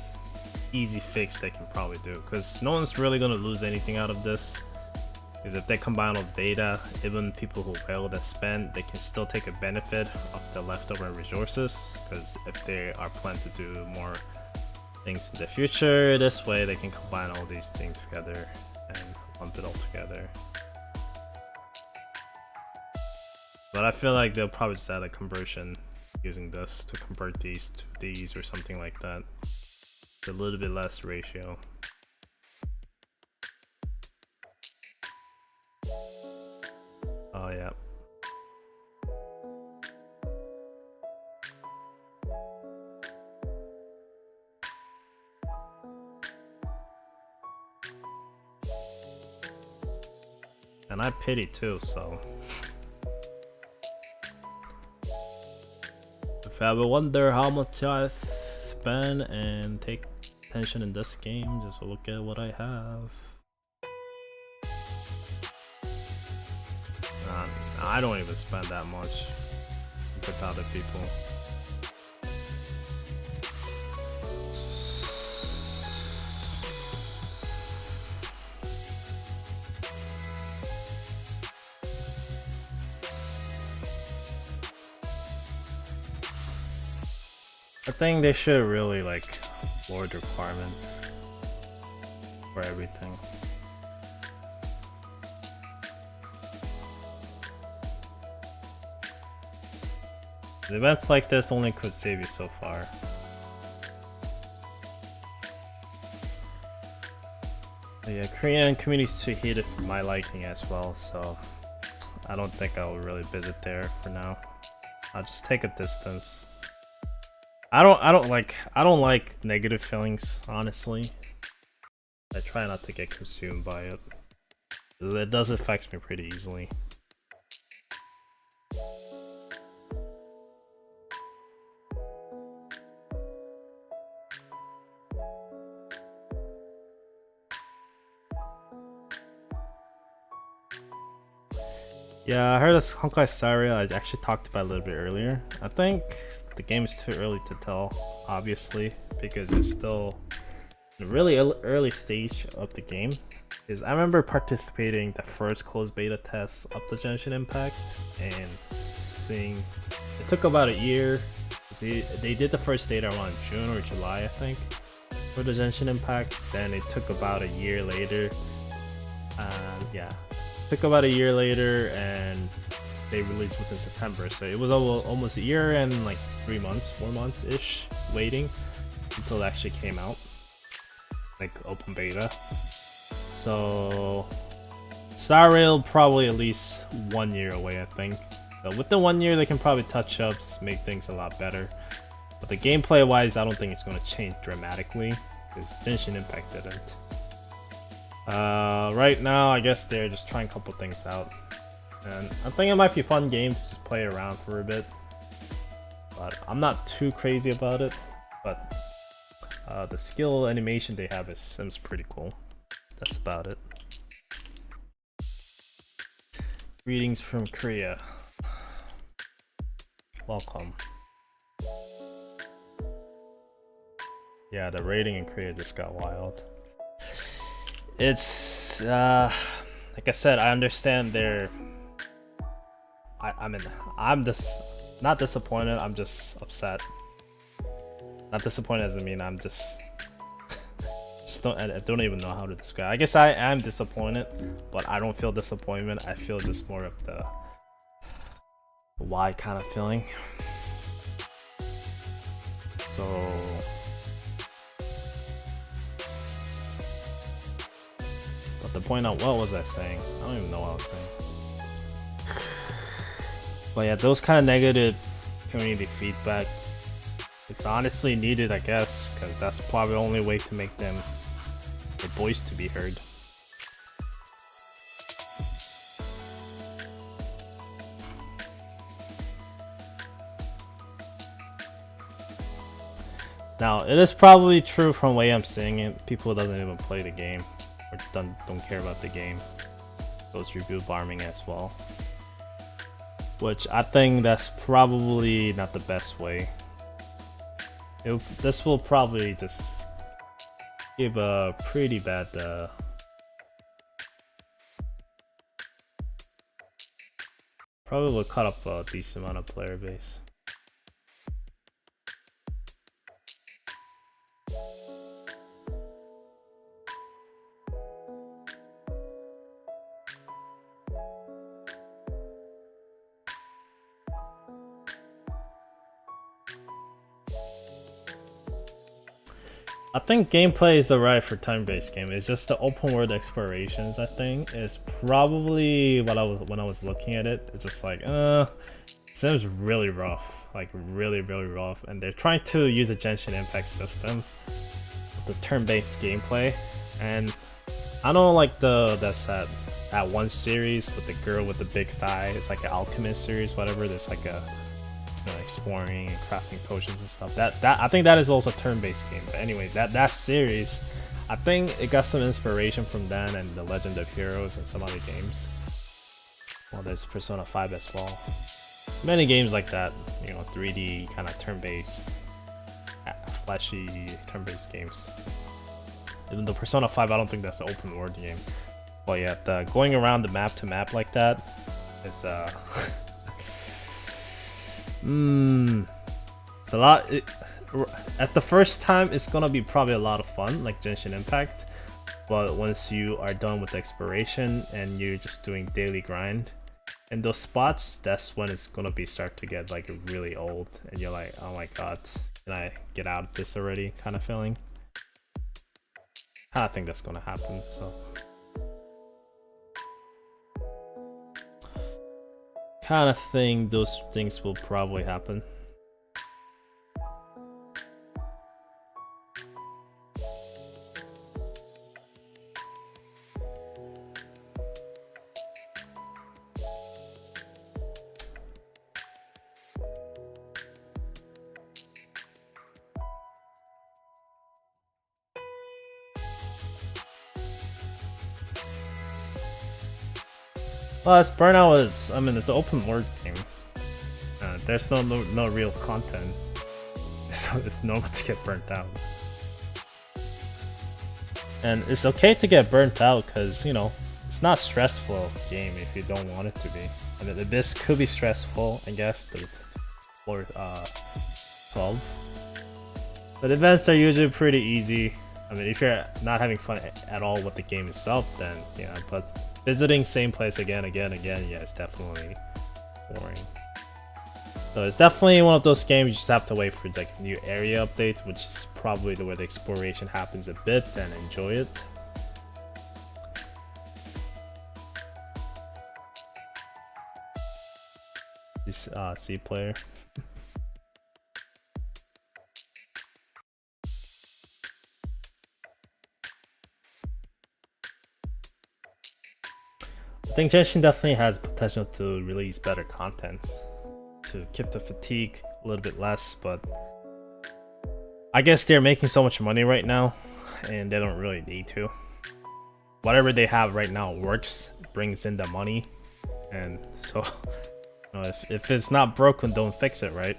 easy fix they can probably do, because no one's really gonna lose anything out of this. Because if they combine with beta, even people who fail to spend, they can still take a benefit of the leftover resources. Because if they are planning to do more things in the future, this way they can combine all these things together and lump it all together. But I feel like they'll probably just add a conversion using this to convert these to these or something like that. It's a little bit less ratio. Oh yeah. And I pity too, so if I ever wonder how much I spend and take attention in this game, just look at what I have. I don't even spend that much compared to other people. I think they should really like lower the requirements for everything. The events like this only could save you so far. But yeah, Korean community is too heated for my liking as well, so I don't think I'll really visit there for now. I'll just take a distance. I don't like negative feelings, honestly. I try not to get consumed by it. It does affect me pretty easily. Yeah, I heard this Honkai Star Rail. I actually talked about it a little bit earlier. I think the game is too early to tell, obviously, because it's still in a really early stage of the game. Is I remember participating the first closed beta test of the Genshin Impact and seeing it took about a year. See, they did the first data around June or July, I think, for the Genshin Impact. Then it took about a year later. Yeah. Took about a year later and they released within September, so it was almost a year and like 4 months ish waiting until it actually came out, like open beta. So Star Rail probably at least 1 year away, I think. So within 1 year they can probably touch ups, make things a lot better, but the gameplay wise I don't think it's going to change dramatically because Genshin Impact didn't. Right now, I guess they're just trying a couple things out, and I think it might be a fun game to just play around for a bit. But I'm not too crazy about it. But the skill animation they have seems pretty cool. That's about it. Greetings from Korea. Welcome. Yeah, the rating in Korea just got wild. It's like I said, I understand they're I'm just not disappointed, I'm just upset. Not disappointed doesn't mean I'm just I don't even know how to describe. I guess I am disappointed, but I don't feel disappointment. I feel just more of the why kind of feeling. So to point out, what was I saying? I don't even know what I was saying. But yeah, those kind of negative community feedback, it's honestly needed, I guess, because that's probably the only way to make their voice to be heard. Now, it is probably true from the way I'm seeing it. People who doesn't even play the game or don't care about the game goes review farming as well, which I think that's probably not the best way. This will probably just give a pretty bad probably will cut up a decent amount of player base. I think gameplay is alright for time-based game. It's just the open world explorations. I think is probably what when I was looking at it. It's just like, it seems really rough, like really rough. And they're trying to use a Genshin Impact system, the turn-based gameplay. And I don't like that one series with the girl with the big thigh. It's like an alchemist series, whatever. There's like a exploring and crafting potions and stuff. That I think that is also a turn-based game. But anyway, that series, I think it got some inspiration from that and the Legend of Heroes and some other games. Well, there's Persona 5 as well. Many games like that, 3D kind of turn-based, flashy turn-based games. Even though Persona 5, I don't think that's an open world game. But yeah, going around the map to map like that is it's a lot. At the first time, it's gonna be probably a lot of fun, like Genshin Impact. But once you are done with exploration and you're just doing daily grind, in those spots, that's when it's gonna start to get like really old, and you're like, oh my god, can I get out of this already? Kind of feeling. I think that's gonna happen. So. Kind of think those things will probably happen. Plus, Burnout is, I mean, it's an open world game. There's no real content, so it's normal to get burnt out. And it's okay to get burnt out because, it's not a stressful game if you don't want it to be. I mean, this could be stressful, I guess, the floor 12. But events are usually pretty easy. I mean, if you're not having fun at all with the game itself, then yeah, but visiting same place again, yeah, it's definitely boring. So it's definitely one of those games you just have to wait for like new area updates, which is probably where the exploration happens a bit, and enjoy it. This C player. I think Genshin definitely has potential to release better content to keep the fatigue a little bit less, but I guess they're making so much money right now and they don't really need to. Whatever they have right now works, brings in the money, and so if it's not broken, don't fix it, right?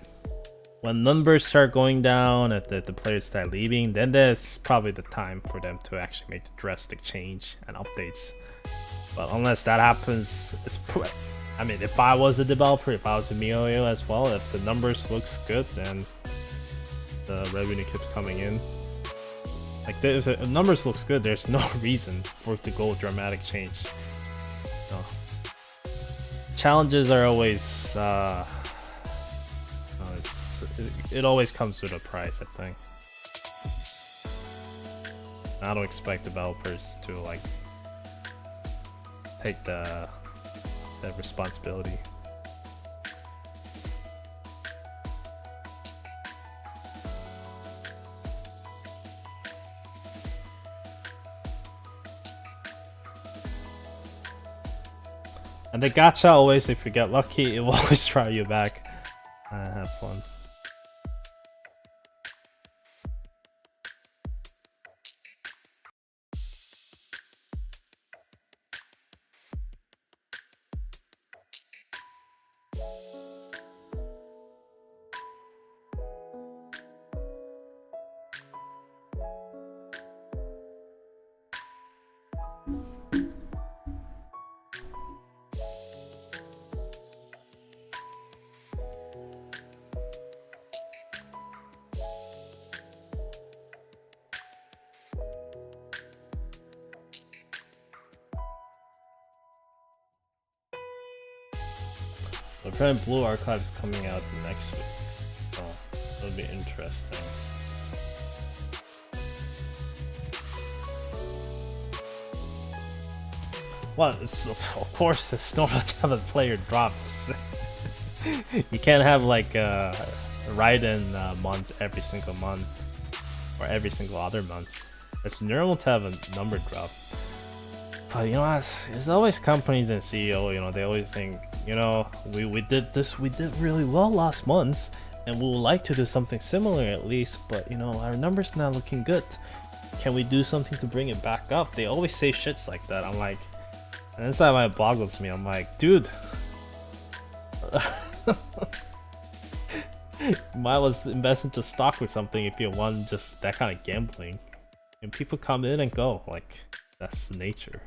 When numbers start going down, and the players start leaving, then there's probably the time for them to actually make the drastic change and updates. But unless that happens, I mean, if I was a developer, if I was a MiHoYo as well, if the numbers looks good, then the revenue keeps coming in. Like, if numbers looks good, there's no reason for it to go dramatic change. No. Challenges are always, it always comes with a price, I think. I don't expect developers to like take that responsibility. And the gacha always, if you get lucky, it will always try you back. Have fun. Apparently Blue Archive is coming out next week. So it'll be interesting. Well, of course it's normal to have a player drop. You can't have like a Raiden month every single month or every single other month. It's normal to have a number drop. But you know, it's always companies and CEO, you know, they always think, you know, we did really well last month and we would like to do something similar at least, but you know, our numbers not looking good. Can we do something to bring it back up? They always say shits like that. I'm like, and inside my boggles me, I'm like, dude, might was invest into stock or something if you want just that kind of gambling. And people come in and go, like, that's the nature.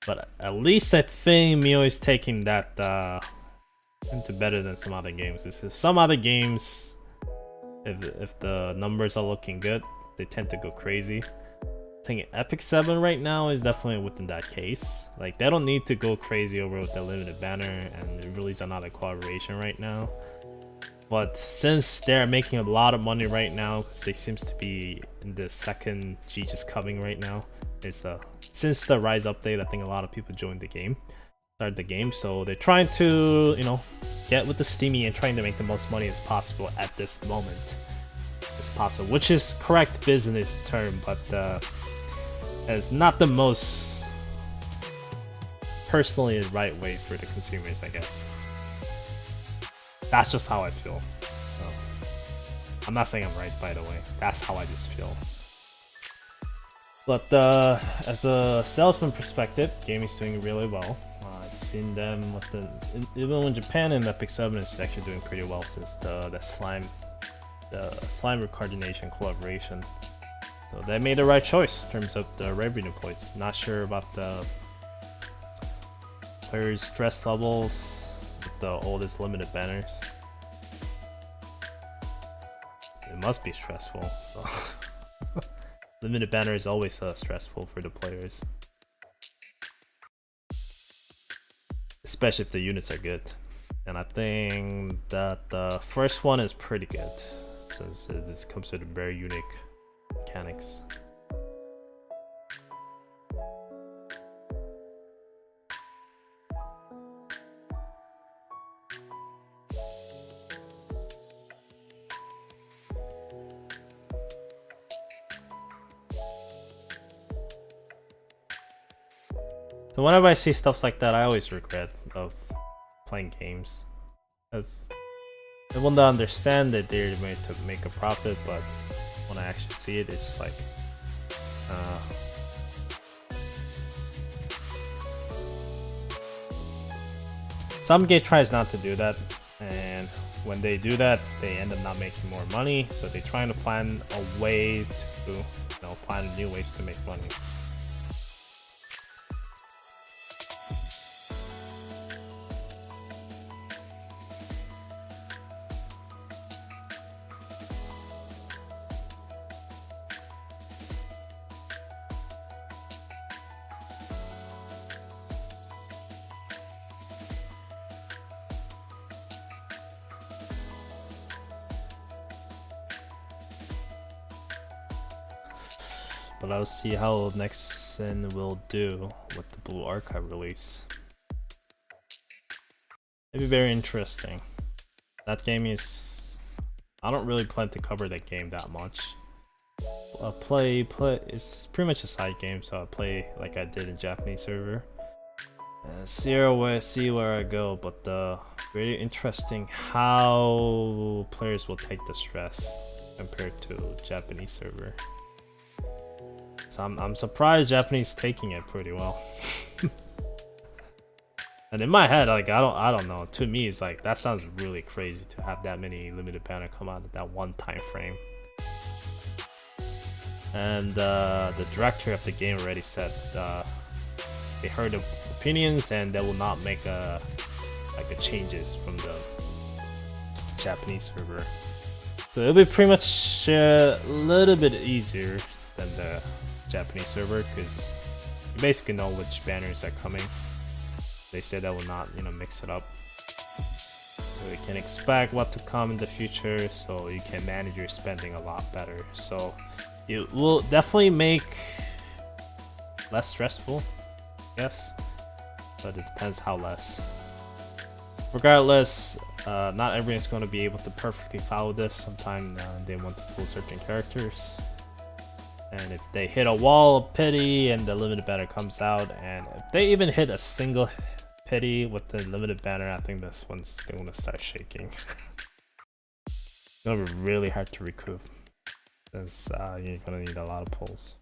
But at least I think Mio is taking that into better than some other games. If some other games, if the numbers are looking good, they tend to go crazy. I think Epic 7 right now is definitely within that case. Like, they don't need to go crazy over with the limited banner and release another collaboration right now. But since they're making a lot of money right now, because they seems to be in the second G just coming right now. There's since the Rise update, I think a lot of people joined the game, started the game, so they're trying to, you know, get with the Steamy and trying to make the most money as possible at this moment as possible, which is correct business term, but it's not the most personally right way for the consumers, I guess. That's just how I feel. So, I'm not saying I'm right, by the way. That's how I just feel. But as a salesman perspective, game is doing really well. I've seen them with even in Japan and Epic 7 is actually doing pretty well since the slime recoordination collaboration. So they made the right choice in terms of the revenue points. Not sure about the players' stress levels with the oldest limited banners. It must be stressful, so limited banner is always stressful for the players, especially if the units are good. And I think that the first one is pretty good since this comes with very unique mechanics. So whenever I see stuff like that, I always regret of playing games. Because I want to understand that they're made to make a profit, but when I actually see it, it's like, some game tries not to do that, and when they do that, they end up not making more money. So they're trying to find a way to, you know, find new ways to make money. But I'll see how next Sin will do with the Blue Archive release. It'll be very interesting. That game is... I don't really plan to cover that game that much. It's pretty much a side game, so I play like I did in Japanese server. See where I go, but very interesting how players will take the stress compared to Japanese server. So I'm surprised Japanese taking it pretty well. And in my head, like I don't know. To me, it's like that sounds really crazy to have that many limited banner come out at that one time frame. And the director of the game already said they heard the opinions and they will not make the changes from the Japanese server. So it'll be pretty much a little bit easier than the Japanese server because you basically know which banners are coming. They said that will not, mix it up. So you can expect what to come in the future, so you can manage your spending a lot better. So it will definitely make less stressful, yes, but it depends how less. Regardless, not everyone's going to be able to perfectly follow this. Sometimes they want to pull certain characters, and if they hit a wall of pity and the limited banner comes out, and if they even hit a single pity with the limited banner, I think this one's going to start shaking. It's going to be really hard to recoup, since you're going to need a lot of pulls.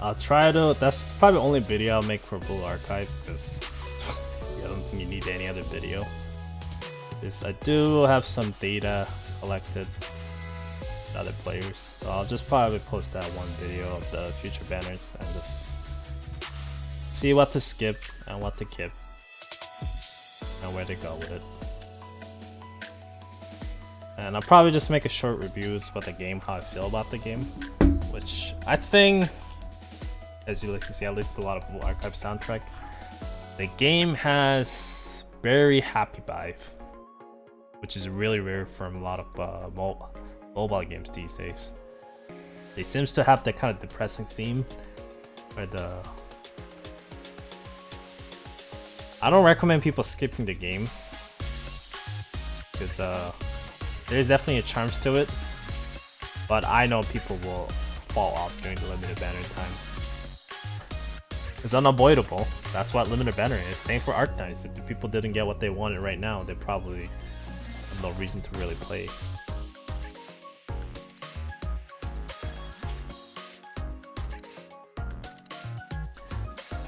I'll try to. That's probably the only video I'll make for Bull Archive, because I don't think you need any other video. Because I do have some data collected with other players, so I'll just probably post that one video of the future banners and just see what to skip and what to keep and where to go with it. And I'll probably just make a short reviews about the game, how I feel about the game, which I think, as you can see, I listed a lot of Blue Archive soundtrack. The game has very happy vibe, which is really rare from a lot of mobile games these days. They seems to have that kind of depressing theme, where I don't recommend people skipping the game, because there's definitely a charm to it, but I know people will fall off during the limited banner time. It's unavoidable. That's what limited banner is. Same for Arknights. If the people didn't get what they wanted right now, they probably have no reason to really play.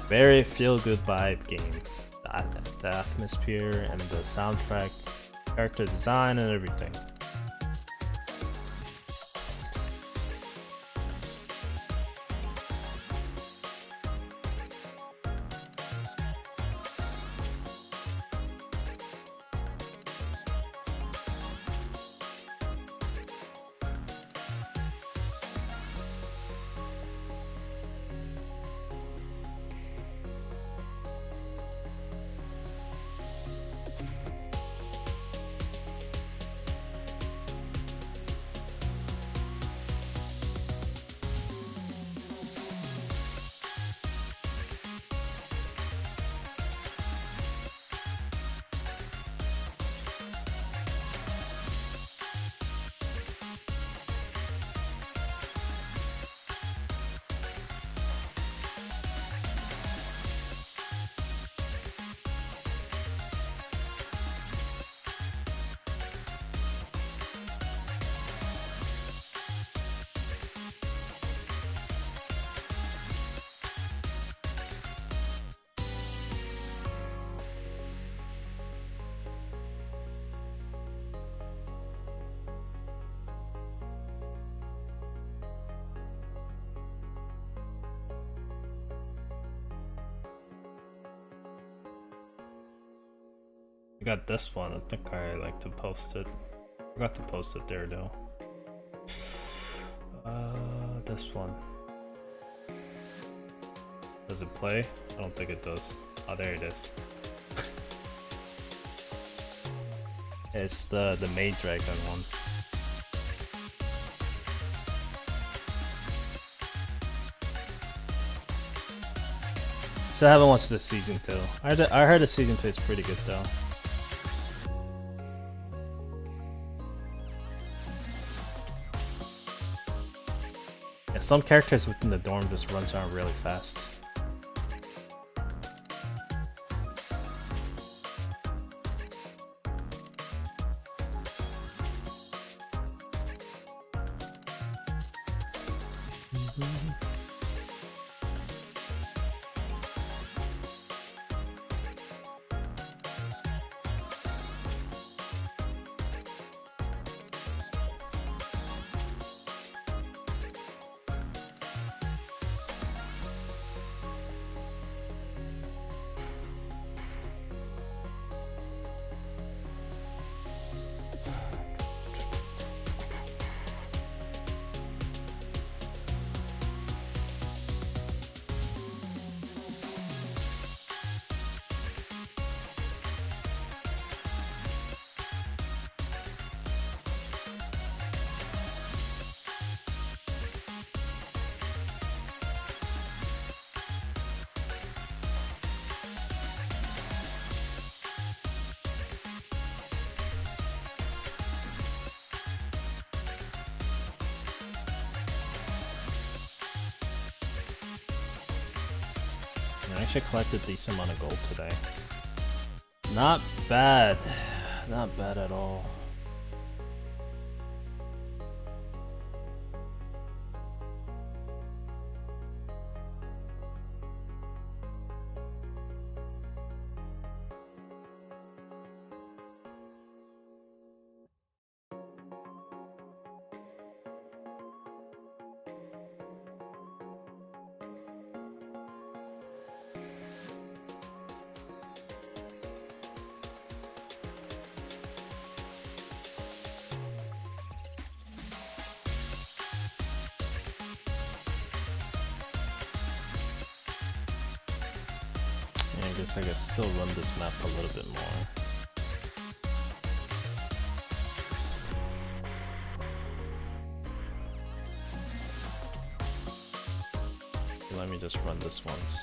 Very feel-good vibe game. The atmosphere and the soundtrack, character design and everything. I got this one. I think I like to post it. Forgot to post it there though. This one. Does it play? I don't think it does. Oh, there it is. It's the Maid Dragon one. So I haven't watched the season 2. I heard the season 2 is pretty good though. Yeah, some characters within the dorm just runs around really fast. I actually collected a decent amount of gold today. Not bad. Not bad at all. I guess I can still run this map a little bit more. Let me just run this once.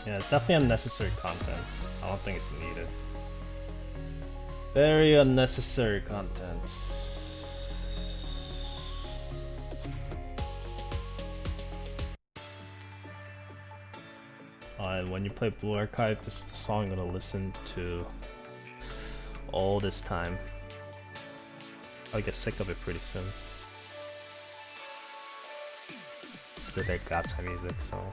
Yeah, it's definitely unnecessary content. I don't think it's needed. Very unnecessary content. And when you play Blue Archive, this is the song I'm gonna listen to all this time. I'll get sick of it pretty soon. It's the gacha music, so.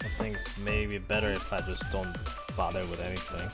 I think it's maybe better if I just don't bother with anything.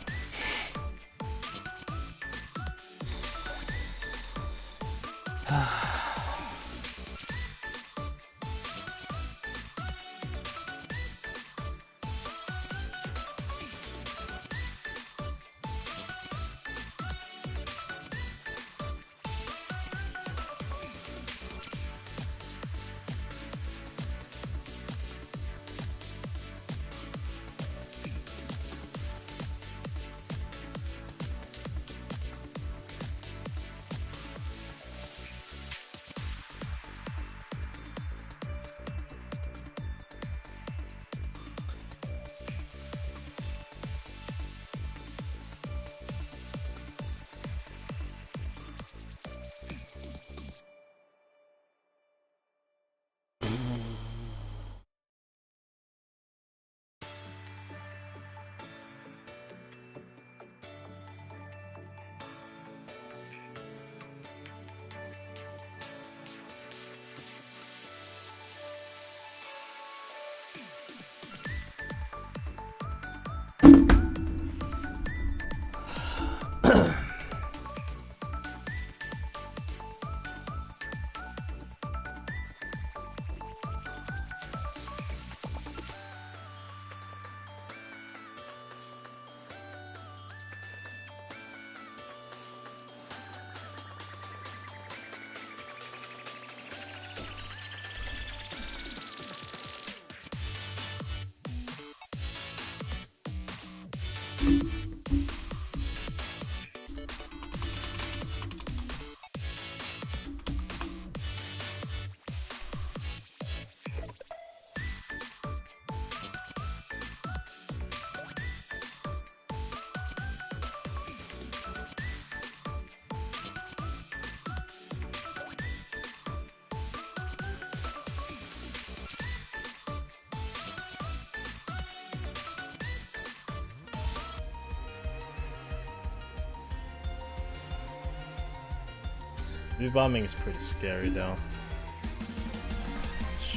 Rebombing is pretty scary though. It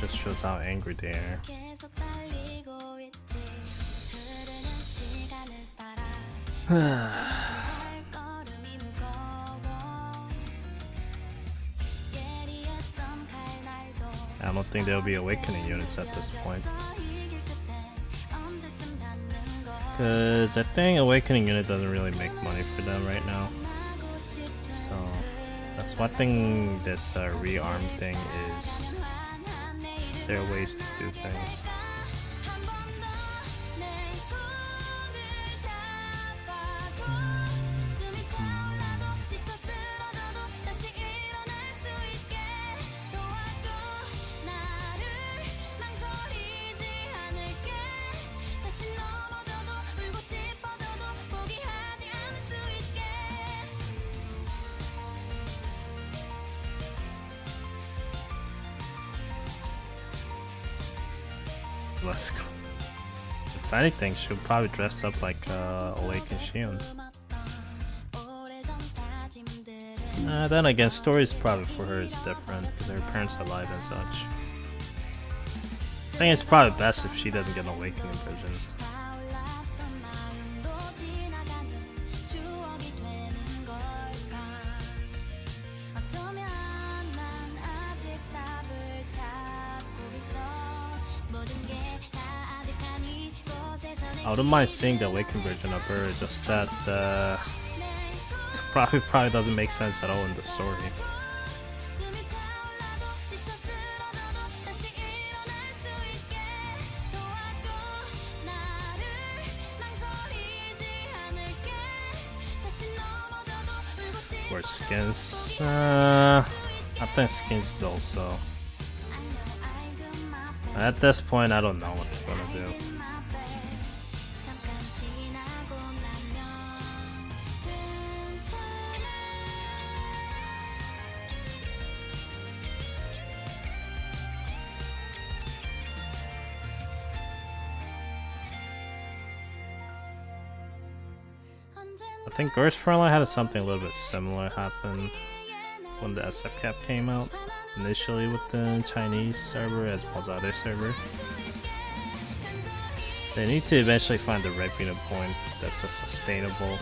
just shows how angry they are. 계속 달리고 있지. 흐르는 시간을 따라 발걸음이 무거워. 예리했던 칼날도 I don't think there'll be awakening units at this point. 이길 끝에 언제쯤 닿는 걸 Cause I think awakening unit doesn't really make money for them right now. 하고 싶은 So that's one thing this rearm thing is. There are ways to do things. 한 번 더 내 손을 잡아줘. 숨이 차올라도 지쳐 쓰러져도 다시 일어날 수 있게 도와줘. 나를 망설이지 않을게. 다시 넘어져도 울고 싶어져도 포기하지 않을 수 있게. Let's go. If anything, she'll probably dress up like Awakened Shion. Then again, stories probably for her is different because her parents are alive and such. I think it's probably best if she doesn't get an awakening vision. 타올랐던 마음도 지나가는 추억이 되는 걸까. 어쩌면 난 아직 답을 찾고 있어. 모든 게 다 아득한 이곳에서 I wouldn't mind seeing the awakened version of her, just that it probably doesn't make sense at all in the story. 숨이 차올라도 지쳐 쓰러져도 다시 일어날 수 있게 도와줘. 나를 망설이지 않을게. 다시 넘어져도 울고 싶어. Or skins. I think skins is also. At this point, I don't know what they're gonna do. 잠깐 지나고 나면 괜찮아. I think Girls Frontline had something a little bit similar happen when the SF cap came out. Initially with the Chinese server as well as other server. They need to eventually find the right unit point that's a sustainable,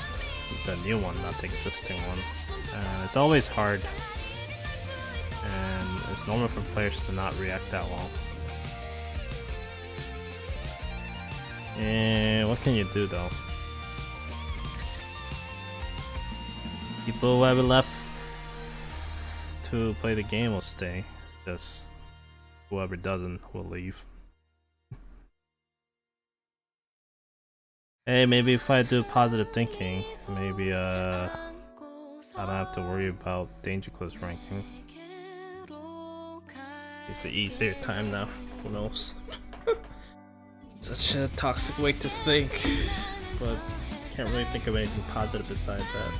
the new one, not the existing one. It's always hard, and it's normal for players to not react that well. And what can you do though? People who have left to play the game will stay, just whoever doesn't will leave. Hey, maybe if I do positive thinking, maybe I don't have to worry about Danger Close ranking. It's an easier time now, who knows? Such a toxic way to think, but can't really think of anything positive besides that.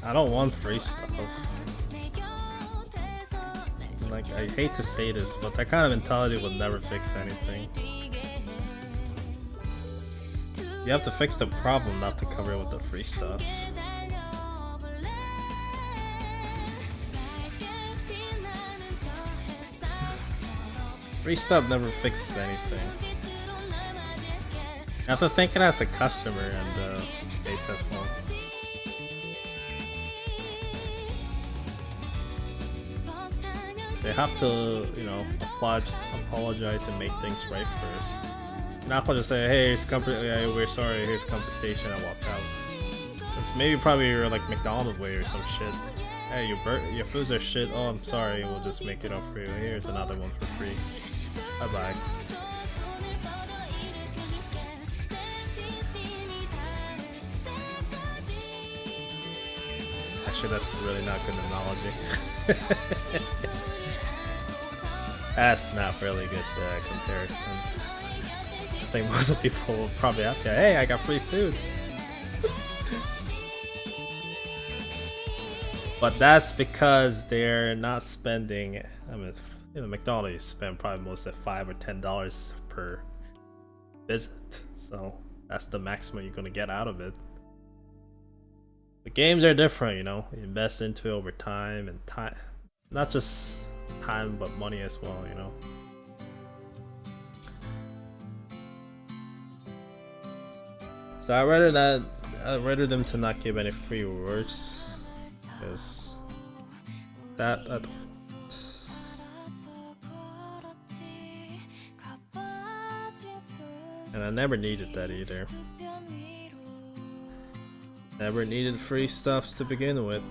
I don't want free stuff. Like, I hate to say this, but that kind of mentality will never fix anything. You have to fix the problem, not to cover it with the free stuff. Free stuff never fixes anything. You have to think it as a customer and base as well. They have to, you know, apologize and make things right first. You're not going to say, hey, here's we're sorry, here's compensation, and walk out. It's maybe probably you're like McDonald's way or some shit. Hey, your foods are shit. Oh, I'm sorry, we'll just make it up for you. Here's another one for free. Bye bye. Actually, that's really not good analogy. That's not really good comparison. I think most of the people will probably have to, hey, I got free food. But that's because they're not spending, I mean, you know, McDonald's spend probably most of $5 or $10 per visit. So that's the maximum you're gonna get out of it. The games are different, you know, you invest into it over time and time, not just time but money as well, you know. So I'd rather them to not give any free rewards, because that and I never needed that either. Never needed free stuff to begin with.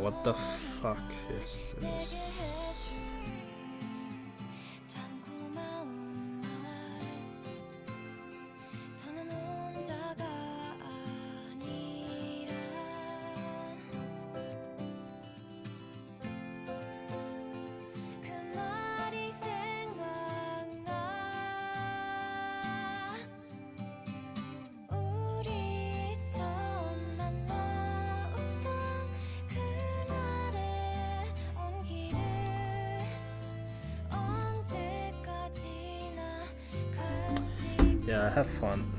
What the fuck is this? Yeah, have fun.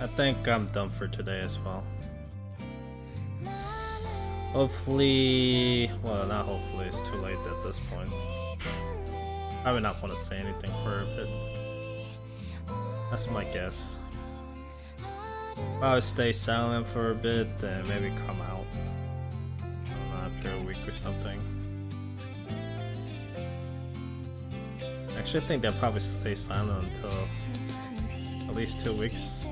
I think I'm done for today as well. Hopefully, well, not hopefully, it's too late at this point. I would not want to say anything for a bit. That's my guess. Probably stay silent for a bit and maybe come out after a week or something. Actually, I think they'll probably stay silent until at least 2 weeks.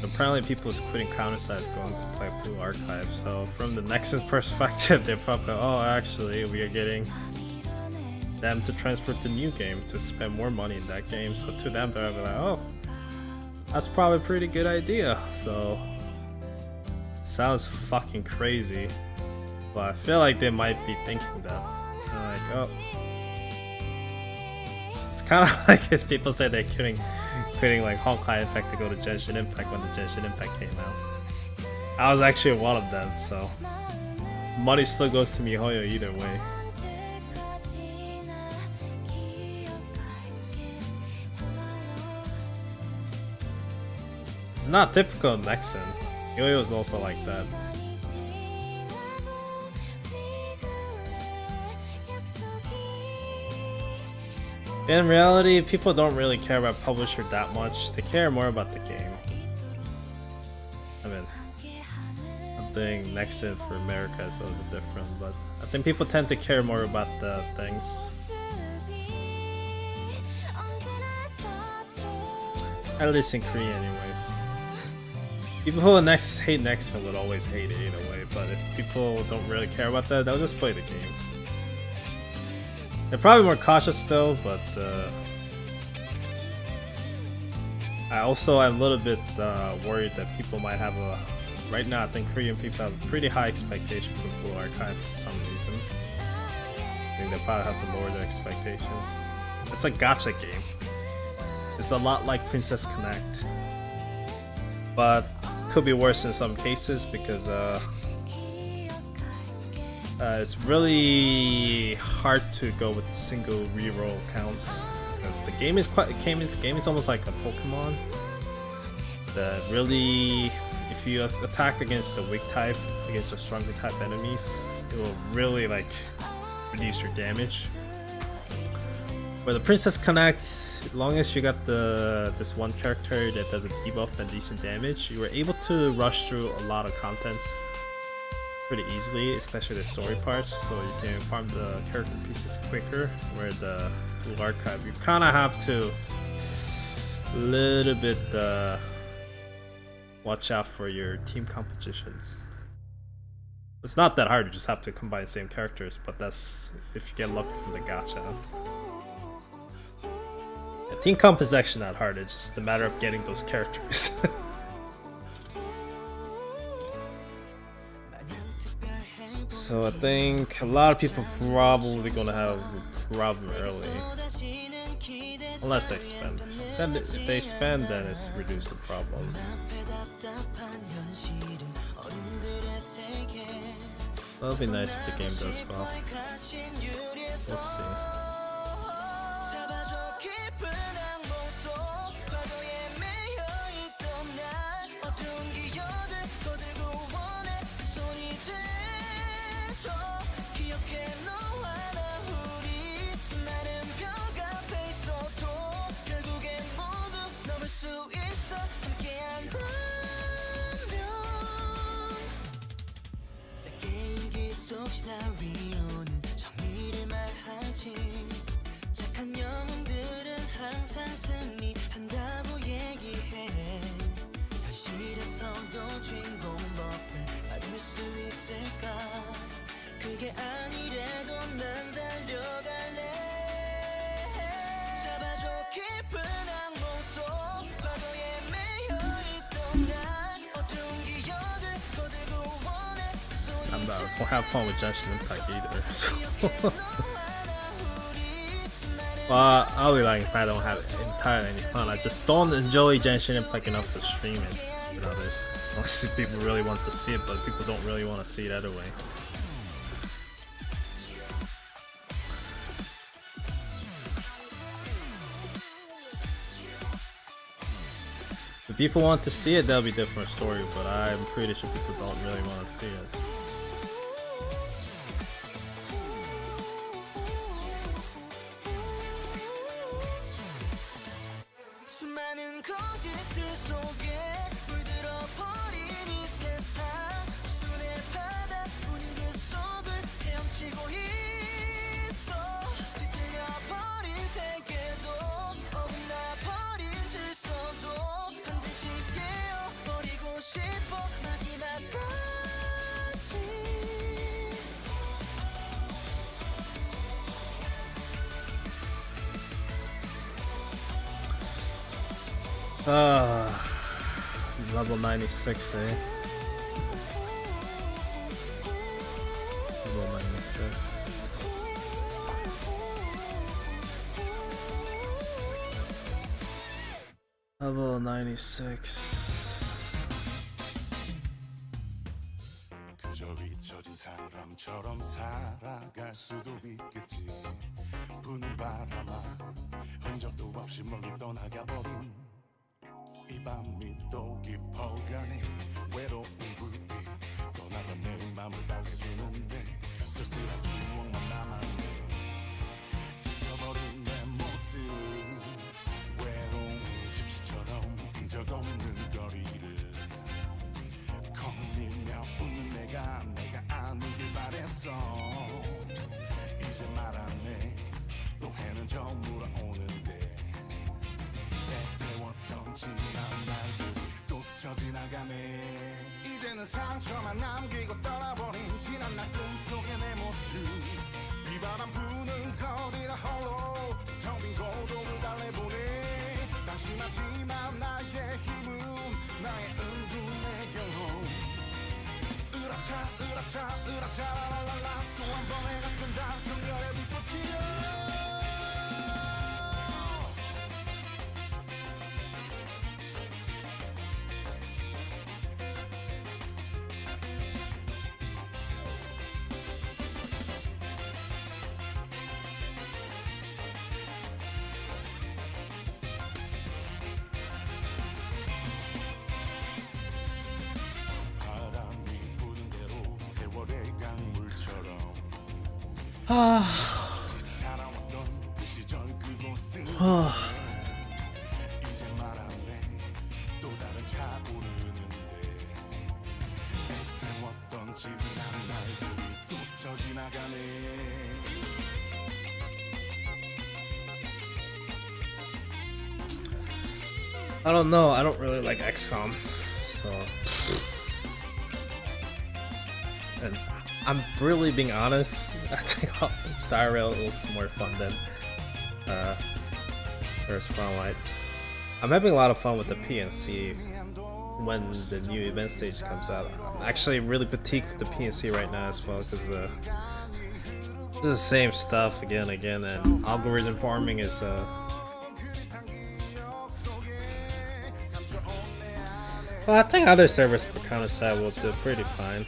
Apparently people is quitting Counter-Strike going to play Blue Archive, so from the Nexus perspective, they're probably, oh actually we are getting them to transfer to new game to spend more money in that game, so to them they're like, oh, that's probably a pretty good idea. So sounds fucking crazy, but I feel like they might be thinking that. They're like, oh, it's kind of like if people say they're quitting like Honkai Impact to go to Genshin Impact when the Genshin Impact came out. I was actually one of them, so money still goes to MiHoYo either way. It's not typical of Nexon. MiHoYo is also like that. In reality, people don't really care about publisher that much. They care more about the game. I mean, I think Nexon for America is a little bit different, but I think people tend to care more about the things. At least in Korea anyways. People who hate Nexon would always hate it either way, but if people don't really care about that, they'll just play the game. They're probably more cautious still, but I also am a little bit worried that people might have a... Right now I think Korean people have a pretty high expectation for Blue Archive for some reason. I think they'll probably have to lower their expectations. It's a gacha game. It's a lot like Princess Connect, but could be worse in some cases because it's really hard to go with single reroll counts because the game is almost like a Pokemon. That really, if you attack against the weak type, against the stronger type enemies, it will really like reduce your damage. For the Princess Connect, as long as you got this one character that does a debuff and decent damage, you were able to rush through a lot of content pretty easily, especially the story parts, so you can farm the character pieces quicker. Where the Blue Archive, you kind of have to little bit watch out for your team compositions. It's not that hard, you just have to combine the same characters, but that's if you get lucky from the gacha. Yeah, team comp is actually not hard, it's just a matter of getting those characters. So I think a lot of people probably gonna have a problem early. Unless they spend. Then if they spend, then it's reduced the problems. That'll be nice if the game does well. We'll see. 시나리오는 정의를 말하지 착한 영웅들은 항상 승리한다고 얘기해 현실에서도 주인공 법을 받을 수 있을까 그게 아니래도 난 달려갈래 잡아줘 깊은 항공 속 과거에 매여있던 날 어두운 기억을 거들고 원해 I'm not gonna have fun with Genshin Impact either, so well, I'll be lying if I don't have entirely any fun. I just don't enjoy Genshin Impact enough to stream it with others. Unless people really want to see it, but people don't really want to see it either way. people want to see it, that'll be a different story, but I'm pretty sure people don't really want to see it. 수많은 거짓들 속에 물들어 버린 이 세상 순의 바닥뿐 그 속을 헤엄치고 있어 뒤틀려 버린 세계도 어긋나 버린 질서도 반드시 깨어버리고 싶어 마지막까지 Level 96, eh? Level 96. Level 96. 그저 잊혀진 사람처럼 살아갈 수도 있겠지. 부는 바람아 흔적도 없이 멀리 떠나가버린 이 밤이 또 깊어가네. 외로운 불빛 떠나간 내 맘을 달래주는데 쓸쓸한 추억만 남았네. 지쳐버린 내 모습 외로운 집시처럼 흔적 없는 거리를 거닐며 웃는 내가 아니길 바랬어. 이제 말 안 해. 또 해는 저물어 오는데 때태웠던 지난 날들이 또 스쳐 지나가네. 이제는 상처만 남기고 떠나버린 지난 날 꿈속의 내 모습 비바람 부는 거리다 홀로 텅 빈 고독을 달래보네. 방심하지만 나의 힘은 나의 은둔의 경험. 으라차 라라라 또 한 번에 같은 다 정열의 불꽃이여. 바람이 부는 대로 세월의 강물처럼 살아왔던 그 시절 그곳은 이제 말 안 해. 또 다른 차오르는데 애태웠던 지난 날들이 또 스쳐 지나가네. I don't know, I don't really like XCOM, so... And I'm really being honest, I think Star Rail looks more fun than First Frontlight. I'm having a lot of fun with the PNC when the new event stage comes out. I'm actually really fatigued with the PNC right now as well, because this is the same stuff again and again, and algorithm farming is well, I think other servers for Counter-Side will do pretty fine.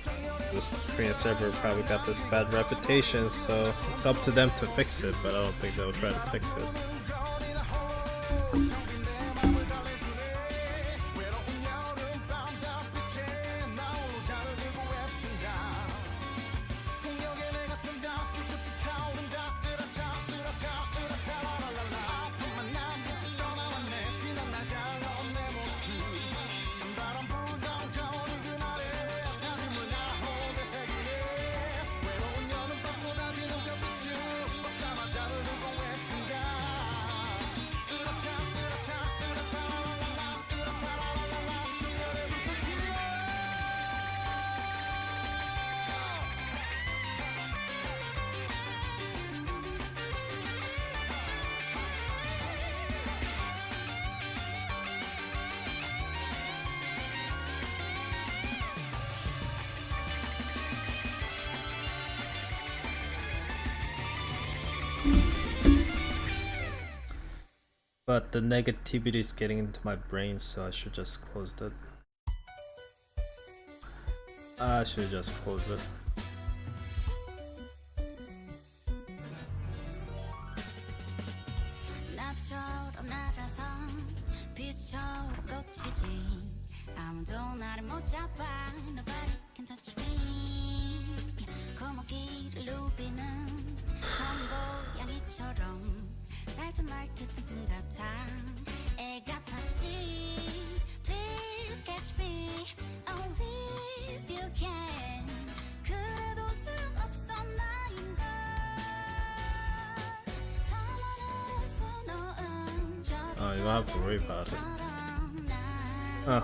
This Korean server probably got this bad reputation, so it's up to them to fix it, but I don't think they'll try to fix it. But the negativity is getting into my brain, so I should just close it. I should just close it. 나처럼 낮아서 빛처럼 꽂히지 아무도 나를 못 잡아 Nobody can touch me 골목길을 누비는 검고양이처럼 살듯 말듯 뜬 같아 애가 타지 Please catch me Oh if you can 그래도 소용없어 나인 걸 Oh, you don't have to worry about it. Oh.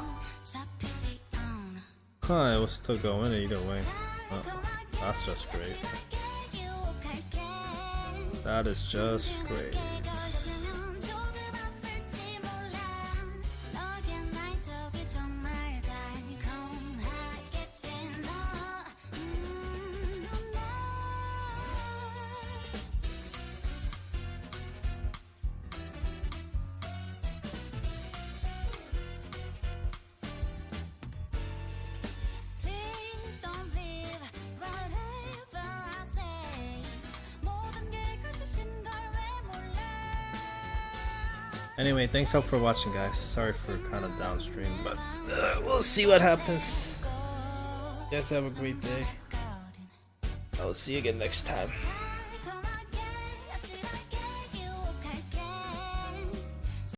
Huh, it was still going either way. Oh, that's just great. That is just great. Anyway, thanks all for watching, guys. Sorry for kind of downstream, but we'll see what happens. You guys have a great day. I will see you again next time.